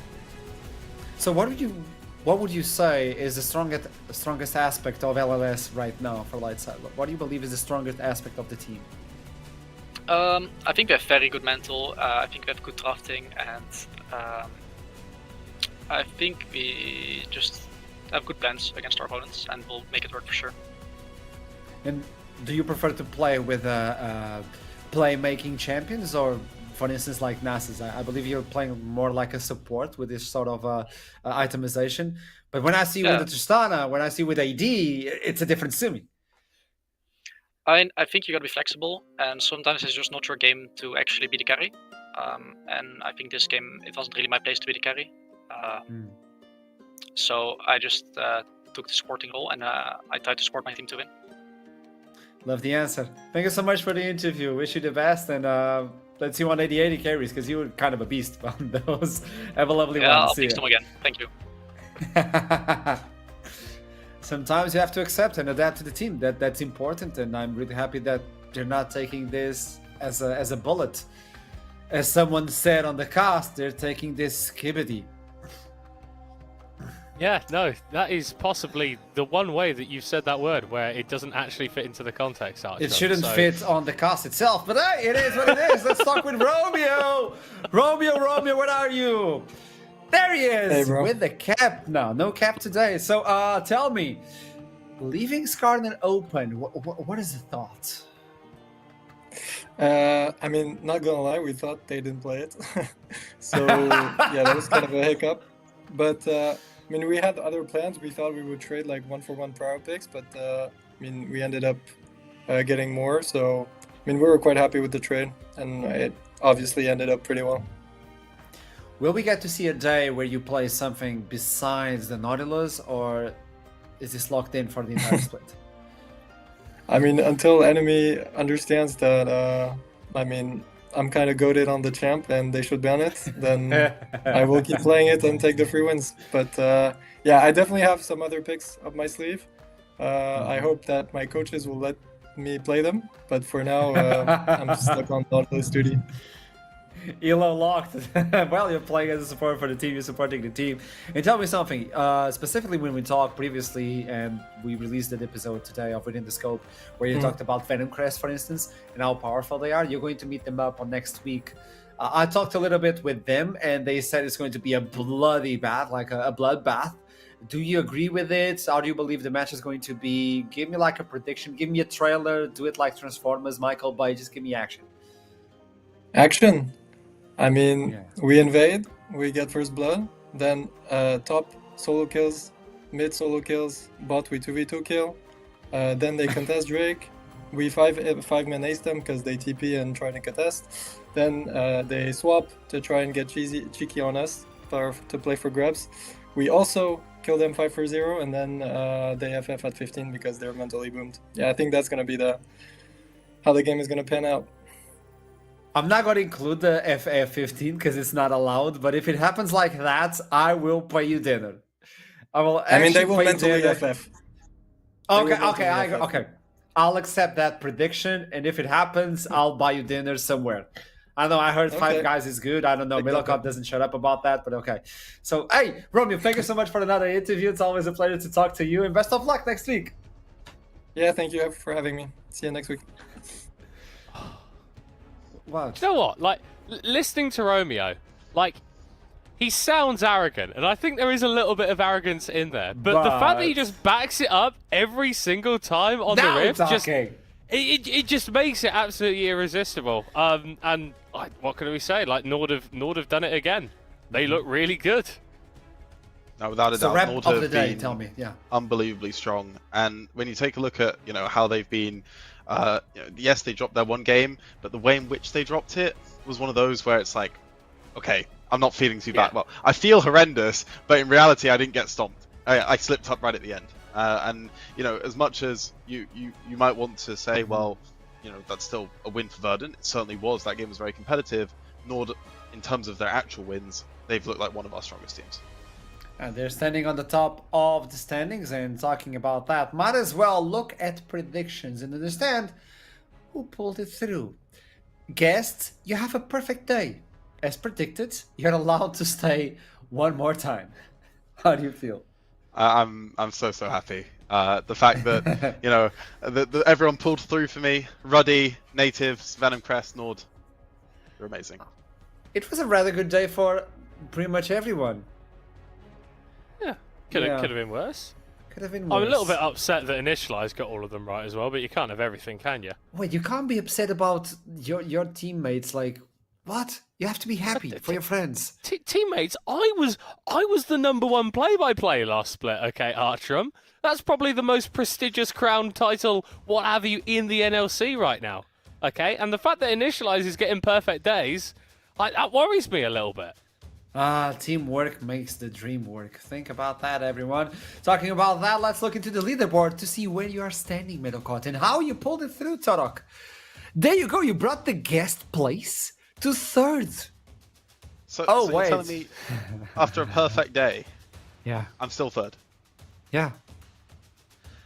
So what would you say is the strongest aspect of LLS right now for Lightside? What do you believe is the strongest aspect of the team? I think we have very good mental. I think we have good drafting, and I think we just have good plans against our opponents, and we'll make it work for sure. And do you prefer to play with playmaking champions, or for instance like Nasus? I believe you're playing more like a support with this sort of itemization. But when I see with the Tristana, when I see with AD, it's a different Sumi. I think you gotta be flexible, and sometimes it's just not your game to actually be the carry. And I think this game, it wasn't really my place to be the carry. So I just took the supporting role, and I tried to support my team to win. Love the answer. Thank you so much for the interview. Wish you the best, and let's see 180 carries, because you were kind of a beast on those. Have a lovely one. I'll fix them again. Thank you. Sometimes you have to accept and adapt to the team. That's important, and I'm really happy that you're not taking this as a bullet. As someone said on the cast, they're taking this skibbity. Yeah, no, that is possibly the one way that you've said that word where it doesn't actually fit into the context, Archer. It shouldn't fit on the cast itself, but hey, it is what it is. Let's talk with Romeo. Romeo, where are you? There he is, with the cap. No cap today. So tell me, leaving Skarner open, what is the thought? I mean, not gonna lie, we thought they didn't play it. So yeah, that was kind of a hiccup. But I mean, we had other plans. We thought we would trade like 1-for-1 prior picks, but I mean, we ended up getting more. So I mean, we were quite happy with the trade, and it obviously ended up pretty well. Will we get to see a day where you play something besides the Nautilus, or is this locked in for the entire split? I mean, until enemy understands that, I mean, I'm kind of goated on the champ and they should ban it, then I will keep playing it and take the free wins. But yeah, I definitely have some other picks up my sleeve. I hope that my coaches will let me play them, but for now, I'm stuck on Nautilus duty. Elo locked. Well, you're playing as a support for the team, you're supporting the team. And tell me something, specifically when we talked previously, and we released an episode today of Within the Scope, where you talked about Venom Crest, for instance, and how powerful they are. You're going to meet them up on next week. I talked a little bit with them, and they said it's going to be a bloody bath, like a bloodbath. Do you agree with it? How do you believe the match is going to be? Give me like a prediction, give me a trailer, do it like Transformers, Michael Bay, just give me action. Action? I mean, we invade, we get first blood, then top solo kills, mid solo kills, bot we 2v2 kill, then they contest Drake, we five-man ace them because they TP and try to contest. Then they swap to try and get cheeky on us to play for grabs. We also kill them 5-0, and then they FF at 15 because they're mentally boomed. Yeah, I think that's gonna be how the game is gonna pan out. I'm not going to include the FF15 because it's not allowed, but if it happens like that, I will pay you dinner. I mean, they will pay mentally dinner. FF. Okay. I'll accept that prediction, and if it happens, I'll buy you dinner somewhere. I know I heard Five Guys is good. I don't know. Middlecop doesn't shut up about that, but okay. So, hey, Romeo, thank you so much for another interview. It's always a pleasure to talk to you, and best of luck next week. Yeah, thank you for having me. See you next week. Wow. Do you know what? Like, listening to Romeo, like, he sounds arrogant, and I think there is a little bit of arrogance in there. But the fact that he just backs it up every single time on the riff, it just makes it absolutely irresistible. And what can we say? Like, Nord have done it again. They look really good. No, without a doubt, rep Nord of have the day, been tell me, yeah. unbelievably strong. And when you take a look at how they've been, yes, they dropped their one game, but the way in which they dropped it was one of those where it's like, okay, I'm not feeling too bad. Well, I feel horrendous, but in reality, I didn't get stomped. I slipped up right at the end. And as much as you might want to say, well, that's still a win for Verdant. It certainly was. That game was very competitive. Nord, in terms of their actual wins, they've looked like one of our strongest teams. And they're standing on the top of the standings, and talking about that, might as well look at predictions and understand who pulled it through. Guests, you have a perfect day. As predicted, you're allowed to stay one more time. How do you feel? I'm so happy. The fact that everyone pulled through for me. Ruddy, Natives, Venom Crest, Nord. You're amazing. It was a rather good day for pretty much everyone. Yeah, could have been worse. Could have been worse. I'm a little bit upset that Initialize got all of them right as well, but you can't have everything, can you? Wait, you can't be upset about your teammates. Like, what? You have to be happy for your friends. Teammates, I was the #1 play-by-play last split. Okay, Artrum. That's probably the most prestigious crown title, what have you, in the NLC right now. Okay, and the fact that Initialize is getting perfect days, that worries me a little bit. Teamwork makes the dream work. Think about that, everyone. Talking about that, let's look into the leaderboard to see where you are standing, Middlecott, and how you pulled it through, Torok. There you go. You brought the guest place to third. So wait. you're telling me after a perfect day, yeah, I'm still third? Yeah.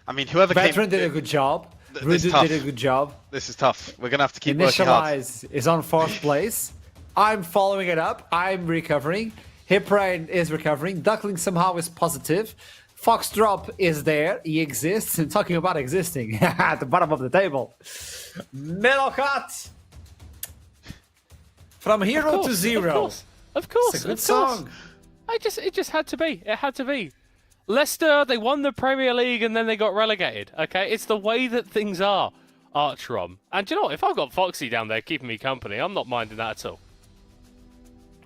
I mean, whoever Veteran did a good job. Rudu did a good job. This is tough. We're going to have to keep working hard. Initialize is on 4th place. I'm following it up. I'm recovering. Hiprain is recovering. Duckling somehow is positive. Foxdrop is there. He exists. And talking about existing at the bottom of the table. Middlecott. From hero to zero. Of course. It's a good song. It just had to be. It had to be. Leicester, they won the Premier League and then they got relegated. Okay, it's the way that things are, Archrom. And do you know what? If I've got Foxy down there keeping me company, I'm not minding that at all.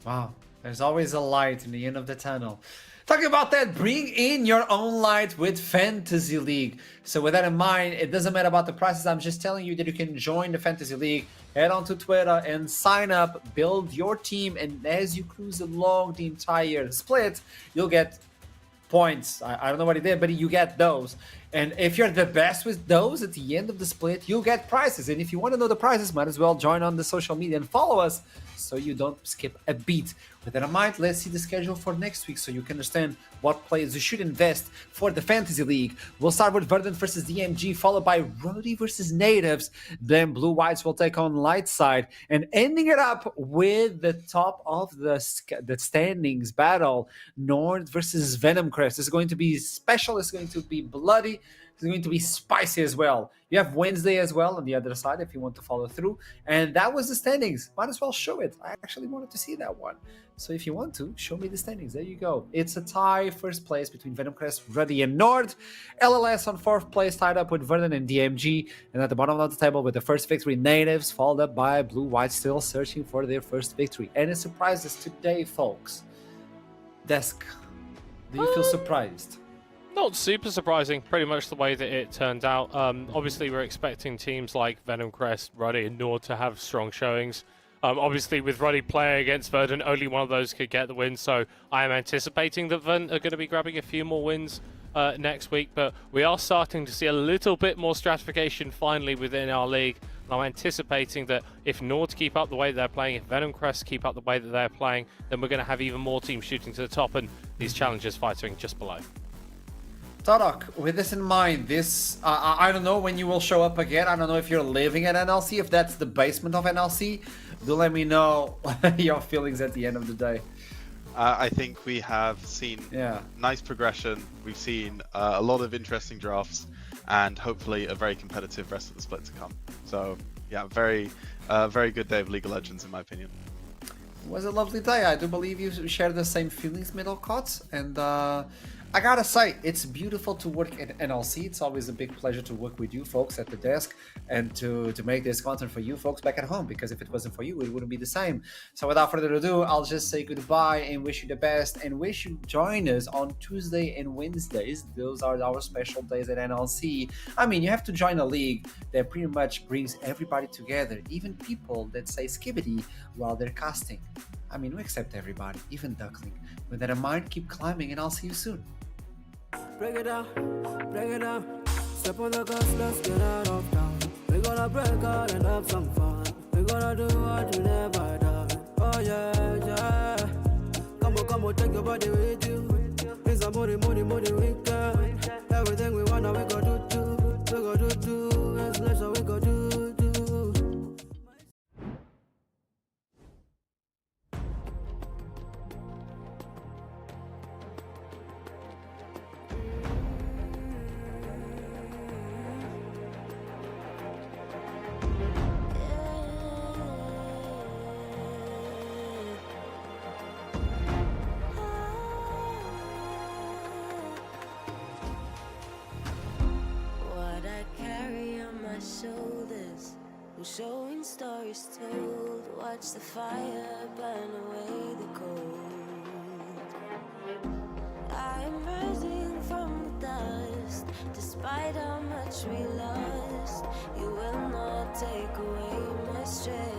Wow, there's always a light in the end of the tunnel. Talking about that, bring in your own light with Fantasy League. So with that in mind, it doesn't matter about the prices. I'm just telling you that you can join the Fantasy League. Head on to Twitter and sign up, build your team, and as you cruise along the entire split, you'll get points. I don't know what he did, but you get those. And if you're the best with those at the end of the split, you'll get prizes. And if you want to know the prizes, might as well join on the social media and follow us so you don't skip a beat. With that in mind, let's see the schedule for next week so you can understand what players you should invest for the Fantasy League. We'll start with Verdant versus DMG, followed by Rody versus Natives. Then Blue Whites will take on Lightside. And ending it up with the top of the standings battle, Nord versus Venom Crest. This is going to be special. It's going to be bloody. It's going to be spicy as well. You have Wednesday as well on the other side if you want to follow through. And that was the standings. Might as well show it. I actually wanted to see that one. So if you want to, show me the standings. There you go. It's a tie, first place between Venom Crest, Ruddy, and Nord. LLS on 4th place, tied up with Verdant and DMG. And at the bottom of the table with the first victory, Natives, followed up by Blue White, still searching for their first victory. Any surprises today, folks? Desk, do you feel surprised? Not super surprising, pretty much the way that it turned out. Obviously, we're expecting teams like Venom Crest, Ruddy, and Nord to have strong showings. Obviously, with Ruddy playing against Verdant, only one of those could get the win, so I am anticipating that Verdant are going to be grabbing a few more wins next week, but we are starting to see a little bit more stratification finally within our league. And I'm anticipating that if Nord keep up the way that they're playing, if Venom Crest keep up the way that they're playing, then we're going to have even more teams shooting to the top and these challengers fighting just below. Todok, with this in mind, I don't know when you will show up again. I don't know if you're living at NLC, if that's the basement of NLC. Do let me know your feelings at the end of the day. I think we have seen nice progression. We've seen a lot of interesting drafts, and hopefully a very competitive rest of the split to come. So yeah, very good day of League of Legends in my opinion. It was a lovely day. I do believe you share the same feelings, Middlecots, and I gotta say, it's beautiful to work at NLC. It's always a big pleasure to work with you folks at the desk and to make this content for you folks back at home, because if it wasn't for you, it wouldn't be the same. So without further ado, I'll just say goodbye and wish you the best, and wish you join us on Tuesday and Wednesdays. Those are our special days at NLC. I mean, you have to join a league that pretty much brings everybody together, even people that say skibbity while they're casting. I mean, we accept everybody, even Duckling. With that in mind, keep climbing, and I'll see you soon. Break it down, step on the gas, let's get out of town. We gonna break out and have some fun. We gonna do what you never done. Oh yeah. Come on, take your body with you. It's a money weekend. Everything we wanna, we go do. It's leisure, we go do. Shoulders, I'm showing stories told. Watch the fire burn away the cold. I am rising from the dust. Despite how much we lost, you will not take away my strength.